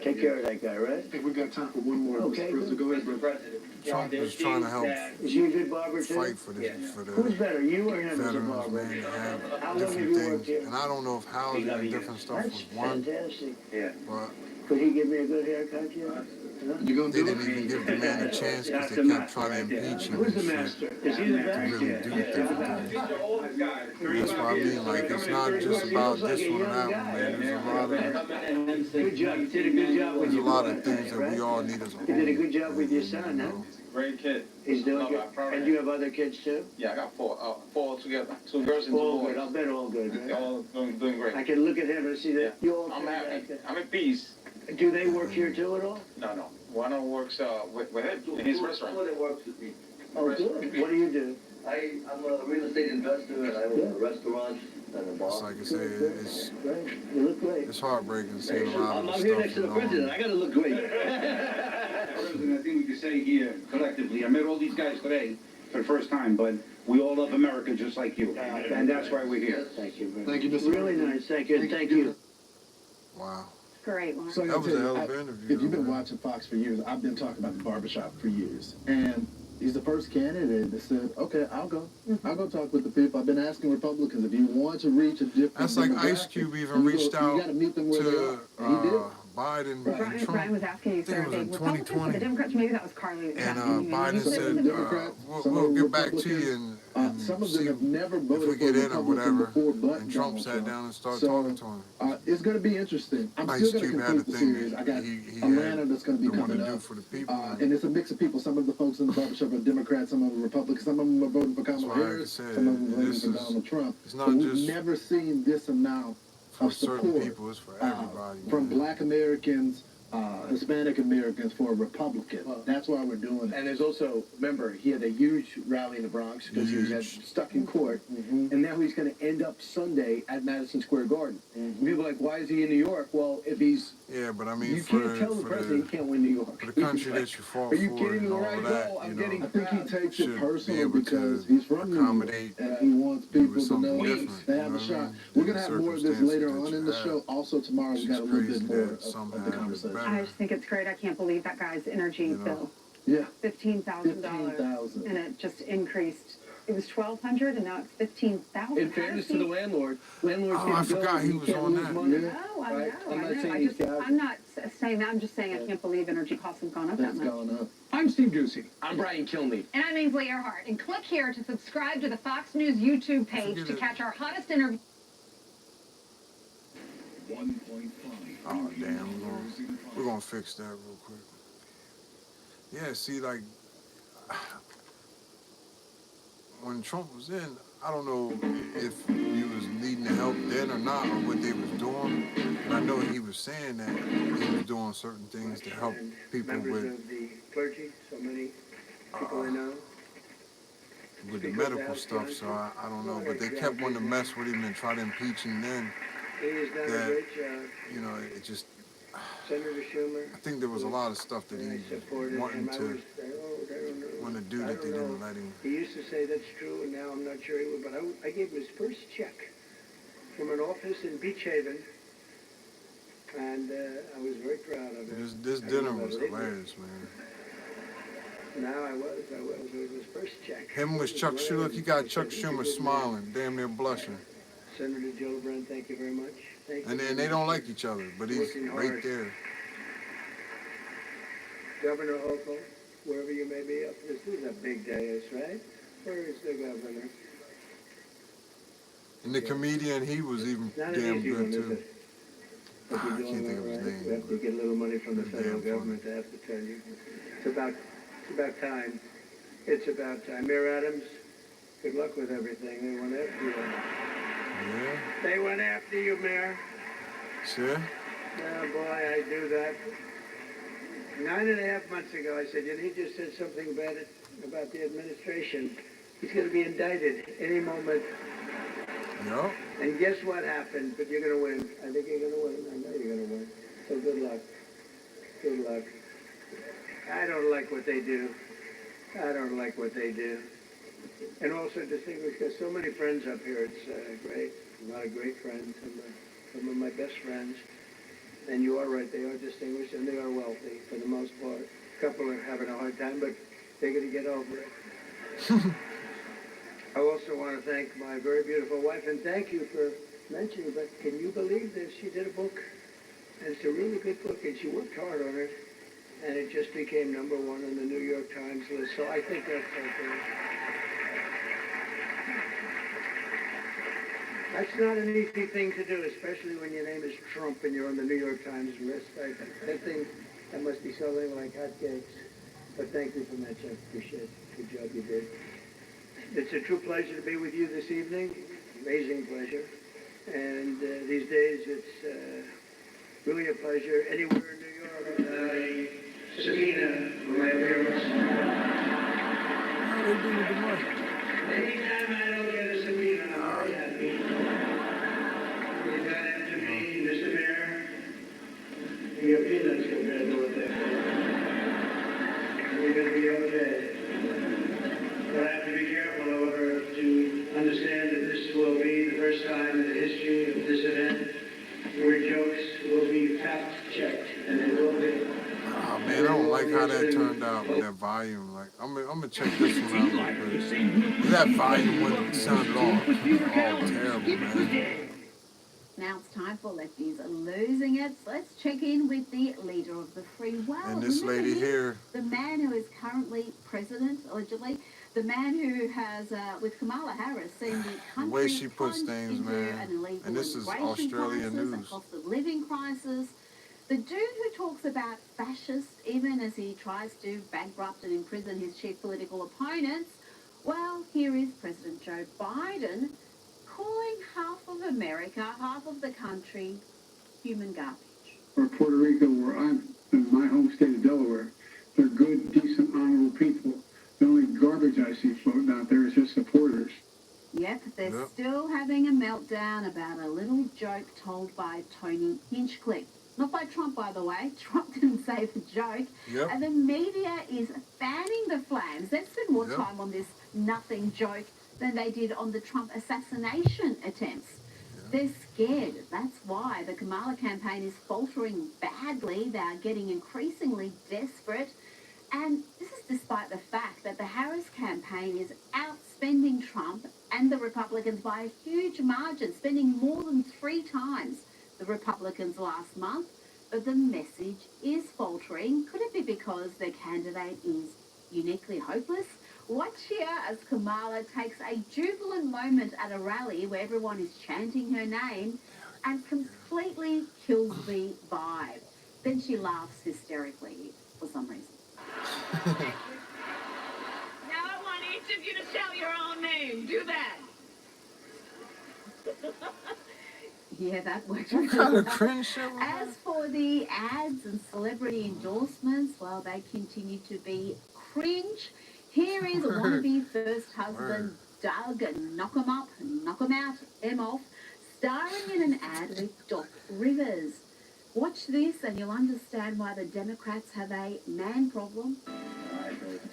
Take care of that guy, right? I think we got time for one more. Okay. Mr. President, go ahead, bro. Trump is trying to help Is he a good barber too? fight for this, for the Who's better, you or him as a veterans, barber? man, to have How long have different you things. worked here? And I don't know if housing and different stuff That's was one, fantastic. Yeah. but Could he give me a good haircut here? they didn't even give the man a chance because they kept trying to impeach him. Who's the and shit. master? Is he the To best? really do different things. That's what I mean. Like, it's not just about this one and that one, man. There's a lot of Good job. You did a good job with there's a your lot boy, of things that right? we all need as a whole. You did a good job with your son, huh? Great kid. He's doing good. And you have other kids too? Yeah, I got 4 altogether. 2 girls and 2 All boys. good. I'll bet all good, They're right? all doing great. I can look at him and see that you all I'm turned happy. out good. I'm in peace. Do they work here too at all? No. One of them works with him in his restaurant. Who works with me? Oh, good. What do you do? I'm a real estate investor, and I own restaurants and a bar. It's like I said, it's You look great. it's heartbreaking seeing a lot of I'm the here stuff. next to the president. I gotta look great. President, I think we could say here collectively, I met all these guys today for the first time, but we all love America just like you. And that's why we're here. Thank you very much. Thank you, Mr. Really nice. Thank you. Thank you. Wow. Great, Lauren. So I That gotta was a tell you, hell of an interview. if you've been watching Fox for years, I've been talking about the barbershop for years. And he's the first candidate that said, okay, I'll go. I'll go talk with the people. I've been asking Republicans, if you want to reach a different That's like Ice demographic, Cube even reached out you gotta meet them where they to are. And he did. Biden and Brian Trump. was asking you, I think it was Sarah, in Republicans or the 2020. Democrats? Maybe that was Carly. And You Biden said, Democrats, we'll get back to you and some of them see have never if voted we get for in or Republican whatever. before, but And Trump Donald sat down and started So, talking to him. It's going to be interesting. I'm Ice still going Cube to had a complete the thing series. I got he Atlanta had that's going to be to want to coming do up. for the people. And it's a mix of people. Some of the folks in the barbershop are Democrats, some of them are Republicans, some of them are voting for Kamala That's why I Harris, said, some of them are voting this for is- Donald Trump. it's not But we've just never seen this amount for of certain support people, it's for everybody. from Black Americans, Hispanic Americans for a Republican. That's why we're doing it. And there's also, remember, he had a huge rally in the Bronx because he was stuck in court, and now he's going to end up Sunday at Madison Square Garden. People are like, why is he in New York? Well, if he's... Yeah, but I mean, You for can't tell the president he can't win New York. for the country that you fought Are you for kidding and me? all Where I that, go, I'm you getting know, I think he takes should it be personal able because to he's from New York accommodate and he wants you people with to something know different, they you have know a what I shot. mean? We're In going the to have more of this circumstances later that on you in the have. show. Also tomorrow we got a little crazy bit more that some of the have it conversation. better. I just think it's great. I can't believe that guy's energy bill. Yeah. $15,000. $15,000. And it just increased. It was $1,200 and now it's $15,000. In fairness to the landlords Oh, I forgot he was on that. No, I know. I'm not I know. saying he's I'm not saying that. I'm just saying I can't believe energy costs have gone up that much. up. I'm Steve Ducey. I'm Brian Kilmeade. And I'm Ainsley Earhart. And click here to subscribe to the Fox News YouTube page to catch our hottest interview. 1.5. Oh, damn. We're gonna fix that real quick. Yeah, see, like, when Trump was in, I don't know if he was needing the help then or not, or what they was doing. But I know he was saying that he was doing certain things to help people Members with of the clergy, so many people I know. the medical stuff, so I don't know. But they kept wanting to mess with him and try to impeach him then. He has done a That, great job. you know, it just, Senator Schumer. I think there was a lot of stuff that he was wanting to want to do that they didn't let him. He used to say that's true, and now I'm not sure he would, but I gave him his first check from an office in Beach Haven, and I was very proud of it. This dinner was hilarious, man. Now I was. It was his first check. Him was Chuck Schumer. He got Chuck Schumer smiling, damn near blushing. Senator Gillibrand, thank you very much. Thank And you. then they don't like each other, but he's Working right hard. there. Governor Hochul, wherever you may be up. This is a big day, right? Where is the governor? And the comedian, he was even Not an damn easy good one, is too. it? But I you're can't doing think of all his right. name. We have to get a little money from the Damn federal funny. government, I have to tell you. It's about time. It's about time. Mayor Adams, good luck with everything. They went after you. Yeah. They went after you, Mayor. See? Oh, boy, I do that. 9.5 months ago, I said, he just said something bad about the administration. He's going to be indicted any moment. Yep. And guess what happened? But you're going to win. I think you're going to win. I know you're going to win. So good luck. Good luck. I don't like what they do. I don't like what they do. And also distinguished, got so many friends up here. It's great. A lot of great friends. Some of my best friends. And you are right. They are distinguished and they are wealthy for the most part. A couple are having a hard time, but they're going to get over it. I also want to thank my very beautiful wife, and thank you for mentioning, but can you believe this? She did a book, and it's a really good book, and she worked hard on it, and it just became #1 on the New York Times list, so I think that's okay. That's not an easy thing to do, especially when your name is Trump and you're on the New York Times list. That must be selling like hotcakes. But thank you for that, Jeff. Appreciate it. Good job you did. It's a true pleasure to be with you this evening. Amazing pleasure. And these days, it's really a pleasure. Anywhere in New York, subpoena for my appearance. they do with the money? Anytime I don't get a subpoena, I'm very happy. We've got after me, Mr. Mayor. Your peanuts compared to what they're for. We're going to be okay. But I have to be careful in order to understand that this will be the first time in the history of this event where jokes will be fact-checked, and it will be. Oh man, I don't like how that turned out with that volume. Like, I'm gonna check this one out real quick. That volume wouldn't sound off. Oh, terrible, man. Now it's time for Lefties Losing It. So let's check in with the leader of the free world. And this lady here. The man who is currently president, allegedly. The man who has, with Kamala Harris, seen the country The way she puts things, man. And this is Australian crisis, news. a cost of living crisis. The dude who talks about fascist, even as he tries to bankrupt and imprison his chief political opponents. Well, here is President Joe Biden calling half of America, half of the country, human garbage. Or Puerto Rico, where I'm in my home state of Delaware, they're good, decent, honorable people. The only garbage I see floating out there is just supporters. Yep, they're still having a meltdown about a little joke told by Tony Hinchcliffe. Not by Trump, by the way. Trump didn't say the joke. Yep. And the media is fanning the flames. They've spent more time on this nothing joke than they did on the Trump assassination attempts. They're scared. That's why the Kamala campaign is faltering badly. They are getting increasingly desperate. And this is despite the fact that the Harris campaign is outspending Trump and the Republicans by a huge margin, spending more than 3 times the Republicans last month. But the message is faltering. Could it be because their candidate is uniquely hopeless? Watch here as Kamala takes a jubilant moment at a rally where everyone is chanting her name and completely kills the vibe. Then she laughs hysterically for some reason. Now I want each of you to shout your own name. Do that. Yeah, that works. What kind of cringe shit was that? As for the ads and celebrity endorsements, well, they continue to be cringe. Here is wannabe first husband Doug, and knock 'em up, knock 'em out, M off, starring in an ad with Doc Rivers. Watch this and you'll understand why the Democrats have a man problem.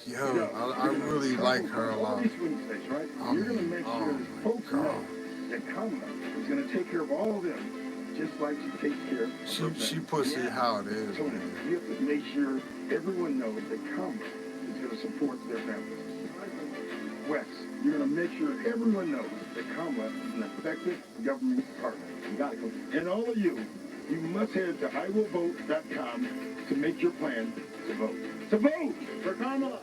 Yo, I really like her a lot. You're going to make sure folks know that Kamala is going to take care of all of them, just like she takes care of She puts it how it is, so man. you have to make sure everyone knows that Kamala is going to support their families. Wes, you're going to make sure everyone knows that Kamala is an effective government partner. You got to go. And all of you, you must head to iwillvote.com to make your plan to vote. To vote for Kamala.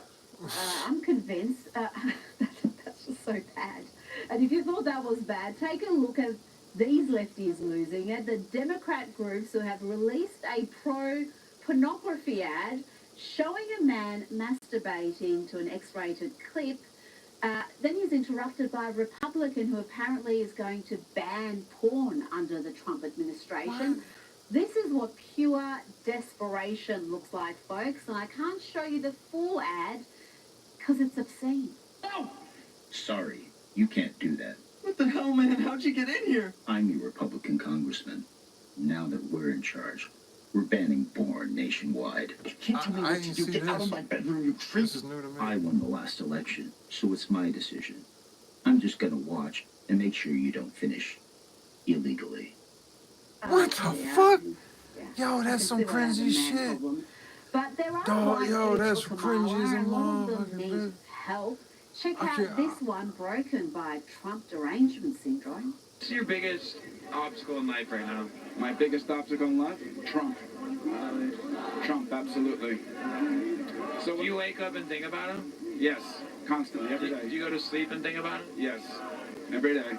I'm convinced that's just so bad. And if you thought that was bad, take a look at these lefties losing it. The Democrat groups who have released a pro-pornography ad showing a man masturbating to an X-rated clip. Then he's interrupted by a Republican who apparently is going to ban porn under the Trump administration. What? This is what pure desperation looks like, folks, and I can't show you the full ad because it's obscene. Oh! Sorry, you can't do that. What the hell, man? How'd you get in here? I'm your Republican congressman. Now that we're in charge, we're banning porn nationwide. You can't tell me what to do. Get out of my bedroom, you creep. This is new to me. I won the last election, so it's my decision. I'm just gonna watch and make sure you don't finish illegally. What the fuck? Yo, that's some cringy shit. But there are Dog, yo, that's cringy as a motherfucking need help. Check out this one, broken by Trump derangement syndrome. What's your biggest obstacle in life right now? My biggest obstacle in life? Trump. Trump, absolutely. So do you wake up and think about him? Yes, constantly, every day. Do you go to sleep and think about him? Yes, every day.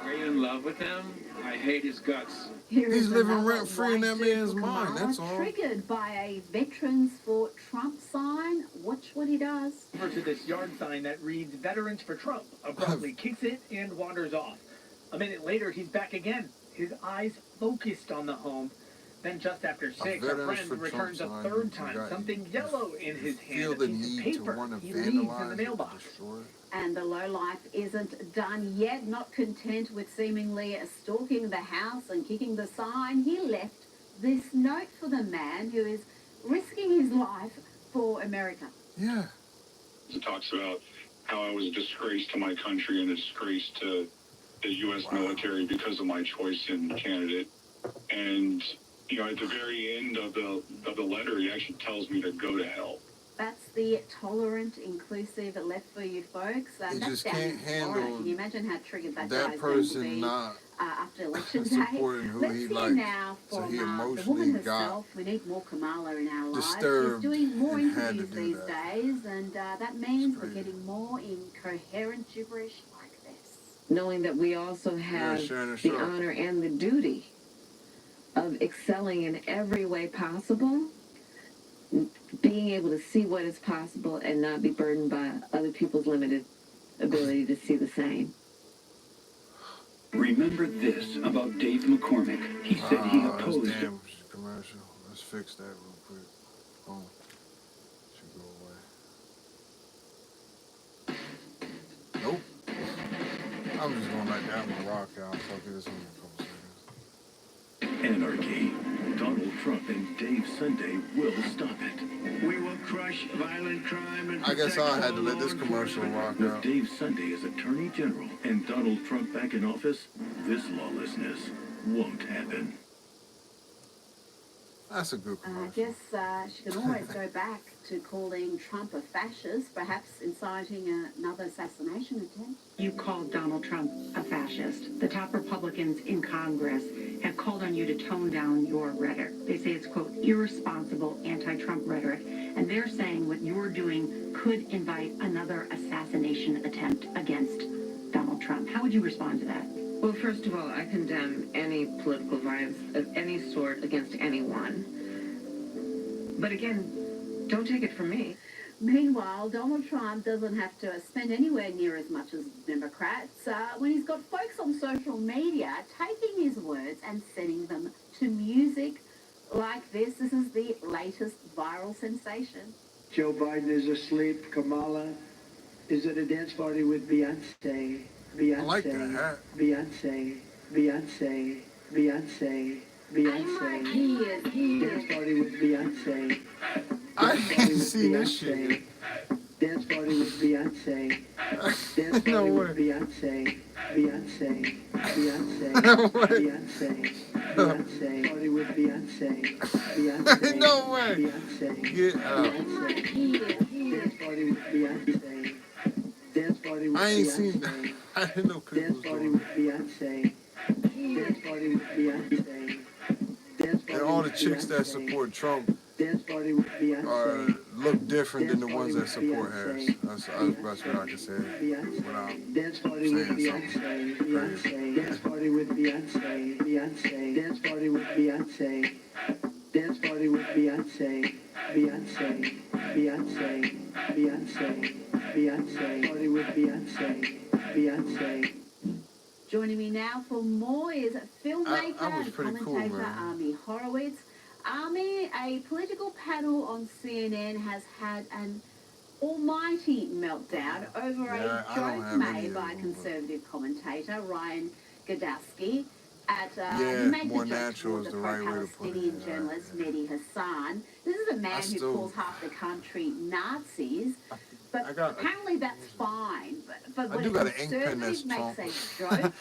Are you in love with him? I hate his guts. He's living rent-free in that man's mind, that's all. Triggered by a Veterans for Trump sign. Watch what he does. Over to this yard sign that reads Veterans for Trump, abruptly kicks it and wanders off. A minute later, he's back again, his eyes focused on the home. Then just after 6, our Veterans friend for returns a Trump third sign, time, something yellow in his feel hand, the a piece of need to paper want to he leaves in vandalize the it, mailbox. destroy it. And the lowlife isn't done yet. Not content with seemingly stalking the house and kicking the sign, he left this note for the man who is risking his life for America. Yeah. It talks about how I was a disgrace to my country and a disgrace to the U.S. military because of my choice in candidate. And, you know, at the very end of the letter, he actually tells me to go to hell. That's the tolerant, inclusive left for you folks. They That's just down can't in Florida. handle Can you imagine how triggered that that guy's going to person be not after election day? supporting who Let's he hear likes. now So from he the emotionally woman got herself. We need more Kamala in our lives. She's disturbed doing more and had to interviews do these that. days, and that means we're getting more incoherent gibberish like this. Knowing that we also have the honor and the duty of excelling in every way possible, being able to see what is possible and not be burdened by other people's limited ability to see the same. Remember this about Dave McCormick. He said he opposed... Damn commercial. Let's fix that real quick. Boom. Should go away. Nope. I'm just gonna let that one rock out. Fuck it, it's only a couple seconds. Anarchy. Donald Trump and Dave Sunday will stop it. We will crush violent crime and I guess I had to let this commercial rock With out. Dave Sunday as Attorney General and Donald Trump back in office, this lawlessness won't happen. That's a good commercial. I guess she can always go back to calling Trump a fascist, perhaps inciting another assassination attempt. You called Donald Trump a fascist. The top Republicans in Congress have called on you to tone down your rhetoric. They say it's, quote, irresponsible anti-Trump rhetoric, and they're saying what you're doing could invite another assassination attempt against Donald Trump. How would you respond to that? Well, first of all, I condemn any political violence of any sort against anyone. But again, don't take it from me. Meanwhile, Donald Trump doesn't have to spend anywhere near as much as Democrats when he's got folks on social media taking his words and sending them to music like this. This is the latest viral sensation. Joe Biden is asleep. Kamala is at a dance party with Beyonce. Beyonce. I like that hat. Beyonce. Beyonce. Beyonce. Beyonce. Dance party with Beyonce. I ain't seen this shit. Dance party with Beyonce. Dance party with Beyonce. Beyonce. Beyonce. Beyonce. Beyonce. Party with Beyonce. Beyonce. No way. Beyonce. Get out. Dance party with Beyonce. Dance party with I ain't Beyonce. seen that. I didn't know people Dance was party doing with Beyonce. Dance party with Beyonce. Dance party and all the with chicks that Beyonce. support Trump Dance party with Beyonce. look different than the Dance ones party that support with Harris. Beyonce. That's the best way I can say it without Dance party with saying Beyonce. something Beyonce. crazy. Dance party with Beyonce. Beyonce. Dance party with Beyonce. Dance party with Beyonce. Beyonce. Beyonce. Beyonce. Beyonce. Party with Beyonce. Beyonce. Joining me now for more is filmmaker I was and pretty cool, commentator man. Army Horowitz. Army, a political panel on CNN has had an almighty meltdown over Yeah, a I don't joke have any made of by them, conservative commentator Ryan Gadowski at Yeah, he made more the joke natural toward is the the right way to put it. pro-Palestinian journalist Mehdi Hassan. This is a man who calls half the country Nazis. But apparently that's fine. But when do a got an ink pen conservative that's makes Trump. a joke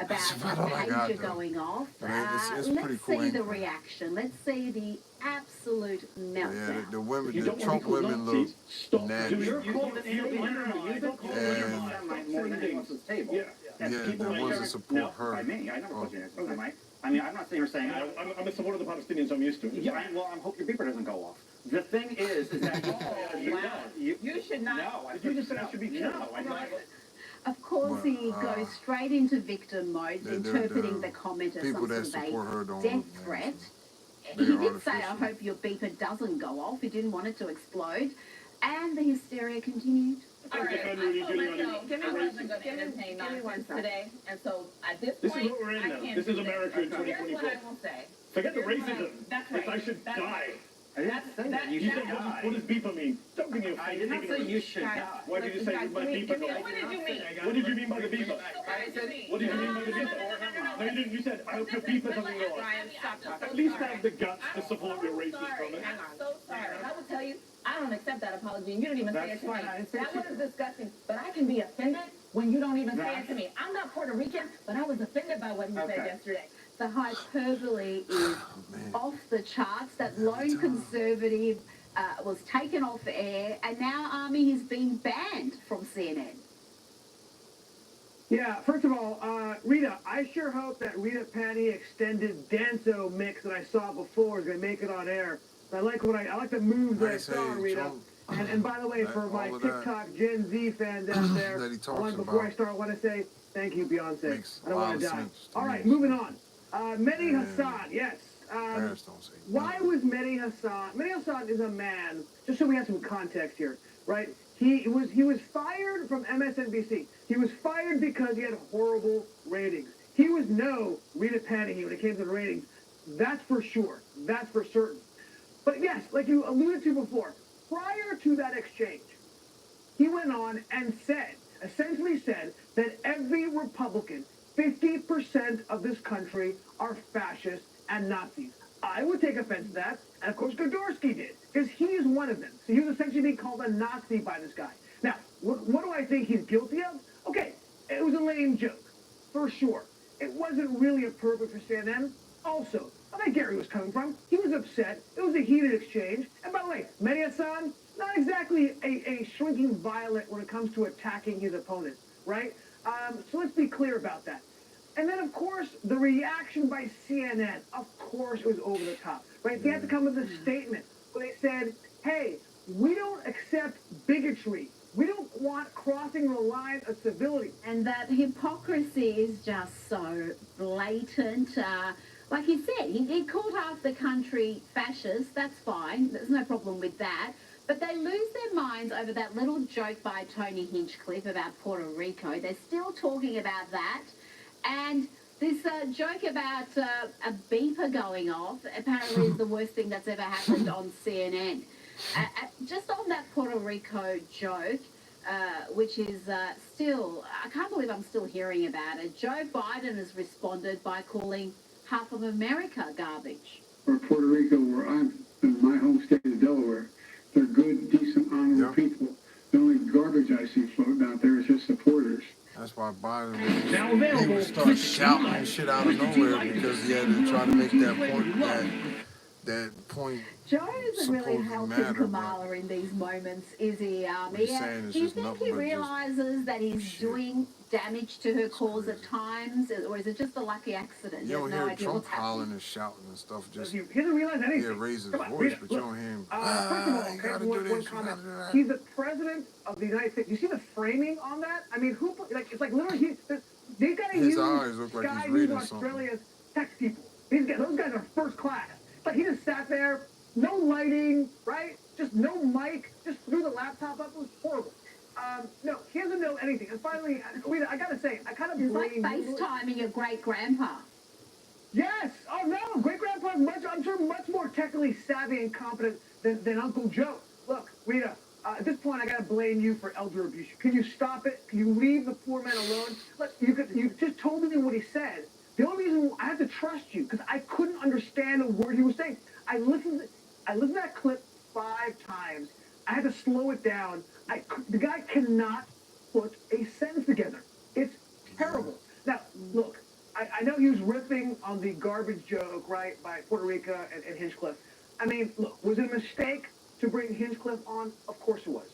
about about all I a got, pager though. going off, I mean, it's let's pretty cool see ink the pen. reaction. Let's see the absolute meltdown. Yeah, the women, You the don't Trump wanna be women called look Nazis? Stop. natural. And yeah, the ones that support her. By me, I never put you next to Mike. I mean, I'm not sitting here saying I'm a supporter of the Palestinians. I'm used to it. Yeah, well, I hope your beeper doesn't go off. The thing is that you should not. No, you just said I should be careful. Of course, he goes straight into victim mode, interpreting the comment as people some that sort of support her don't a death look threat. They're He did say, I artificial. hope your beeper doesn't go off. He didn't want it to explode. And the hysteria continued. All right, I told myself I wasn't going to entertain nonsense today, and so at this point, This is what we're in I now. can't This do is America in Here's what 2024. I will say. Forget the Here's what racism. That's right. If I should That's die. right. I didn't say that. You said, what does beeper mean? Don't give me a I did not say you should die. Why did you say my beeper? What did you mean? What did you mean by the beeper? What did you mean? What did you mean by the beeper? No, you didn't. You said, I hope your beeper doesn't go off. Brian, stop talking. At least have the guts to support your racist comment. I'm so sorry. I will tell you, I don't accept that apology, and you don't even say it to me. That was disgusting. But I can be offended when you don't even say it to me. I'm not Puerto Rican, but I was offended by what you said yesterday. The hyperbole is off the charts. That lone conservative was taken off air, and now Army has been banned from CNN. Yeah, first of all, Rita, I sure hope that Rita Patty extended Danzo mix that I saw before is going to make it on air. I like the moves that I saw, Rita. And by the way, for my TikTok Gen Z fans out there, before I start, I want to say thank you, Beyonce. I don't want to die. All right, moving on. Mehdi Hassan, yes. Why was Mehdi Hassan? Mehdi Hassan is a man, just so we have some context here, right? He was fired from MSNBC. He was fired because he had horrible ratings. He was no Rita Patty when it came to the ratings. That's for sure. That's for certain. But yes, like you alluded to before, prior to that exchange, he went on and essentially said that every Republican, 50% of this country are fascists and Nazis. I would take offense to that, and of course Godorsky did, because he is one of them. So he was essentially being called a Nazi by this guy. Now, what do I think he's guilty of? Okay, it was a lame joke, for sure. It wasn't really appropriate for CNN. Also, I think Gary was coming from. He was upset. It was a heated exchange. And by the way, Mehdi Hassan, not exactly a shrinking violet when it comes to attacking his opponents, right? So let's be clear about that. And then, of course, the reaction by CNN, of course, it was over the top, right? They had to come with a statement where they said, hey, we don't accept bigotry. We don't want crossing the line of civility. And that hypocrisy is just so blatant. Like he said, he called half the country fascist. That's fine. There's no problem with that. But they lose their minds over that little joke by Tony Hinchcliffe about Puerto Rico. They're still talking about that. And this joke about a beeper going off apparently is the worst thing that's ever happened on CNN. Just on that Puerto Rico joke, which is still, I can't believe I'm still hearing about it. Joe Biden has responded by calling half of America garbage. For Puerto Rico, where I'm in my home state of Delaware, they're good, decent, honorable people. The only garbage I see floating out there is just supporters. That's why Biden would start shouting shit out of nowhere because he had to try to make that point. Joe doesn't really help his Kamala in these moments, is he? Do you think he realizes that he's doing damage to her cause at times, or is it just a lucky accident? You don't hear Trump hollering and shouting and stuff. Just he doesn't realize anything. He raises his voice, but you don't hear him. First of all, you gotta do this, comment. You gotta do that. He's the president of the United States. You see the framing on that? I mean, it's like literally they gotta use eyes look like guys he's reading who Australia's sex people. Those guys are first class. Like he just sat there, no lighting, right? Just no mic, just threw the laptop up. It was horrible. No, he doesn't know anything. And finally, I gotta say, I kind of blame... It's like FaceTiming your great-grandpa. Yes! Oh, no! Great-grandpa's I'm sure much more technically savvy and competent than Uncle Joe. Look, Rita, at this point, I gotta blame you for elder abuse. Can you stop it? Can you leave the poor man alone? Look, you just told me what he said. The only reason I had to trust you, because I couldn't understand a word he was saying. I listened to that clip 5 times. I had to slow it down. The guy cannot put a sentence together. It's terrible. Now, look, I know he was riffing on the garbage joke, right, by Puerto Rico and Hinchcliffe. I mean, look, was it a mistake to bring Hinchcliffe on? Of course it was.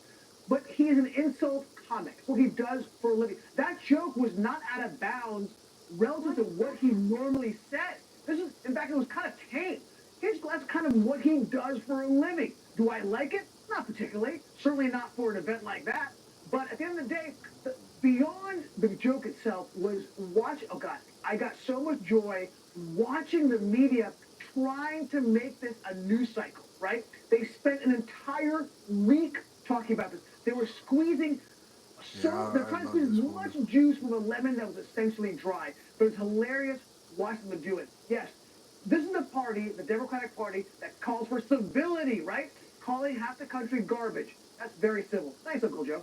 But he is an insult comic. It's what he does for a living. That joke was not out of bounds relative to what he normally said. In fact, it was kind of tame. That's kind of what he does for a living. Do I like it? Not particularly. Certainly not for an event like that. But at the end of the day, beyond the joke itself was oh God, I got so much joy watching the media trying to make this a news cycle, right? They spent an entire week talking about this. They were squeezing They're trying to squeeze as much juice from a lemon that was essentially dry. But it's hilarious watching them do it. Yes, this is the party, the Democratic Party, that calls for civility, right? Calling half the country garbage. That's very civil. Thanks, Uncle Joe.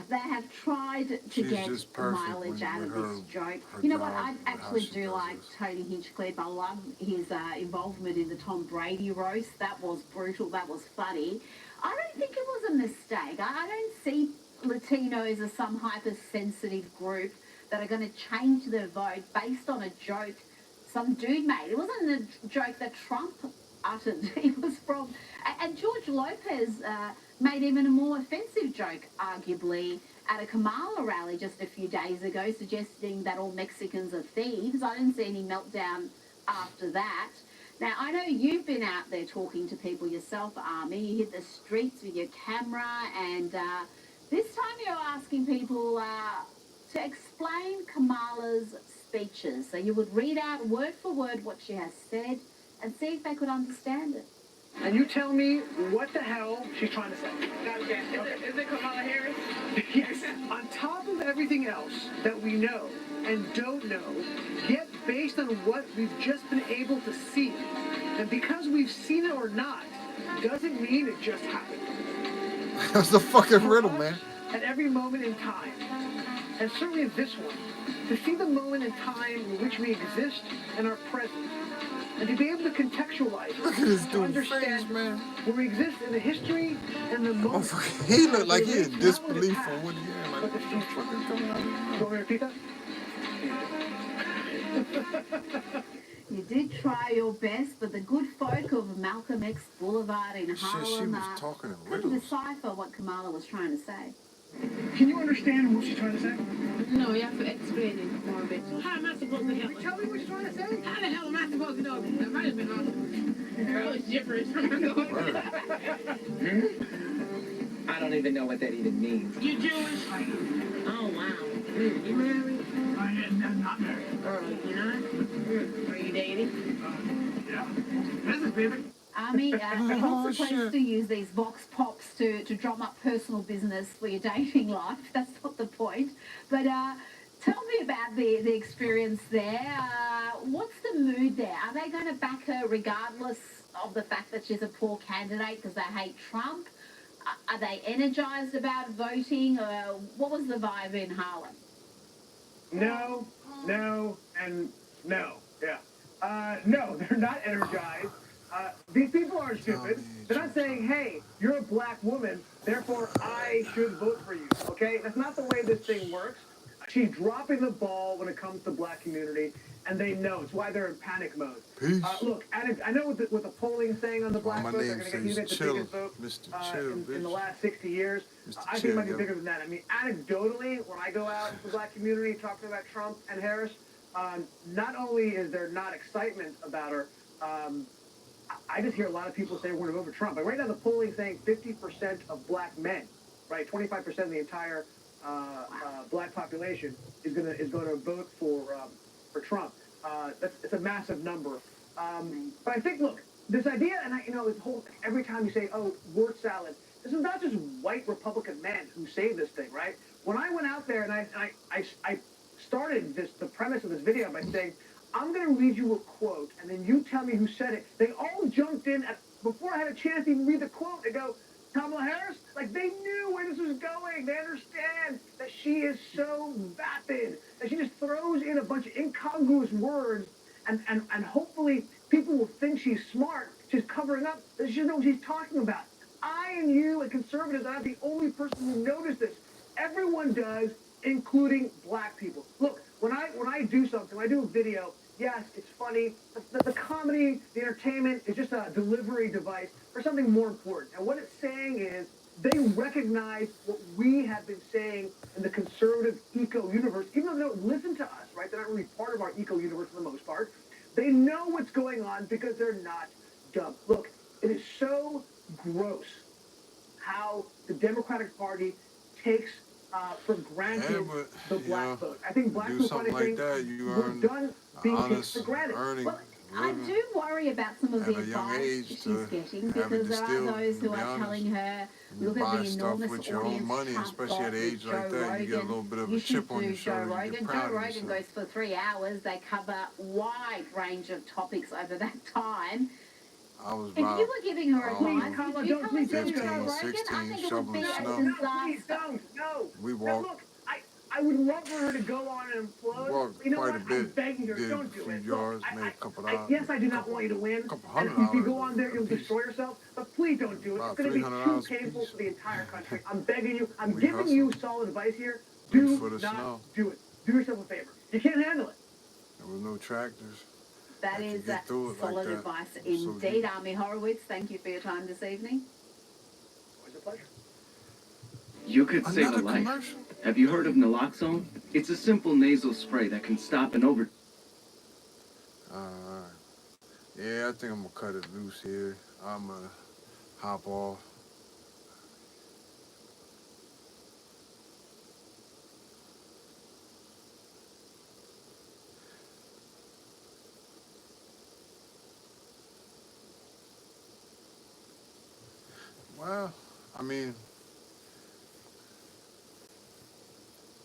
They have tried to get mileage out of this joke. You know what? I actually do like Tony Hinchcliffe. I love his involvement in the Tom Brady roast. That was brutal. That was funny. I don't think it was a mistake. I don't see Latinos as some hypersensitive group that are going to change their vote based on a joke some dude made. It wasn't a joke that Trump uttered. It was from... And George Lopez made even a more offensive joke, arguably, at a Kamala rally just a few days ago, suggesting that all Mexicans are thieves. I didn't see any meltdown after that. Now, I know you've been out there talking to people yourself, Army. You hit the streets with your camera, and this time you're asking people to explain Kamala's speeches. So you would read out word for word what she has said and see if they could understand it. And you tell me what the hell she's trying to say. Gotcha. Is it Kamala Harris? Yes. On top of everything else that we know and don't know, yet based on what we've just been able to see, and because we've seen it or not, doesn't mean it just happened. That's the fucking riddle, man. At every moment in time, and certainly this one, to see the moment in time in which we exist and are present, and to be able to contextualize, look at this to understand face, man. where we exist in the history and the moment. Oh, he looked like he in disbelief for what he had. Like, what the future. Do you want me to repeat that? You did try your best, but the good folk of Malcolm X Boulevard in Harlem couldn't decipher what Kamala was trying to say. Can you understand what she's trying to say? No, you have to explain it more a bit. How am I supposed to help? Tell me what she's trying to say. How the hell am I supposed to know? That might have been awesome. Girl, it's gibberish. I don't even know what that even means. You Jewish? Oh, wow. You married? I'm not married. You're not? Are you dating? Yeah. Business, baby. Army, you're not supposed to use these vox pops to drum up personal business for your dating life. That's not the point. But tell me about the experience there. What's the mood there? Are they going to back her regardless of the fact that she's a poor candidate because they hate Trump? Are they energized about voting? What was the vibe in Harlem? No, and no. Yeah. No, they're not energized. These people aren't stupid. They're not saying, hey, you're a black woman, therefore I should vote for you, okay? That's not the way this thing works. She's dropping the ball when it comes to black community, and they know. It's why they're in panic mode. Look, I know with the polling saying on the black vote, they're going to get the biggest vote in the last 60 years. I think it might be bigger than that. I mean, anecdotally, when I go out to the black community talking about Trump and Harris, not only is there not excitement about her, I just hear a lot of people say we're going to vote for Trump. But right now the polling saying 50% of black men, right, 25% of the entire black population is going to vote for Trump. It's a massive number. But I think, look, this idea, and this whole every time you say, oh, word salad, this is not just white Republican men who say this thing, right? When I went out there and I started the premise of this video by saying, I'm going to read you a quote, and then you tell me who said it. They all jumped in before I had a chance to even read the quote. They go, Kamala Harris? Like, they knew where this was going. They understand that she is so vapid, that she just throws in a bunch of incongruous words, and hopefully people will think she's smart. She's covering up, that she doesn't know what she's talking about. I and you and conservatives are not the only person who noticed this. Everyone does, including black people. Look, when I do something, when I do a video, yes, it's funny. The comedy, the entertainment is just a delivery device for something more important. And what it's saying is they recognize what we have been saying in the conservative eco-universe, even though they don't listen to us, right? They're not really part of our eco-universe for the most part. They know what's going on because they're not dumb. Look, it is so gross how the Democratic Party takes for granted the black vote. I think black people probably think we're done being taken for granted. Well, I do worry about some of the advice she's getting, because there are those who are telling her, look at the enormous audience Trump got with Joe Rogan. You should do Joe Rogan. Joe Rogan goes for 3 hours. They cover a wide range of topics over that time. If you were giving her advice, would you come and do Joe Rogan? I think it would be a disaster. No, please don't. No. We walked. Look, I would love for her to go on and implode. You know what? I'm begging her. Don't do it. Look, yes, I do not want you to win. And if you go on there, you'll destroy yourself. But please don't do it. It's going to be too painful for the entire country. I'm begging you. I'm giving you solid advice here. Do not do it. Do yourself a favor. You can't handle it. There was no tractors. That is solid advice indeed. Army Horowitz, thank you for your time this evening. Always a pleasure. You could save a life. Have you heard of naloxone? It's a simple nasal spray that can stop an over... Yeah, I think I'm going to cut it loose here. I'm going to hop off. Well, I mean,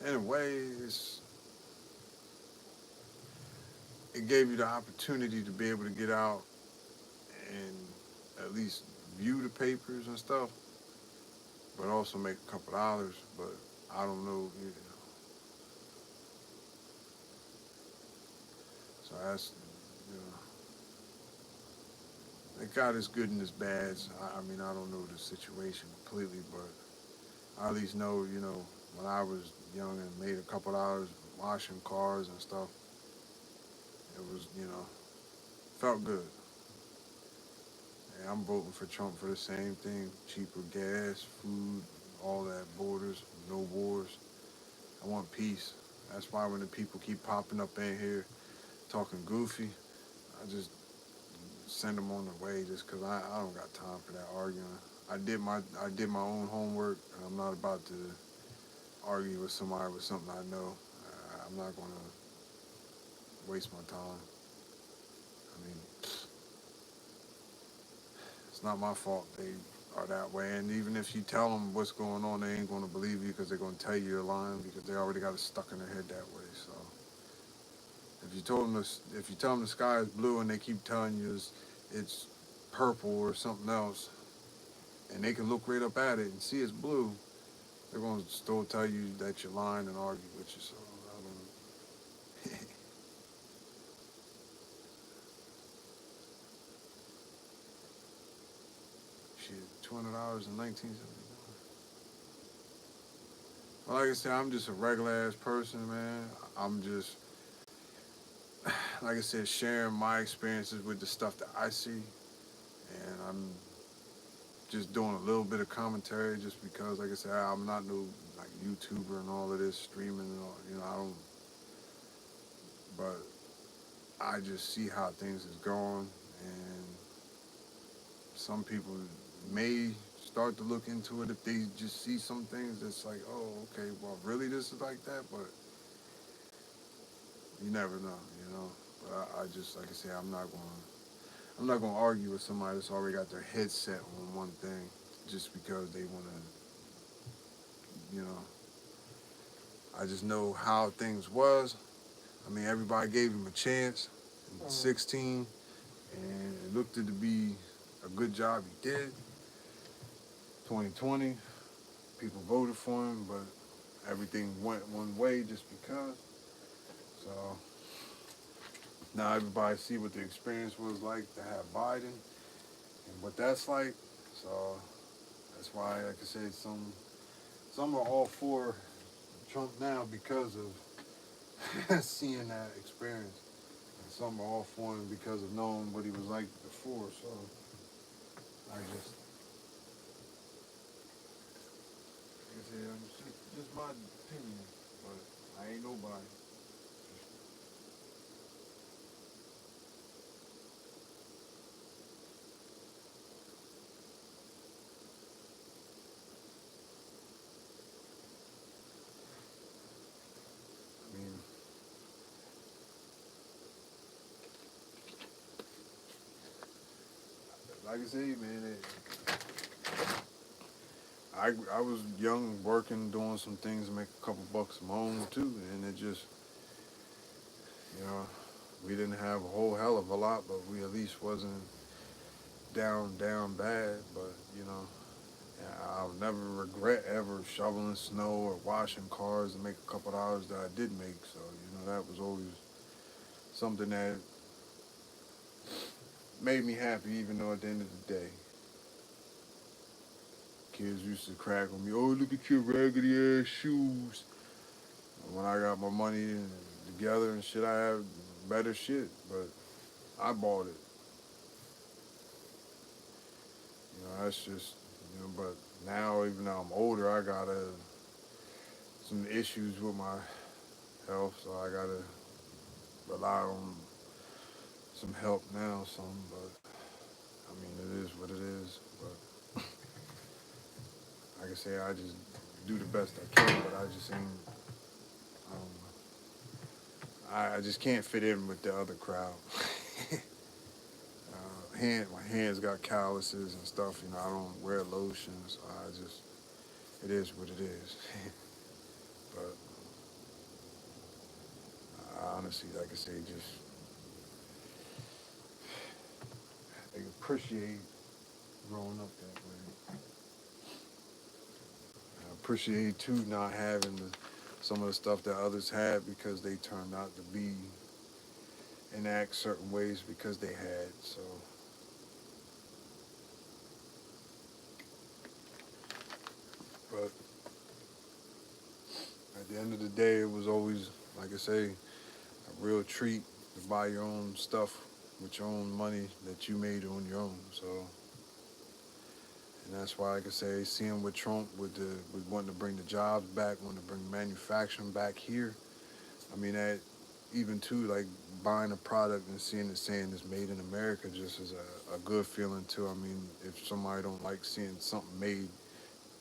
in a way, it gave you the opportunity to be able to get out and at least view the papers and stuff, but also make a couple dollars. But I don't know, you know. So that's, you know, it got its good and its bads. I mean, I don't know the situation completely, but I at least know, you know, when I was young and made a couple dollars washing cars and stuff, it was, you know, felt good. And I'm voting for Trump for the same thing. Cheaper gas, food, all that, borders, no wars. I want peace. That's why when the people keep popping up in here talking goofy, I just send them on the way just because I don't got time for that arguing. I did my own homework, and I'm not about to argue with somebody with something I know. I'm not going to waste my time. I mean, it's not my fault they are that way. And even if you tell them what's going on, they ain't going to believe you because they're going to tell you you're lying because they already got it stuck in their head that way. So if you tell them the sky is blue and they keep telling you it's purple or something else, and they can look right up at it and see it's blue, they're going to still tell you that you're lying and argue with you. So I don't know. Shit, $200 in 1979. Well, like I said, I'm just a regular ass person, man. I'm just, like I said, sharing my experiences with the stuff that I see, and I'm just doing a little bit of commentary just because, like I said, I'm not no like YouTuber and all of this streaming and all, you know, I don't, but I just see how things is going, and some people may start to look into it if they just see some things that's like, oh, okay, well, really this is like that, but you never know, you know. But I just, like I say, I'm not gonna argue with somebody that's already got their head set on one thing just because they want to, you know. I just know how things was. I mean, everybody gave him a chance in 16, and it looked to be a good job he did. 2020, people voted for him, but everything went one way just because. So now everybody see what the experience was like to have Biden and what that's like. So that's why, like I said, some are all for Trump now because of seeing that experience. And some are all for him because of knowing what he was like before. So I just, like I said, it's just my opinion, but I ain't nobody. I mean, like I say, man, I was young, working, doing some things to make a couple bucks from home too, and it just, you know, we didn't have a whole hell of a lot, but we at least wasn't down bad. But you know, I'll never regret ever shoveling snow or washing cars to make a couple dollars that I did make. So you know, that was always something that made me happy, even though at the end of the day, kids used to crack on me. Oh, look at your raggedy ass shoes. When I got my money together and shit, I have better shit, but I bought it. You know, that's just, you know, but now, even though I'm older, I got some issues with my health, so I gotta rely on some help now, but I mean, it is what it is, but like I say, I just do the best I can, but I just ain't, I just can't fit in with the other crowd. My hands got calluses and stuff, you know, I don't wear lotion, so it is what it is. But I honestly, like I say, just I appreciate growing up that way. I appreciate too not having some of the stuff that others had because they turned out to be and act certain ways because they had. So, but at the end of the day, it was always, like I say, a real treat to buy your own stuff with your own money that you made on your own. So, and that's why, like I say, seeing with Trump with wanting to bring the jobs back, wanting to bring manufacturing back here. I mean, that even too, like buying a product and seeing it saying it's made in America just is a good feeling too. I mean, if somebody don't like seeing something made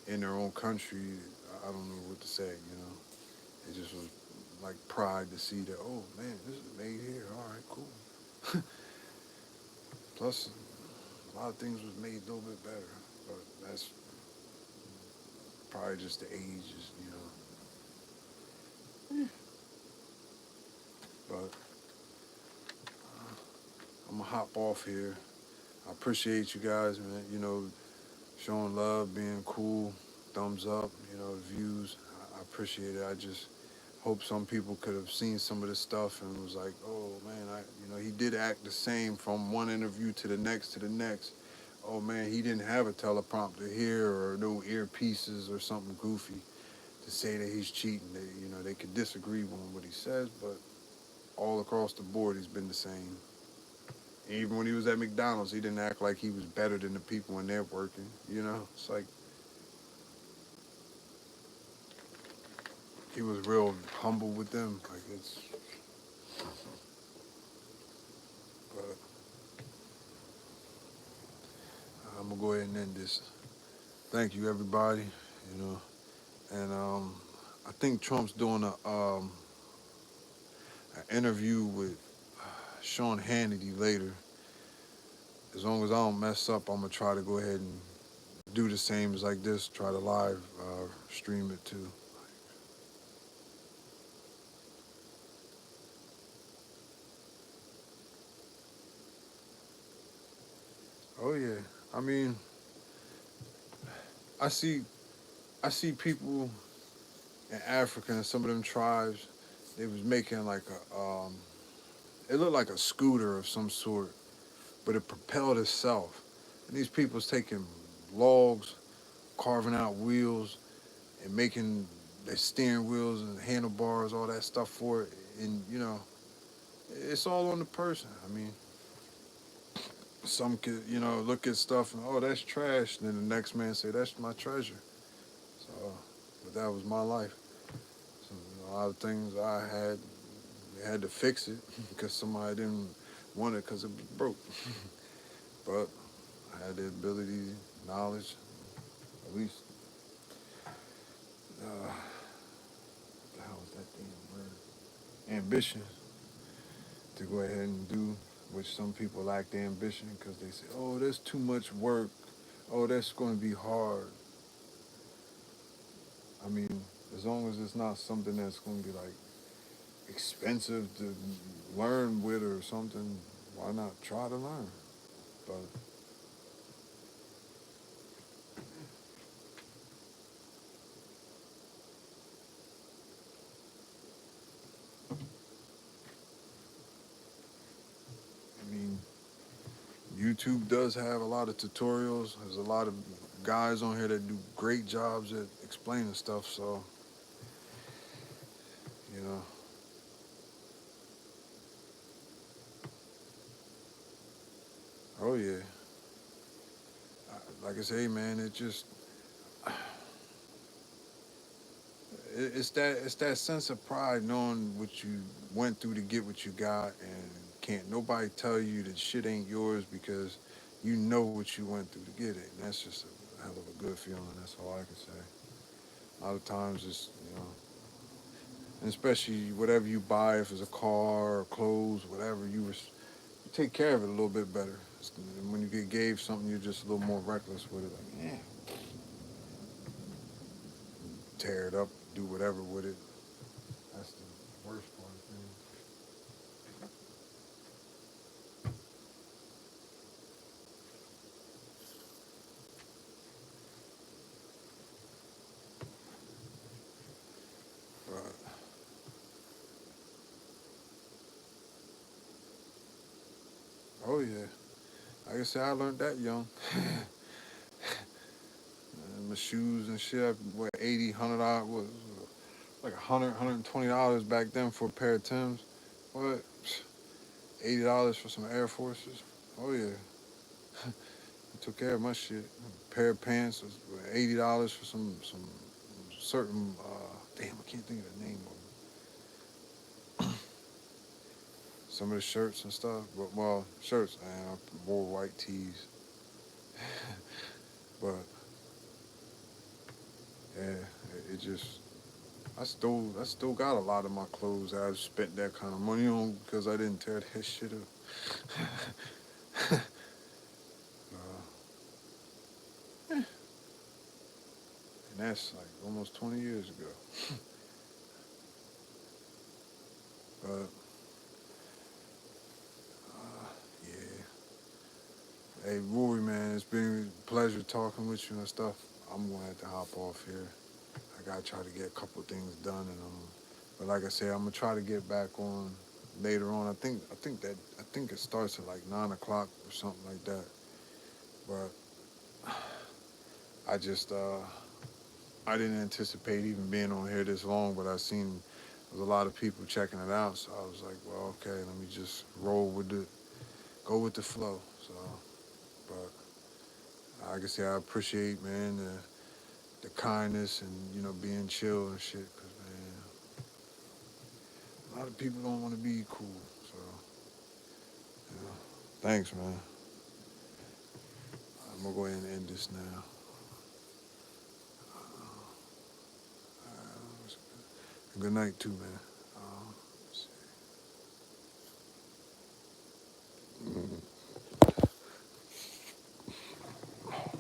in their own country, I don't know what to say, you know. It just was like pride to see that, oh man, this is made here. All right, cool. Plus, a lot of things was made a little bit better, but that's probably just the ages, you know. But I'm gonna hop off here. I appreciate you guys, man. You know, showing love, being cool, thumbs up, you know, views. I appreciate it. I just hope some people could have seen some of this stuff and was like, oh man, you know, he did act the same from one interview to the next to the next. Oh man, he didn't have a teleprompter here or no earpieces or something goofy to say that he's cheating. You know, they could disagree on what he says, but all across the board, he's been the same. Even when he was at McDonald's, he didn't act like he was better than the people when they're working. You know, it's like he was real humble with them. Like but I'm gonna go ahead and end this. Thank you, everybody. You know, and I think Trump's doing an interview with Sean Hannity later. As long as I don't mess up, I'm gonna try to go ahead and do the same as like this. Try to live stream it too. Oh yeah, I mean, I see people in Africa and some of them tribes. They was making like it looked like a scooter of some sort, but it propelled itself. And these people's taking logs, carving out wheels, and making their steering wheels and handlebars, all that stuff for it. And you know, it's all on the person. I mean, some could, you know, look at stuff and oh, that's trash. And then the next man say that's my treasure. So, but that was my life. So, a lot of things I had to fix it because somebody didn't want it because it was broke. But I had the ability, knowledge, at least, what the hell is that damn word? Ambition to go ahead and do which some people lack the ambition because they say, oh, there's too much work. Oh, that's going to be hard. I mean, as long as it's not something that's going to be like expensive to learn with or something, why not try to learn? But I mean, YouTube does have a lot of tutorials. There's a lot of guys on here that do great jobs at explaining stuff, so, you know. Oh, yeah. Like I say, man, it just, it's that sense of pride knowing what you went through to get what you got, and can't nobody tell you that shit ain't yours because you know what you went through to get it. And that's just a hell of a good feeling. That's all I can say. A lot of times it's, you know, and especially whatever you buy, if it's a car or clothes, whatever, you take care of it a little bit better. And when you get gave something, you're just a little more reckless with it. Like, yeah, tear it up, do whatever with it. That's the worst part of things. But, oh yeah, like I said, I learned that young. And my shoes and shit, what, $80, $100, was like $100, $120 back then for a pair of Timbs. What, $80 for some Air Forces? Oh yeah. I took care of my shit. A pair of pants was $80 for some certain, damn, I can't think of the name of them. Some of the shirts and stuff, but, well, shirts, man, I wore white tees. But, yeah, it just, I still got a lot of my clothes that I spent that kind of money on because I didn't tear that shit up. And that's like almost 20 years ago. But, yeah. Hey, Rory, man, it's been a pleasure talking with you and stuff. I'm going to have to hop off here. I got to try to get a couple of things done. But like I said, I'm going to try to get back on later on. I think it starts at like 9 o'clock or something like that. But I just, I didn't anticipate even being on here this long, but I seen there was a lot of people checking it out. So I was like, well, okay, let me just go with the flow. So, but like I said, I appreciate, man, the kindness and, you know, being chill and shit. Cause, man, a lot of people don't want to be cool. So, you know, thanks, man. I'm going to go ahead and end this now. Good night, too, man.